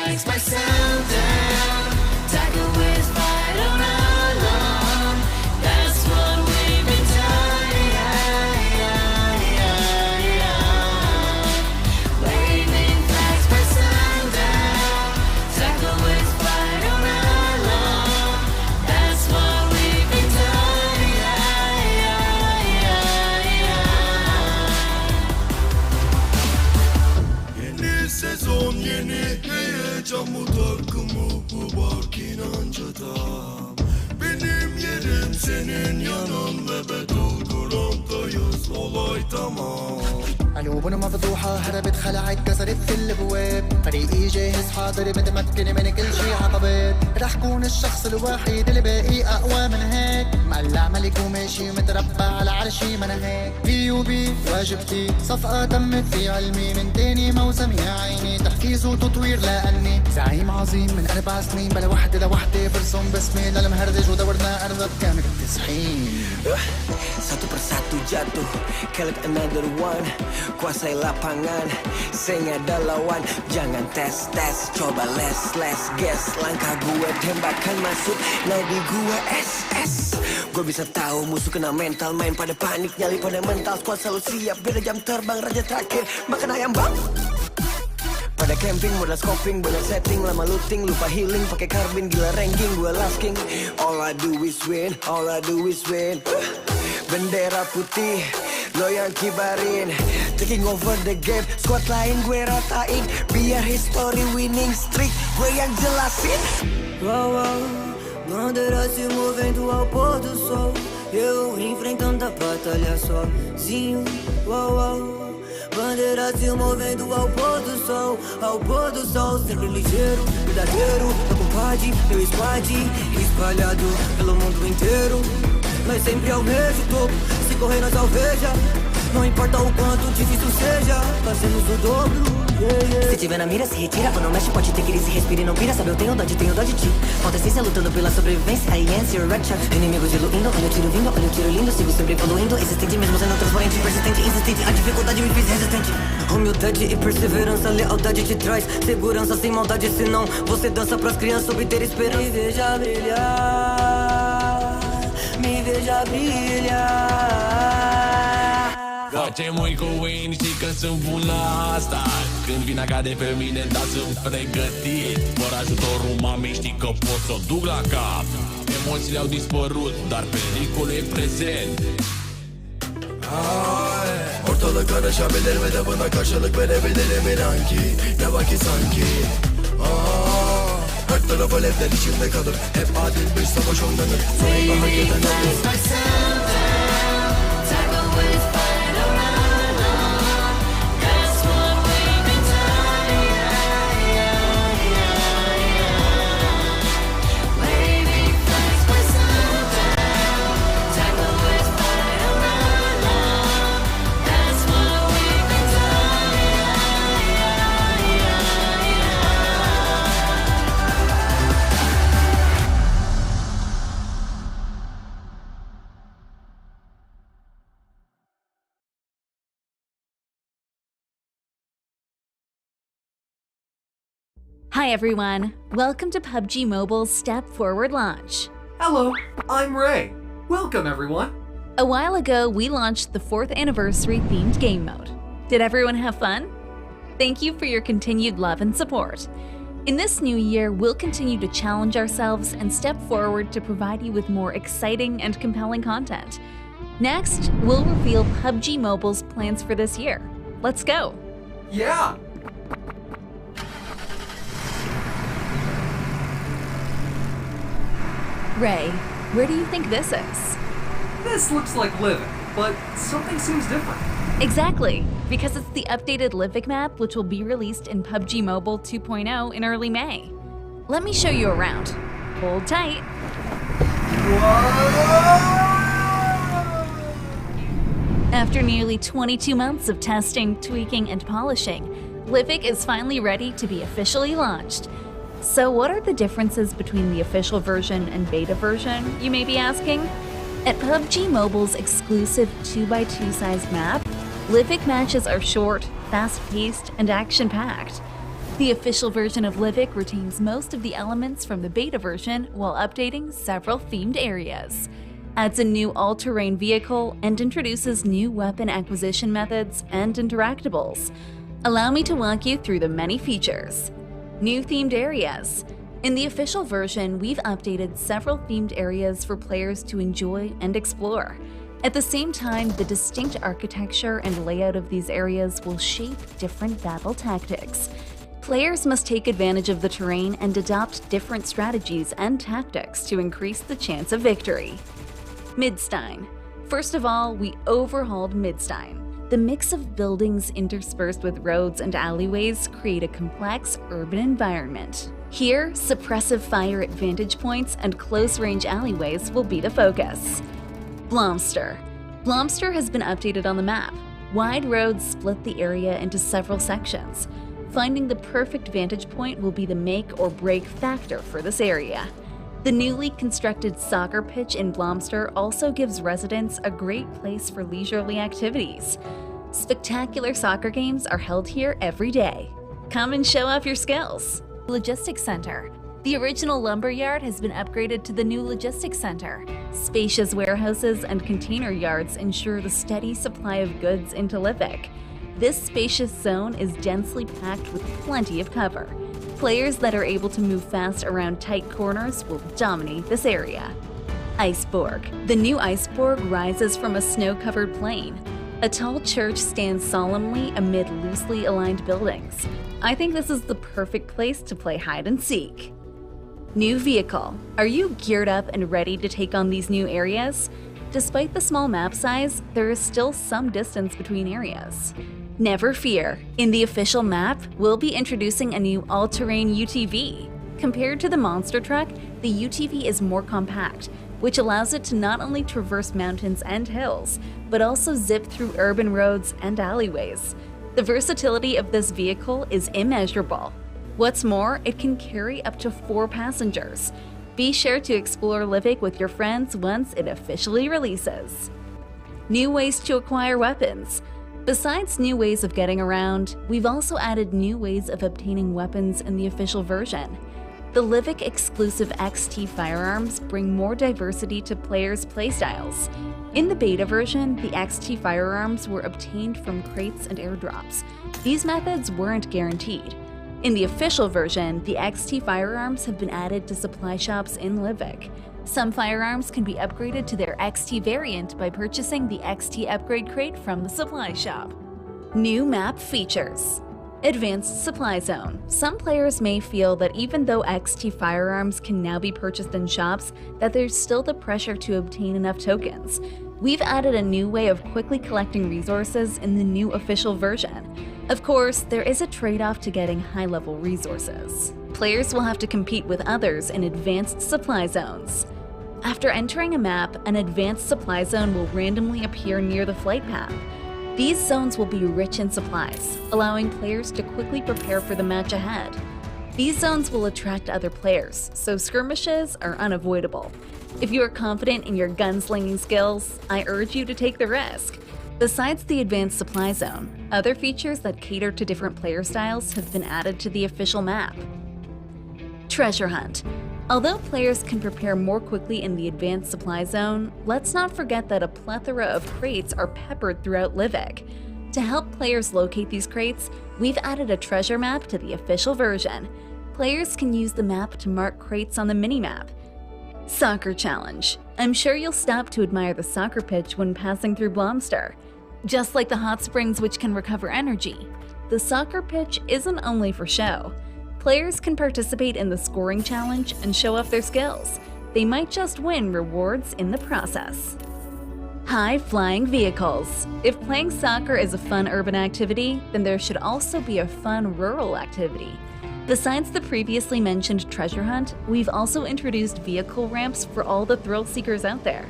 flags by sundown. Tiger with fight on alone. That's what we've been done. Waving flags by sundown. Tiger with fight on alone. That's what we've been done. Yeni sezon yeni heyecan bu takımı bu bak inancada. Benim yerim senin yanın ve bedurduramdayız olay tamam. قلوبنا مفضوحة هربت خلعت كسرت في الابواب فريقي جاهز حاضر متمكن من كل شي عقبات رح كون الشخص الوحيد اللي باقي اقوى من هيك مقلع ملك وماشي متربع على عرشي ما انا هيك PUBG واجبتي صفقة تمت في علمي من تاني موسم يا عيني تحفيز وتطوير لاني زعيم عظيم من 4 سنين بلا وحدة لوحدة برسم باسمي للمهردج ودورنا ارضك كامل التسحين Satu persatu jatuh, kill another one. Kuasai lapangan, sing ada lawan. Jangan tes, coba les, guess. Langkah gue tembakan masuk, nadi gue SS. Gue bisa tahu musuh kena mental, main pada panik, nyali pada mental. Squad selalu siap, beda jam terbang, raja terakhir, makan ayam bang. Pada camping, modal scoping, bener setting, lama looting, lupa healing, pakai karbin, gila ranking, gue last king. All I do is win, all I do is win. Bendera putih, lo yang kibarin, taking over the game. Squad lain gue ratain, biar history winning streak gue yang jelasin. Uau, uau, bandeira se movendo ao pôr do sol. Eu enfrentando a batalha sozinho. Uau, uau, bandeira se movendo ao pôr do sol. Ao pôr do sol, sempre ligeiro, verdadeiro. Meu compadre, meu squad, espalhado pelo mundo inteiro. Nós sempre almeja o topo, se correr nós alveja. Não importa o quanto difícil seja, fazemos o dobro. Se tiver na mira, se retira, ou não mexe, pode ter crise, respira e não pira. Sabe, eu tenho dó de ti. Falta essência lutando pela sobrevivência. I answer red shot. Inimigos diluindo, olha o tiro vindo, olha o tiro lindo. Sigo sempre evoluindo, existente mesmo sendo transparente, persistente, insistente. A dificuldade me fez resistente. Humildade e perseverança, lealdade te traz segurança sem maldade, senão você dança pras crianças obter esperança. Me veja brilhar, me veja brilhar. Facem-o cu win, știi că sunt bun la asta. Când vine cade pe mine, da, sunt pregătit. Fără ajutorul mamei știi că pot să o duc la cap. Emoțiile au dispărut, dar pericolul e prezent. Ortalık karışabilir ve de buna karşılık verebilirim inan ki. Ne vakit sanki. Her taraf alevler içinde kalır. Hep adil bir savaş oynanır. Sonunda hak eden alır. Hi everyone, welcome to PUBG Mobile's Step Forward launch. Hello, I'm Ray. Welcome everyone. A while ago, we launched the 4th anniversary themed game mode. Did everyone have fun? Thank you for your continued love and support. In this new year, we'll continue to challenge ourselves and step forward to provide you with more exciting and compelling content. Next, we'll reveal PUBG Mobile's plans for this year. Let's go! Yeah! Ray, where do you think this is? This looks like Living, but something seems different. Exactly, because it's the updated Livik map which will be released in PUBG Mobile 2.0 in early May. Let me show you around. Hold tight. After nearly 22 months of testing, tweaking, and polishing, Livik is finally ready to be officially launched. So what are the differences between the official version and beta version, you may be asking? At PUBG Mobile's exclusive 2x2 sized map, Livik matches are short, fast-paced, and action-packed. The official version of Livik retains most of the elements from the beta version while updating several themed areas, adds a new all-terrain vehicle, and introduces new weapon acquisition methods and interactables. Allow me to walk you through the many features. New themed areas. In the official version, we've updated several themed areas for players to enjoy and explore. At the same time, the distinct architecture and layout of these areas will shape different battle tactics. Players must take advantage of the terrain and adopt different strategies and tactics to increase the chance of victory. Midstein. First of all, we overhauled Midstein. The mix of buildings interspersed with roads and alleyways create a complex urban environment. Here, suppressive fire at vantage points and close-range alleyways will be the focus. Blomster. Blomster has been updated on the map. Wide roads split the area into several sections. Finding the perfect vantage point will be the make or break factor for this area. The newly constructed soccer pitch in Blomster also gives residents a great place for leisurely activities. Spectacular soccer games are held here every day. Come and show off your skills. Logistics Center. The original lumber yard has been upgraded to the new logistics center. Spacious warehouses and container yards ensure the steady supply of goods into Livik. This spacious zone is densely packed with plenty of cover. Players that are able to move fast around tight corners will dominate this area. Iceborg. The new Iceborg rises from a snow-covered plain. A tall church stands solemnly amid loosely aligned buildings. I think this is the perfect place to play hide and seek. New vehicle. Are you geared up and ready to take on these new areas? Despite the small map size, there is still some distance between areas. Never fear, in the official map, we'll be introducing a new all-terrain UTV. Compared to the monster truck, the UTV is more compact, which allows it to not only traverse mountains and hills, but also zip through urban roads and alleyways. The versatility of this vehicle is immeasurable. What's more, it can carry up to 4 passengers. Be sure to explore Livik with your friends once it officially releases. New ways to acquire weapons. Besides new ways of getting around, we've also added new ways of obtaining weapons in the official version. The Livik exclusive XT firearms bring more diversity to players' playstyles. In the beta version, the XT firearms were obtained from crates and airdrops. These methods weren't guaranteed. In the official version, the XT firearms have been added to supply shops in Livik. Some firearms can be upgraded to their XT variant by purchasing the XT upgrade crate from the supply shop. New map features. Advanced Supply Zone. Some players may feel that even though XT firearms can now be purchased in shops, that there's still the pressure to obtain enough tokens. We've added a new way of quickly collecting resources in the new official version. Of course, there is a trade-off to getting high-level resources. Players will have to compete with others in advanced supply zones. After entering a map, an advanced supply zone will randomly appear near the flight path. These zones will be rich in supplies, allowing players to quickly prepare for the match ahead. These zones will attract other players, so skirmishes are unavoidable. If you are confident in your gunslinging skills, I urge you to take the risk. Besides the advanced supply zone, other features that cater to different player styles have been added to the official map. Treasure Hunt. Although players can prepare more quickly in the advanced supply zone, let's not forget that a plethora of crates are peppered throughout Livik. To help players locate these crates, we've added a treasure map to the official version. Players can use the map to mark crates on the minimap. Soccer Challenge. I'm sure you'll stop to admire the soccer pitch when passing through Blomster. Just like the hot springs which can recover energy, the soccer pitch isn't only for show. Players can participate in the scoring challenge and show off their skills. They might just win rewards in the process. High-flying vehicles. If playing soccer is a fun urban activity, then there should also be a fun rural activity. Besides the previously mentioned treasure hunt, we've also introduced vehicle ramps for all the thrill seekers out there.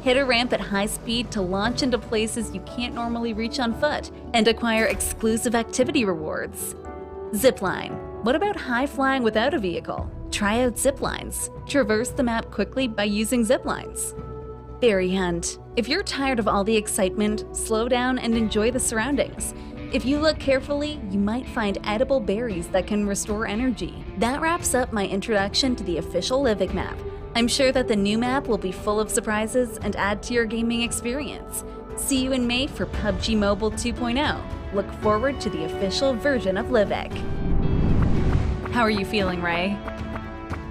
Hit a ramp at high speed to launch into places you can't normally reach on foot and acquire exclusive activity rewards. Zipline. What about high flying without a vehicle? Try out ziplines. Traverse the map quickly by using ziplines. Berry hunt. If you're tired of all the excitement, slow down and enjoy the surroundings. If you look carefully, you might find edible berries that can restore energy. That wraps up my introduction to the official Livik map. I'm sure that the new map will be full of surprises and add to your gaming experience. See you in May for PUBG Mobile 2.0. Look forward to the official version of Livik. How are you feeling, Ray?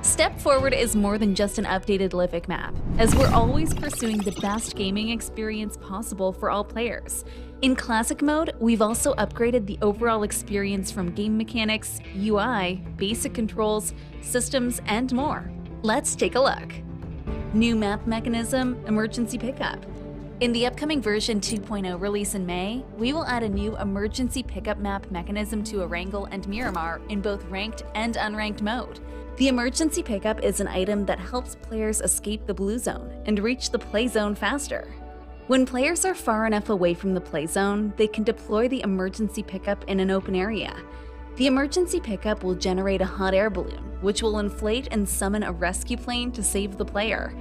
Step Forward is more than just an updated Livik map, as we're always pursuing the best gaming experience possible for all players. In Classic mode, we've also upgraded the overall experience from game mechanics, UI, basic controls, systems, and more. Let's take a look. New map mechanism, emergency pickup. In the upcoming version 2.0 release in May, we will add a new emergency pickup map mechanism to Erangel and Myanmar in both ranked and unranked mode. The emergency pickup is an item that helps players escape the blue zone and reach the play zone faster. When players are far enough away from the play zone, they can deploy the emergency pickup in an open area. The emergency pickup will generate a hot air balloon, which will inflate and summon a rescue plane to save the player.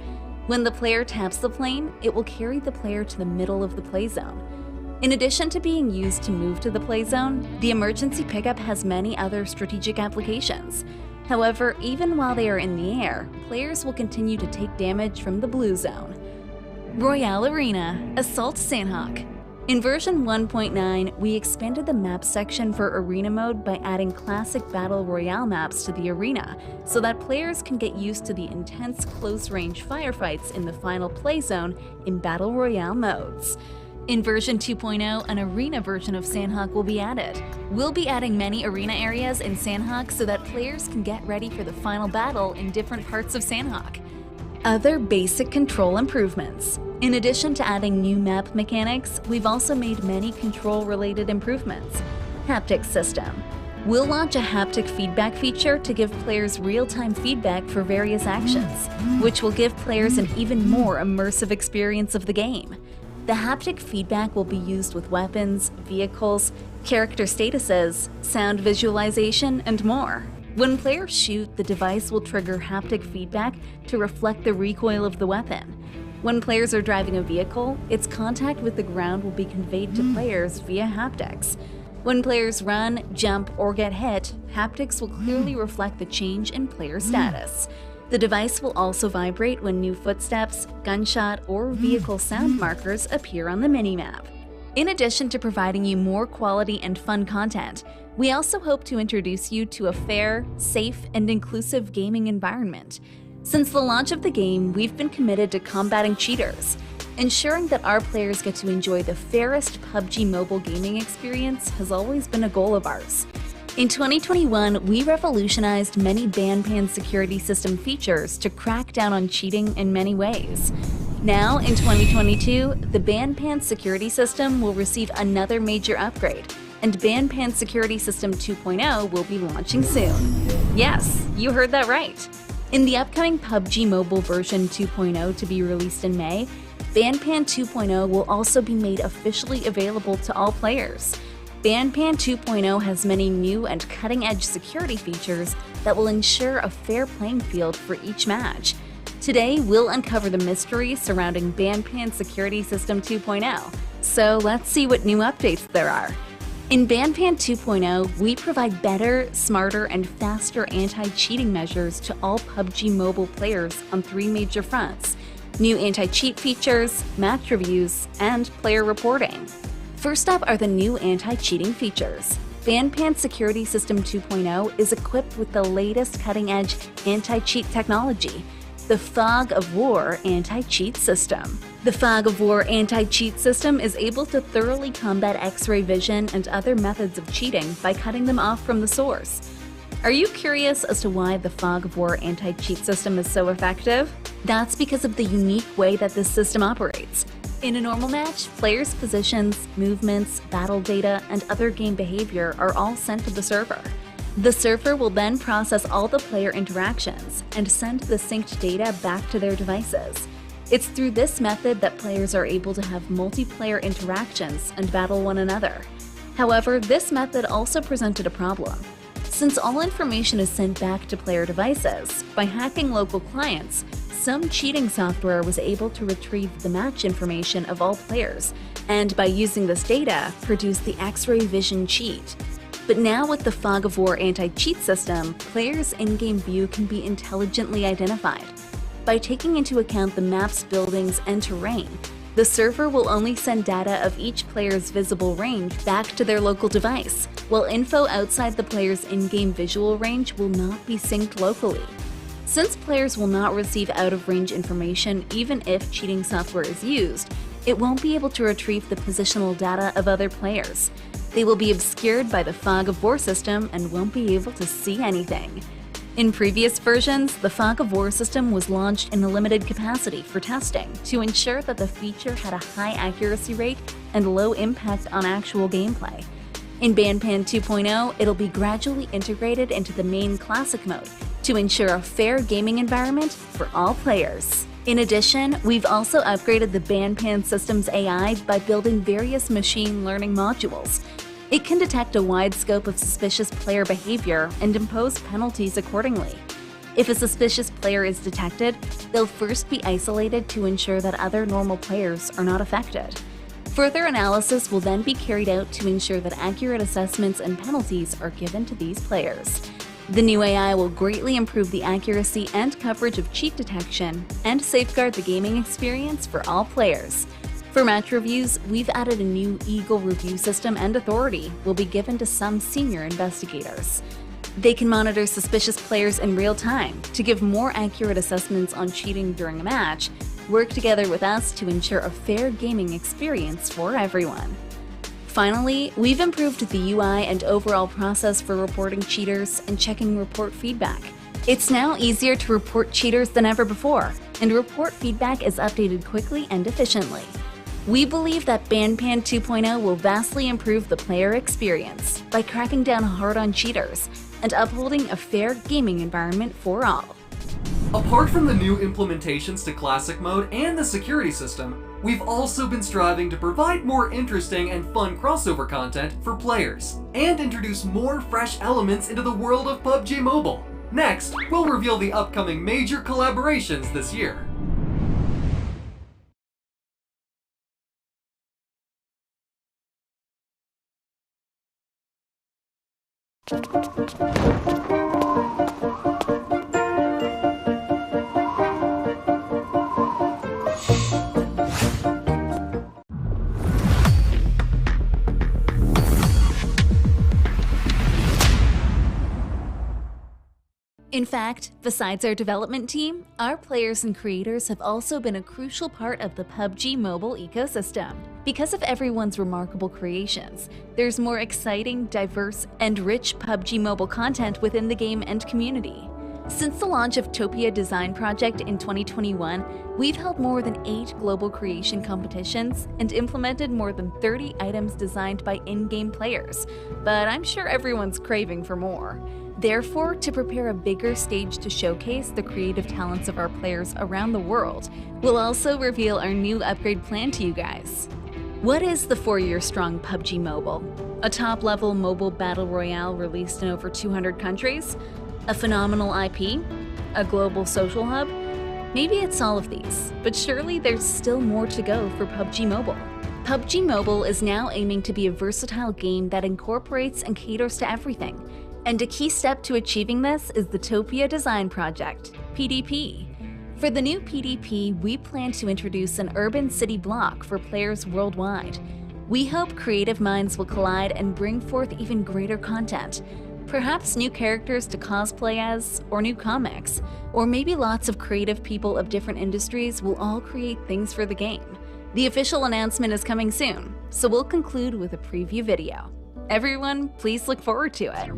When the player taps the plane, it will carry the player to the middle of the play zone. In addition to being used to move to the play zone, the emergency pickup has many other strategic applications. However, even while they are in the air, players will continue to take damage from the blue zone. Royale Arena Assault Sandhawk. In version 1.9, we expanded the map section for Arena mode by adding classic Battle Royale maps to the arena so that players can get used to the intense close-range firefights in the final play zone in Battle Royale modes. In version 2.0, an arena version of Sandhawk will be added. We'll be adding many arena areas in Sandhawk so that players can get ready for the final battle in different parts of Sandhawk. Other basic control improvements. In addition to adding new map mechanics, we've also made many control-related improvements. Haptic system. We'll launch a haptic feedback feature to give players real-time feedback for various actions, which will give players an even more immersive experience of the game. The haptic feedback will be used with weapons, vehicles, character statuses, sound visualization, and more. When players shoot, the device will trigger haptic feedback to reflect the recoil of the weapon. When players are driving a vehicle, its contact with the ground will be conveyed to players via haptics. When players run, jump, or get hit, haptics will clearly reflect the change in player status. The device will also vibrate when new footsteps, gunshot, or vehicle sound markers appear on the minimap. In addition to providing you more quality and fun content, we also hope to introduce you to a fair, safe, and inclusive gaming environment. Since the launch of the game, we've been committed to combating cheaters. Ensuring that our players get to enjoy the fairest PUBG Mobile gaming experience has always been a goal of ours. In 2021, we revolutionized many ban-pan security system features to crack down on cheating in many ways. Now, in 2022, the ban-pan security system will receive another major upgrade, and ban-pan security system 2.0 will be launching soon. Yes, you heard that right. In the upcoming PUBG Mobile version 2.0 to be released in May, ban-pan 2.0 will also be made officially available to all players. ban-pan 2.0 has many new and cutting-edge security features that will ensure a fair playing field for each match. Today, we'll uncover the mystery surrounding ban-pan security system 2.0, so let's see what new updates there are. In ban-pan 2.0, we provide better, smarter, and faster anti-cheating measures to all PUBG Mobile players on 3 major fronts: new anti-cheat features, match reviews, and player reporting. First up are the new anti-cheating features. ban-pan Security System 2.0 is equipped with the latest cutting-edge anti-cheat technology, the Fog of War anti-cheat system. The Fog of War anti-cheat system is able to thoroughly combat X-ray vision and other methods of cheating by cutting them off from the source. Are you curious as to why the Fog of War anti-cheat system is so effective? That's because of the unique way that this system operates. In a normal match, players' positions, movements, battle data, and other game behavior are all sent to the server. The server will then process all the player interactions and send the synced data back to their devices. It's through this method that players are able to have multiplayer interactions and battle one another. However, this method also presented a problem. Since all information is sent back to player devices, by hacking local clients, some cheating software was able to retrieve the match information of all players and by using this data, produce the X-ray vision cheat. But now with the Fog of War anti-cheat system, players' in-game view can be intelligently identified. By taking into account the map's buildings and terrain, the server will only send data of each player's visible range back to their local device, while info outside the player's in-game visual range will not be synced locally. Since players will not receive out-of-range information even if cheating software is used, it won't be able to retrieve the positional data of other players. They will be obscured by the Fog of War system and won't be able to see anything. In previous versions, the Fog of War system was launched in a limited capacity for testing to ensure that the feature had a high accuracy rate and low impact on actual gameplay. In Banpan 2.0, it'll be gradually integrated into the main classic mode to ensure a fair gaming environment for all players. In addition, we've also upgraded the Banpan system's AI by building various machine learning modules. It can detect a wide scope of suspicious player behavior and impose penalties accordingly. If a suspicious player is detected, they'll first be isolated to ensure that other normal players are not affected. Further analysis will then be carried out to ensure that accurate assessments and penalties are given to these players. The new AI will greatly improve the accuracy and coverage of cheat detection and safeguard the gaming experience for all players. For match reviews, we've added a new Eagle review system, and authority will be given to some senior investigators. They can monitor suspicious players in real time to give more accurate assessments on cheating during a match, work together with us to ensure a fair gaming experience for everyone. Finally, we've improved the UI and overall process for reporting cheaters and checking report feedback. It's now easier to report cheaters than ever before, and report feedback is updated quickly and efficiently. We believe that Banpan 2.0 will vastly improve the player experience by cracking down hard on cheaters and upholding a fair gaming environment for all. Apart from the new implementations to Classic Mode and the security system, we've also been striving to provide more interesting and fun crossover content for players, and introduce more fresh elements into the world of PUBG Mobile. Next, we'll reveal the upcoming major collaborations this year. In fact, besides our development team, our players and creators have also been a crucial part of the PUBG Mobile ecosystem. Because of everyone's remarkable creations, there's more exciting, diverse, and rich PUBG Mobile content within the game and community. Since the launch of Topia Design Project in 2021, we've held more than 8 global creation competitions and implemented more than 30 items designed by in-game players, but I'm sure everyone's craving for more. Therefore, to prepare a bigger stage to showcase the creative talents of our players around the world, we'll also reveal our new upgrade plan to you guys. What is the 4-year-strong PUBG Mobile? A top-level mobile battle royale released in over 200 countries? A phenomenal IP? A global social hub? Maybe it's all of these, but surely there's still more to go for PUBG Mobile. PUBG Mobile is now aiming to be a versatile game that incorporates and caters to everything. And a key step to achieving this is the Topia Design Project, PDP. For the new PDP, we plan to introduce an urban city block for players worldwide. We hope creative minds will collide and bring forth even greater content. Perhaps new characters to cosplay as, or new comics, or maybe lots of creative people of different industries will all create things for the game. The official announcement is coming soon, so we'll conclude with a preview video. Everyone, please look forward to it.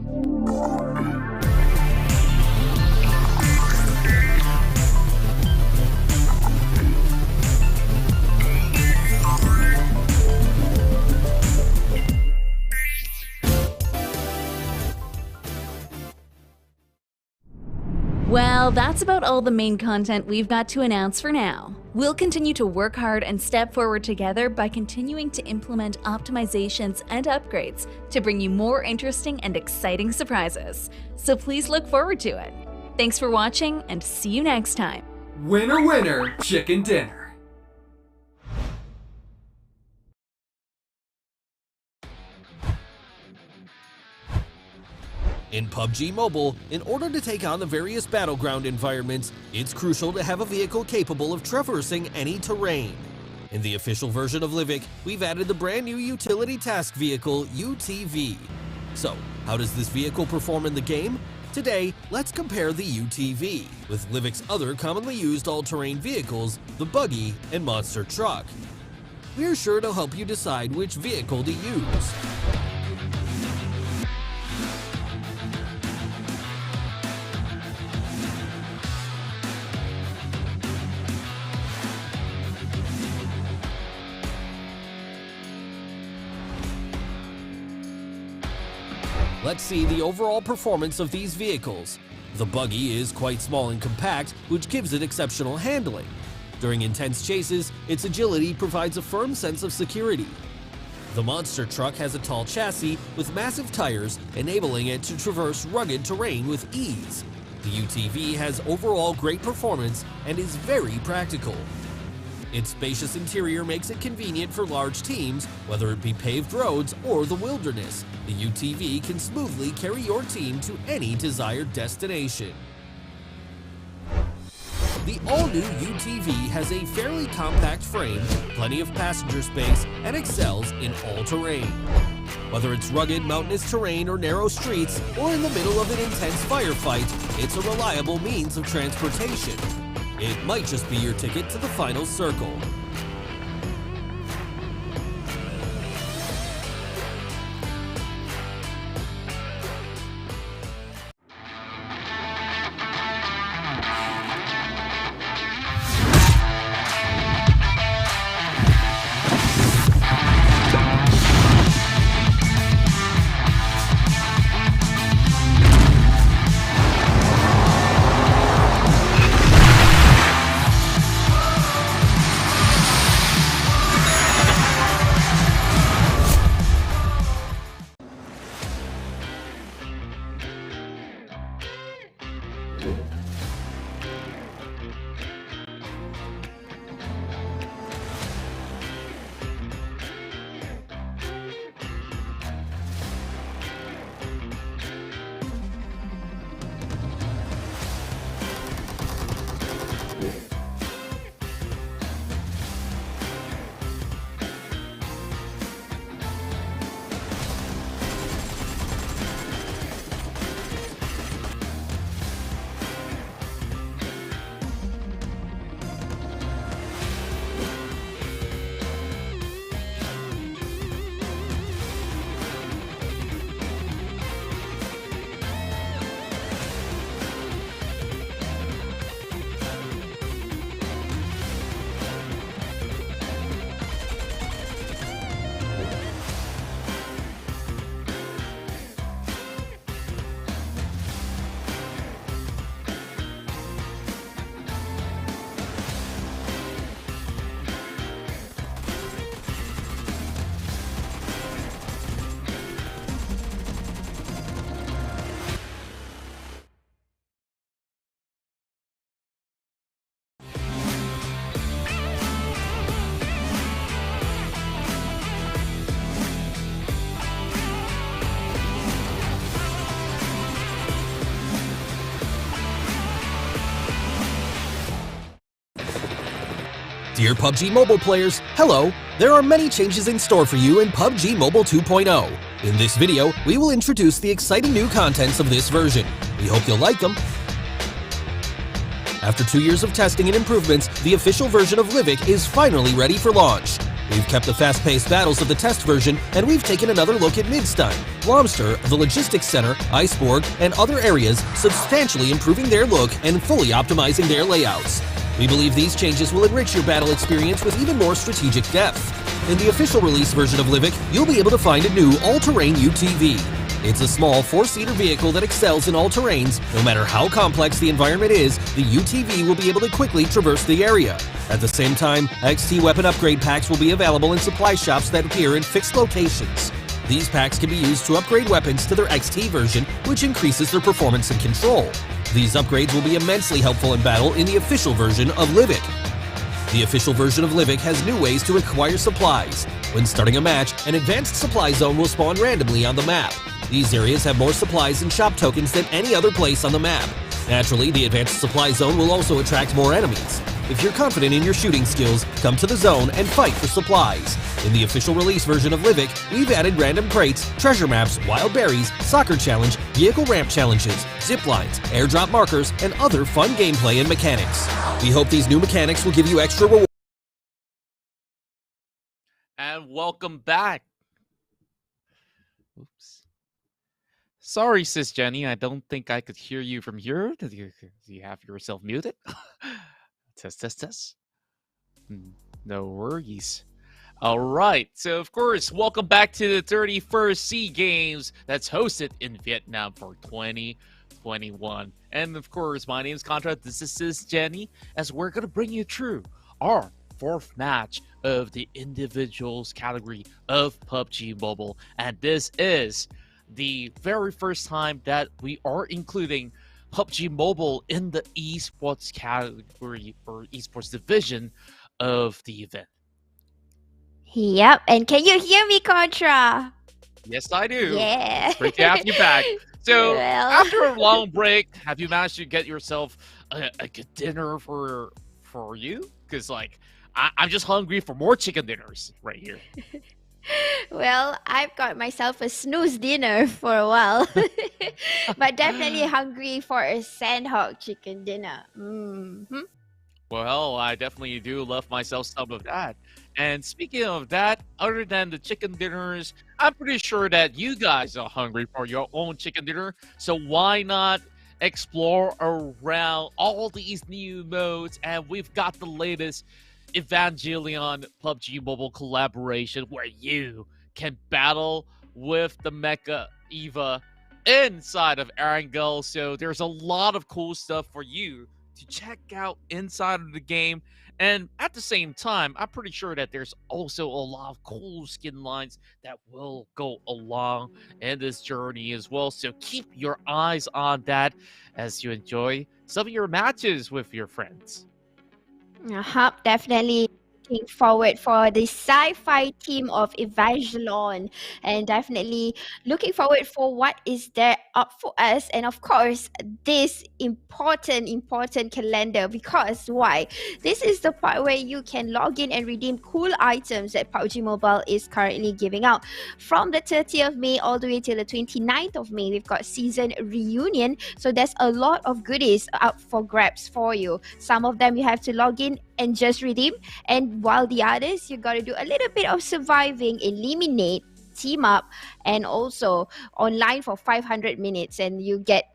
Well, that's about all the main content we've got to announce for now. We'll continue to work hard and step forward together by continuing to implement optimizations and upgrades to bring you more interesting and exciting surprises. So please look forward to it. Thanks for watching, and see you next time. Winner, winner, chicken dinner. In PUBG Mobile, in order to take on the various battleground environments, it's crucial to have a vehicle capable of traversing any terrain. In the official version of Livik, we've added the brand new utility task vehicle, UTV. So, how does this vehicle perform in the game? Today, let's compare the UTV with Livik's other commonly used all-terrain vehicles, the buggy and monster truck. We're sure to help you decide which vehicle to use. Let's see the overall performance of these vehicles. The buggy is quite small and compact, which gives it exceptional handling. During intense chases, its agility provides a firm sense of security. The monster truck has a tall chassis with massive tires, enabling it to traverse rugged terrain with ease. The UTV has overall great performance and is very practical. Its spacious interior makes it convenient for large teams, whether it be paved roads or the wilderness. The UTV can smoothly carry your team to any desired destination. The all-new UTV has a fairly compact frame, plenty of passenger space, and excels in all terrain. Whether it's rugged mountainous terrain or narrow streets, or in the middle of an intense firefight, it's a reliable means of transportation. It might just be your ticket to the final circle. Dear PUBG Mobile players, hello! There are many changes in store for you in PUBG Mobile 2.0. In this video, we will introduce the exciting new contents of this version. We hope you'll like them. After 2 years of testing and improvements, the official version of Livik is finally ready for launch. We've kept the fast-paced battles of the test version, and we've taken another look at Midstein, Blomster, the Logistics Center, Iceborg, and other areas, substantially improving their look and fully optimizing their layouts. We believe these changes will enrich your battle experience with even more strategic depth. In the official release version of Livik, you'll be able to find a new all-terrain UTV. It's a small 4-seater vehicle that excels in all terrains. No matter how complex the environment is, the UTV will be able to quickly traverse the area. At the same time, XT weapon upgrade packs will be available in supply shops that appear in fixed locations. These packs can be used to upgrade weapons to their XT version, which increases their performance and control. These upgrades will be immensely helpful in battle in the official version of Livik. The official version of Livik has new ways to acquire supplies. When starting a match, an advanced supply zone will spawn randomly on the map. These areas have more supplies and shop tokens than any other place on the map. Naturally, the advanced supply zone will also attract more enemies. If you're confident in your shooting skills, come to the zone and fight for supplies. In the official release version of Livic, we've added random crates, treasure maps, wild berries, soccer challenge, vehicle ramp challenges, zip lines, airdrop markers, and other fun gameplay and mechanics. We hope these new mechanics will give you extra rewards. And welcome back. Oops. Sorry, Sis Jenny. I don't think I could hear you from here. Do you have yourself muted? Test. No worries. All right. So, of course, welcome back to the 31st SEA Games that's hosted in Vietnam for 2021. And, of course, my name is Contra. This is Sis Jenny, as we're going to bring you through our fourth match of the individuals category of PUBG Mobile. And this is the very first time that we are including PUBG Mobile in the esports category or esports division of the event. Yep, and can you hear me, Contra? Yes, I do. Yeah. It's great to have you back. So, Well. after a long break, have you managed to get yourself a good dinner for you? Because, like, I'm just hungry for more chicken dinners right here. Well, I've got myself a snooze dinner for a while, but definitely hungry for a sandhog chicken dinner. Mm-hmm. Well, I definitely do love myself some of that. And speaking of that, other than the chicken dinners, I'm pretty sure that you guys are hungry for your own chicken dinner. So why not explore around all these new modes? And we've got the latest Evangelion PUBG Mobile collaboration where you can battle with the Mecha Eva inside of Erangel. So there's a lot of cool stuff for you to check out inside of the game. And at the same time, I'm pretty sure that there's also a lot of cool skin lines that will go along in this journey as well. So keep your eyes on that as you enjoy some of your matches with your friends. Definitely looking forward for the sci-fi team of Evangelion, and definitely looking forward for what is there up for us, and of course this important calendar, because why? This is the part where you can log in and redeem cool items that PUBG Mobile is currently giving out. From the 30th of May all the way till the 29th of May, we've got season reunion, so there's a lot of goodies up for grabs for you. Some of them you have to log in and just redeem, and while the others you got to do a little bit of surviving, eliminate, team up, and also online for 500 minutes, and you get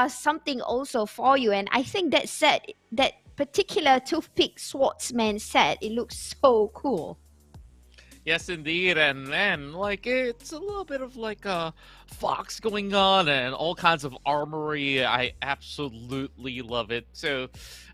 something also for you. And I think that set, that particular toothpick swordsman set, it looks so cool. Yes, indeed, and then, like, it's a little bit of, like, a fox going on and all kinds of armory. I absolutely love it. So,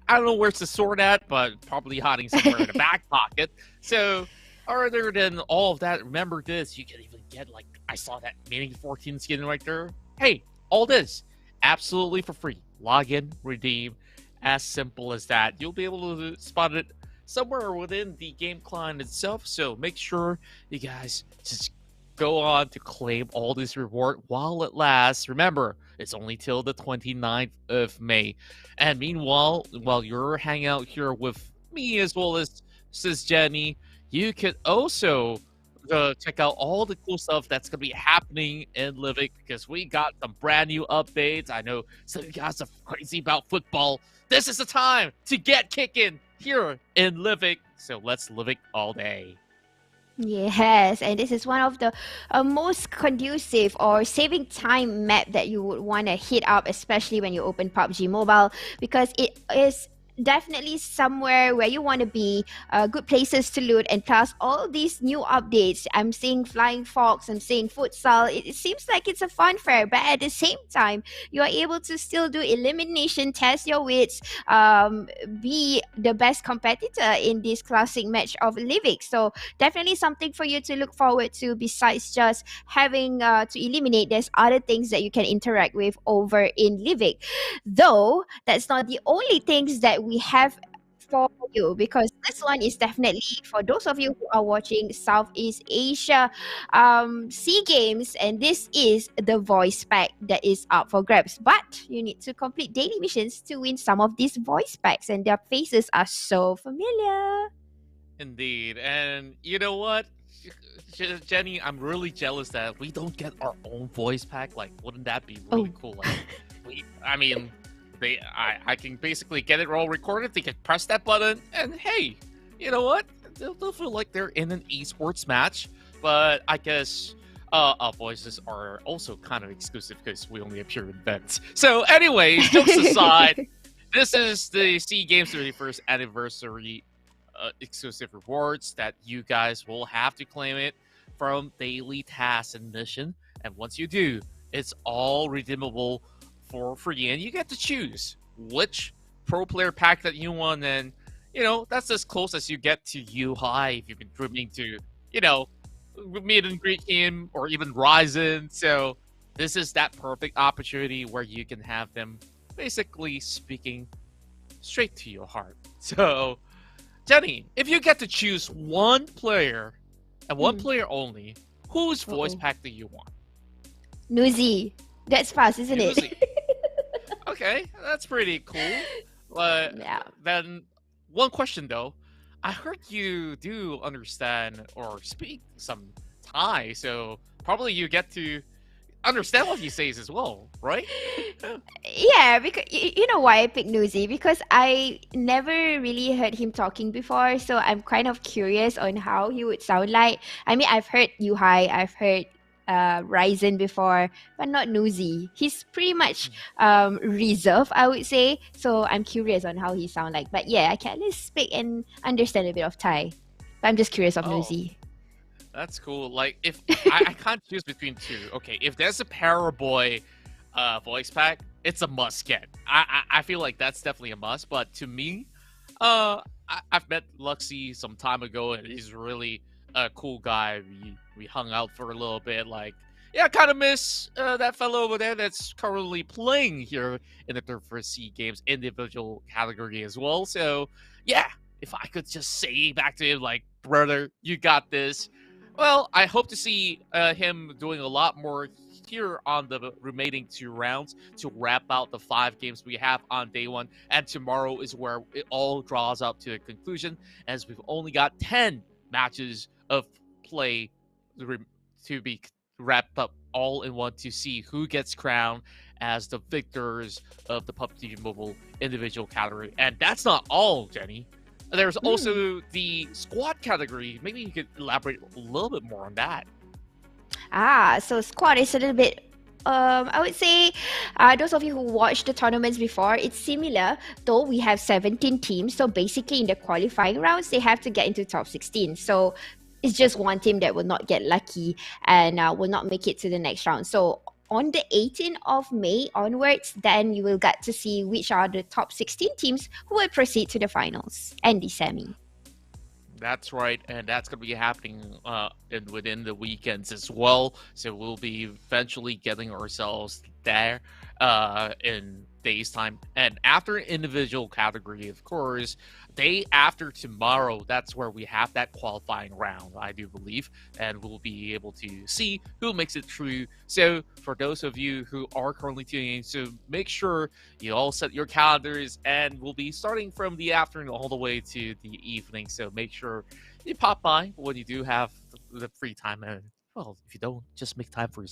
I don't know where's the sword at, but probably hiding somewhere in the back pocket. So, other than all of that, remember this, you can even get, like, I saw that Mini 14 skin right there. Hey, all this, absolutely for free. Log in, redeem, as simple as that. You'll be able to spot it somewhere within the game client itself, so make sure you guys just go on to claim all this reward while it lasts. Remember, it's only till the 29th of May. And meanwhile, while you're hanging out here with me as well as Sis Jenny, you could also check out all the cool stuff that's going to be happening in Livic, because we got some brand new updates. I know some of you guys are crazy about football. This is the time to get kicking here in Livic. So let's Livic all day. Yes, and this is one of the most conducive or saving time map that you would want to hit up, especially when you open PUBG Mobile, because it is definitely somewhere where you want to be, good places to loot, and plus all these new updates. I'm seeing Flying Fox, I'm seeing Futsal. It seems like it's a fun fair, but at the same time, you are able to still do elimination, test your wits, be the best competitor in this classic match of Livic. So definitely something for you to look forward to besides just having to eliminate. There's other things that you can interact with over in Livic. Though that's not the only things that we have for you because this one is definitely for those of you who are watching Southeast Asia SEA Games, and this is the voice pack that is up for grabs. But you need to complete daily missions to win some of these voice packs, and their faces are so familiar. Indeed. And you know what? Jenny, I'm really jealous that we don't get our own voice pack. Like, wouldn't that be really cool? Like, I can basically get it all recorded. They can press that button, and hey, you know what? They'll feel like they're in an esports match. But I guess our voices are also kind of exclusive because we only appear in events. So, anyways, jokes aside, this is the SEA Games 31st anniversary exclusive rewards that you guys will have to claim it from daily tasks and mission. And once you do, it's all redeemable for free, and you get to choose which pro player pack that you want. And you know, that's as close as you get to UI if you've been dreaming to, you know, meet and greet him or even Ryzen. So this is that perfect opportunity where you can have them basically speaking straight to your heart. So Jenny, if you get to choose one player and one player only, whose voice pack do you want? Nuzi. That's fast, isn't it? Okay, that's pretty cool. Yeah. Then, one question though. I heard you do understand or speak some Thai, so probably you get to understand what he says as well, right? Yeah, because you know why I picked Nuzi? Because I never really heard him talking before, so I'm kind of curious on how he would sound like. I mean, I've heard Yuhai, I've heard Ryzen before, but not Nuzi. He's pretty much reserved, I would say. So I'm curious on how he sound like. But yeah, I can at least speak and understand a bit of Thai. But I'm just curious of Nuzi. That's cool. Like, if I can't choose between two. Okay, if there's a Paraboy voice pack, it's a must get. I feel like that's definitely a must. But to me, I've met Luxy some time ago, and he's really a cool guy. We hung out for a little bit. Like, yeah, I kind of miss that fellow over there that's currently playing here in the 31st SEA Games individual category as well. So, yeah, if I could just say back to him, like, brother, you got this. Well, I hope to see him doing a lot more here on the remaining 2 rounds to wrap out the 5 games we have on day 1. And tomorrow is where it all draws up to a conclusion, as we've only got 10 matches of play to be wrapped up all in one to see who gets crowned as the victors of the PUBG Mobile individual category. And that's not all, Jenny. There's also the squad category. Maybe you could elaborate a little bit more on that. So squad is a little bit, I would say, those of you who watched the tournaments before, it's similar, though we have 17 teams. So basically in the qualifying rounds, they have to get into top 16. So it's just one team that will not get lucky and will not make it to the next round. So on the 18th of May onwards, then you will get to see which are the top 16 teams who will proceed to the finals and the semi. That's right, and that's going to be happening within the weekends as well. So we'll be eventually getting ourselves there in days' time. And after individual category, of course, day after tomorrow, that's where we have that qualifying round, I do believe. And we'll be able to see who makes it through. So for those of you who are currently tuning in, so make sure you all set your calendars, and we'll be starting from the afternoon all the way to the evening. So make sure you pop by when you do have the free time. And well, if you don't, just make time for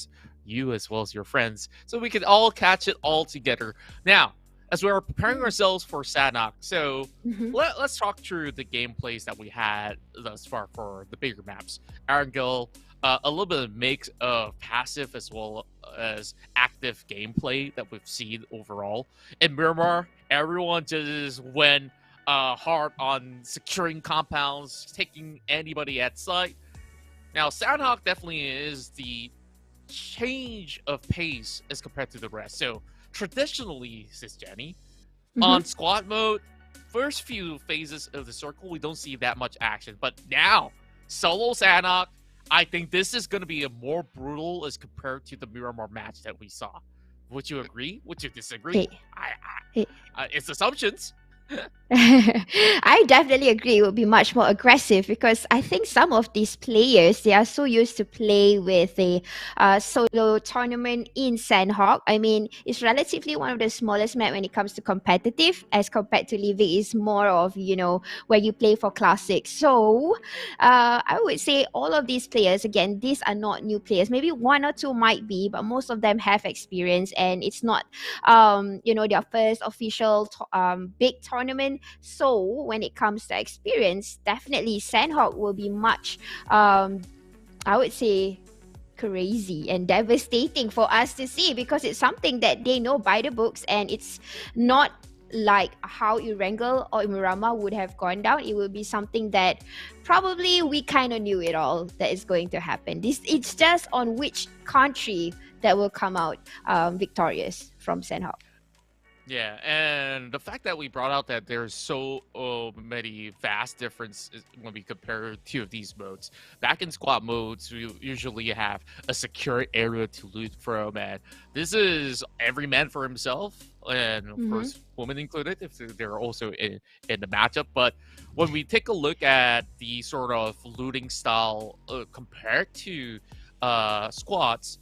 you as well as your friends, so we can all catch it all together. Now, as we are preparing ourselves for Sanhok, so let's talk through the gameplays that we had thus far for the bigger maps. Arangel, a little bit of mix of passive as well as active gameplay that we've seen overall. In Myanmar, everyone just went hard on securing compounds, taking anybody at sight. Now, Sanhok definitely is the change of pace as compared to the rest. So traditionally, says Jenny, on squad mode, first few phases of the circle, we don't see that much action. But now, solo Sanhok, I think this is going to be a more brutal as compared to the Miramar match that we saw. Would you agree? Would you disagree? It's assumptions. I definitely agree. It would be much more aggressive because I think some of these players they are so used to play with a solo tournament in Sandhawk. I mean, it's relatively one of the smallest map when it comes to competitive, as compared to Livik is more of where you play for classics. So, I would say all of these players again, these are not new players. Maybe one or two might be, but most of them have experience, and it's not their first official big tournament. So when it comes to experience, definitely Sandhawk will be much I would say crazy and devastating for us to see, because it's something that they know by the books, and it's not like how Erangel or Imurama would have gone down. It will be something that probably we kind of knew it all that is going to happen. It's just on which country that will come out victorious from Sandhawk. Yeah, and the fact that we brought out that there's so many vast differences when we compare two of these modes. Back in squad modes, we usually have a secure area to loot from, and this is every man for himself, and of course, women included if they're also in the matchup. But when we take a look at the sort of looting style compared to squads,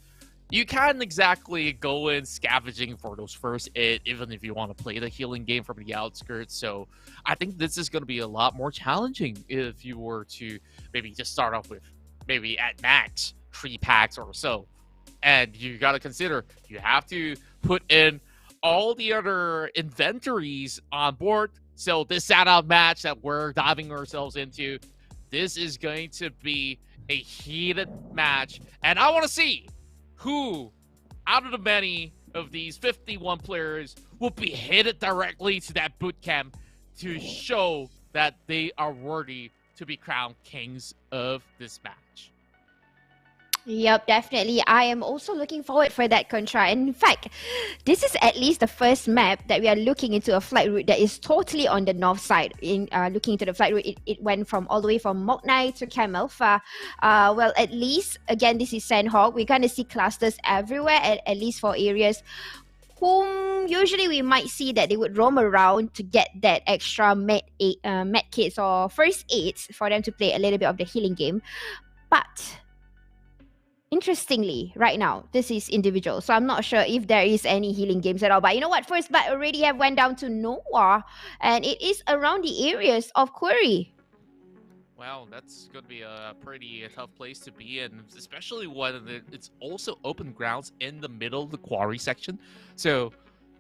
you can't exactly go in scavenging for those first hit, even if you want to play the healing game from the outskirts. So I think this is going to be a lot more challenging if you were to maybe just start off with maybe at max 3 packs or so. And you got to consider you have to put in all the other inventories on board. So this setup match that we're diving ourselves into, this is going to be a heated match. And I want to see who, out of the many of these 51 players, will be headed directly to that boot camp to show that they are worthy to be crowned kings of this match. Yep, definitely. I am also looking forward for that Contra. And in fact, this is at least the first map that we are looking into a flight route that is totally on the north side. In looking into the flight route, it went from all the way from Moknai to Cam Alpha. Well, at least, again, this is Sandhawk. We're going to see clusters everywhere, at least for areas whom usually we might see that they would roam around to get that extra med kits or first aids for them to play a little bit of the healing game. But interestingly, right now, this is individual. So I'm not sure if there is any healing games at all. But you know what? First blood already have went down to Noah. And it is around the areas of Quarry. Wow, that's going to be a pretty tough place to be in, especially when it's also open grounds in the middle of the quarry section. So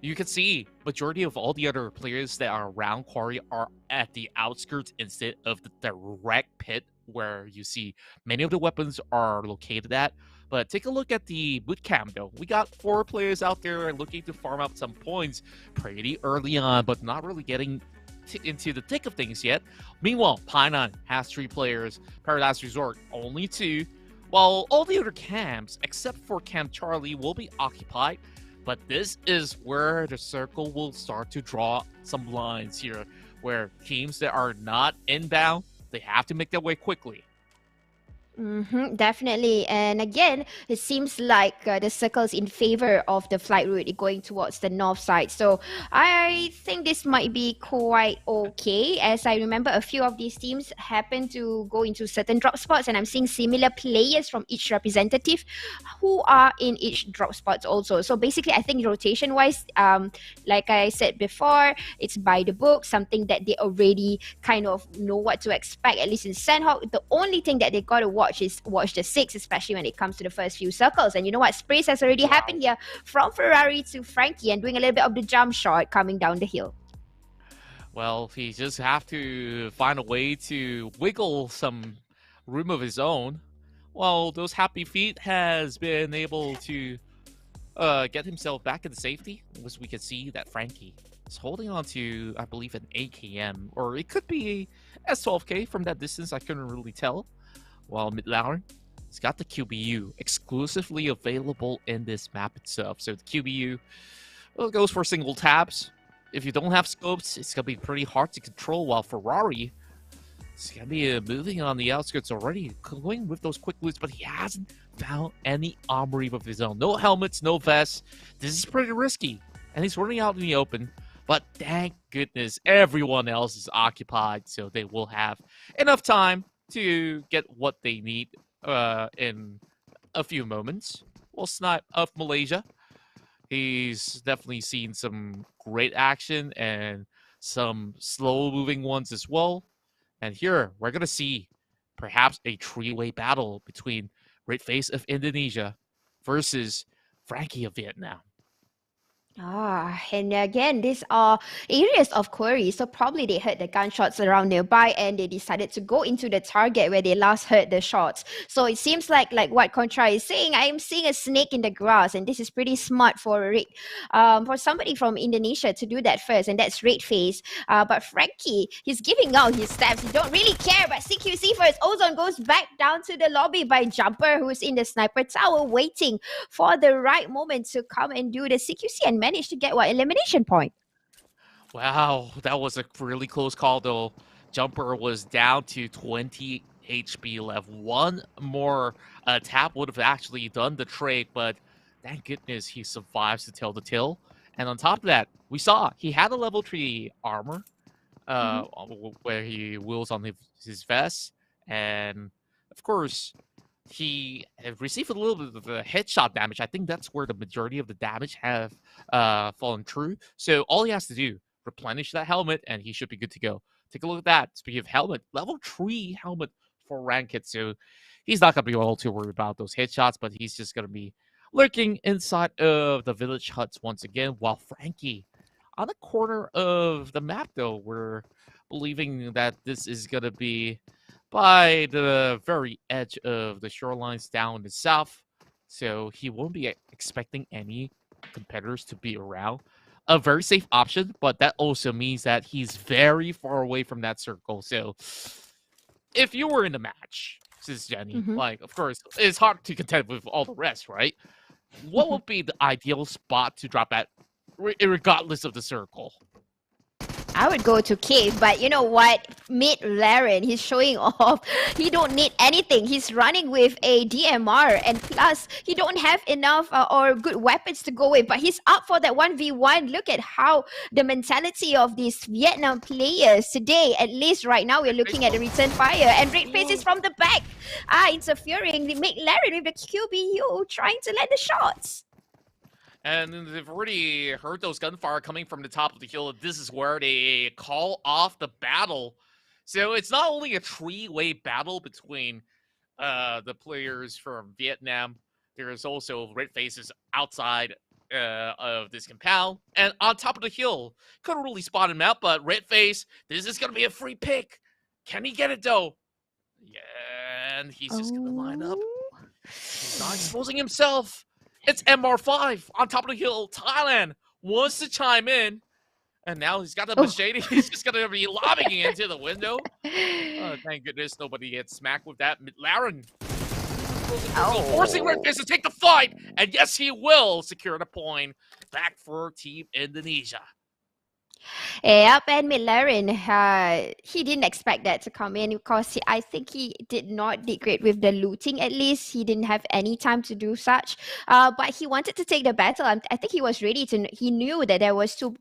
you can see majority of all the other players that are around quarry are at the outskirts instead of the direct pit where you see many of the weapons are located at. But take a look at the boot camp though. We got 4 players out there looking to farm out some points pretty early on, but not really getting into the thick of things yet. Meanwhile, Painan has 3 players, Paradise Resort only 2, while all the other camps, except for Camp Charlie, will be occupied. But this is where the circle will start to draw some lines here, where teams that are not inbound, they have to make their way quickly. Definitely. And again, it seems like the circle's in favor of the flight route going towards the north side. So I think this might be quite okay, as I remember a few of these teams happen to go into certain drop spots, and I'm seeing similar players from each representative who are in each drop spots also. So basically, I think rotation-wise, like I said before, it's by the book, something that they already kind of know what to expect, at least in Sandhawk. The only thing that they got to watch the 6, especially when it comes to the first few circles. And you know what? Sprays has already happened here from Ferrari to Frankie and doing a little bit of the jump shot coming down the hill. Well, he just have to find a way to wiggle some room of his own. Well, those happy feet has been able to get himself back into safety. As we can see that Frankie is holding on to, I believe, an AKM, or it could be a S12K from that distance. I couldn't really tell. While Midlauer, he's got the QBU exclusively available in this map itself. So the QBU goes for single tabs. If you don't have scopes, it's going to be pretty hard to control, while Ferrari is going to be moving on the outskirts already, going with those quick loots, but he hasn't found any armory of his own. No helmets, no vests. This is pretty risky. And he's running out in the open. But thank goodness everyone else is occupied, so they will have enough time to get what they need in a few moments. Well, Snipe of Malaysia, he's definitely seen some great action and some slow-moving ones as well. And here, we're going to see perhaps a three-way battle between Red Face of Indonesia versus Frankie of Vietnam. And again, these are areas of query. So probably they heard the gunshots around nearby and they decided to go into the target where they last heard the shots. So it seems like what Contra is saying, I am seeing a snake in the grass, and this is pretty smart for somebody from Indonesia to do that first, and that's Red Face. But Frankie, he's giving out his steps. He don't really care, but CQC first. Ozone goes back down to the lobby by Jumper, who's in the sniper tower waiting for the right moment to come and do the CQC and managed to get elimination point. Wow, that was a really close call though. Jumper was down to 20 HP left. One more tap would have actually done the trick, but thank goodness he survives to tell the tale. And on top of that, we saw he had a level 3 armor where he wields on his vest, and of course he received a little bit of the headshot damage. I think that's where the majority of the damage have fallen through. So all he has to do, replenish that helmet, and he should be good to go. Take a look at that. Speaking of helmet, level 3 helmet for Ranked. So he's not going to be all too worried about those headshots, but he's just going to be lurking inside of the village huts once again, while Frankie, on the corner of the map, though, we're believing that this is going to be by the very edge of the shorelines down in the south, so he won't be expecting any competitors to be around. A very safe option, but that also means that he's very far away from that circle. So if you were in the match, says Jenny, like, of course, it's hard to contend with all the rest, right? What would be the ideal spot to drop at, regardless of the circle? I would go to cave, but you know what? Mid Laren, he's showing off. He don't need anything. He's running with a DMR, and plus he don't have enough or good weapons to go with. But he's up for that 1v1. Look at how the mentality of these Vietnam players today. At least right now, we're looking at the return fire, and Red Face is from the back, interfering. Mid Laren with the QBU trying to land the shots. And they've already heard those gunfire coming from the top of the hill. This is where they call off the battle. So it's not only a three-way battle between the players from Vietnam. There's also Red Faces outside of this compound. And on top of the hill, couldn't really spot him out, but Red Face, this is going to be a free pick. Can he get it, though? Yeah, and he's just going to line up. He's not exposing himself. It's MR5 on top of the hill. Thailand wants to chime in. And now he's got the machete. He's just going to be lobbing it into the window. Oh, thank goodness nobody gets smacked with that. Laren forcing Red Face to take the fight. And yes, he will secure the point back for Team Indonesia. Yep, and Laren, he didn't expect that to come in because I think he did not did great with the looting. At least he didn't have any time to do such. But he wanted to take the battle. I think he was ready to. He knew that there was two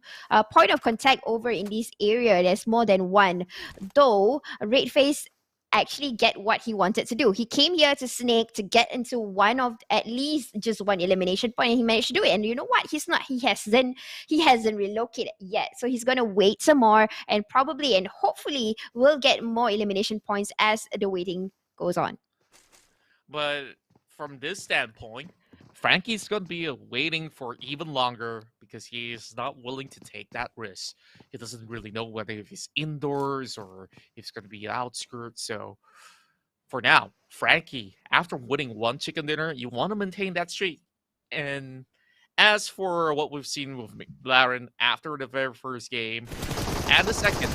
point of contact over in this area. There's more than one, though. Red Face actually get what he wanted to do. He came here to snake to get into one of at least just one elimination point, and he managed to do it. And you know what? He hasn't relocated yet. So he's gonna wait some more and probably and hopefully will get more elimination points as the waiting goes on. But from this standpoint, Frankie's going to be waiting for even longer because he's not willing to take that risk. He doesn't really know whether if he's indoors or if he's going to be outskirts. So for now, Frankie, after winning one chicken dinner, you want to maintain that streak. And as for what we've seen with McLaren after the very first game and the second,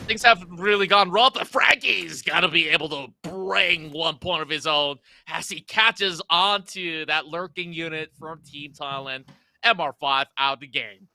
things haven't really gone wrong, but Frankie's got to be able to bring 1 point of his own as he catches onto that lurking unit from Team Thailand. MR5 out of the game.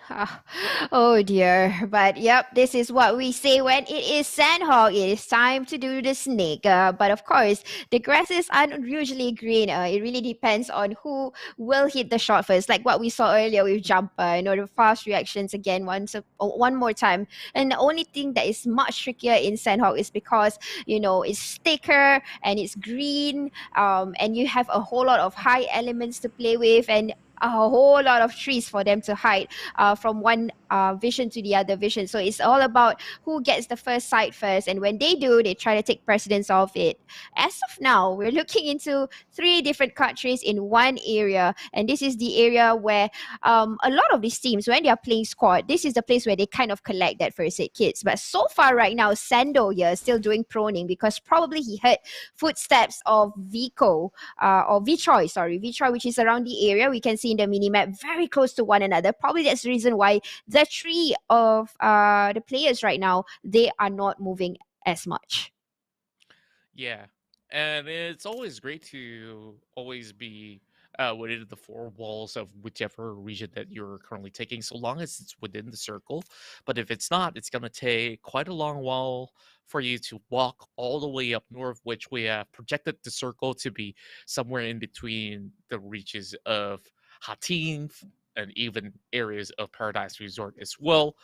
Ah, oh dear. But yep, this is what we say when it is Sandhog. It is time to do the snake. But of course, the grasses aren't usually green. It really depends on who will hit the shot first. Like what we saw earlier with Jumper, the fast reactions again one more time. And the only thing that is much trickier in Sandhog is because, it's thicker and it's green, and you have a whole lot of high elements to play with and a whole lot of trees for them to hide from one vision to the other vision. So it's all about who gets the first sight first. And when they do, they try to take precedence of it. As of now, we're looking into 3 different countries in one area. And this is the area where a lot of these teams, when they are playing squad, this is the place where they kind of collect that first aid kits. But so far right now, Sando here is still doing proning because probably he heard footsteps of Vico or Vitroy, Vitroy, which is around the area. We can see in the minimap very close to one another. Probably that's the reason why the 3 of the players right now, they are not moving as much. Yeah, and it's always great to always be within the 4 walls of whichever region that you're currently taking, so long as it's within the circle. But if it's not, it's going to take quite a long while for you to walk all the way up north, which we have projected the circle to be somewhere in between the reaches of Hatim and even areas of Paradise Resort as well.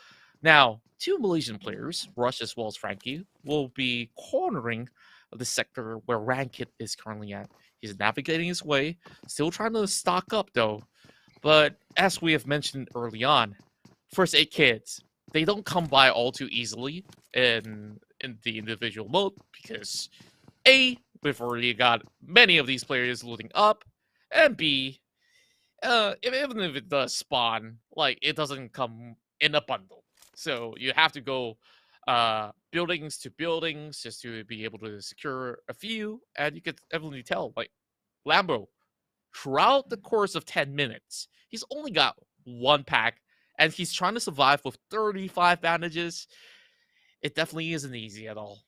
Now, 2 Malaysian players, Rush as well as Frankie, will be cornering the sector where Rankit is currently at. He's navigating his way, still trying to stock up though. But as we have mentioned early on, first aid kits, they don't come by all too easily in the individual mode because A, we've already got many of these players looting up, and B, even if it does spawn, like it doesn't come in a bundle. So you have to go buildings to buildings just to be able to secure a few, and you could evidently tell, like Lambo, throughout the course of 10 minutes, he's only got 1 pack, and he's trying to survive with 35 bandages. It definitely isn't easy at all.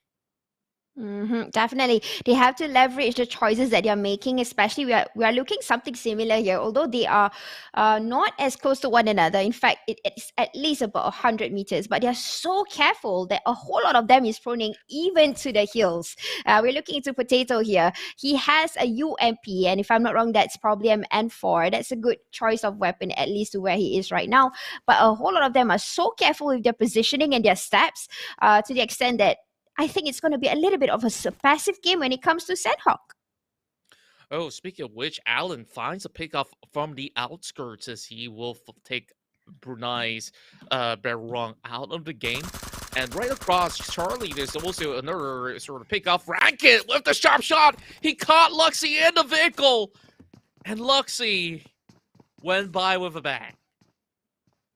Definitely, they have to leverage the choices that they are making. Especially, we are looking something similar here, although they are not as close to one another. In fact, it's at least about 100 meters, but they are so careful that a whole lot of them is proning even to the hills. We're looking into Potato here. He has a UMP, and if I'm not wrong, that's probably an N4. That's a good choice of weapon, at least to where he is right now. But a whole lot of them are so careful with their positioning and their steps, to the extent that I think it's going to be a little bit of a passive game when it comes to Sandhawk. Oh, speaking of which, Alan finds a pickoff from the outskirts as he will take Brunei's Berong out of the game. And right across Charlie, there's also another sort of pickoff. Rankit with the sharp shot. He caught Luxie in the vehicle. And Luxie went by with a bang.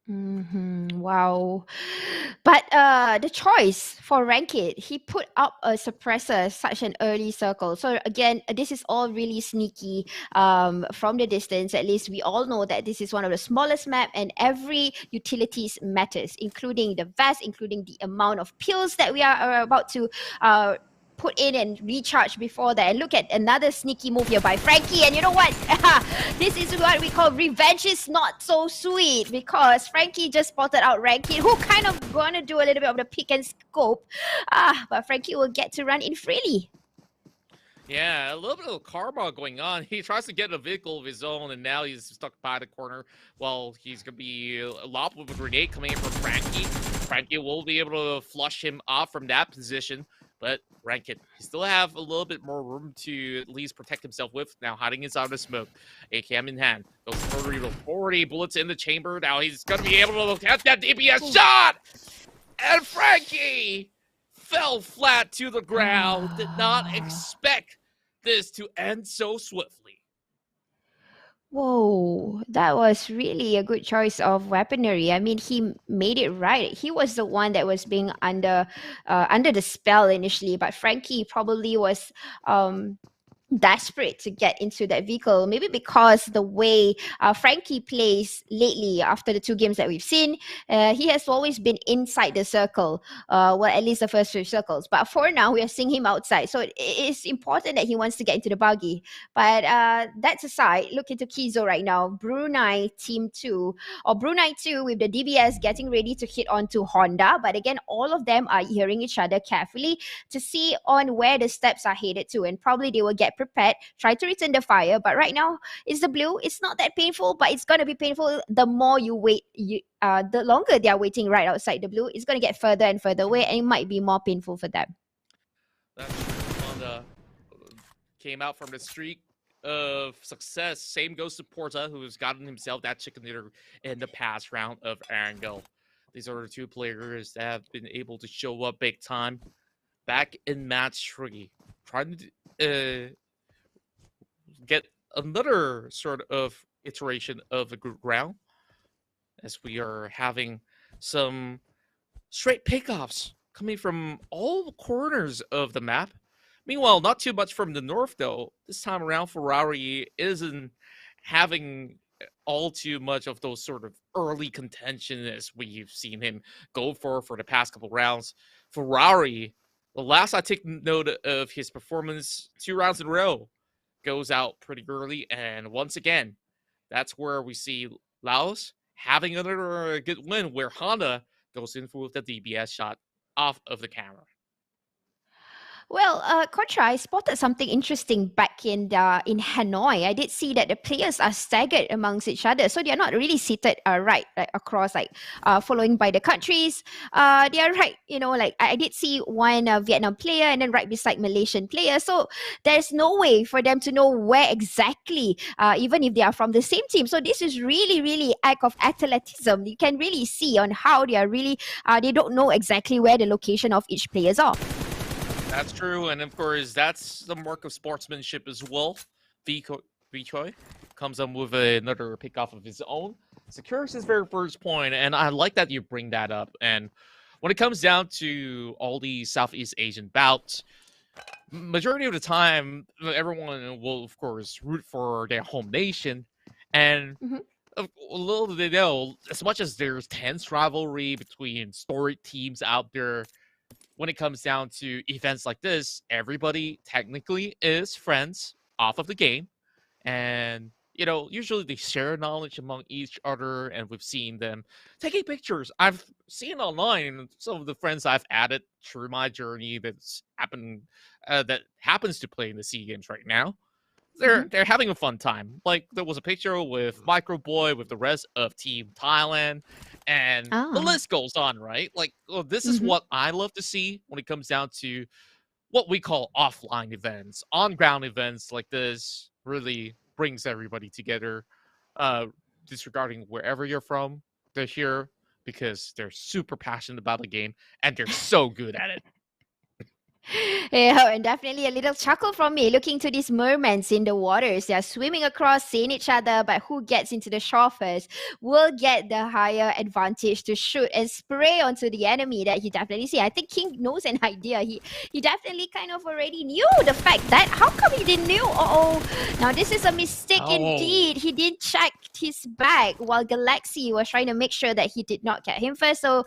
Wow. But the choice for Rankit, he put up a suppressor such an early circle. So again, this is all really sneaky from the distance. At least we all know that this is one of the smallest map, and every utilities matters, including the vest, including the amount of pills that we are about to put in and recharge before that. And look at another sneaky move here by Frankie. And you know what? This is what we call revenge is not so sweet, because Frankie just spotted out Rankit, who kind of gonna do a little bit of the pick and scope. But Frankie will get to run in freely. Yeah, a little bit of karma going on. He tries to get a vehicle of his own, and now he's stuck by the corner. Well, he's going to be lobbed with a grenade coming in from Frankie. Frankie will be able to flush him off from that position. But Rankit, he still have a little bit more room to at least protect himself with, now hiding inside the smoke. AKM in hand. Those 40 bullets in the chamber. Now he's going to be able to get that DPS shot! And Frankie fell flat to the ground. Did not expect this to end so swiftly. Whoa, that was really a good choice of weaponry. I mean, he made it right. He was the one that was being under the spell initially, but Frankie probably was desperate to get into that vehicle. Maybe because the way Frankie plays lately, after the 2 games that we've seen, he has always been inside the circle. Well, at least the first 3 circles. But for now, we are seeing him outside. So it is important that he wants to get into the buggy. But that's aside, look into Kizo right now. Brunei Team 2, or Brunei 2 with the DBS getting ready to hit onto Honda. But again, all of them are hearing each other carefully to see on where the steps are headed to. And probably they will get prepared, try to return the fire. But right now, it's the blue. It's not that painful, but it's going to be painful the more you wait. The longer they are waiting right outside the blue, it's going to get further and further away, and it might be more painful for them. That's true. Honda came out from the streak of success. Same goes to Porta, who's gotten himself that chicken dinner in the past round of Erangel. These are the 2 players that have been able to show up big time back in match 3, trying to get another sort of iteration of a good round, as we are having some straight pickoffs coming from all corners of the map. Meanwhile, not too much from the north, though. This time around, Ferrari isn't having all too much of those sort of early contention as we've seen him go for the past couple rounds. Ferrari, the last I take note of his performance, 2 rounds in a row, goes out pretty early. And once again, that's where we see Laos having another good win, where Honda goes in with the DBS shot off of the camera. Well, Contra, I spotted something interesting back in Hanoi. I did see that the players are staggered amongst each other, so they are not really seated right across, following by the countries. They are right, like I did see one Vietnam player and then right beside Malaysian player. So there's no way for them to know where exactly, even if they are from the same team. So this is really, really act of athleticism. You can really see on how they are really, they don't know exactly where the location of each players are. That's true, and of course, that's the mark of sportsmanship as well. Vichoi comes up with another pick off of his own, secures his very first point, and I like that you bring that up. And when it comes down to all these Southeast Asian bouts, majority of the time, everyone will, of course, root for their home nation, and little do they know, as much as there's tense rivalry between storied teams out there, when it comes down to events like this, everybody technically is friends off of the game. And, usually they share knowledge among each other, and we've seen them taking pictures. I've seen online some of the friends I've added through my journey that happens to play in the SEA Games right now. They're having a fun time. Like, there was a picture with Microboy with the rest of Team Thailand, and the list goes on, right? Like, this is what I love to see when it comes down to what we call offline events. On-ground events like this really brings everybody together, disregarding wherever you're from. They're here because they're super passionate about the game, and they're so good at it. Yeah, and definitely a little chuckle from me looking to these mermaids in the waters. They are swimming across, seeing each other, but who gets into the shore first will get the higher advantage to shoot and spray onto the enemy that he definitely see. I think King knows an idea. He definitely kind of already knew the fact that. How come he didn't know? Now this is a mistake indeed. He didn't check his bag while Galaxy was trying to make sure that he did not get him first. So,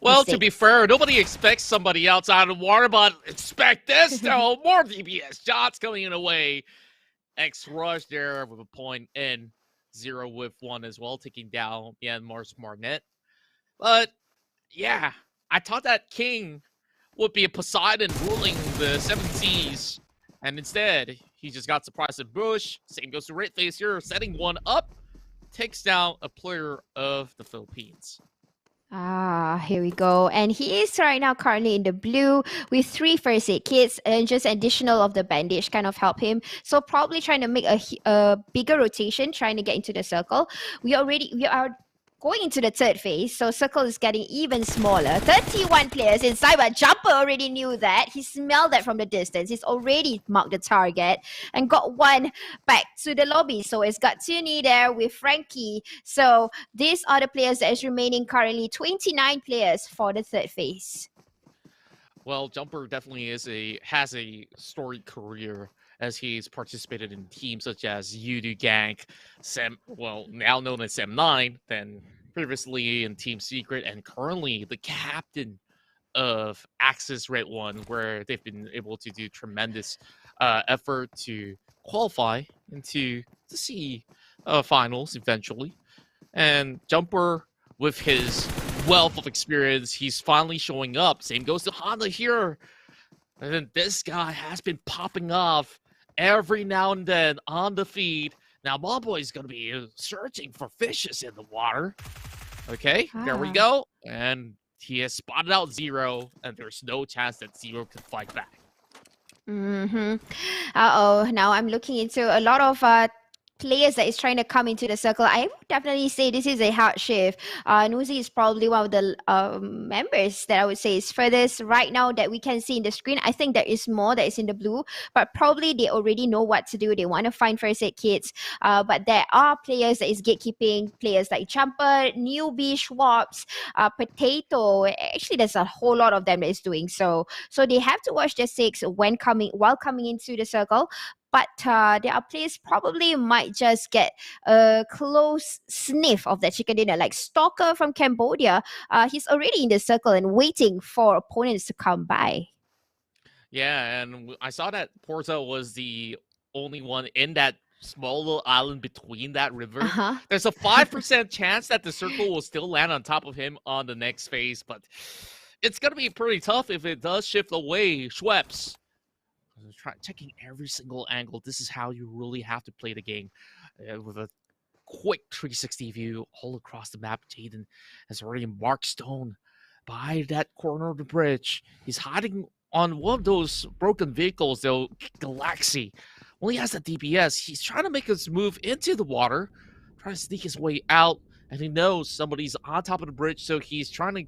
Well, to be fair, nobody expects somebody outside of the water, but expect this, though. More DBS shots coming away. X-Rush there with a point in, 0 with 1 as well, taking down Myanmar's Marnet. But, yeah, I thought that King would be a Poseidon ruling the 7 seas, and instead, he just got surprised at Bush. Same goes to Red Face here, setting one up, takes down a player of the Philippines. Here we go. And he is right now currently in the blue with 3 first aid kits, and just additional of the bandage kind of help him. So probably trying to make a bigger rotation, trying to get into the circle. We are going into the 3rd phase, so circle is getting even smaller. 31 players inside, but Jumper already knew that. He smelled that from the distance. He's already marked the target and got one back to the lobby. So it's got Tuni there with Frankie. So these are the players that is remaining currently. 29 players for the 3rd phase. Well, Jumper definitely has a storied career as he's participated in teams such as Yudu Gang, now known as Sem9, then previously in Team Secret, and currently the captain of Axis Red One, where they've been able to do tremendous effort to qualify into the C finals eventually. And Jumper, with his wealth of experience, he's finally showing up. Same goes to Honda here. And then this guy has been popping off every now and then on the feed. Now, Mallboy is going to be searching for fishes in the water. Okay, there we go. And he has spotted out Zero, and there's no chance that Zero can fight back. Uh-oh. Now I'm looking into a lot of players that is trying to come into the circle. I would definitely say this is a hard shift. Nuzi is probably one of the members that I would say is furthest right now that we can see in the screen. I think there is more that is in the blue, but probably they already know what to do. They want to find first aid kits. But there are players that is gatekeeping, players like Jumper, Newbie, Schwabs, Potato. Actually, there's a whole lot of them that is doing so. So they have to watch their six while coming into the circle. But there are players probably might just get a close sniff of that chicken dinner. Like Stalker from Cambodia, he's already in the circle and waiting for opponents to come by. Yeah, and I saw that Porza was the only one in that small little island between that river. There's a 5% chance that the circle will still land on top of him on the next phase, but it's going to be pretty tough if it does shift away. Schweppes. Checking every single angle. This is how you really have to play the game with a quick 360 view all across the map. Jaden has already marked Stone by that corner of the bridge. He's hiding on one of those broken vehicles, though. Galaxy only has the DPS. He's trying to make his move into the water, trying to sneak his way out, and he knows somebody's on top of the bridge, so he's trying to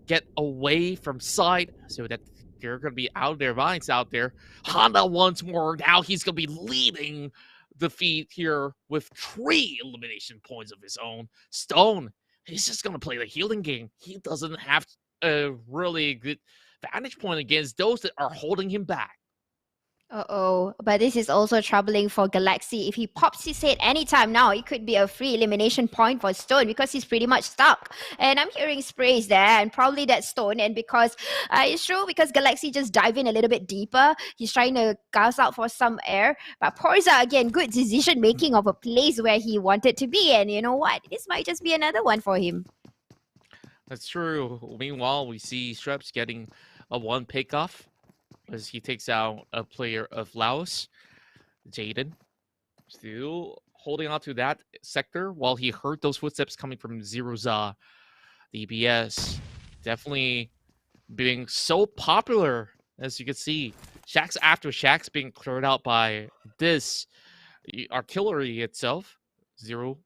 get away from sight so that they're going to be out of their minds out there. Honda once more. Now he's going to be leading the feed here with 3 elimination points of his own. Stone, he's just going to play the healing game. He doesn't have a really good vantage point against those that are holding him back. Uh-oh, but this is also troubling for Galaxy. If he pops his head anytime now, it could be a free elimination point for Stone because he's pretty much stuck. And I'm hearing sprays there and probably that Stone. And because it's true, because Galaxy just dive in a little bit deeper. He's trying to gas out for some air. But Porza, again, good decision making of a place where he wanted to be. And you know what? This might just be another one for him. That's true. Meanwhile, we see Streps getting a 1 pick off as he takes out a player of Laos. Jaden still holding on to that sector while he heard those footsteps coming from Zeroza. The EBS definitely being so popular, as you can see. Shacks after shacks being cleared out by this artillery itself. Zero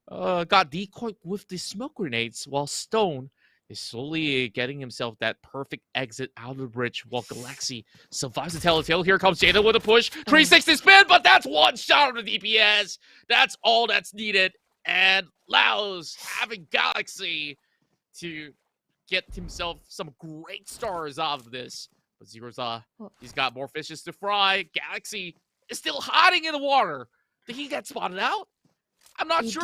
got decoyed with the smoke grenades, while Stone is slowly getting himself that perfect exit out of the bridge while Galaxy survives the telltale. Here comes Jada with a push. 360 spin, but that's one shot of the DPS. That's all that's needed. And Laos having Galaxy to get himself some great stars out of this. But Zero's he's got more fishes to fry. Galaxy is still hiding in the water. Did he get spotted out? I'm not sure.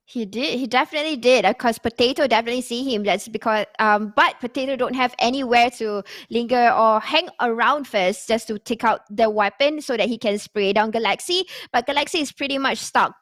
He did. He definitely did. Because Potato definitely see him. That's because, but Potato don't have anywhere to linger or hang around first just to take out the weapon so that he can spray down Galaxy. But Galaxy is pretty much stuck.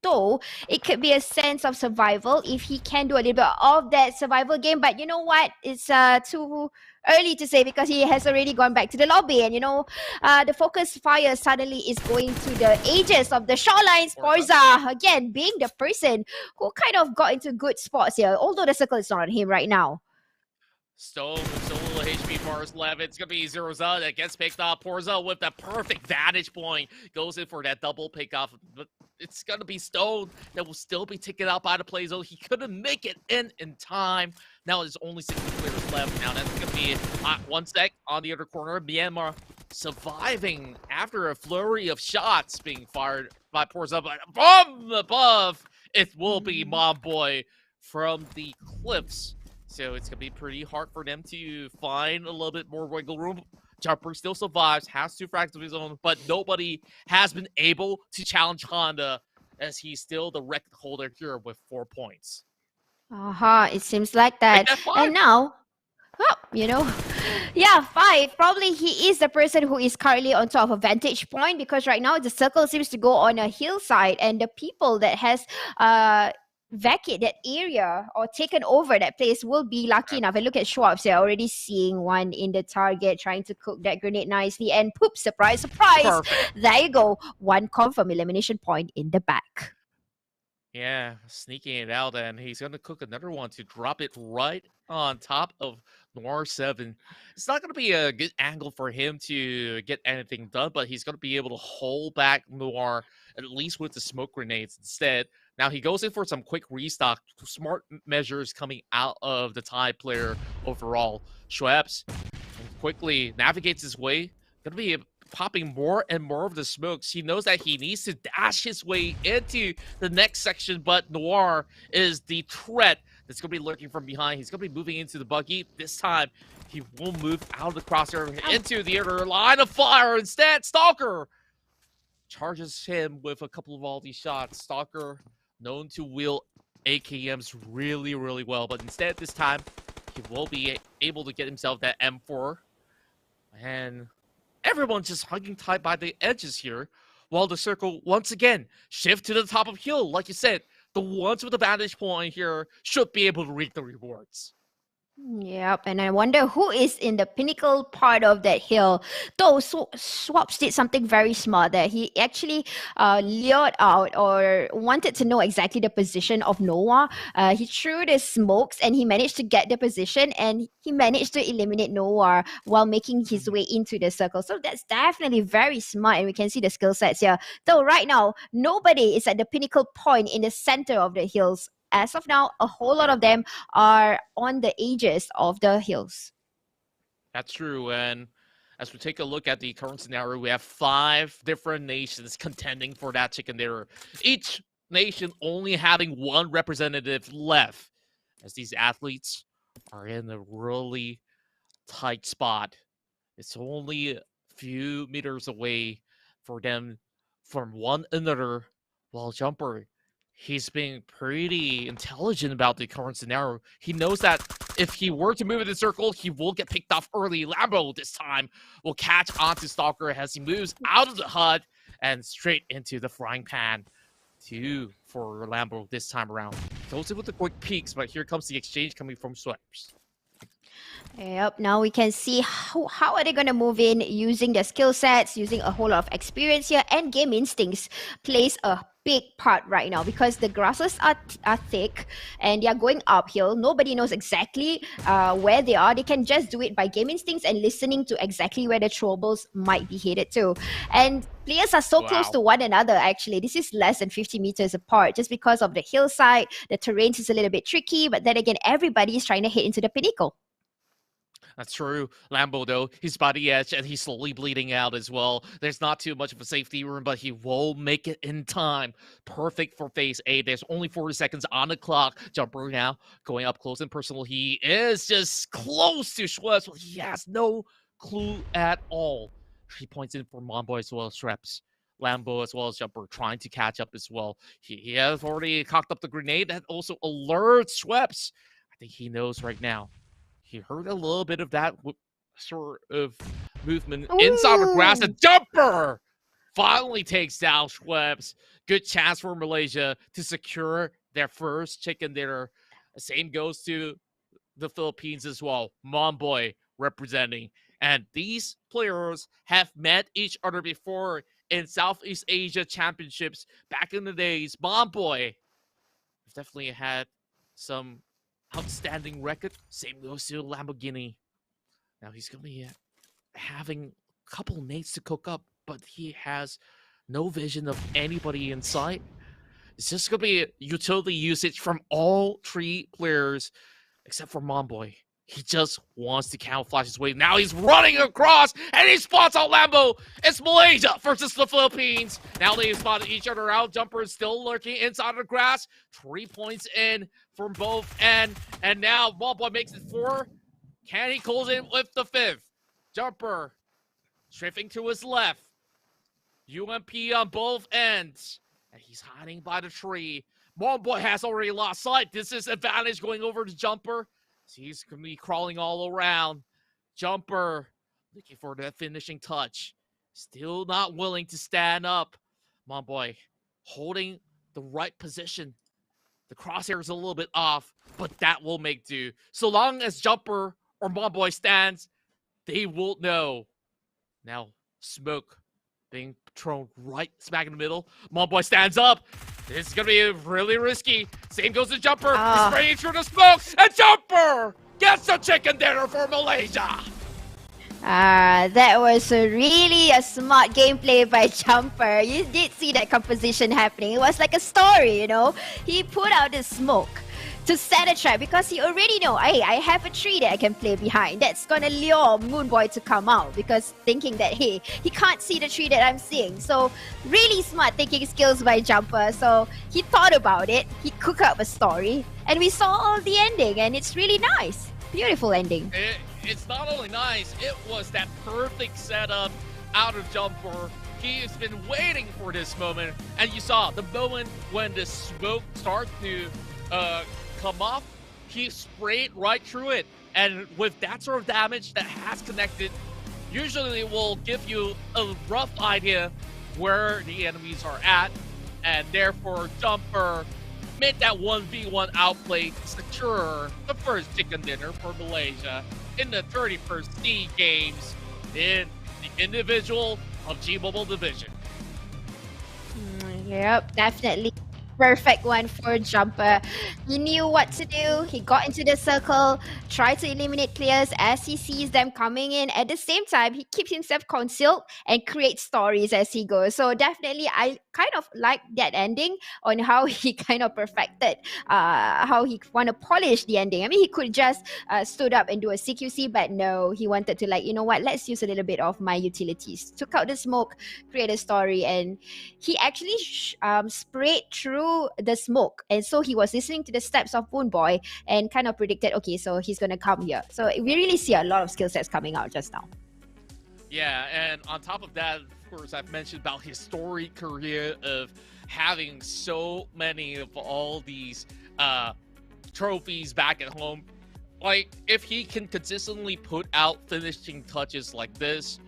Though it could be a sense of survival if he can do a little bit of that survival game. But you know what? It's too early to say because he has already gone back to the lobby. And you know, the focus fire suddenly is going to the edges of the shorelines. Porza, again, being the person who kind of got into good spots here, although the circle is not on him right now. Stone with so little HP bars left. It's going to be Zeroza that gets picked up. Porza with the perfect vantage point. Goes in for that double pick off. But it's going to be Stone that will still be taken out by the play zone. He couldn't make it in time. Now there's only 60 players left. Now that's going to be 1 sec on the other corner. Myanmar surviving after a flurry of shots being fired by Porza. But from above, it will be Mob Boy from the cliffs. So it's going to be pretty hard for them to find a little bit more wiggle room. Jumper still survives, has 2 frags of his own, but nobody has been able to challenge Honda as he's still the record holder here with 4 points. It seems like that. And now, yeah, 5. Probably he is the person who is currently on top of a vantage point, because right now the circle seems to go on a hillside, and the people that has vacated that area or taken over that place will be lucky enough. And look at Schwabs, they're already seeing one in the target, trying to cook that grenade nicely, and poop, surprise, surprise. Perfect. There you go. 1 confirm elimination point in the back. Yeah, sneaking it out, and he's going to cook another one to drop it right on top of Noir 7. It's not going to be a good angle for him to get anything done, but he's going to be able to hold back Noir, at least with the smoke grenades instead. Now he goes in for some quick restock. Smart measures coming out of the Thai player overall. Schweppes quickly navigates his way. Going to be popping more and more of the smokes. He knows that he needs to dash his way into the next section, but Noir is the threat that's going to be lurking from behind. He's going to be moving into the buggy. This time, he will move out of the crosshair into the other line of fire. Instead, Stalker charges him with a couple of all these shots. Stalker, known to wield AKMs really, really well, but instead this time, he will be able to get himself that M4. And everyone's just hugging tight by the edges here, while the circle once again shift to the top of hill. Like you said, the ones with the vantage point here should be able to reap the rewards. Yep, and I wonder who is in the pinnacle part of that hill. Though Swaps did something very smart there. He actually lured out or wanted to know exactly the position of Noah. He threw the smokes and he managed to get the position, and he managed to eliminate Noah while making his way into the circle. So that's definitely very smart, and we can see the skill sets here. Though right now, nobody is at the pinnacle point in the center of the hills. As of now, a whole lot of them are on the edges of the hills. That's true. And as we take a look at the current scenario, we have 5 different nations contending for that chicken dinner. Each nation only having 1 representative left, as these athletes are in a really tight spot. It's only a few meters away for them from one another, while Jumper, he's being pretty intelligent about the current scenario. He knows that if he were to move in the circle, he will get picked off early. Lambo this time will catch onto Stalker as he moves out of the HUD and straight into the frying pan. 2 for Lambo this time around. Goes in with the quick peeks, but here comes the exchange coming from Sweps. Yep, now we can see how are they going to move in using their skill sets, using a whole lot of experience here, and game instincts plays a big part right now because the grasses are thick and they are going uphill. Nobody knows exactly where they are. They can just do it by game instincts and listening to exactly where the throwables might be headed to. And players are so close to one another, actually. This is less than 50 meters apart just because of the hillside. The terrain is a little bit tricky, but then again, everybody is trying to head into the pinnacle. That's true. Lambo, though, he's body edge and he's slowly bleeding out as well. There's not too much of a safety room, but he will make it in time. Perfect for phase A. There's only 40 seconds on the clock. Jumper now going up close and personal. He is just close to Schwez, but he has no clue at all. He points in for Monboy as well as Shreps. Lambo as well as Jumper trying to catch up as well. He has already cocked up the grenade that also alerts Schweppes. I think he knows right now. He heard a little bit of that sort of movement inside the grass. A Jumper finally takes down Schweppes. Good chance for Malaysia to secure their first chicken dinner. The same goes to the Philippines as well. Monboy representing. And these players have met each other before in Southeast Asia Championships back in the days. Monboy has definitely had some outstanding record. Same goes to Lamborghini. Now he's going to be having a couple nades to cook up, but he has no vision of anybody in sight. It's just going to be utility usage from all 3 players, except for Monboy. He just wants to camouflage his way. Now he's running across, and he spots out Lambo. It's Malaysia versus the Philippines. Now they spotted each other out. Jumper is still lurking inside the grass. 3 points in from both end. And now Ballboy makes it 4. Can he close in with the 5th? Jumper strafing to his left. UMP on both ends. And he's hiding by the tree. Ballboy has already lost sight. This is advantage going over to Jumper. So he's going to be crawling all around. Jumper looking for that finishing touch. Still not willing to stand up. Ballboy holding the right position. The crosshair is a little bit off, but that will make do. So long as Jumper or Ballboy stands, they will know. Now, smoke being thrown right smack in the middle. Ballboy stands up. This is going to be really risky. Same goes to Jumper. He's spraying through the smoke. And Jumper gets the chicken dinner for Malaysia. That was really a smart gameplay by Jumper. You did see that composition happening. It was like a story, you know. He put out the smoke to set a trap because he already know, hey, I have a tree that I can play behind. That's gonna lure Moonboy to come out because thinking that, hey, he can't see the tree that I'm seeing. So really smart thinking skills by Jumper. So he thought about it, he cooked up a story, and we saw all the ending, and it's really nice. Beautiful ending. It's not only nice, it was that perfect setup out of Jumper. He has been waiting for this moment, and you saw the moment when the smoke started to come off, he sprayed right through it. And with that sort of damage that has connected, usually it will give you a rough idea where the enemies are at, and therefore Jumper made that 1v1 outplay to secure the first chicken dinner for Malaysia in the 31st SEA Games in the individual PUBG Mobile division. Yep, definitely. Perfect one for Jumper. He knew what to do. He got into the circle, tried to eliminate players as he sees them coming in. At the same time, he keeps himself concealed and creates stories as he goes. So definitely, I kind of like that ending on how he kind of perfected, how he want to polish the ending. I mean, he could just stood up and do a CQC, but no, he wanted to like, you know what, let's use a little bit of my utilities. Took out the smoke, create a story, and he actually sprayed through the smoke, and so he was listening to the steps of Moonboy and kind of predicted, okay, so he's gonna come here. So we really see a lot of skill sets coming out just now. Yeah, and on top of that, of course, I've mentioned about his storied career of having so many of all these trophies back at home. Like, if he can consistently put out finishing touches like this,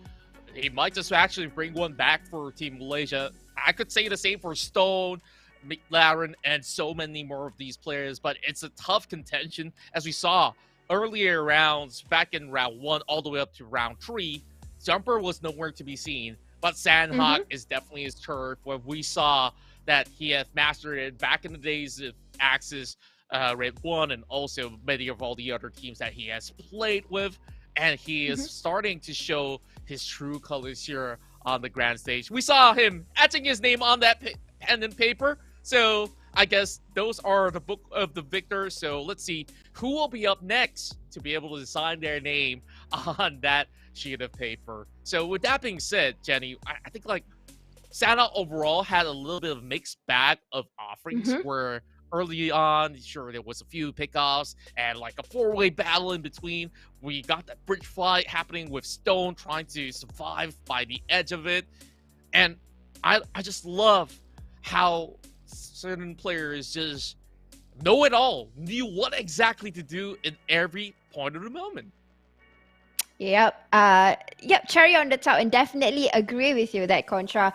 he might just actually bring one back for Team Malaysia. I could say the same for Stone, McLaren, and so many more of these players, but it's a tough contention. As we saw earlier rounds, back in round 1 all the way up to round 3, Jumper was nowhere to be seen, but Sandhawk is definitely his turf, where we saw that he has mastered it back in the days of Axis, Red 1, and also many of all the other teams that he has played with, and he is starting to show his true colors here on the grand stage. We saw him etching his name on that pen and paper. So I guess those are the book of the victor. So let's see who will be up next to be able to sign their name on that sheet of paper. So with that being said, Jenny, I think like Santa overall had a little bit of a mixed bag of offerings where early on, sure, there was a few pickoffs and like a 4-way battle in between. We got that bridge fight happening with Stone trying to survive by the edge of it. And I just love how certain players just know it all, knew what exactly to do in every point of the moment. Yep. Cherry on the top, and definitely agree with you that Contra.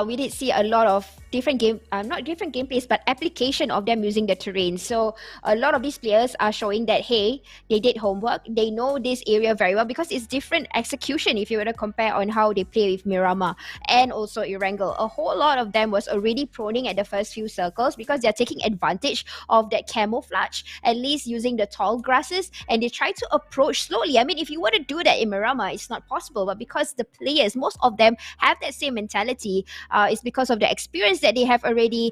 We did see a lot of different not different gameplays, but application of them using the terrain. So a lot of these players are showing that, hey, they did homework. They know this area very well because it's different execution if you were to compare on how they play with Miramar and also Erangel. A whole lot of them was already proning at the first few circles because they're taking advantage of that camouflage, at least using the tall grasses, and they try to approach slowly. I mean, if you were to do that in Miramar, it's not possible, but because the players, most of them have that same mentality, it's because of the experience that they have already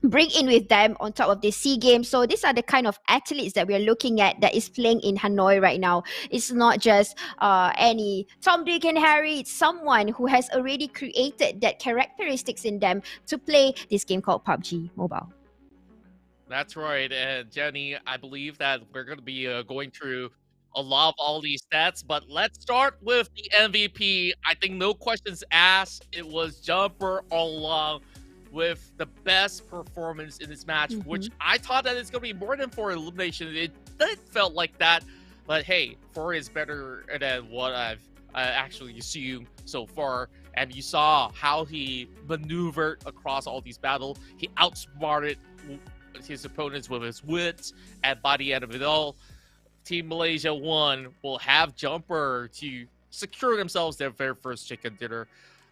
bring in with them on top of the SEA Games. So these are the kind of athletes that we're looking at that is playing in Hanoi right now. It's not just any Tom, Dick and Harry. It's someone who has already created that characteristics in them to play this game called PUBG Mobile. That's right. And Jenny, I believe that we're going to be going through a lot of all these stats, but let's start with the MVP. I think no questions asked. It was Jumper all along with the best performance in this match, which I thought that it's going to be more than 4 eliminations. It felt like that, but hey, 4 is better than what I've actually assumed so far. And you saw how he maneuvered across all these battles. He outsmarted his opponents with his wits, and by the end of it all, Team Malaysia 1 will have Jumper to secure themselves their very first chicken dinner.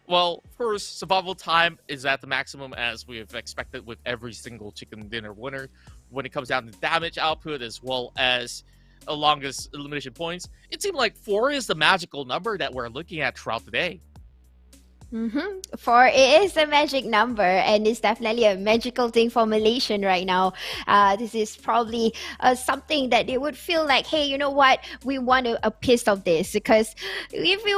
Well, first, survival time is at the maximum as we have expected with every single chicken dinner winner. When it comes down to damage output as well as the longest elimination points, it seemed like 4 is the magical number that we're looking at throughout the day. 4 is a magic number, and it's definitely a magical thing for Malaysian right now. This is probably something that they would feel like, hey, you know what, we want a piece of this, because we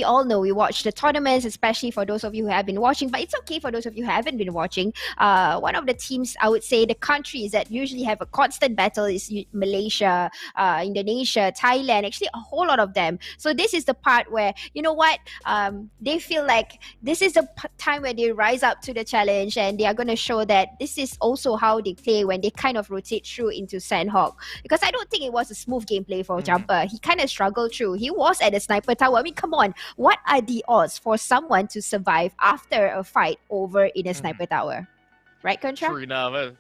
all know, we watch the tournaments, especially for those of you who have been watching, but it's okay for those of you who haven't been watching. One of the teams, I would say, the countries that usually have a constant battle is Malaysia, Indonesia, Thailand, actually a whole lot of them. So this is the part where, you know what, they feel like this is the time where they rise up to the challenge, and they are going to show that this is also how they play when they kind of rotate through into Sandhawk. Because I don't think it was a smooth gameplay for Jumper. He kind of struggled through. He was at the sniper tower. I mean, come on, what are the odds for someone to survive after a fight over in a sniper tower? Right, Contra? True enough.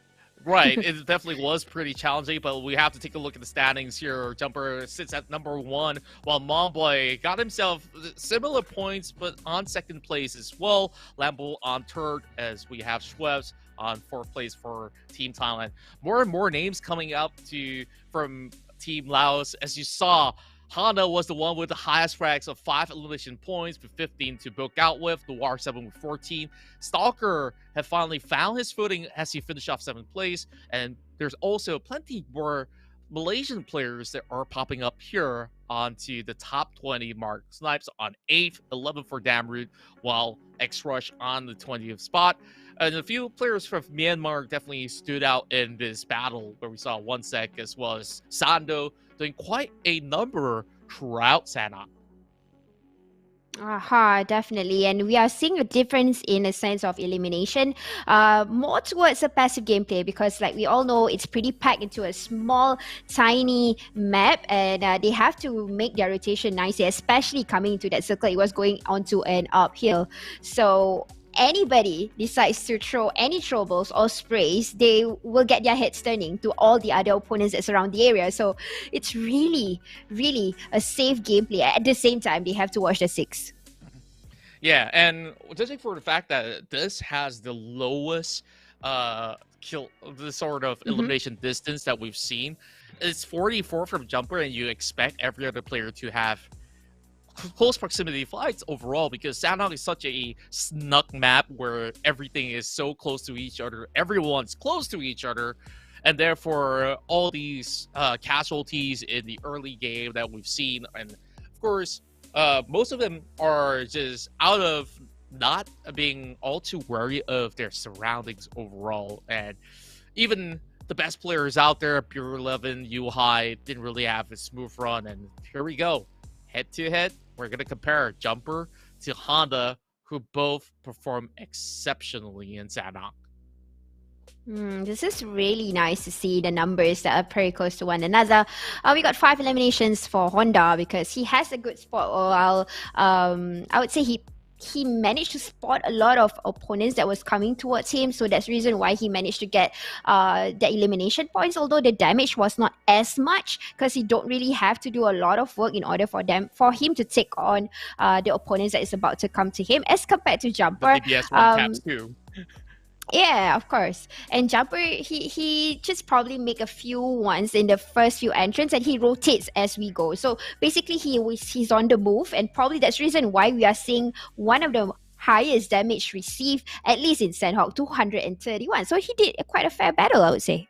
Right, it definitely was pretty challenging, but we have to take a look at the standings here. Jumper sits at number 1, while Momboy got himself similar points, but on 2nd place as well. Lambo on 3rd, as we have Schwebs on 4th place for Team Thailand. More and more names coming up from Team Laos. As you saw, Honda was the one with the highest ranks of 5 elimination points, with 15 to book out with. Noir 7 with 14. Stalker had finally found his footing as he finished off 7th place. And there's also plenty more Malaysian players that are popping up here onto the top 20 mark. Snipes on 8th, 11th for Damroot, while X-Rush on the 20th spot. And a few players from Myanmar definitely stood out in this battle, where we saw One Sec as well as Sando doing quite a number throughout Sanhok. Definitely. And we are seeing a difference in a sense of elimination, more towards a passive gameplay, because like we all know, it's pretty packed into a small, tiny map, and they have to make their rotation nicely, especially coming into that circle. It was going onto an uphill. So anybody decides to throw any throwables or sprays, they will get their heads turning to all the other opponents that's around the area. So it's really, really a safe gameplay. At the same time, they have to watch the 6. Yeah, and judging for the fact that this has the lowest the sort of elimination distance that we've seen, it's 44 from Jumper, and you expect every other player to have close proximity fights overall, because Sanhok is such a snug map where everything is so close to each other, everyone's close to each other, and therefore all these casualties in the early game that we've seen, and of course most of them are just out of not being all too wary of their surroundings overall. And even the best players out there, Pure 11, U-High, didn't really have a smooth run, and here we go. Head-to-head, we're going to compare Jumper to Honda, who both perform exceptionally in Sanhok. This is really nice to see the numbers that are very close to one another. We got 5 eliminations for Honda because he has a good spot. While I would say he managed to spot a lot of opponents that was coming towards him, so that's the reason why he managed to get the elimination points, although the damage was not as much, because he don't really have to do a lot of work in order for him to take on the opponents that is about to come to him, as compared to Jumper. The ABS one taps too. Yeah, of course. And Jumper, he just probably make a few ones in the first few entrants, and he rotates as we go. So basically, he's on the move, and probably that's the reason why we are seeing one of the highest damage received, at least in Sandhawk, 231. So he did quite a fair battle, I would say.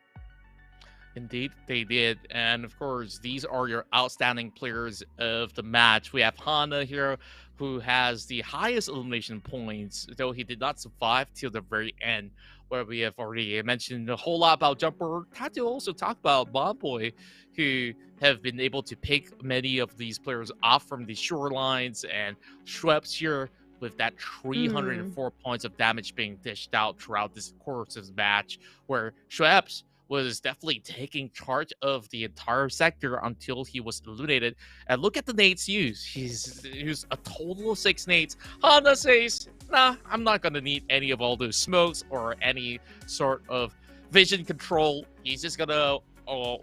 Indeed, they did. And of course, these are your outstanding players of the match. We have Honda here, who has the highest elimination points, though he did not survive till the very end, where we have already mentioned a whole lot about Jumper. Had to also talk about Bomboy, who have been able to pick many of these players off from the shorelines, and Schweppes here with that 304 points of damage being dished out throughout this course of the match, where Schweppes was definitely taking charge of the entire sector until he was eliminated. And look at the nades used. He's used a total of 6 nades. Honda says, nah, I'm not going to need any of all those smokes or any sort of vision control. He's just going to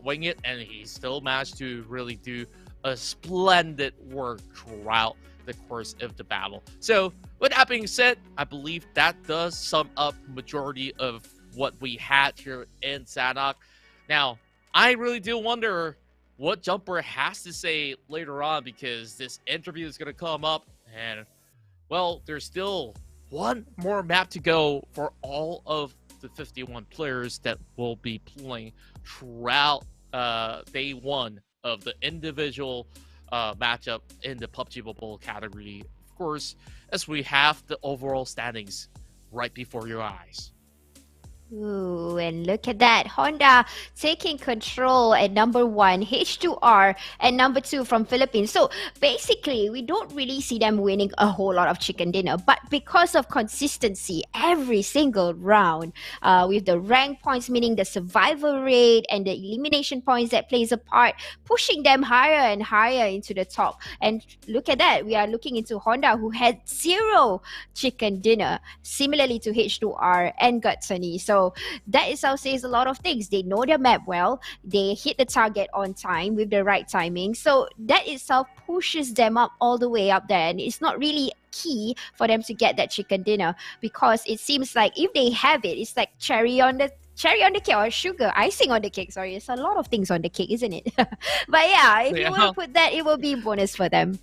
wing it, and he still managed to really do a splendid work throughout the course of the battle. So with that being said, I believe that does sum up majority of what we had here in Sanhok. Now, I really do wonder what Jumper has to say later on, because this interview is going to come up, and, well, there's still one more map to go for all of the 51 players that will be playing throughout day 1 of the individual matchup in the PUBG Mobile category, of course, as we have the overall standings right before your eyes. Ooh, and look at that. Honda taking control at number 1, H2R at number 2 from Philippines. So basically, we don't really see them winning a whole lot of chicken dinner, but because of consistency every single round, with the rank points, meaning the survival rate and the elimination points that plays a part, pushing them higher and higher into the top. And look at that. We are looking into Honda, who had 0 chicken dinner, similarly to H2R and Gutsoni. So that itself says a lot of things. They know their map well. They hit the target on time with the right timing. So that itself pushes them up all the way up there. And it's not really key for them to get that chicken dinner, because it seems like if they have it, it's like cherry on the cake, or sugar icing on the cake. Sorry, it's a lot of things on the cake, isn't it? But yeah, if you want to put that, it will be bonus for them.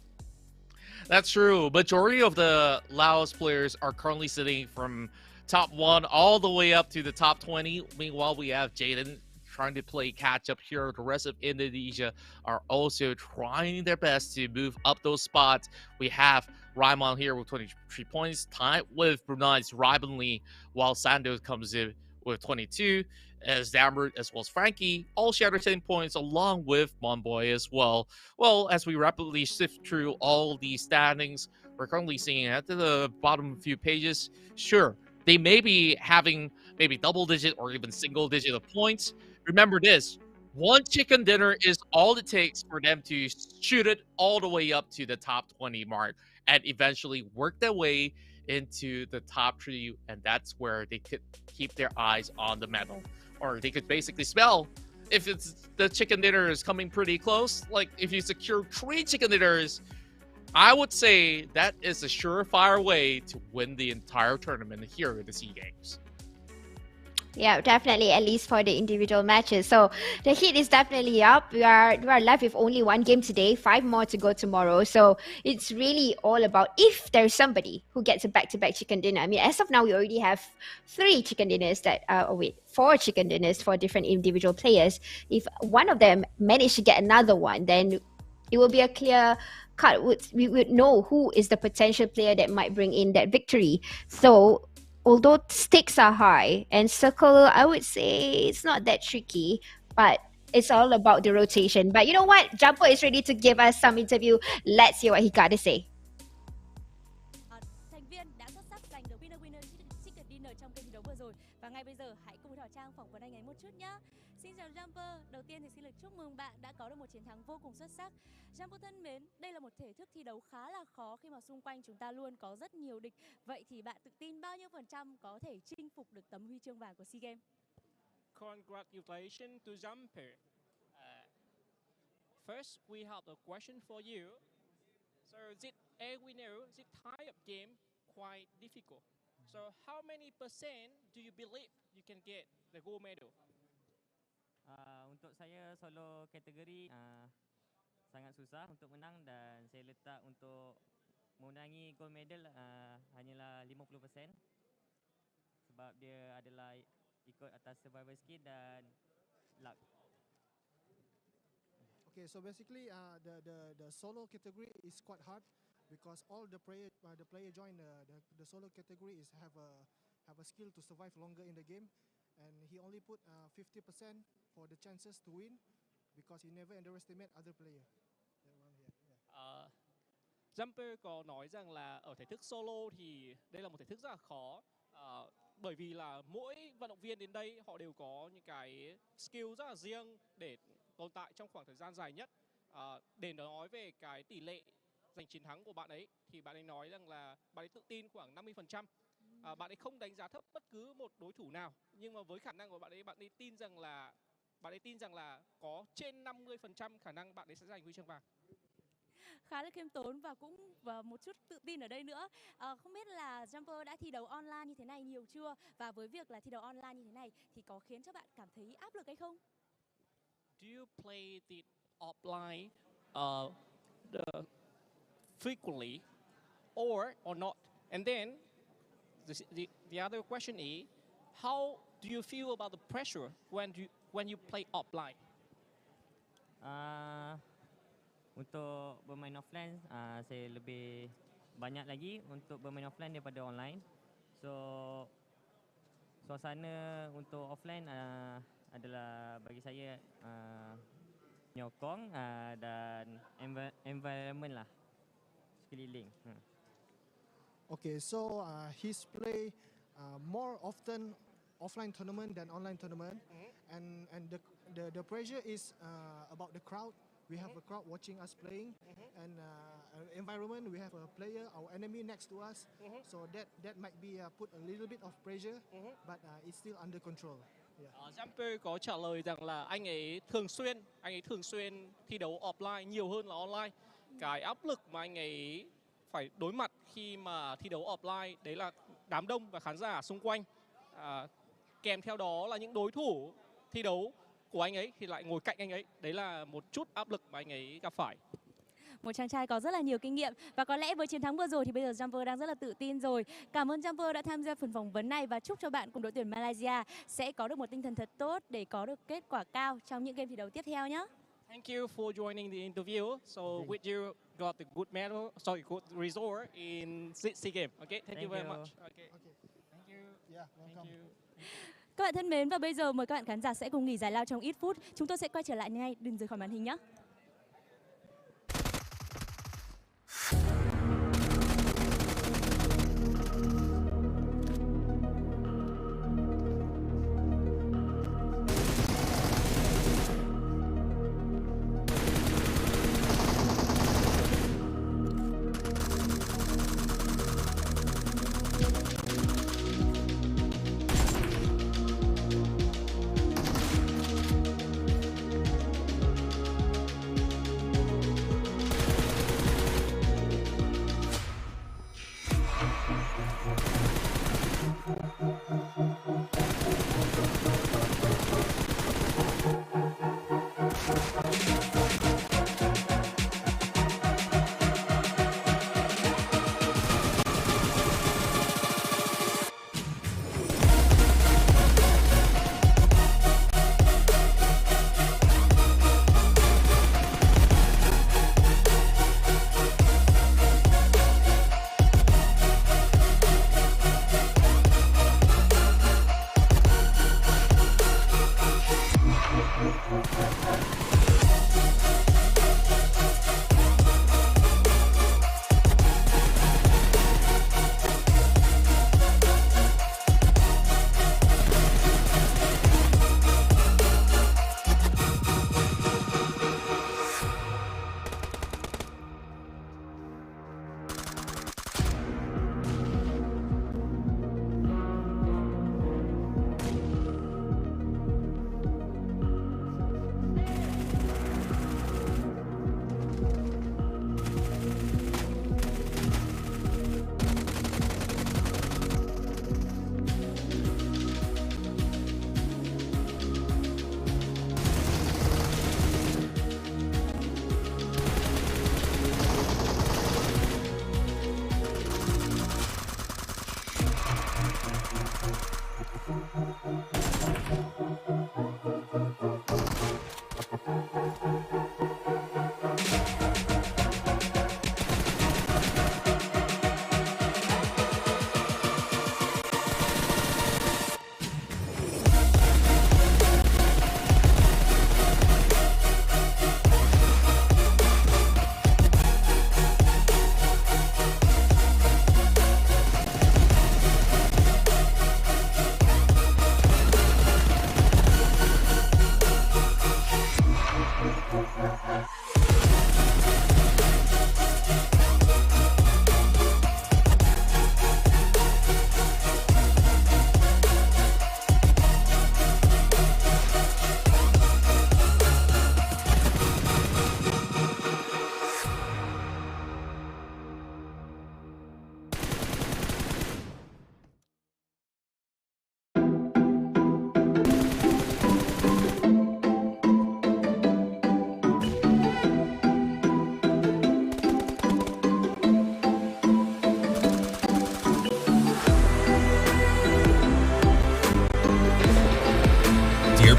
That's true. Majority of the Laos players are currently sitting from top 1 all the way up to the top 20. Meanwhile, we have Jaden trying to play catch up here. The rest of Indonesia are also trying their best to move up those spots. We have Raimon here with 23 points, tied with Brunei's Ribanly, while Sandos comes in with 22, as Damert as well as Frankie all share 10 points, along with Monboy as well. Well, as we rapidly sift through all these standings, we're currently seeing at the bottom few pages, sure, they may be having maybe double-digit or even single-digit of points. Remember this, 1 chicken dinner is all it takes for them to shoot it all the way up to the top 20 mark and eventually work their way into the top 3, and that's where they could keep their eyes on the medal. Or they could basically smell if it's the chicken dinner is coming pretty close. Like, if you secure 3 chicken dinners, I would say that is a surefire way to win the entire tournament here at the SEA Games. Yeah, definitely, at least for the individual matches. So the heat is definitely up. We are left with only 1 game today, 5 more to go tomorrow. So it's really all about if there's somebody who gets a back-to-back chicken dinner. I mean, as of now, we already have 3 chicken dinners 4 chicken dinners for different individual players. If one of them managed to get another one, then it will be a clear cut. We would know who is the potential player that might bring in that victory. So although stakes are high, and Circle, I would say it's not that tricky, but it's all about the rotation. But you know what? Jumper is ready to give us some interview. Let's hear what he got to say. Thành viên đã xuất sắc giành được winner chicken dinner trong kênh thi đấu vừa rồi. Và ngay bây giờ hãy cùng với Thảo Trang phỏng vấn anh ấy một chút nhé. Xin chào Jumper, đầu tiên thì xin được chúc mừng bạn đã có được một chiến thắng vô cùng xuất sắc. Jumper thân mến, đây là một thể thức thi đấu khá là khó khi mà xung quanh chúng ta luôn có rất nhiều địch. Vậy thì bạn tự tin bao nhiêu % có thể chinh phục được tấm huy chương vàng của SEA Games? Congratulations to Jumper. First, we have a question for you. So, this a winner, this type of game quite difficult. So, how many percent do you believe you can get the gold medal? Untuk saya solo kategori sangat susah untuk menang, dan saya letak untuk menangi gold medal hanyalah 50% sebab dia adalah ikut atas survival skill dan luck. Okay, so basically the solo category is quite hard because all the player join the solo category is have a skill to survive longer in the game, and he only put 50% for the chances to win because he never underestimate other player. Jumper có nói rằng là ở thể thức solo thì đây là một thể thức rất là khó, bởi vì là mỗi vận động viên đến đây họ đều có những cái skill rất là riêng để tồn tại trong khoảng thời gian dài nhất. Để nói về cái tỷ lệ giành chiến thắng của bạn ấy thì bạn ấy nói rằng là bạn ấy tự tin khoảng 50%. Bạn ấy không đánh giá thấp bất cứ một đối thủ nào, nhưng mà với khả năng của bạn ấy tin rằng là có trên 50% khả năng bạn ấy sẽ giành huy chương vàng. Khá là khiêm tốn và cũng một chút tự tin ở đây nữa. Không biết là Jumper đã thi đấu online như thế này nhiều chưa? Và với việc là thi đấu online như thế này thì có khiến cho bạn cảm thấy áp lực hay không? Do you play the offline frequently or not? And then the other question is, how do you feel about the pressure when you play offline? Untuk bermain offline, saya lebih banyak lagi untuk bermain offline daripada online. So, suasana untuk offline adalah bagi saya menyokong dan environment lah, sekeliling. Okay, so he's play more often offline tournament than online tournament, and the pressure is about the crowd. We have a crowd watching us playing, and environment. We have a player, our enemy next to us, so that might be put a little bit of pressure, but it's still under control. Jumper có trả lời rằng là anh ấy thường xuyên thi đấu offline nhiều hơn là online. Cái áp lực mà anh ấy phải đối mặt khi mà thi đấu offline đấy là đám đông và khán giả xung quanh. Kèm theo đó là những đối thủ thi đấu của anh ấy thì lại ngồi cạnh anh ấy. Đấy là một chút áp lực mà anh ấy gặp phải. Một chàng trai có rất là nhiều kinh nghiệm và có lẽ với chiến thắng vừa rồi thì bây giờ Jumper đang rất là tự tin rồi. Cảm ơn Jumper đã tham gia phần phỏng vấn này và chúc cho bạn cùng đội tuyển Malaysia sẽ có được một tinh thần thật tốt để có được kết quả cao trong những game thi đấu tiếp theo nhé. Thank you for joining the interview. So with you got the good medal, good result in SEA Games. Okay, thank you very much. Okay. Thank you. Yeah, welcome. Thank you. Các bạn thân mến, và bây giờ mời các bạn khán giả sẽ cùng nghỉ giải lao trong ít phút. Chúng tôi sẽ quay trở lại ngay, đừng rời khỏi màn hình nhé.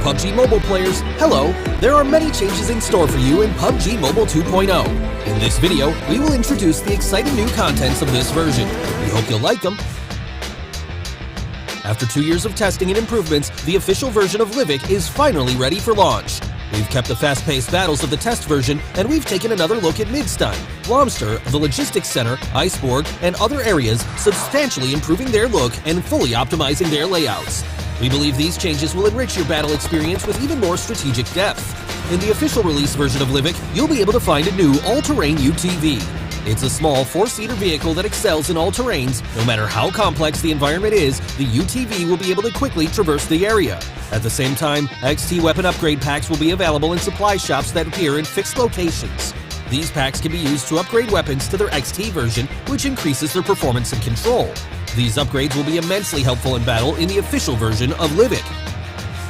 PUBG Mobile players, hello! There are many changes in store for you in PUBG Mobile 2.0. In this video, we will introduce the exciting new contents of this version. We hope you'll like them. After 2 years of testing and improvements, the official version of Livic is finally ready for launch. We've kept the fast-paced battles of the test version, and we've taken another look at Midstein, Blomster, the Logistics Center, Iceborg, and other areas, substantially improving their look and fully optimizing their layouts. We believe these changes will enrich your battle experience with even more strategic depth. In the official release version of Livic, you'll be able to find a new all-terrain UTV. It's a small 4-seater vehicle that excels in all terrains. No matter how complex the environment is, the UTV will be able to quickly traverse the area. At the same time, XT weapon upgrade packs will be available in supply shops that appear in fixed locations. These packs can be used to upgrade weapons to their XT version, which increases their performance and control. These upgrades will be immensely helpful in battle in the official version of Livic.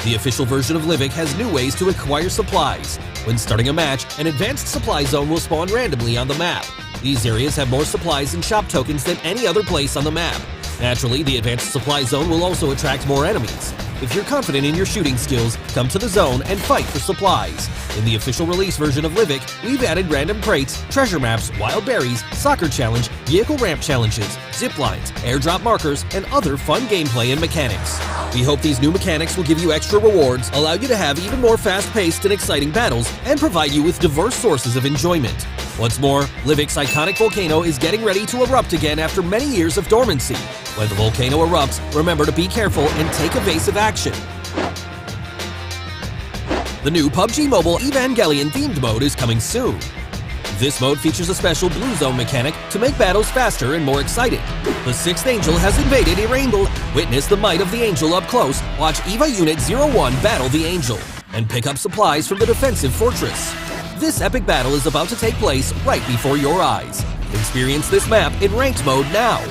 The official version of Livic has new ways to acquire supplies. When starting a match, an advanced supply zone will spawn randomly on the map. These areas have more supplies and shop tokens than any other place on the map. Naturally, the advanced supply zone will also attract more enemies. If you're confident in your shooting skills, come to the zone and fight for supplies. In the official release version of Livic, we've added random crates, treasure maps, wild berries, soccer challenge, vehicle ramp challenges, zip lines, airdrop markers, and other fun gameplay and mechanics. We hope these new mechanics will give you extra rewards, allow you to have even more fast-paced and exciting battles, and provide you with diverse sources of enjoyment. What's more, Livic's iconic volcano is getting ready to erupt again after many years of dormancy. When the volcano erupts, remember to be careful and take evasive action. The new PUBG Mobile Evangelion themed mode is coming soon. This mode features a special blue zone mechanic to make battles faster and more exciting. The 6th Angel has invaded a rainbow. Witness the might of the Angel up close, watch EVA Unit 01 battle the Angel, and pick up supplies from the defensive fortress. This epic battle is about to take place right before your eyes. Experience this map in ranked mode now.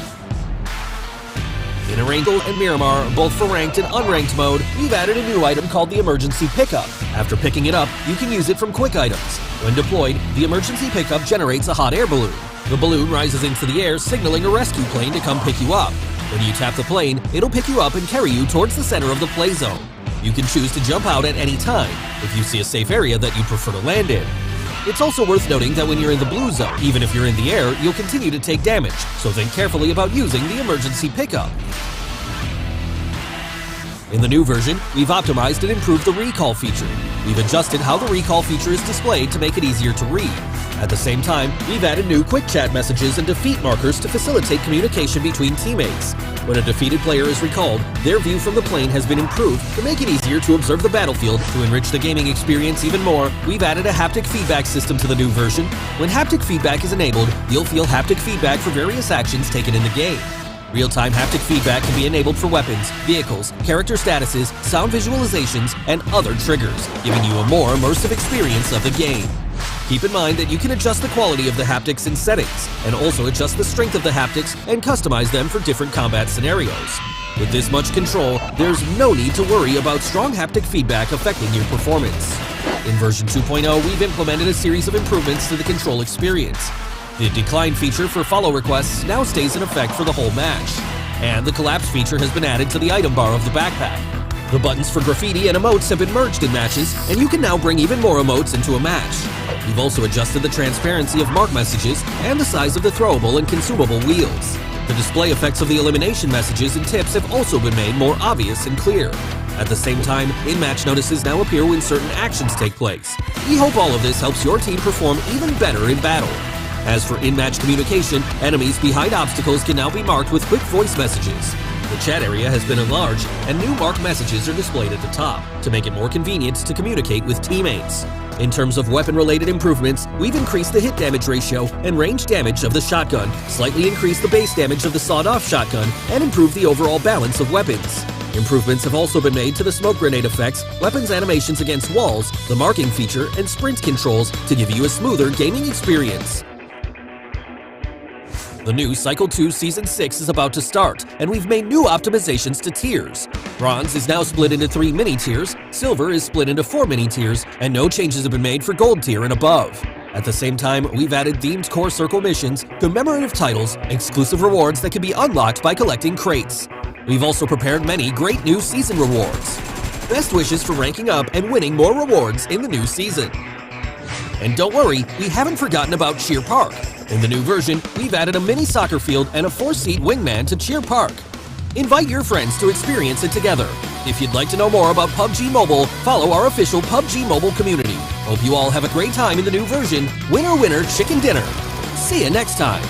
In Erangel and Myanmar, both for ranked and unranked mode, we've added a new item called the Emergency Pickup. After picking it up, you can use it from quick items. When deployed, the Emergency Pickup generates a hot air balloon. The balloon rises into the air, signaling a rescue plane to come pick you up. When you tap the plane, it'll pick you up and carry you towards the center of the play zone. You can choose to jump out at any time, if you see a safe area that you prefer to land in. It's also worth noting that when you're in the blue zone, even if you're in the air, you'll continue to take damage, so think carefully about using the Emergency Pickup. In the new version, we've optimized and improved the recall feature. We've adjusted how the recall feature is displayed to make it easier to read. At the same time, we've added new quick chat messages and defeat markers to facilitate communication between teammates. When a defeated player is recalled, their view from the plane has been improved to make it easier to observe the battlefield. To enrich the gaming experience even more, we've added a haptic feedback system to the new version. When haptic feedback is enabled, you'll feel haptic feedback for various actions taken in the game. Real-time haptic feedback can be enabled for weapons, vehicles, character statuses, sound visualizations, and other triggers, giving you a more immersive experience of the game. Keep in mind that you can adjust the quality of the haptics in settings, and also adjust the strength of the haptics and customize them for different combat scenarios. With this much control, there's no need to worry about strong haptic feedback affecting your performance. In version 2.0, we've implemented a series of improvements to the control experience. The decline feature for follow requests now stays in effect for the whole match, and the collapse feature has been added to the item bar of the backpack. The buttons for graffiti and emotes have been merged in matches, and you can now bring even more emotes into a match. We've also adjusted the transparency of mark messages and the size of the throwable and consumable wheels. The display effects of the elimination messages and tips have also been made more obvious and clear. At the same time, in-match notices now appear when certain actions take place. We hope all of this helps your team perform even better in battle. As for in-match communication, enemies behind obstacles can now be marked with quick voice messages. The chat area has been enlarged, and new marked messages are displayed at the top to make it more convenient to communicate with teammates. In terms of weapon-related improvements, we've increased the hit damage ratio and range damage of the shotgun, slightly increased the base damage of the sawed-off shotgun, and improved the overall balance of weapons. Improvements have also been made to the smoke grenade effects, weapons animations against walls, the marking feature, and sprint controls to give you a smoother gaming experience. The new Cycle 2 Season 6 is about to start, and we've made new optimizations to tiers. Bronze is now split into 3 mini-tiers, Silver is split into 4 mini-tiers, and no changes have been made for Gold tier and above. At the same time, we've added themed core circle missions, commemorative titles, exclusive rewards that can be unlocked by collecting crates. We've also prepared many great new season rewards. Best wishes for ranking up and winning more rewards in the new season. And don't worry, we haven't forgotten about Cheer Park. In the new version, we've added a mini soccer field and a 4-seat wingman to Cheer Park. Invite your friends to experience it together. If you'd like to know more about PUBG Mobile, follow our official PUBG Mobile community. Hope you all have a great time in the new version. Winner, winner, chicken dinner. See you next time.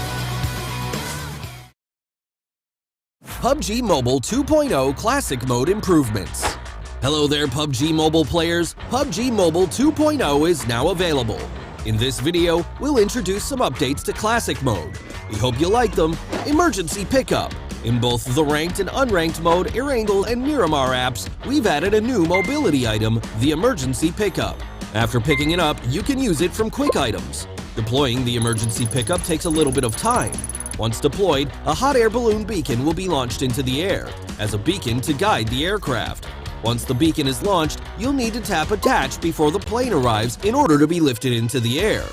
PUBG Mobile 2.0 Classic Mode Improvements. Hello there, PUBG Mobile players. PUBG Mobile 2.0 is now available. In this video, we'll introduce some updates to Classic Mode. We hope you like them. Emergency Pickup. In both the ranked and unranked mode, Erangel and Miramar apps, we've added a new mobility item, the Emergency Pickup. After picking it up, you can use it from quick items. Deploying the Emergency Pickup takes a little bit of time. Once deployed, a hot air balloon beacon will be launched into the air, as a beacon to guide the aircraft. Once the beacon is launched, you'll need to tap attach before the plane arrives in order to be lifted into the air.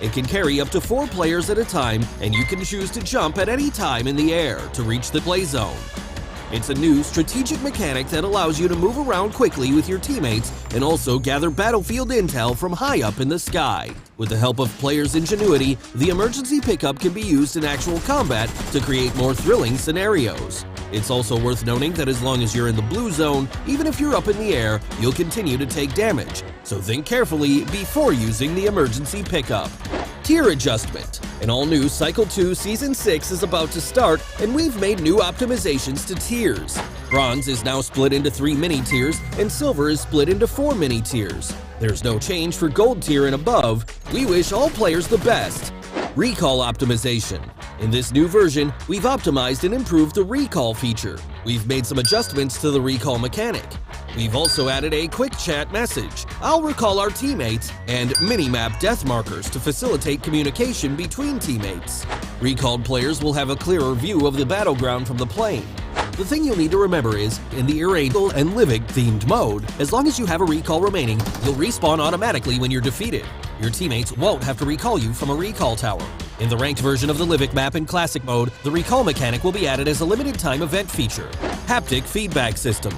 It can carry up to 4 players at a time, and you can choose to jump at any time in the air to reach the play zone. It's a new strategic mechanic that allows you to move around quickly with your teammates and also gather battlefield intel from high up in the sky. With the help of players' ingenuity, the emergency pickup can be used in actual combat to create more thrilling scenarios. It's also worth noting that as long as you're in the blue zone, even if you're up in the air, you'll continue to take damage, so think carefully before using the emergency pickup. Tier Adjustment. An all-new Cycle 2 Season 6 is about to start, and we've made new optimizations to tiers. Bronze is now split into 3 mini-tiers, and Silver is split into 4 mini-tiers. There's no change for Gold tier and above. We wish all players the best. Recall Optimization. In this new version, we've optimized and improved the recall feature. We've made some adjustments to the recall mechanic. We've also added a quick chat message, I'll recall our teammates, and mini-map death markers to facilitate communication between teammates. Recalled players will have a clearer view of the battleground from the plane. The thing you'll need to remember is, in the Erangel and Livik themed mode, as long as you have a recall remaining, you'll respawn automatically when you're defeated. Your teammates won't have to recall you from a recall tower. In the ranked version of the Livik map in Classic Mode, the recall mechanic will be added as a limited time event feature. Haptic Feedback System.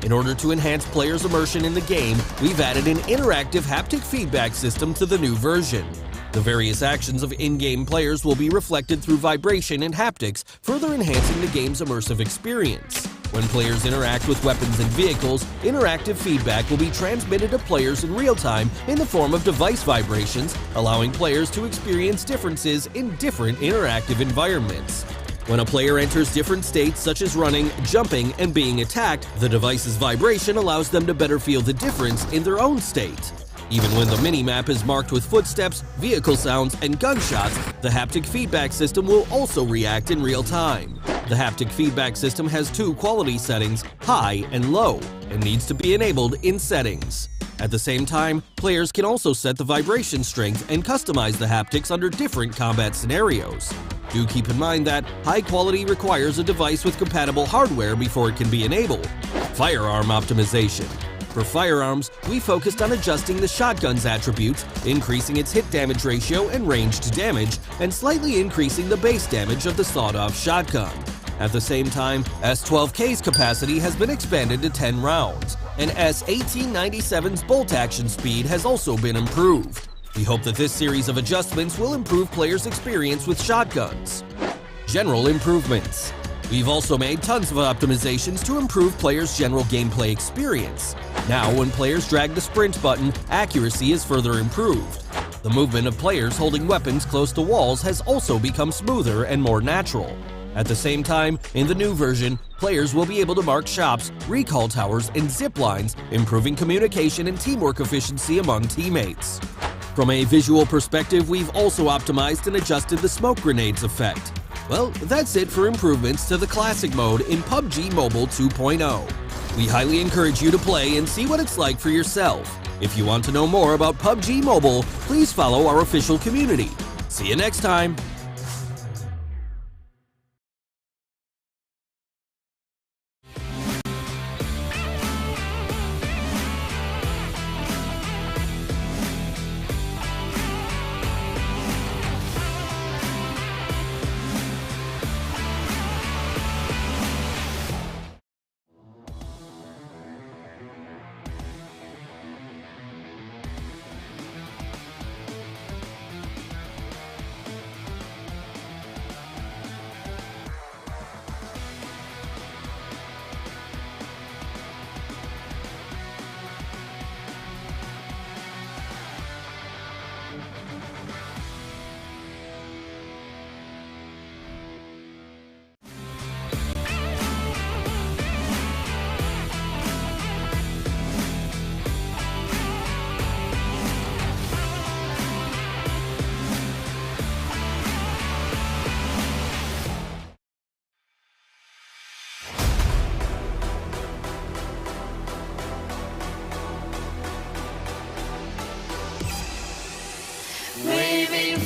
In order to enhance players' immersion in the game, we've added an interactive haptic feedback system to the new version. The various actions of in-game players will be reflected through vibration and haptics, further enhancing the game's immersive experience. When players interact with weapons and vehicles, interactive feedback will be transmitted to players in real time in the form of device vibrations, allowing players to experience differences in different interactive environments. When a player enters different states such as running, jumping, and being attacked, the device's vibration allows them to better feel the difference in their own state. Even when the mini-map is marked with footsteps, vehicle sounds, and gunshots, the haptic feedback system will also react in real time. The haptic feedback system has 2 quality settings, high and low, and needs to be enabled in settings. At the same time, players can also set the vibration strength and customize the haptics under different combat scenarios. Do keep in mind that high quality requires a device with compatible hardware before it can be enabled. Firearm Optimization. For firearms, we focused on adjusting the shotgun's attributes, increasing its hit damage ratio and range to damage, and slightly increasing the base damage of the sawed-off shotgun. At the same time, S12K's capacity has been expanded to 10 rounds, and S1897's bolt action speed has also been improved. We hope that this series of adjustments will improve players' experience with shotguns. General Improvements. We've also made tons of optimizations to improve players' general gameplay experience. Now, when players drag the sprint button, accuracy is further improved. The movement of players holding weapons close to walls has also become smoother and more natural. At the same time, in the new version, players will be able to mark shops, recall towers, and zip lines, improving communication and teamwork efficiency among teammates. From a visual perspective, we've also optimized and adjusted the smoke grenades effect. Well, that's it for improvements to the Classic Mode in PUBG Mobile 2.0. We highly encourage you to play and see what it's like for yourself. If you want to know more about PUBG Mobile, please follow our official community. See you next time!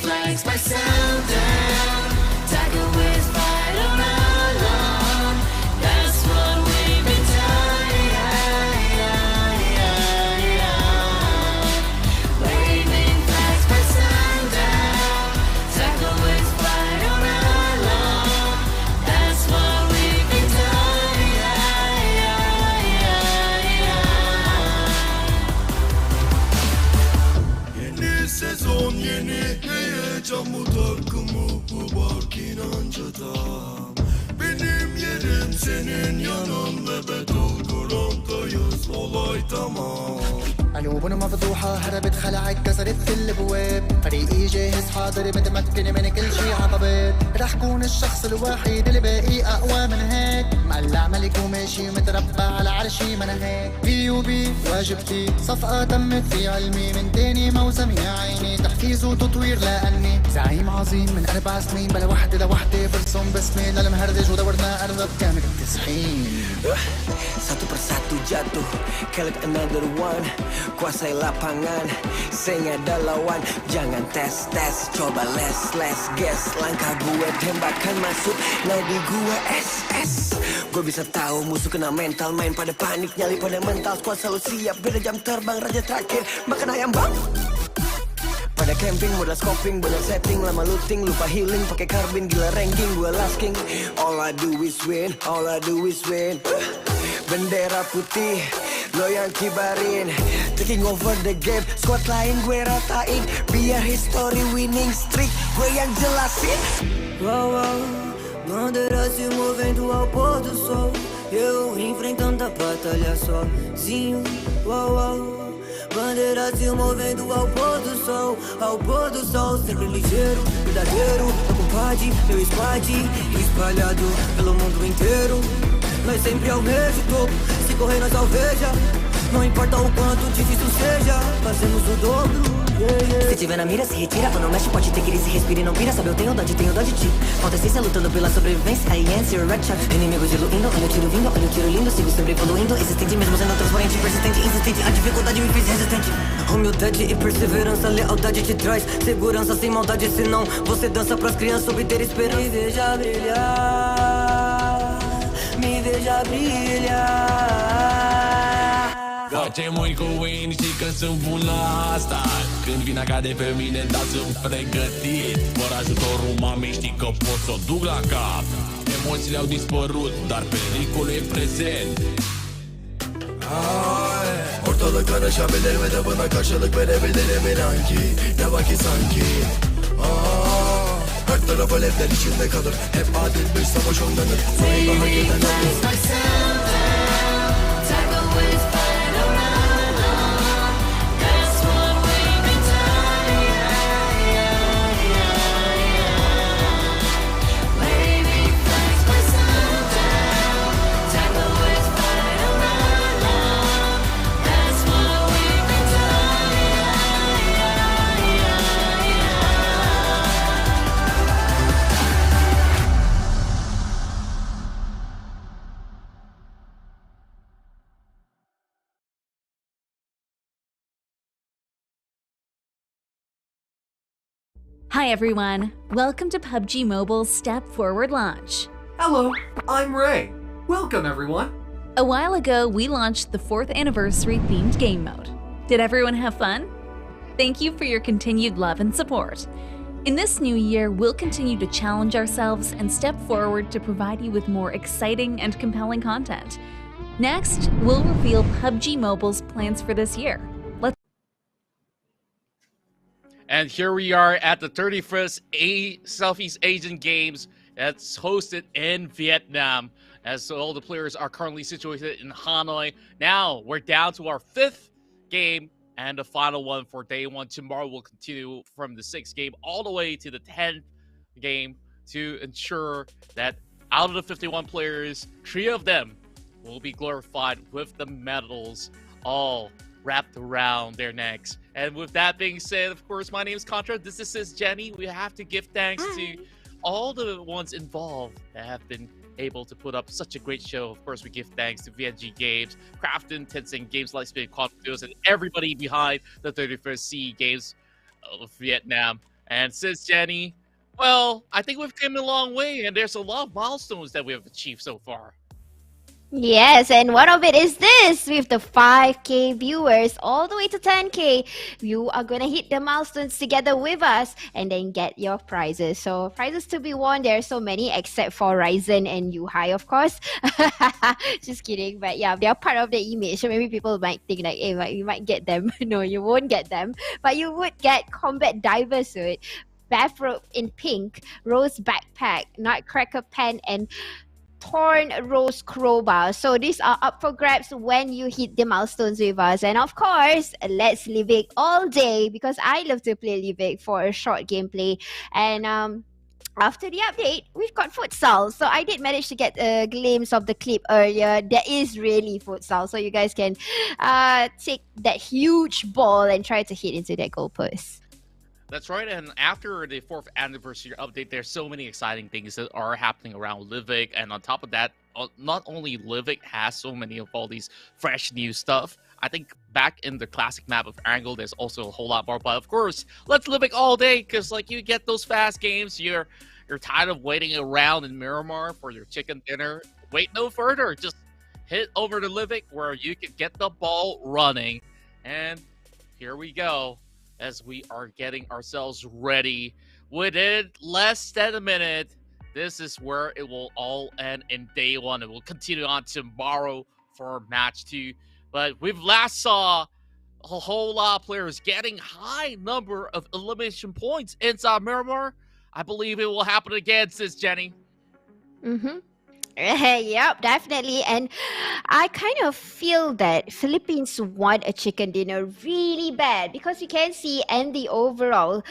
flags by sundown. Tiger with fight on our lawn. That's what we've been done. Waving flags by sundown. Tiger with fight on our lawn. That's what we've been done. Yeni sezon yeni heyecan bu takımı bu bark inancıda. Benim yerim senin yanın ve Battleground'dayız olay tamam. قلوبنا مفتوحة هربت خلعت كسرت في الابواب فريقي جاهز حاضر متمكن من كل شي عقبات رح كون الشخص الوحيد اللي باقي اقوى من هيك مقلع ملك وماشي متربع على عرشي ما انا هيك PUBG واجبتي صفقة تمت في علمي من تاني موسم يا عيني تحفيز وتطوير لاني زعيم عظيم من 4 سنين بلا وحدة لوحدة برسم باسمي للمهردج ودورنا ارض كامل التسحين Satu persatu jatuh, kill another one. Kuasai lapangan, saya nggak ada lawan. Jangan tes, coba les, guess. Langkah gue tembakan masuk, nadi gue SS. Gue bisa tahu musuh kena mental, main pada panik, nyali pada mental. Squad selalu siap, beda jam terbang, raja terakhir, makan ayam bang. Pada camping, modal scoping, bener setting, lama looting, lupa healing, pakai karbin, gila ranking, gue last king. All I do is win, all I do is win. Bendera putih, lo yang kibarin, taking over the game. Squad lain gue ratain, biar history winning streak gue yang jelasin. Uau, uau, bandeira se movendo ao pôr do sol. Eu enfrentando a batalha sozinho. Uau, uau, bandeira se movendo ao pôr do sol. Ao pôr do sol, sempre ligeiro, verdadeiro. Meu compadre, meu squad, espalhado pelo mundo inteiro. Nós sempre almeja o topo, se correr nós alveja. Não importa o quanto difícil seja, fazemos o dobro. Se tiver na mira, se retira, ou não mexe, pode ter que ele se respira e não pira. Sabe, eu tenho dó de ti. Falta essência lutando pela sobrevivência. I answer red shot, inimigos diluindo. Olha o tiro vindo, olha o tiro lindo. Sigo sempre evoluindo, existente mesmo sendo transparente, persistente, insistente. A dificuldade me fez resistente. Humildade e perseverança, lealdade te traz segurança sem maldade, senão você dança pras crianças obter esperança. Me veja brilhar, me veja brilhar. Facem mâini cu win, știi că sunt bun la asta. Când vine cade pe mine, da, sunt pregătit. Fără ajutorul mamei știi că pot să o duc la cap. Emoțiile au dispărut, dar pericolul e prezent. Ortalık karışabilir ve de buna karşılık verebilirim inan ki. Ne vakit sanki. Her taraf alevler içinde kalır. Hep adil bir savaş onlanır. Sonunda hak eden alır. Hi everyone, welcome to PUBG Mobile's Step Forward launch. Hello, I'm Ray. Welcome everyone. A while ago, we launched the 4th anniversary themed game mode. Did everyone have fun? Thank you for your continued love and support. In this new year, we'll continue to challenge ourselves and step forward to provide you with more exciting and compelling content. Next, we'll reveal PUBG Mobile's plans for this year. And here we are at the 31st Southeast Asian Games that's hosted in Vietnam, as all the players are currently situated in Hanoi. Now we're down to our 5th game and the final one for day 1. Tomorrow we'll continue from the 6th game all the way to the 10th game to ensure that out of the 51 players, 3 of them will be glorified with the medals all wrapped around their necks. And with that being said, of course, my name is Contra. This is Jenny. We have to give thanks to all the ones involved that have been able to put up such a great show. Of course, we give thanks to VNG Games, Crafton, Tencent Games, Lightspeed, Quantum, and everybody behind the 31st CE Games of Vietnam. And says Jenny, well, I think we've come a long way, and there's a lot of milestones that we have achieved so far. Yes, and one of it is this. With the 5K viewers all the way to 10K, you are going to hit the milestones together with us and then get your prizes. So prizes to be won, there are so many except for Ryzen and Yuhai, of course. Just kidding. But yeah, they are part of the image. So maybe people might think like, hey, you might get them. No, you won't get them. But you would get Combat Diver Suit, Bathrobe in pink, Rose Backpack, Nutcracker Pen, and Torn Rose Crowbar. So these are up for grabs when you hit the milestones with us. And of course, let's Livic all day because I love to play Livic for a short gameplay. And after the update, we've got futsal. So I did manage to get a glimpse of the clip earlier. There is really futsal. So you guys can take that huge ball and try to hit into that goalpost. That's right, and after the 4th anniversary update, there's so many exciting things that are happening around Livic, and on top of that, not only Livic has so many of all these fresh new stuff, I think back in the classic map of Angle, there's also a whole lot more, but of course, let's Livic all day, because like you get those fast games, you're tired of waiting around in Miramar for your chicken dinner, wait no further, just hit over to Livic where you can get the ball running, and here we go. As we are getting ourselves ready. Within less than a minute, this is where it will all end in day 1. It will continue on tomorrow for match 2. But we've last saw a whole lot of players getting high number of elimination points inside Miramar. I believe it will happen again, sis Jenny. Yep, definitely. And I kind of feel that Philippines want a chicken dinner really bad because you can see in the overall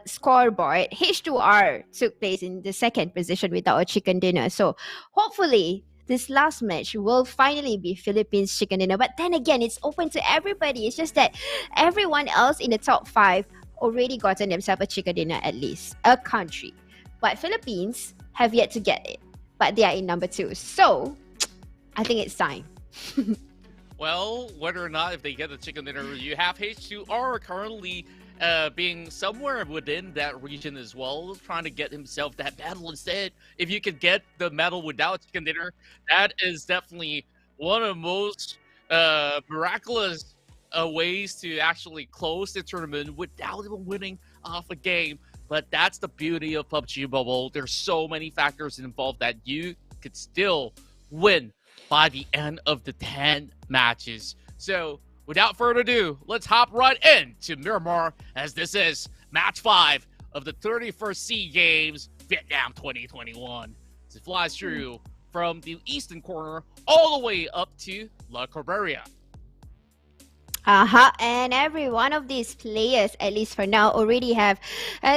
scoreboard, H2R took place in the 2nd position without a chicken dinner. So hopefully this last match will finally be Philippines chicken dinner. But then again, it's open to everybody. It's just that everyone else in the top 5 already gotten themselves a chicken dinner, at least a country. But Philippines have yet to get it. But they are in number 2. So, I think it's time. Well, whether or not if they get a chicken dinner, you have H2R currently being somewhere within that region as well, trying to get himself that medal instead. If you could get the medal without chicken dinner, that is definitely one of the most miraculous ways to actually close the tournament without even winning off a game. But that's the beauty of PUBG Mobile. There's so many factors involved that you could still win by the end of the 10 matches. So, without further ado, let's hop right into Miramar as this is match 5 of the 31st SEA Games Vietnam 2021. It flies through from the eastern corner all the way up to La Corberia. And every one of these players, at least for now, already have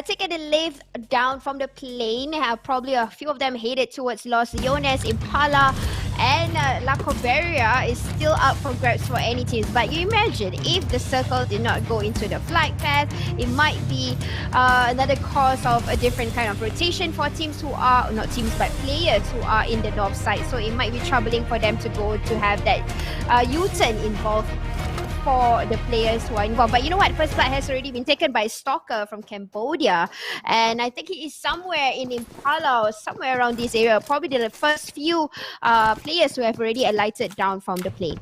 taken the lift down from the plane. Probably a few of them headed towards Los Leones, Impala, and La Corberia is still up for grabs for any teams. But you imagine if the circle did not go into the flight path, it might be another cause of a different kind of rotation for teams who are, not teams, but players who are in the north side. So it might be troubling for them to go to have that U-turn involved for the players who are involved. But you know what? First blood has already been taken by Stalker from Cambodia. And I think he is somewhere in Impala or somewhere around this area. Probably the first few players who have already alighted down from the plane.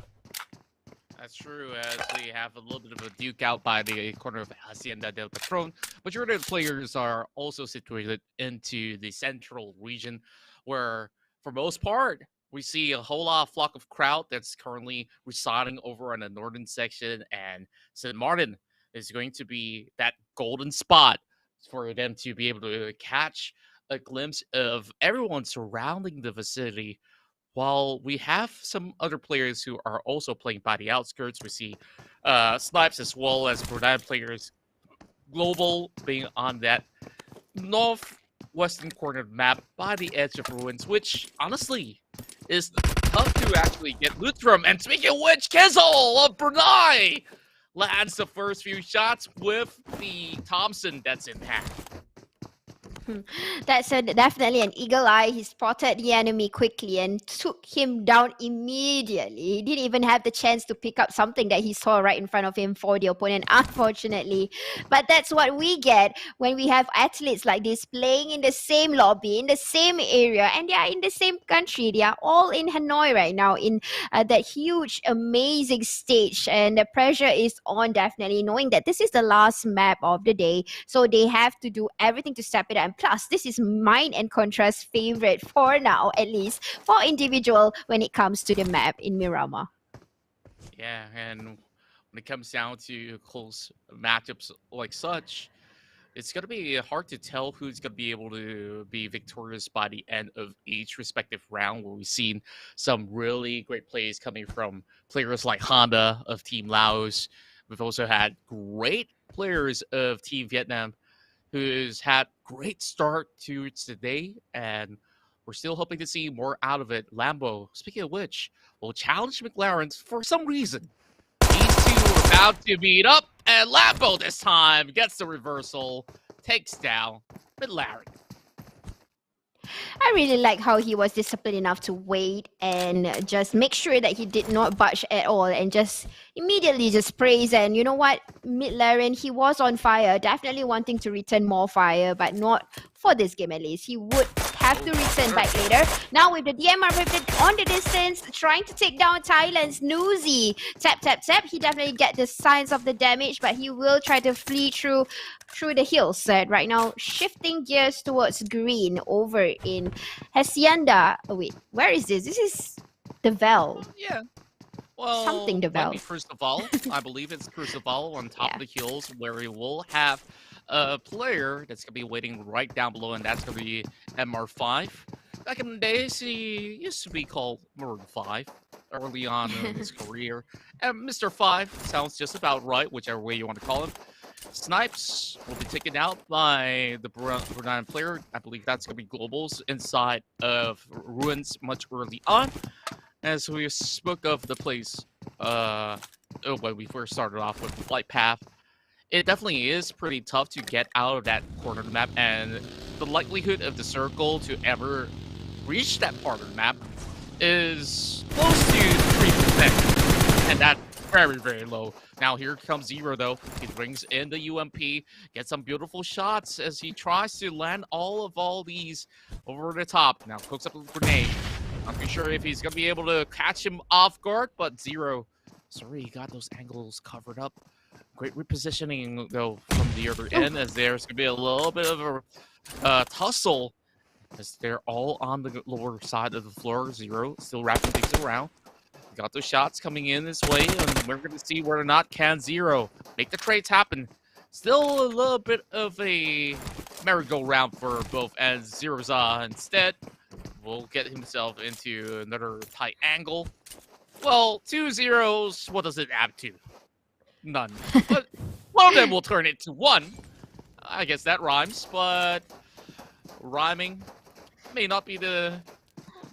That's true, as we have a little bit of a duke out by the corner of Hacienda del Patron. Majority of the players are also situated into the central region, where for most part, we see a whole lot of flock of crowd that's currently residing over in the northern section, and St. Martin is going to be that golden spot for them to be able to catch a glimpse of everyone surrounding the vicinity. While we have some other players who are also playing by the outskirts, we see Snipes as well as Brunei players. Global being on that northwestern corner of the map by the edge of ruins, which honestly is tough to actually get loot from. And speaking of which, Kizzle of Brunei lands the first few shots with the Thompson that's in hand. That's definitely an eagle eye. He spotted the enemy quickly and took him down immediately. He didn't even have the chance to pick up something that he saw right in front of him for the opponent, unfortunately. But that's what we get when we have athletes like this playing in the same lobby, in the same area, and they are in the same country. They are all in Hanoi right now, in that huge, amazing stage. And the pressure is on, definitely, knowing that this is the last map of the day. So they have to do everything to step it up. And plus, this is mine and Contra's favorite for now, at least for individual when it comes to the map in Miramar. Yeah, and when it comes down to close matchups like such, it's going to be hard to tell who's going to be able to be victorious by the end of each respective round, where we've seen some really great plays coming from players like Honda of Team Laos. We've also had great players of Team Vietnam who's had great start to today, and we're still hoping to see more out of it. Lambo, speaking of which, will challenge McLaren for some reason. These two are about to meet up, and Lambo this time gets the reversal, takes down McLaren. I really like how he was disciplined enough to wait and just make sure that he did not budge at all and just immediately just praise. And you know what, McLaren, he was on fire, definitely wanting to return more fire, but not for this game at least. He would have to return back later. Now with the DMR on the distance, trying to take down Thailand's Nuzi. Tap, tap, tap. He definitely get the signs of the damage, but he will try to flee through the hills. Right now, shifting gears towards green over in Hacienda. Oh, wait, where is this? This is the Val. Yeah. Well, Something the Val. might be Crucival. I believe it's Crucival on top of the hills, where we will have a player that's going to be waiting right down below, and that's going to be MR5. Back in the days, he used to be called Maroon 5 early on in his career. And Mr. 5 sounds just about right, whichever way you want to call him. Snipes will be taken out by the Brunei player. I believe that's going to be Globals inside of Ruins much early on. As we spoke of the place when we first started off with the flight path, it definitely is pretty tough to get out of that corner of the map, and the likelihood of the circle to ever reach that part of the map is close to 3%, and that's very, very low. Now here comes Zero, though. He brings in the UMP, gets some beautiful shots as he tries to land all these over the top. Now cooks up with Brunei. I'm not sure if he's going to be able to catch him off guard, but Zero, sorry, he got those angles covered up. Great repositioning, though, from the other end, as there's going to be a little bit of a tussle, as they're all on the lower side of the floor. Zero still wrapping things around. Got those shots coming in this way, and we're going to see whether or not can Zero make the trades happen. Still a little bit of a merry-go-round for both ends. Zero's instead will get himself into another tight angle. Well, 2 zeros, what does it add to? None. But one of them will turn it to 1. I guess that rhymes, but rhyming may not be the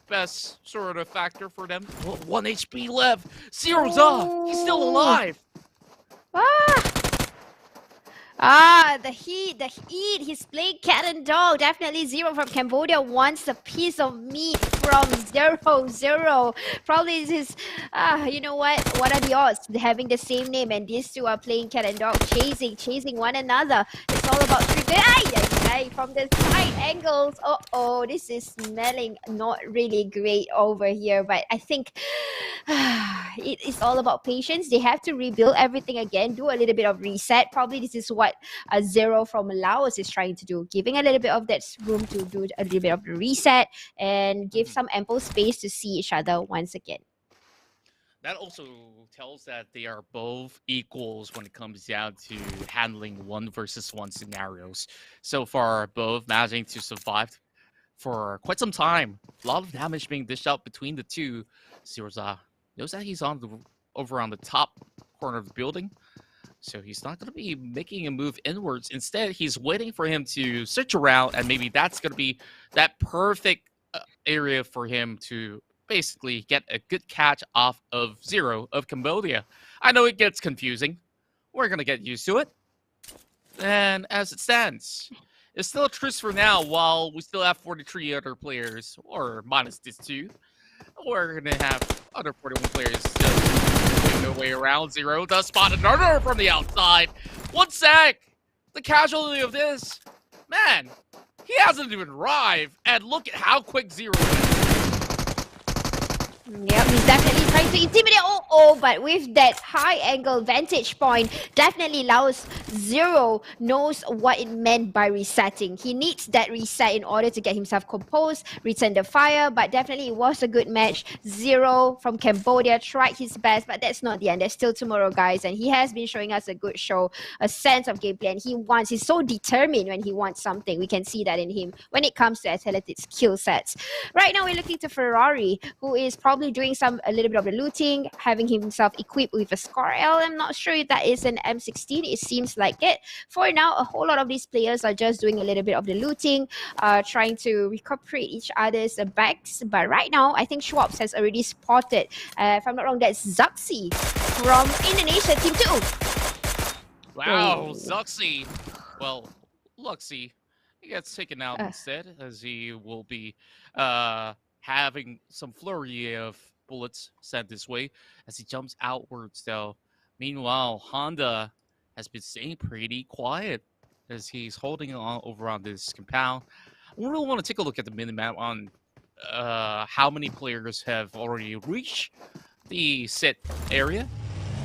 best sort of factor for them. 1 HP left. Zero's off. He's still alive. The heat. He's playing cat and dog. Definitely Zero from Cambodia wants a piece of meat from Zero. Probably this is, you know what are the odds having the same name, and these two are playing cat and dog, chasing one another. It's all about from the side angles. This is smelling not really great over here, but I think it is all about patience. They have to rebuild everything again, do a little bit of reset. Probably this is what Zero from Laos is trying to do, giving a little bit of that room to do a little bit of the reset and give some ample space to see each other once again. That also tells that they are both equals when it comes down to handling 1 versus 1 scenarios. So far, both managing to survive for quite some time. A lot of damage being dished out between the two. Zeroza knows that he's over on the top corner of the building, so he's not going to be making a move inwards. Instead, he's waiting for him to switch around, and maybe that's going to be that perfect area for him to basically get a good catch off of Zero of Cambodia. I know it gets confusing. We're going to get used to it. And as it stands, It's still a truce for now while we still have 43 other players, or minus this 2. We're going to have other 41 players still making their way around. Zero does spot another from the outside. 1 sec! The casualty of this, man, he hasn't even arrived. And look at how quick Zero is. Yep, he's definitely trying to intimidate. But with that high angle vantage point, definitely Laos Zero knows what it meant by resetting. He needs that reset in order to get himself composed, return the fire, but definitely it was a good match. Zero from Cambodia tried his best, but that's not the end. There's still tomorrow, guys, and he has been showing us a good show, a sense of gameplay, and he's so determined when he wants something. We can see that in him when it comes to athletic skill sets. Right now, we're looking to Ferrari, who is probably doing a little bit of the looting, having himself equipped with a Scar L. I'm not sure if that is an M16. It seems like it. For now, a whole lot of these players are just doing a little bit of the looting, trying to recuperate each other's bags. But right now, I think Schwabs has already spotted, if I'm not wrong, that's Zuxi from Indonesia, Team 2. Wow, Zuxi. Well, Luxi, he gets taken out instead, as he will be having some flurry of bullets sent this way as he jumps outwards, though. Meanwhile, Honda has been staying pretty quiet as he's holding on over on this compound. We really want to take a look at the minimap on how many players have already reached the set area,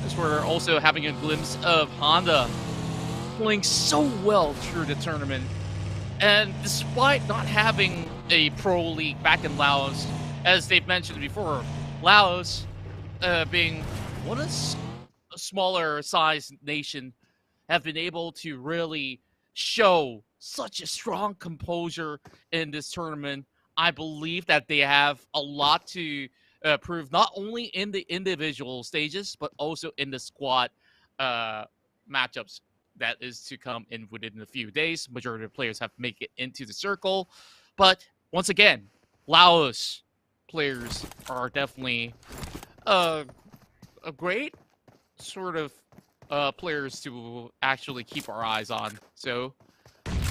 as we're also having a glimpse of Honda playing so well through the tournament. And despite not having a pro league back in Laos, as they've mentioned before, Laos being one of a smaller sized nation, have been able to really show such a strong composure in this tournament. I believe that they have a lot to prove, not only in the individual stages, but also in the squad matchups that is to come in within a few days. Majority of players have made it into the circle. But once again, Laos players are definitely a great sort of players to actually keep our eyes on. So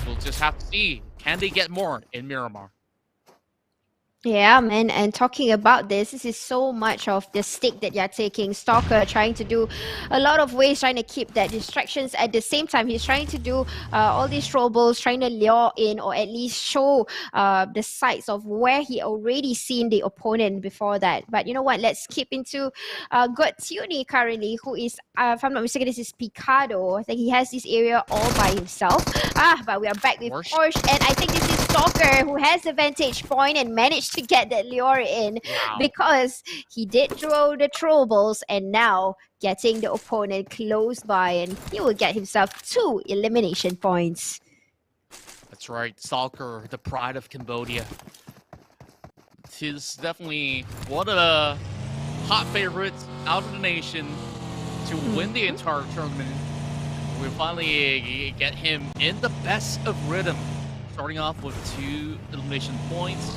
we'll just have to see, can they get more in Myanmar? Yeah, man, and talking about this is so much of the stick that you're taking. Stalker trying to do a lot of ways, trying to keep that distractions. At the same time, he's trying to do all these troubles, trying to lure in or at least show the sights of where he already seen the opponent before that. But you know what? Let's keep into Good Tuni currently, who is, if I'm not mistaken, this is Picado. I think he has this area all by himself. But we are back with Porsche, and I think this is Stalker who has the vantage point and managed to get that lure in because he did throw the troubles and now getting the opponent close by, and he will get himself 2 elimination points. That's right, Stalker, the pride of Cambodia. He's definitely one of the hot favorites out of the nation to win the entire tournament. We finally get him in the best of rhythm, starting off with 2 elimination points.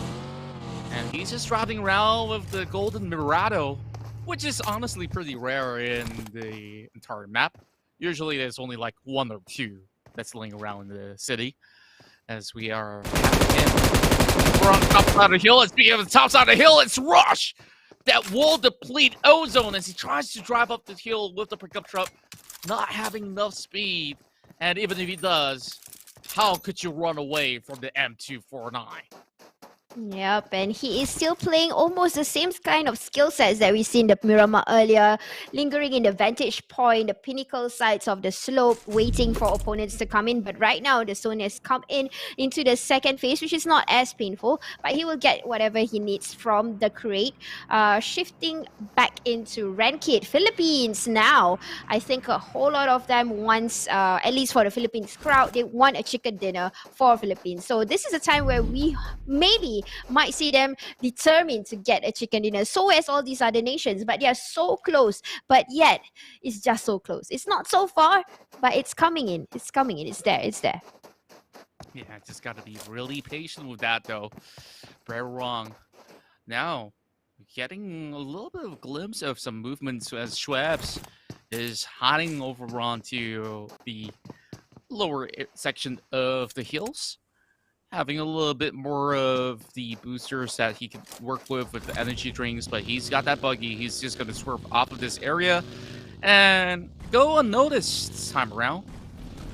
And he's just riding around with the Golden Mirado, which is honestly pretty rare in the entire map. Usually there's only like 1 or 2 that's laying around in the city. As we are having him. We're on the top side of the hill. And speaking of the top side of the hill, it's Rush! That will deplete Ozone as he tries to drive up the hill with the pickup truck, not having enough speed. And even if he does, how could you run away from the M249? Yep, and he is still playing almost the same kind of skill sets that we seen in the Miramar earlier, lingering in the vantage point, the pinnacle sides of the slope, waiting for opponents to come in. But right now, the zone has come into the second phase, which is not as painful, but he will get whatever he needs from the crate. Shifting back into Ranked Philippines now. I think a whole lot of them wants, at least for the Philippines crowd, they want a chicken dinner for Philippines. So this is a time where we maybe might see them determined to get a chicken dinner, so as all these other nations, but they are so close, but yet it's just so close. It's not so far, but it's coming in. It's coming in. It's there. Yeah, just got to be really patient with that, though. Very wrong. Now, getting a little bit of a glimpse of some movements as Schwabs is hiding over onto the lower section of the hills, having a little bit more of the boosters that he can work with the energy drinks, but he's got that buggy. He's just going to swerve off of this area and go unnoticed this time around.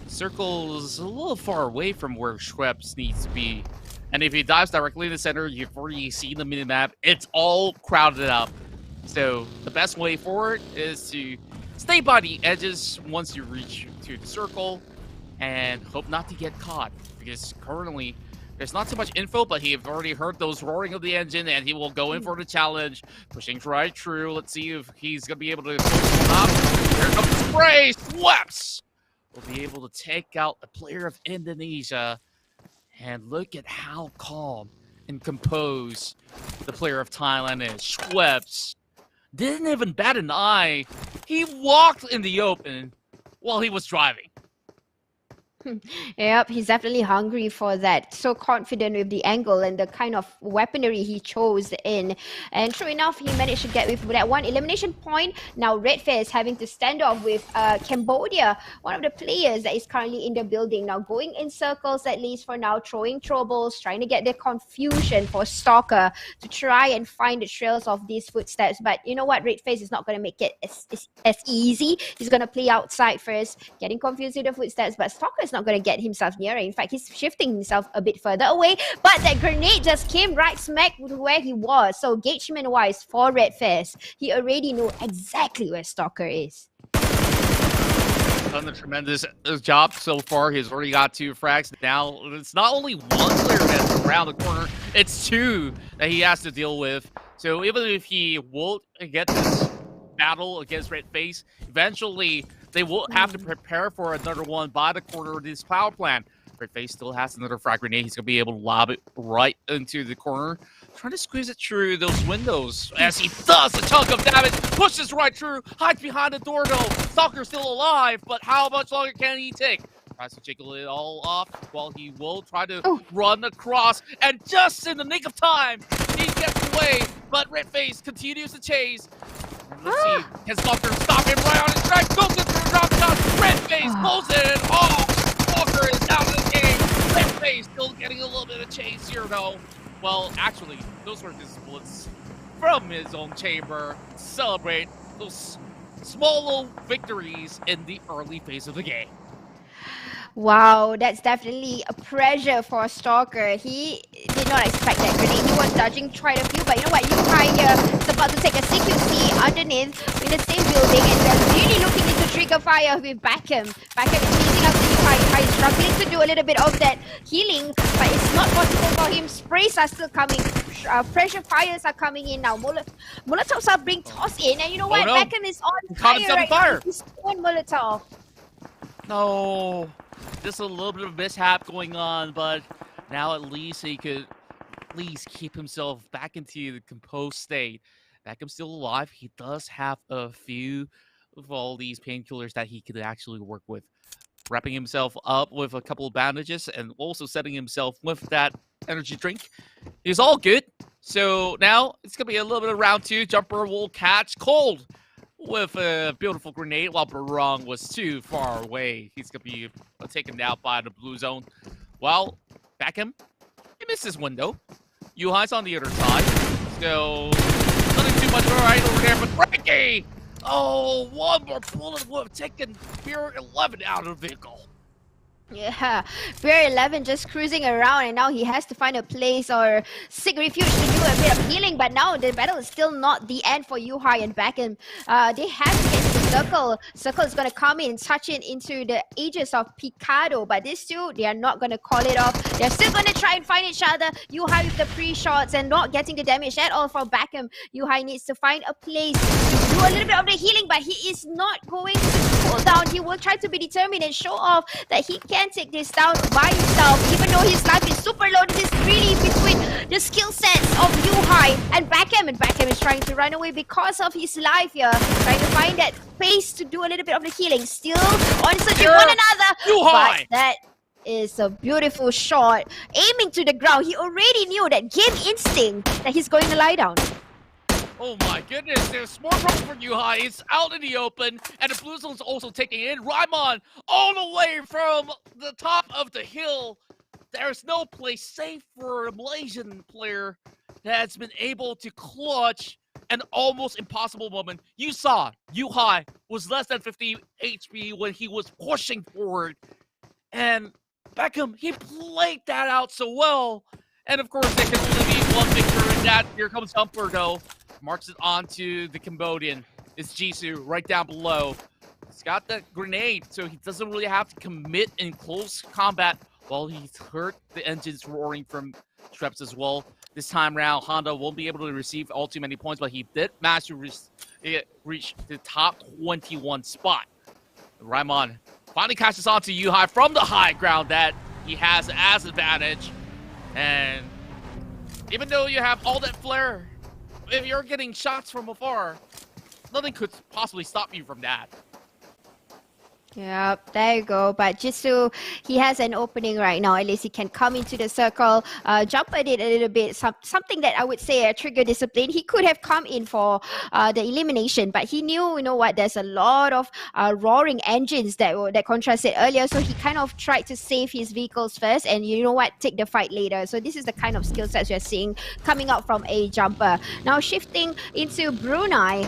Circle's a little far away from where Schweppes needs to be. And if he dives directly in the center, you've already seen the minimap. It's all crowded up. So the best way forward is to stay by the edges once you reach to the circle and hope not to get caught. Because currently, there's not too much info, but he have already heard those roaring of the engine, and he will go in for the challenge, pushing right through. Let's see if he's going to be able to push one up. Here comes the spray. Schweppes will be able to take out a player of Indonesia. And look at how calm and composed the player of Thailand is. Schweppes didn't even bat an eye. He walked in the open while he was driving. Yep, he's definitely hungry for that. So confident with the angle and the kind of weaponry he chose in. And sure enough, he managed to get with that one elimination point. Now Redfair is having to stand off with Cambodia, one of the players that is currently in the building. Now going in circles, at least for now, throwing troubles, trying to get the confusion for Stalker to try and find the trails of these footsteps. But you know what? Redfair is not going to make it as easy. He's going to play outside first, getting confused with the footsteps. But Stalker is not going to get himself nearer. In fact, he's shifting himself a bit further away, but that grenade just came right smack where he was. So engagement wise for Redfair, he already knew exactly where Stalker is. Done a tremendous job so far. He's already got 2 frags. Now it's not only one player that's around the corner, it's 2 that he has to deal with. So even if he won't get this battle against Redface, eventually they will have to prepare for another one by the corner of this power plant. Redface still has another frag grenade. He's going to be able to lob it right into the corner, trying to squeeze it through those windows as he does a chunk of damage, pushes right through, hides behind the door though. Stalker's still alive, but how much longer can he take? Tries to jiggle it all off while he will try to run across, and just in the nick of time, he gets away, but Redface continues to chase. Let's see, can Stalker stop him right on his track? Goes in for a drop shot. Redface pulls it off. Stalker is out of the game. Redface still getting a little bit of chase here, though. Well, actually, those were his bullets from his own chamber. Celebrate those small little victories in the early phase of the game. Wow, that's definitely a pressure for Stalker. He did not expect that grenade. He was dodging quite a few, but you know what? Yuhai here is about to take a CQC underneath in the same building, and they're really looking into trigger fire with Backham. Backham is chasing after Yuhai. Yuhai is struggling to do a little bit of that healing, but it's not possible for him. Sprays are still coming. Pressure fires are coming in now. Molotovs are being tossed in, and you know what? No. Backham is on fire right now. He's on Molotov. No. Just a little bit of mishap going on, but now at least he could at least keep himself back into the composed state. Beckham's still alive. He does have a few of all these painkillers that he could actually work with. Wrapping himself up with a couple of bandages and also setting himself with that energy drink is all good. So now it's going to be a little bit of round 2. Jumper will catch Cold with a beautiful grenade while Barong was too far away. He's going to be taken out by the blue zone. Well, Beckham, he missed his window. Yuhai's on the other side. So, nothing too much right over there, but Frankie! Oh, one more bullet would have taken Beer 11 out of the vehicle. Yeah, Beer 11 just cruising around, and now he has to find a place or seek refuge to do a bit of healing. But now the battle is still not the end for Yuhai and Beckham. They have to get to the circle. Circle is going to come in, touch it into the edges of Picado. But these two, they are not going to call it off. They're still going to try and find each other. Yuhai with the pre-shots and not getting the damage at all from Beckham. Yuhai needs to find a place to do a little bit of the healing, but he is not going to pull down. He will try to be determined and show off that he can take this down by himself, even though his life is super low. This is really between the skill sets of Yuhai and Beckham, is trying to run away because of his life here, trying to find that space to do a little bit of the healing. Still on searching one another, Yuhai! But that is a beautiful shot, aiming to the ground. He already knew that game instinct that he's going to lie down. Oh my goodness, there's more trouble for Yuhai. It's out in the open, and the Blue Zone's also taking in. Raimon all the way from the top of the hill. There's no place safe for a Malaysian player that's been able to clutch an almost impossible moment. You saw Yuhai was less than 50 HP when he was pushing forward. And Beckham, he played that out so well. And of course, there can only be one victor in that. Here comes Humper, though. Marks it onto the Cambodian. It's Jisoo right down below. He's got that grenade, so he doesn't really have to commit in close combat while he's hurt the engines roaring from Streps as well. This time around, Honda won't be able to receive all too many points, but he did manage to reach the top 21 spot. Raimon finally catches on to Yuhai from the high ground that he has as advantage. And even though you have all that flair, if you're getting shots from afar, nothing could possibly stop you from that. Yep, there you go. But Jisoo, he has an opening right now. At least he can come into the circle. Jumper did a little bit, something that I would say a trigger discipline. He could have come in for the elimination, but he knew, you know what, there's a lot of roaring engines that Contra said earlier. So he kind of tried to save his vehicles first and, you know what, take the fight later. So this is the kind of skill sets we're seeing coming out from a Jumper. Now shifting into Brunei,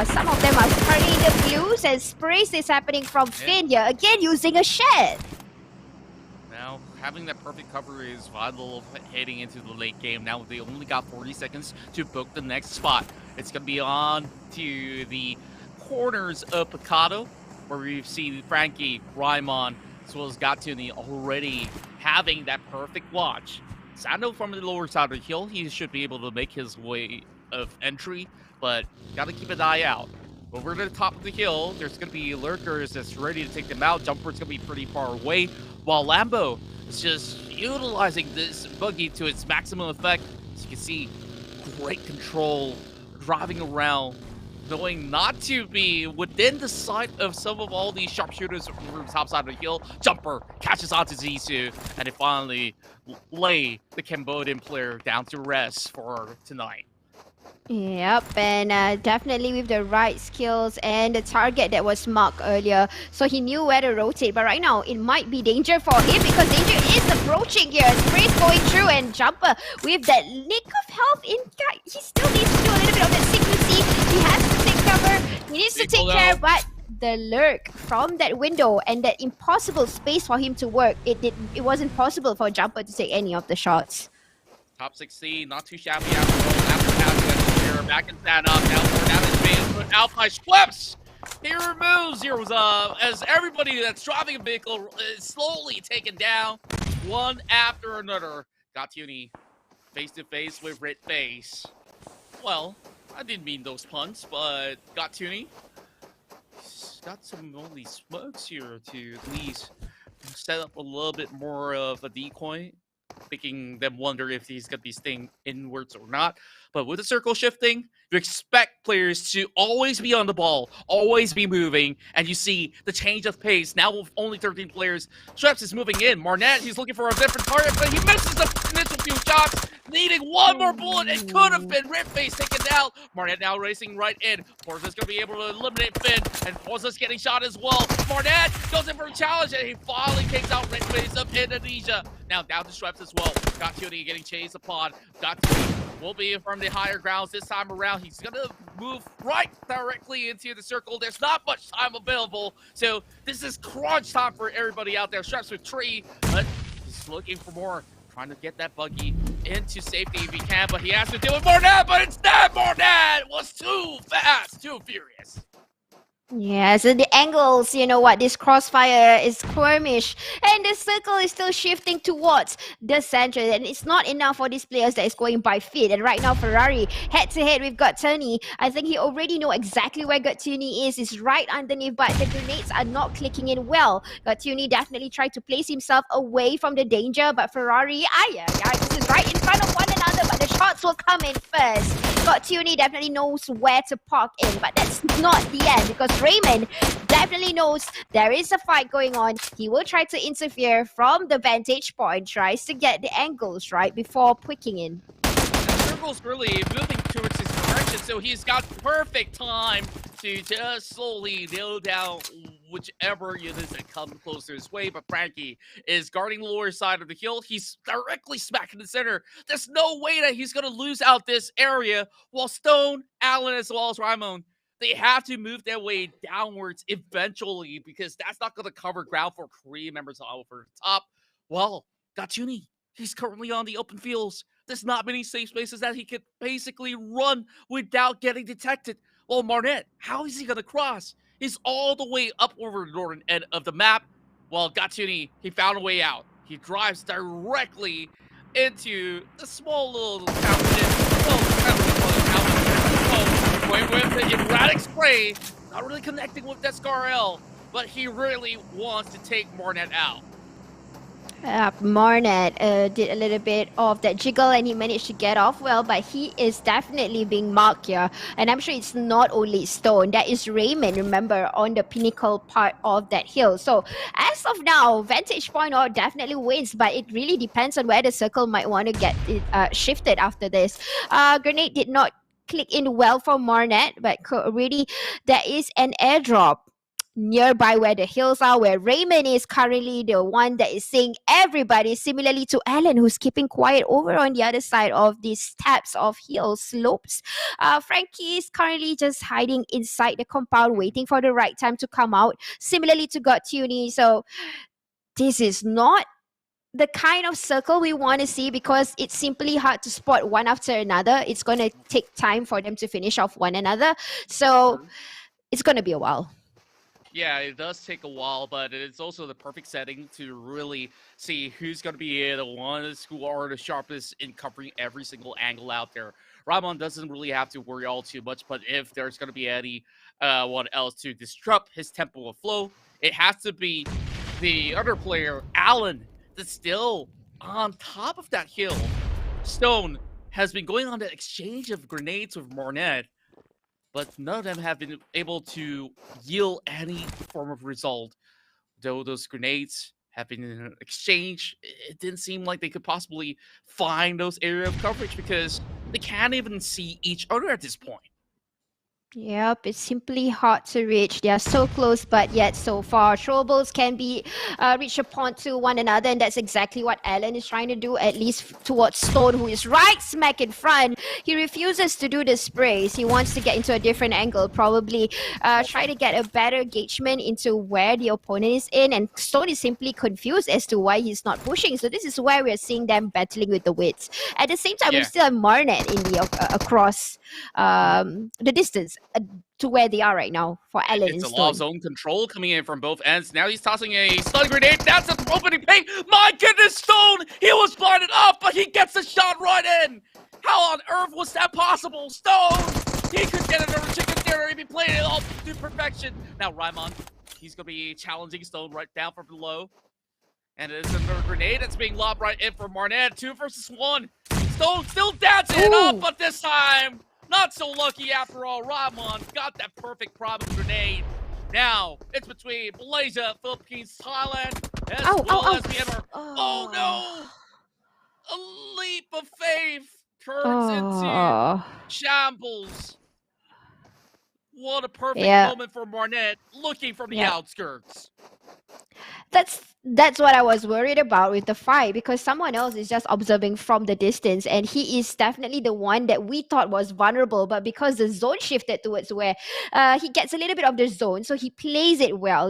some of them are turning the blues, and sprays is happening from Finn here, again using a shed. Now, having that perfect cover is vital heading into the late game. Now, they only got 40 seconds to book the next spot. It's going to be on to the corners of Picado, where we've seen Frankie, Raimon, as well as Gatuni already having that perfect watch. Sando from the lower side of the hill, he should be able to make his way of entry, but got to keep an eye out. Over to the top of the hill, there's going to be lurkers that's ready to take them out. Jumper's going to be pretty far away, while Lambo is just utilizing this buggy to its maximum effect. As you can see, great control, driving around, knowing not to be within the sight of some of all these sharpshooters from the top side of the hill. Jumper catches onto Zissou, and it finally lay the Cambodian player down to rest for tonight. Yep, and definitely with the right skills and the target that was marked earlier, so he knew where to rotate. But right now, it might be danger for him because danger is approaching here. Spray's going through, and Jumper with that nick of health in, he still needs to do a little bit of that secrecy. He has to take cover, he needs to take care, but the lurk from that window and that impossible space for him to work, it wasn't possible for Jumper to take any of the shots. Top 16, not too shabby after all. After passing that clear, back and stand up. Now more damage being put out by Schweppes. He removes Zeros as everybody that's driving a vehicle is slowly taken down, one after another. Gatuni face to face with Red Face. Well, I didn't mean those puns, but Gatuni got some only smokes here to at least set up a little bit more of a decoy, making them wonder if he's going to be staying inwards or not. But with the circle shifting, you expect players to always be on the ball, always be moving, and you see the change of pace. Now with only 13 players, Streps is moving in. Marnette, he's looking for a different target, but he misses the initial few shots, needing one more bullet. It could have been Ripface taken down. Marnette now racing right in. Forza's going to be able to eliminate Finn, and Forza's getting shot as well. Marnette goes in for a challenge, and he finally takes out Ripface of Indonesia. Now down to Streps as well. Gatuni getting chased upon. Gatuni will be from the higher grounds this time around. He's going to move right directly into the circle. There's not much time available, so this is crunch time for everybody out there. Streps with 3, but he's looking for more. Trying to get that buggy into safety if he can, but he has to deal with Marnette, but instead Marnette was too fast, too furious. Yeah, so the angles, you know what, this crossfire is skirmish, and the circle is still shifting towards the center, and it's not enough for these players that is going by feet. And right now, Ferrari head to head with Gatuni. I think he already know exactly where Gatuni is. It's right underneath, but the grenades are not clicking in well. Gatuni definitely tried to place himself away from the danger, but Ferrari, this is right in front of one another, but the shots will come in first. Gatuni definitely knows where to park in, but that's not the end, because Raymond definitely knows there is a fight going on. He will try to interfere from the vantage point, tries to get the angles right before picking in. The circle's really moving towards his direction. position, so he's got perfect time to just slowly nail down whichever units that come closer his way. But Frankie is guarding the lower side of the hill. He's directly smack in the center. There's no way that he's going to lose out this area, while Stone, Allen, as well as Ramon, they have to move their way downwards eventually, because that's not going to cover ground for Korean members over the top. Well, Gatuni, he's currently on the open fields. There's not many safe spaces that he could basically run without getting detected. Well, Marnet, how is he going to cross? He's all the way up over the northern end of the map. Well, Gatuni, he found a way out. He drives directly into the small little town. Going with the erratic spray, not really connecting with that Scar-L, but he really wants to take Marnet out. Marnet did a little bit of that jiggle and he managed to get off well, but he is definitely being marked here. And I'm sure it's not only Stone, that is Raymond, remember, on the pinnacle part of that hill. So as of now, Vantage Point definitely wins, but it really depends on where the circle might want to get it shifted after this. Grenade did not click in well for Marnet, but already there is an airdrop nearby where the hills are, where Raymond is currently the one that is seeing everybody, similarly to Alan, who's keeping quiet over on the other side of these tabs of hill slopes. Frankie is currently just hiding inside the compound, waiting for the right time to come out, similarly to Gatuni. So this is not the kind of circle we want to see, because it's simply hard to spot one after another. It's going to take time for them to finish off one another. So it's going to be a while. Yeah, it does take a while, but it's also the perfect setting to really see who's going to be the ones who are the sharpest in covering every single angle out there. Ramon doesn't really have to worry all too much, but if there's going to be anyone else to disrupt his tempo of flow, it has to be the other player, Allen, that's still on top of that hill. Stone has been going on the exchange of grenades with Marnet, but none of them have been able to yield any form of result. Though those grenades have been in exchange, it didn't seem like they could possibly find those area of coverage, because they can't even see each other at this point. Yep, it's simply hard to reach. They are so close, but yet so far. Throwables can be reached upon to one another, and that's exactly what Alan is trying to do, at least towards Stone, who is right smack in front. He refuses to do the sprays. He wants to get into a different angle, probably try to get a better engagement into where the opponent is in, and Stone is simply confused as to why he's not pushing. So this is where we're seeing them battling with the wits. At the same time, we still have Marnet in the across the distance to where they are right now for Alan and It's a Stone. lot of zone control coming in from both ends. Now he's tossing a stun grenade. That's an opening ping. My goodness, Stone! He was blinded up, but he gets the shot right in. How on earth was that possible? Stone! He could get another chicken dinner if he played it all to perfection. Now Raimon, he's going to be challenging Stone right down from below. And it's another grenade that's being lobbed right in for Marnet. 2 versus 1. Stone still dancing it up, but this time, not so lucky after all. Ramon got that perfect problem grenade. Now, it's between Malaysia, Philippines, Thailand, as well as Myanmar. Oh no! A leap of faith turns into shambles. What a perfect moment for Marnet, looking from the outskirts. That's what I was worried about with the fight, because someone else is just observing from the distance, and he is definitely the one that we thought was vulnerable, but because the zone shifted towards where he gets a little bit of the zone, so he plays it well,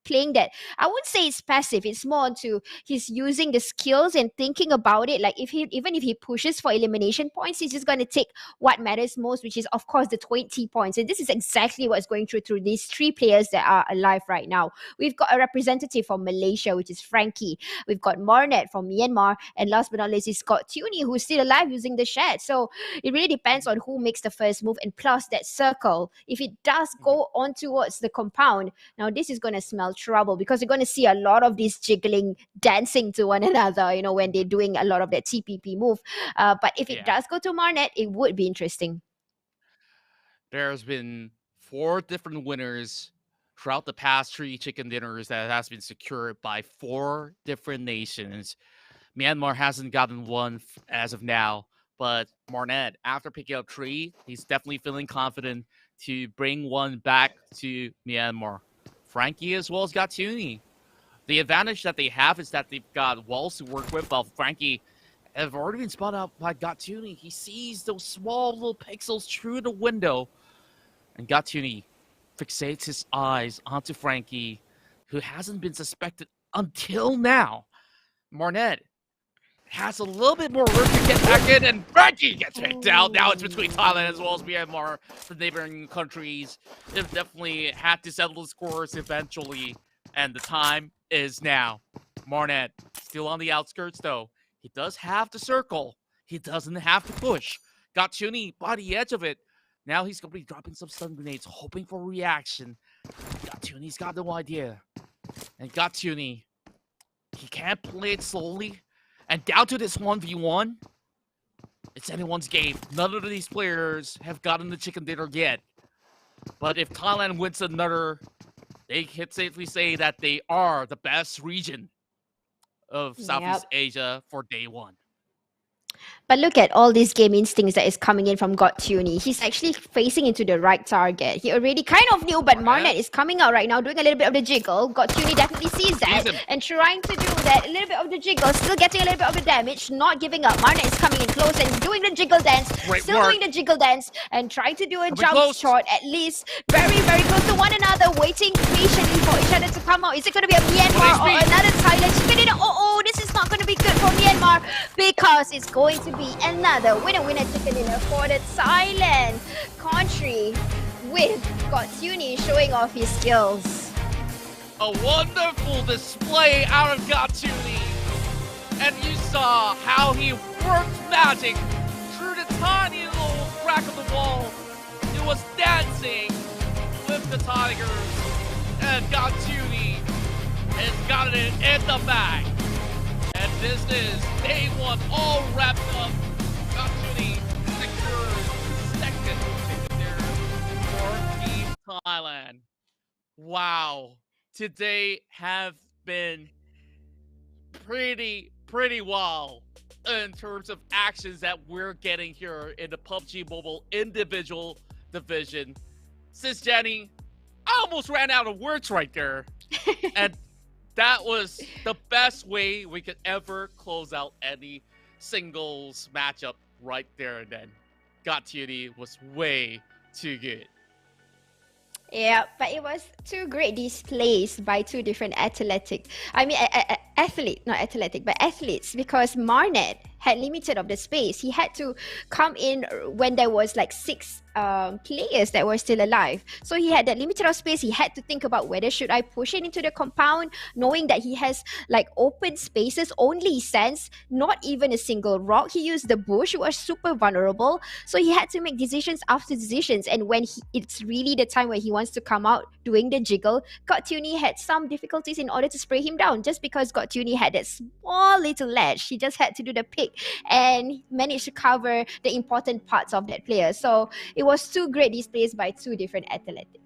playing that. I wouldn't say it's passive, it's more onto he's using the skills and thinking about it. Like even if he pushes for elimination points, he's just going to take what matters most, which is of course the 20 points. And this is exactly what's going through these 3 players that are alive right now. We've got a representative from Malaysia, which is Frankie. We've got Marnet from Myanmar, and last but not least, he's got Tuni, who's still alive using the shed. So it really depends on who makes the first move, and plus that circle, if it does go on towards the compound, now this is going to smell trouble, because you're going to see a lot of these jiggling, dancing to one another, when they're doing a lot of that TPP move. But if it does go to Marnet, it would be interesting. There's been 4 different winners throughout the past 3 chicken dinners that has been secured by 4 different nations. Myanmar hasn't gotten one as of now, But Marnet, after picking up 3, he's definitely feeling confident to bring one back to Myanmar. Frankie as well as Gatuni. The advantage that they have is that they've got walls to work with, while Frankie have already been spotted out by Gatuni. He sees those small little pixels through the window, and Gatuni fixates his eyes onto Frankie, who hasn't been suspected until now. Marnet has a little bit more room to get back in, and Frankie gets picked out. Now it's between Thailand as well as Myanmar, the neighboring countries. They've definitely had to settle the scores eventually, and the time is now. Marnet still on the outskirts, though. He does have to circle. He doesn't have to push. Gatuni by the edge of it. Now he's going to be dropping some stun grenades, hoping for a reaction. Gatuni's got no idea. And Gatuni, he can't play it slowly. And down to this 1v1, it's anyone's game. None of these players have gotten the chicken dinner yet. But if Thailand wins another, they can safely say that they are the best region of Southeast Asia for day 1. But look at all these game instincts that is coming in from Gatuni. He's actually facing into the right target. He already kind of knew, but Marnet is coming out right now, doing a little bit of the jiggle. Gatuni definitely sees that and trying to do that. A little bit of the jiggle, still getting a little bit of the damage, not giving up. Marnet is coming in close and doing the jiggle dance. Doing the jiggle dance and trying to do a jump shot, at least very, very close to one another, waiting patiently for each other to come out. Is it going to be a Myanmar or another Thailand? Oh, this is not going to be good for Myanmar, because it's going to be another winner chicken dinner for the Thailand country, with Gatuni showing off his skills. A wonderful display out of Gatuni. And you saw how he worked magic through the tiny little crack of the wall. He was dancing with the Tigers. And Gatuni has got it in the bag. And this is day 1 all wrapped up. Gatuni secures second chicken dinner for Team Thailand. Wow. Today have been pretty wild in terms of actions that we're getting here in the PUBG Mobile individual division. Sis Jenny, I almost ran out of words right there. And that was the best way we could ever close out any singles matchup right there and then. Gatuni was way too good. Yeah, but it was 2 great displays by 2 different athletes, because Marnet had limited of the space. He had to come in when there was like 6 players that were still alive. So he had that limited of space. He had to think about whether should I push it into the compound, knowing that he has like open spaces, only sands, not even a single rock. He used the bush, was super vulnerable. So he had to make decisions after decisions. And when it's really the time where he wants to come out doing the jiggle, Gatuni had some difficulties in order to spray him down, just because Gatuni had that small little ledge. He just had to do the pick and managed to cover the important parts of that player. So it was 2 great displays by 2 different athletes.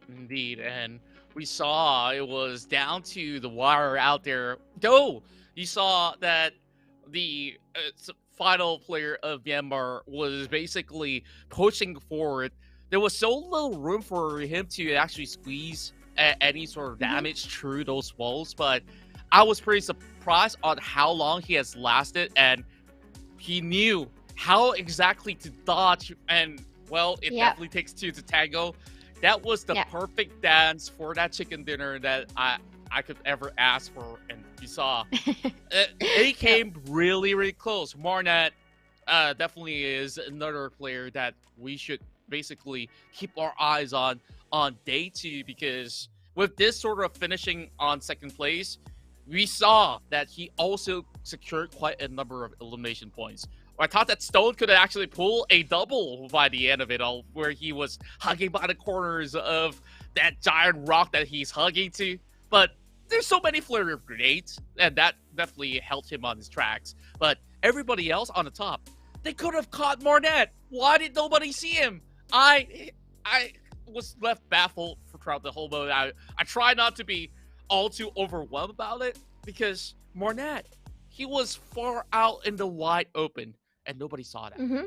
Indeed, and we saw it was down to the wire out there. Though you saw that the final player of Myanmar was basically pushing forward. There was so little room for him to actually squeeze any sort of damage through those walls, but I was pretty surprised on how long he has lasted, and he knew how exactly to dodge, and well, it definitely takes 2 to tango. That was the perfect dance for that chicken dinner that I could ever ask for, and you saw. They came really close. Marnet definitely is another player that we should basically keep our eyes on day 2, because with this sort of finishing on second place, we saw that he also secured quite a number of elimination points. I thought that Stone could actually pull a double by the end of it all, where he was hugging by the corners of that giant rock that he's hugging to. But there's so many flurry of grenades, and that definitely helped him on his tracks. But everybody else on the top, they could have caught Marnet. Why did nobody see him? I was left baffled throughout the whole mode. I try not to be all too overwhelmed about it, because Marnet, he was far out in the wide open, and nobody saw that. Mm-hmm.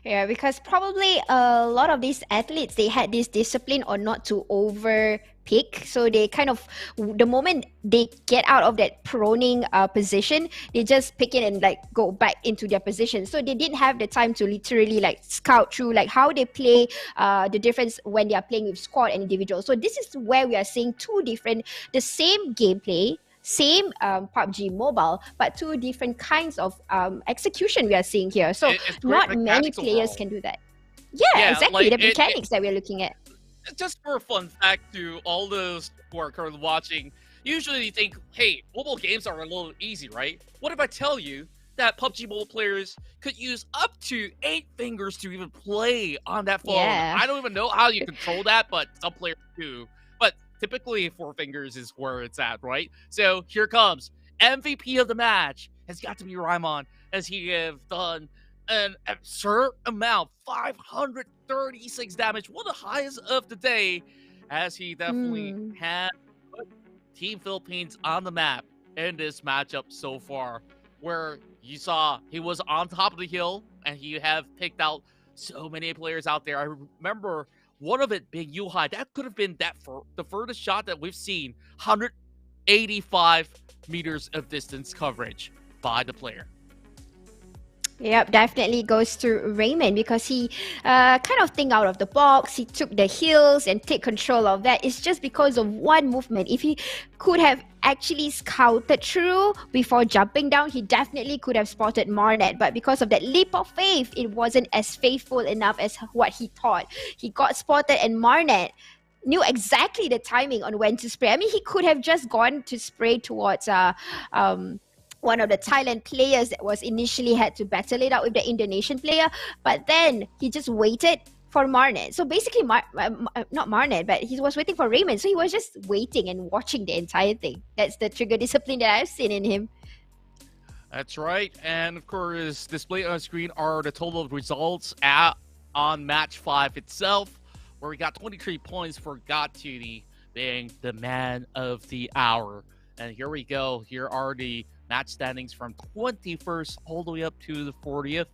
Yeah, because probably a lot of these athletes, they had this discipline or not to over pick. So they kind of, the moment they get out of that proning position, they just pick it and like go back into their position. So they didn't have the time to literally like scout through like how they play, the difference when they are playing with squad and individual. So this is where we are seeing two different, the same gameplay, same PUBG Mobile, but two different kinds of execution we are seeing here. So It's great not many mechanics players overall. can do that. Yeah, exactly. like The mechanics that we're looking at. just for a fun fact to all those who are currently watching, usually you think, hey, mobile games are a little easy, right? What if I tell you that PUBG Mobile players could use up to 8 fingers to even play on that phone? Yeah. I don't even know how you control that, but some players do. But typically 4 fingers is where it's at, right? So here comes MVP of the match. Has got to be Raimon, as he have done an absurd amount, 536 damage, one of the highest of the day, as he definitely had put Team Philippines on the map in this matchup so far, where you saw he was on top of the hill and he have picked out so many players out there. I remember one of it being Yuhai. That could have been the furthest shot that we've seen, 185 meters of distance coverage by the player. Yep, definitely goes to Raymond because he kind of think out of the box. He took the hills and take control of that. It's just because of one movement. If he could have actually scouted through before jumping down, he definitely could have spotted Marnet. But because of that leap of faith, it wasn't as faithful enough as what he thought. He got spotted and Marnet knew exactly the timing on when to spray. I mean, he could have just gone to spray towards one of the Thailand players that was initially had to battle it out with the Indonesian player, but then he just waited for Marnet. So basically, not Marnet, but he was waiting for Raymond. So he was just waiting and watching the entire thing. That's the trigger discipline that I've seen in him. That's right. And of course, displayed on screen are the total results on match 5 itself, where we got 23 points for Gatuni being the man of the hour. And here we go. Here are the match standings from 21st all the way up to the 40th.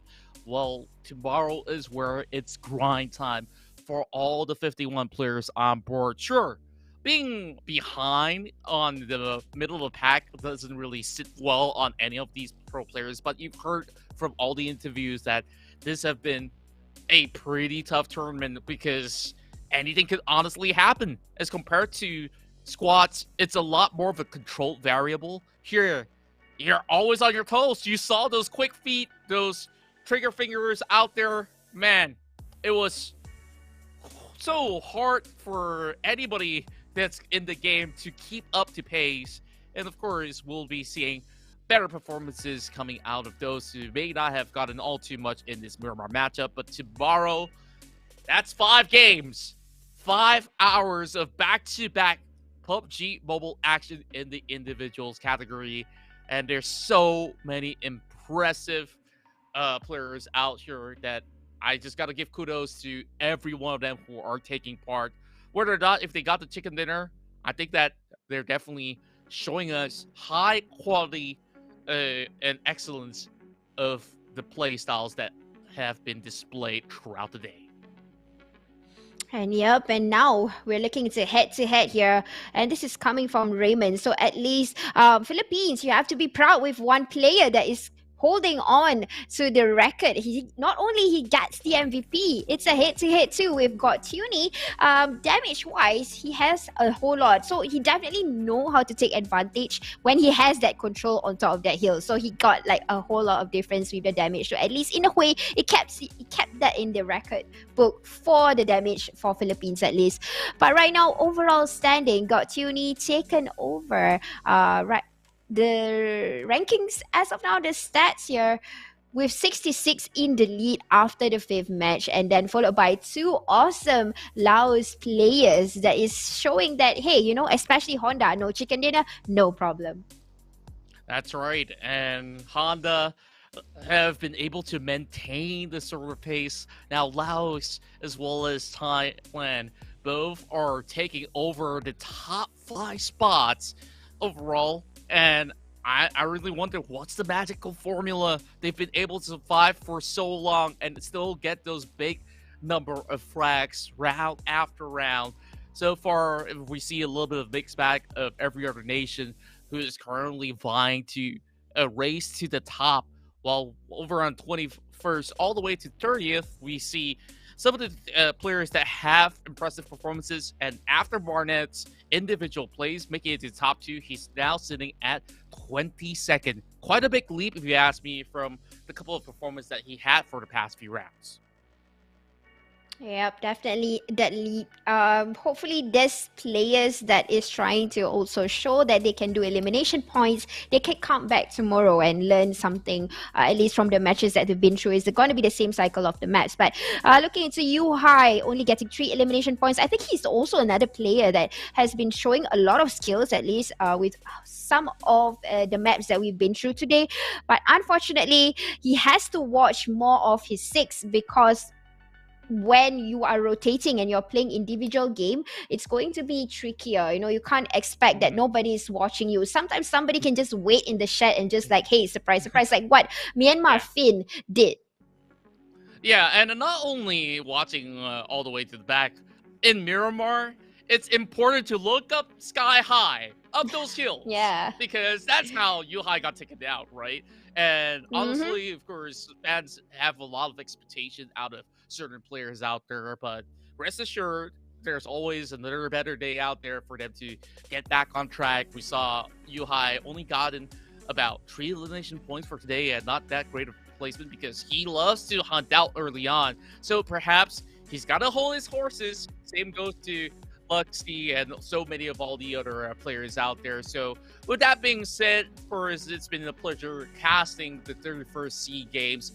Well, tomorrow is where it's grind time for all the 51 players on board. Sure, being behind on the middle of the pack doesn't really sit well on any of these pro players, but you've heard from all the interviews that this have been a pretty tough tournament because anything could honestly happen. As compared to squats, it's a lot more of a controlled variable. Here, you're always on your toes. You saw those quick feet, those trigger fingers out there. Man, it was so hard for anybody that's in the game to keep up to pace. And of course, we'll be seeing better performances coming out of those who may not have gotten all too much in this Myanmar matchup. But tomorrow, that's 5 games, 5 hours of back-to-back PUBG Mobile action in the individuals category. And there's so many impressive players out here that I just got to give kudos to every one of them who are taking part. Whether or not if they got the chicken dinner, I think that they're definitely showing us high quality and excellence of the play styles that have been displayed throughout the day. And yep, and now we're looking to head here, and this is coming from Raymond. So at least Philippines, you have to be proud with one player that is holding on to the record. He not only he gets the MVP, it's a head-to-head too. We've got Tuni. Damage-wise, he has a whole lot. So he definitely know how to take advantage when he has that control on top of that hill. So he got like a whole lot of difference with the damage. So at least in a way, it kept that in the record book for the damage for Philippines at least. But right now, overall standing, got Tuni taken over. The rankings as of now, the stats here, with 66 in the lead after the 5th match, and then followed by 2 awesome Laos players that is showing that, hey, you know, especially Honda, no chicken dinner, no problem. That's right. And Honda have been able to maintain the server pace. Now Laos as well as Thailand both are taking over the top 5 spots overall. And I really wonder what's the magical formula they've been able to survive for so long and still get those big number of frags round after round. So far, we see a little bit of mixed bag of every other nation who is currently vying to race to the top. While over on 21st all the way to 30th, we see some of the players that have impressive performances. And after Barnett's individual plays, making it to the top 2, he's now sitting at 22nd. Quite a big leap, if you ask me, from the couple of performances that he had for the past few rounds. Yep, definitely that leap. Hopefully there's players that is trying to also show that they can do elimination points. They can come back tomorrow and learn something, at least from the matches that they've been through. It's going to be the same cycle of the match. But looking into Yuhai only getting 3 elimination points, I think he's also another player that has been showing a lot of skills, at least with some of the maps that we've been through today. But unfortunately, he has to watch more of his 6 because when you are rotating and you're playing individual game, it's going to be trickier. You know, you can't expect that nobody is watching you. Sometimes somebody can just wait in the shed and just like, hey, surprise, surprise, like what Myanmar Finn did. Yeah, and not only watching all the way to the back, in Miramar, it's important to look up sky high, up those hills. Yeah. Because that's how Yuhai got taken out, right? And honestly, of course, fans have a lot of expectation out of certain players out there, but rest assured, there's always another better day out there for them to get back on track. We saw Yuhai only gotten about 3 elimination points for today, and not that great of a placement because he loves to hunt out early on. So perhaps he's got to hold his horses. Same goes to Luxy and so many of all the other players out there. So with that being said, first, it's been a pleasure casting the 31st SEA Games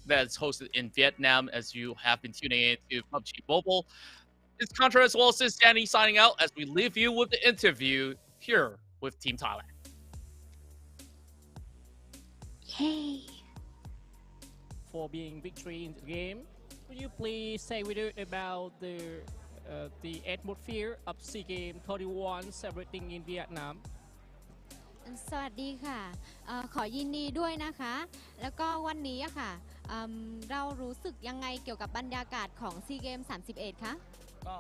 that's hosted in Vietnam, as you have been tuning in to PUBG Mobile. It's Contra as well as Danny signing out as we leave you with the interview here with Team Thailand. Yay! For being victory in the game, would you please say with us about the atmosphere of SEA Games 31 celebrating in Vietnam? สวัสดีค่ะขอยินดีด้วยนะคะแล้วก็วันนี้อะค่ะเรารู้สึกยังไงเกี่ยวกับบรรยากาศของซีเกม31คะก็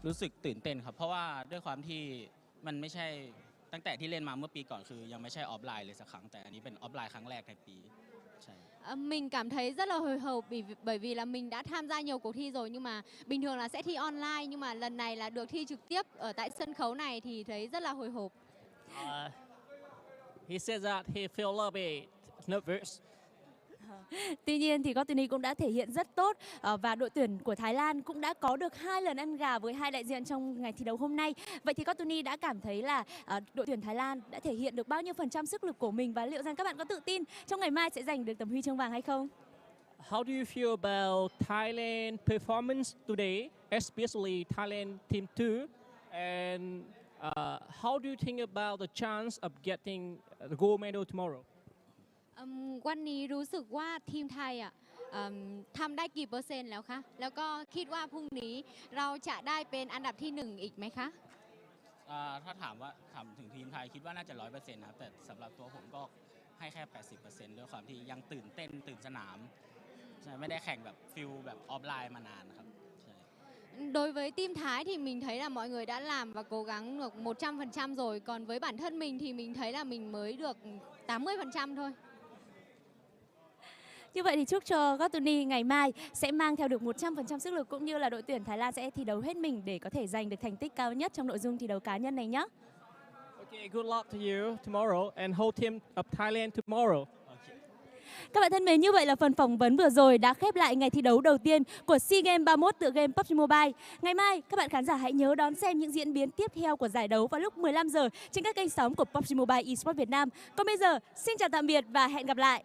รู้สึกตื่นเต้นครับเพราะว่าด้วยความที่มันไม่ใช่ตั้งแต่ที่เล่นมาเมื่อปีก่อนคือยังไม่ใช่ออฟไลน์เลยสักครั้งแต่อันนี้เป็นออฟไลน์ครั้งแรกในปีใช่ Mình cảm thấy rất là hồi hộp bởi vì là mình đã tham gia nhiều cuộc thi rồi nhưng mà bình thường là sẽ thi online nhưng mà lần này là được thi trực tiếp ở tại sân khấu này thì thấy rất là hồi hộp. He said that he felt a little bit nervous. Tuy nhiên thì Courtney cũng đã thể hiện rất tốt và đội tuyển của Thái Lan cũng đã có được 2 lần ăn gà với 2 đại diện trong ngày thi đấu hôm nay. Vậy thì Courtney đã cảm thấy là đội tuyển Thái Lan đã thể hiện được bao nhiêu % sức lực của mình và liệu rằng các bạn có tự tin trong ngày mai sẽ giành được tấm huy chương vàng hay không? How do you feel about Thailand performance today, especially Thailand team 2? And how do you think about the chance of getting the gold medal tomorrow? วันนี้รู้สึกว่าทีมไทยทำได้กี่เปอร์เซ็นต์แล้วคะแล้วก็คิดว่าพรุ่งนี้เราจะได้เป็นอันดับที่1อีกไหมคะถ้าถามถึงทีมไทยคิดว่าน่าจะ 100% นะครับแต่สำหรับตัวผมก็ให้แค่ 80% ด้วยความที่ยังตื่นเต้นตื่นสนามไม่ได้แข่งแบบฟิลแบบออฟไลน์มานานครับ Đối với team Thái thì mình thấy là mọi người đã làm và cố gắng được 100% rồi. Còn với bản thân mình thì mình thấy là mình mới được 80% thôi. Như vậy thì chúc cho Courtney ngày mai sẽ mang theo được 100% sức lực cũng như là đội tuyển Thái Lan sẽ thi đấu hết mình để có thể giành được thành tích cao nhất trong nội dung thi đấu cá nhân này nhé. Okay, good luck to you tomorrow and whole team of Thailand tomorrow. Các bạn thân mến, như vậy là phần phỏng vấn vừa rồi đã khép lại ngày thi đấu đầu tiên của SEA Games 31 tựa game PUBG Mobile. Ngày mai, các bạn khán giả hãy nhớ đón xem những diễn biến tiếp theo của giải đấu vào lúc 15 giờ trên các kênh sóng của PUBG Mobile Esports Việt Nam. Còn bây giờ, xin chào tạm biệt và hẹn gặp lại!